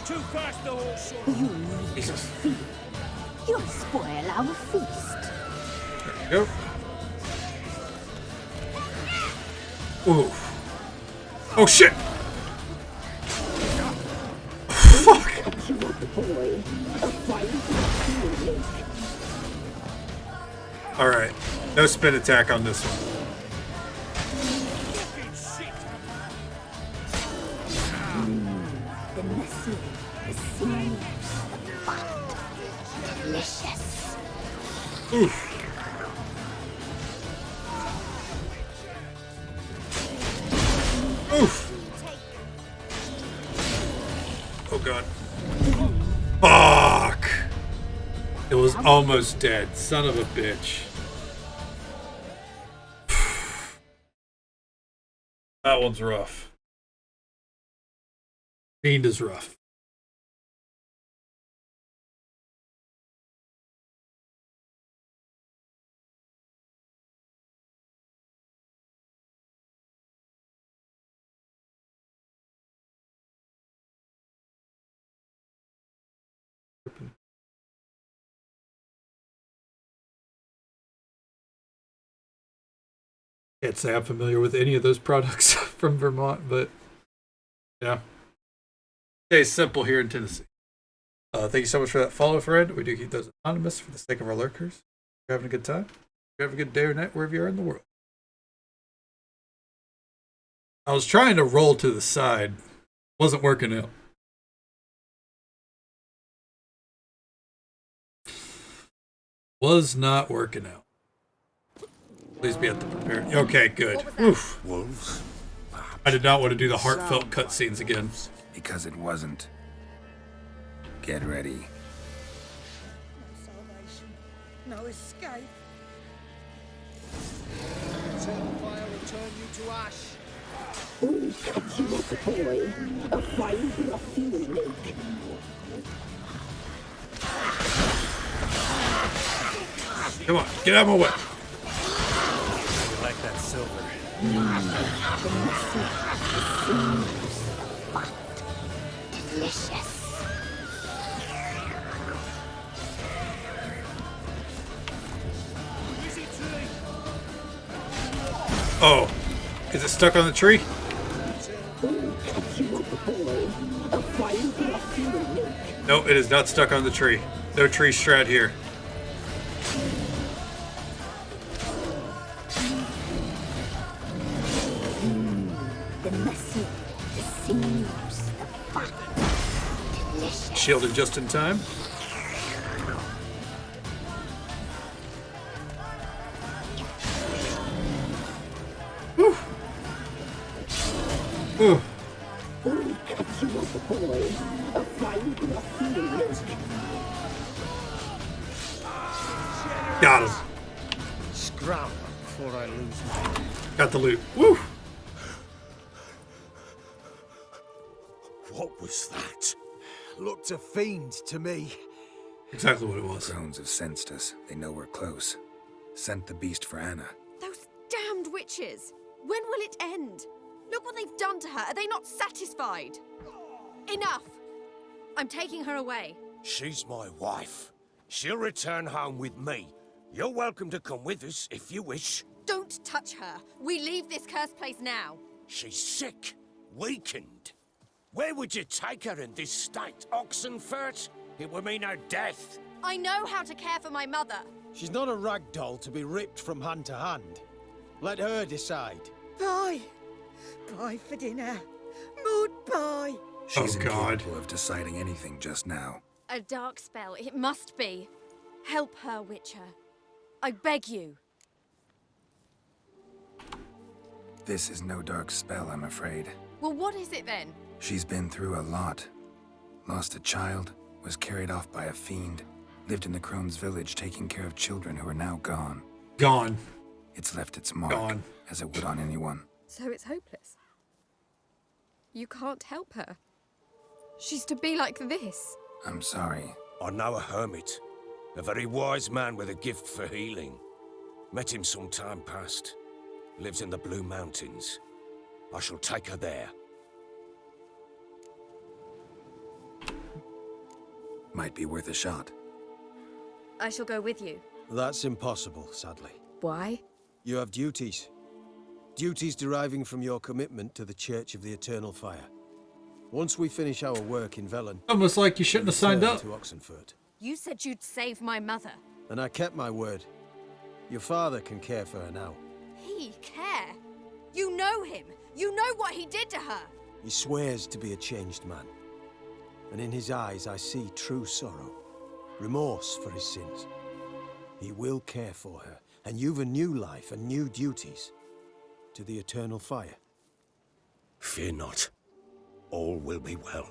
Too fast, the horse. You need to feed. You'll spoil our feast. There you go. Ooh. Oh, shit! Fuck! Alright. No spin attack on this one. The muscle, the sinews, the fat. Delicious. Oof. Oof. Oh god. Fuck. It was almost dead. Son of a bitch. That one's rough. Fiend is rough. Can't say I'm familiar with any of those products from Vermont, but yeah. It's simple here in Tennessee. Thank you so much for that follow, friend. We do keep those anonymous for the sake of our lurkers. If you're having a good time. If you're having a good day or night wherever you are in the world. I was trying to roll to the side. Wasn't working out. Was not working out. Please be at the prepare. Okay, good. Oof. Wolves? I did not want to do the heartfelt cutscenes again. Because it wasn't. Get ready. No salvation. No escape. Eternal fire will turn you to ash. We cut you off, boy. A fine rough you will make. Come on, get out of my way. You like that silver? Delicious. Oh, is it stuck on the tree? No, it is not stuck on the tree. No tree strat here. The muscle, the sinews, the fat. Delicious. Shielded just in time. Whew. Ooh. Got him. Scram before I lose my... Got the loot. Woo! What was that? Looked a fiend to me. Exactly what it was. Crones have sensed us. They know we're close. Sent the beast for Anna. Those damned witches! When will it end? Look what they've done to her. Are they not satisfied? Enough! I'm taking her away. She's my wife. She'll return home with me. You're welcome to come with us if you wish. Don't touch her. We leave this cursed place now. She's sick, weakened. Where would you take her in this state, Oxenfurt? It would mean her death. I know how to care for my mother. She's not a rag doll to be ripped from hand to hand. Let her decide. Bye. Pie for dinner. Mud pie. She's God. incapable of deciding anything just now. A dark spell, it must be. Help her, Witcher. I beg you. This is no dark spell, I'm afraid. Well, what is it then? She's been through a lot. Lost a child, was carried off by a fiend, lived in the Crone's village taking care of children who are now gone. Gone. It's left its mark, Gone. as it would on anyone. So it's hopeless. You can't help her. She's to be like this. I'm sorry. I know a hermit. A very wise man with a gift for healing. Met him some time past. Lives in the Blue Mountains. I shall take her there. Might be worth a shot. I shall go with you. That's impossible, sadly. Why? You have duties. Duties deriving from your commitment to the Church of the Eternal Fire. Once we finish our work in Velen... Almost like you shouldn't have signed up. ...to Oxenfurt. You said you'd save my mother. And I kept my word. Your father can care for her now. He care? You know him. You know what he did to her. He swears to be a changed man. And in his eyes I see true sorrow. Remorse for his sins. He will care for her. And you've a new life and new duties. To the Eternal Fire. Fear not. All will be well.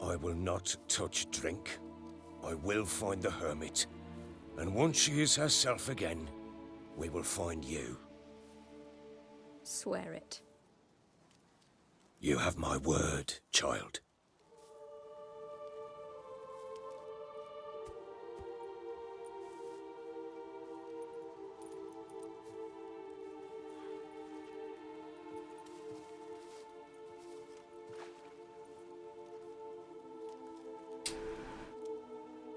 I will not touch drink. I will find the hermit. And once she is herself again, we will find you. Swear it. You have my word, child.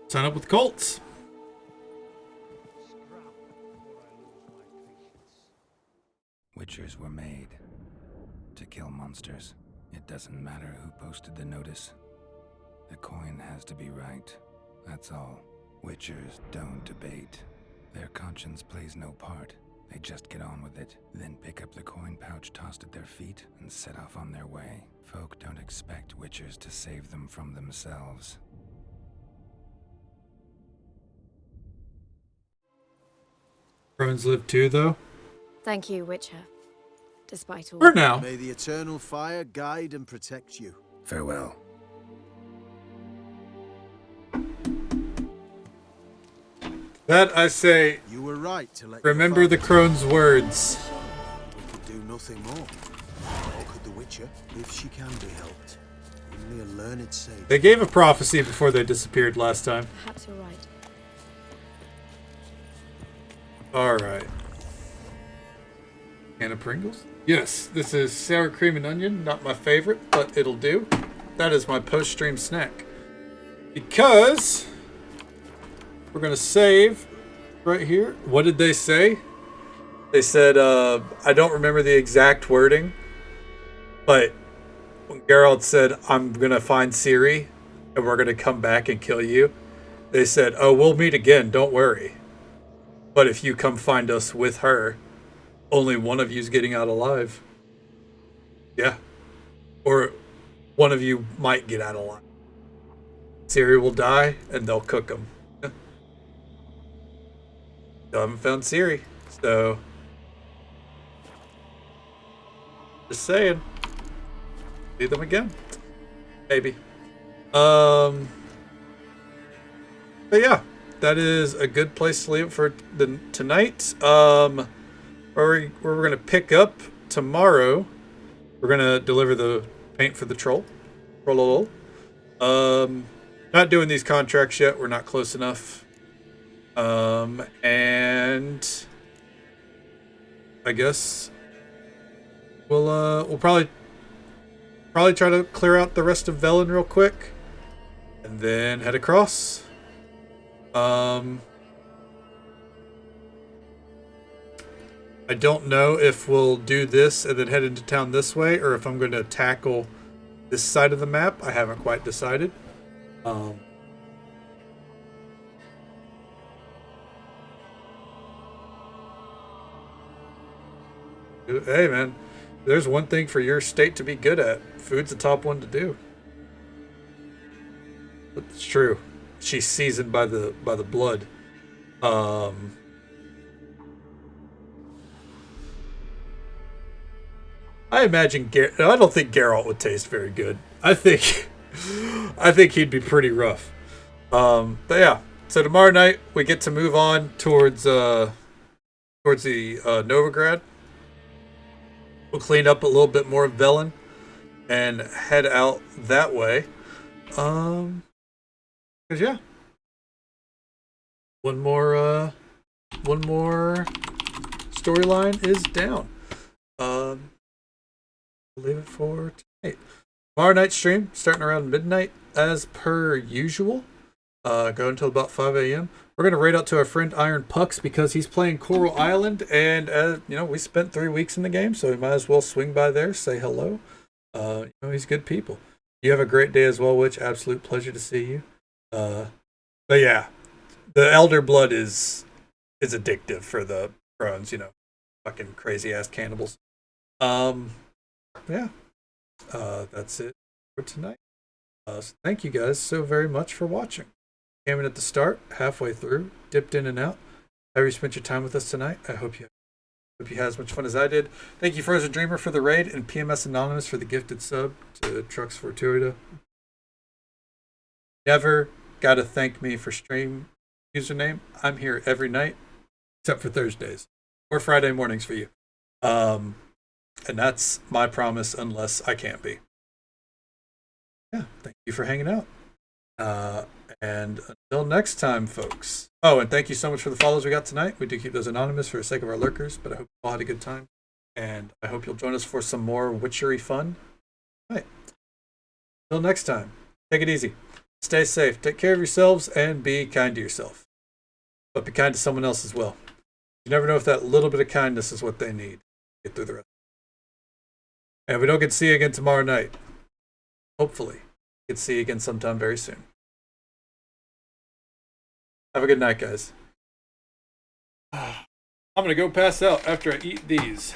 Sign up with Colts. Witchers were made to kill monsters. It doesn't matter who posted the notice. The coin has to be right. That's all. Witchers don't debate. Their conscience plays no part. They just get on with it, then pick up the coin pouch tossed at their feet and set off on their way. Folk don't expect Witchers to save them from themselves. Crones live too, though. Thank you, Witcher. Despite all... For now. May the Eternal Fire guide and protect you. Farewell. That I say. You were right to let remember the Crone's words. We could do nothing more. Or could the Witcher, if she can be helped? Only a learned sage. They gave a prophecy before they disappeared last time. Perhaps you're right. Alright. Can of Pringles? Yes, this is sour cream and onion. Not my favorite, but it'll do. That is my post-stream snack. Because we're going to save right here. What did they say? They said, I don't remember the exact wording, but when Geralt said, I'm going to find Ciri and we're going to come back and kill you, they said, oh, we'll meet again, don't worry. But if you come find us with her, only one of you's getting out alive. Yeah. Or one of you might get out alive. Ciri will die, and they'll cook them. Yeah. Still haven't found Ciri, so... just saying. See them again. Maybe. But yeah. That is a good place to leave it for tonight. Where we're going to pick up tomorrow. We're going to deliver the paint for the troll. Not doing these contracts yet. We're not close enough. And I guess we'll probably try to clear out the rest of Velen real quick, and then head across. I don't know if we'll do this and then head into town this way, or if I'm going to tackle this side of the map. I haven't quite decided. Hey, man, there's one thing for your state to be good at. Food's the top one to do. It's true. She's seasoned by the blood. I imagine I don't think Geralt would taste very good. I think he'd be pretty rough. But yeah. So tomorrow night we get to move on towards the Novigrad. We'll clean up a little bit more of Velen and head out that way. Cause yeah. One more storyline is down. We'll leave it for tonight. Tomorrow night stream starting around midnight as per usual. Go until about 5 a.m. We're gonna raid out to our friend Iron Pucks because he's playing Coral Island, and we spent 3 weeks in the game, so we might as well swing by there, say hello. He's good people. You have a great day as well, Witch. Absolute pleasure to see you. But yeah, the Elder Blood is addictive for the Crones, fucking crazy ass cannibals. Yeah, that's it for tonight. So thank you guys so very much for watching. Came in at the start, halfway through, dipped in and out. However you spent your time with us tonight, I hope you had as much fun as I did. Thank you, Frozen Dreamer, for the raid, and PMS Anonymous for the gifted sub to Trucks Fortuita. Never gotta thank me for stream username. I'm here every night, except for Thursdays or Friday mornings for you. And that's my promise, unless I can't be. Yeah, thank you for hanging out. And until next time, folks. Oh, and thank you so much for the follows we got tonight. We do keep those anonymous for the sake of our lurkers, but I hope you all had a good time. And I hope you'll join us for some more witchery fun. All right. Until next time, take it easy. Stay safe. Take care of yourselves and be kind to yourself. But be kind to someone else as well. You never know if that little bit of kindness is what they need to get through the rest. And we don't get to see you again tomorrow night. Hopefully, we can see you again sometime very soon. Have a good night, guys. I'm going to go pass out after I eat these.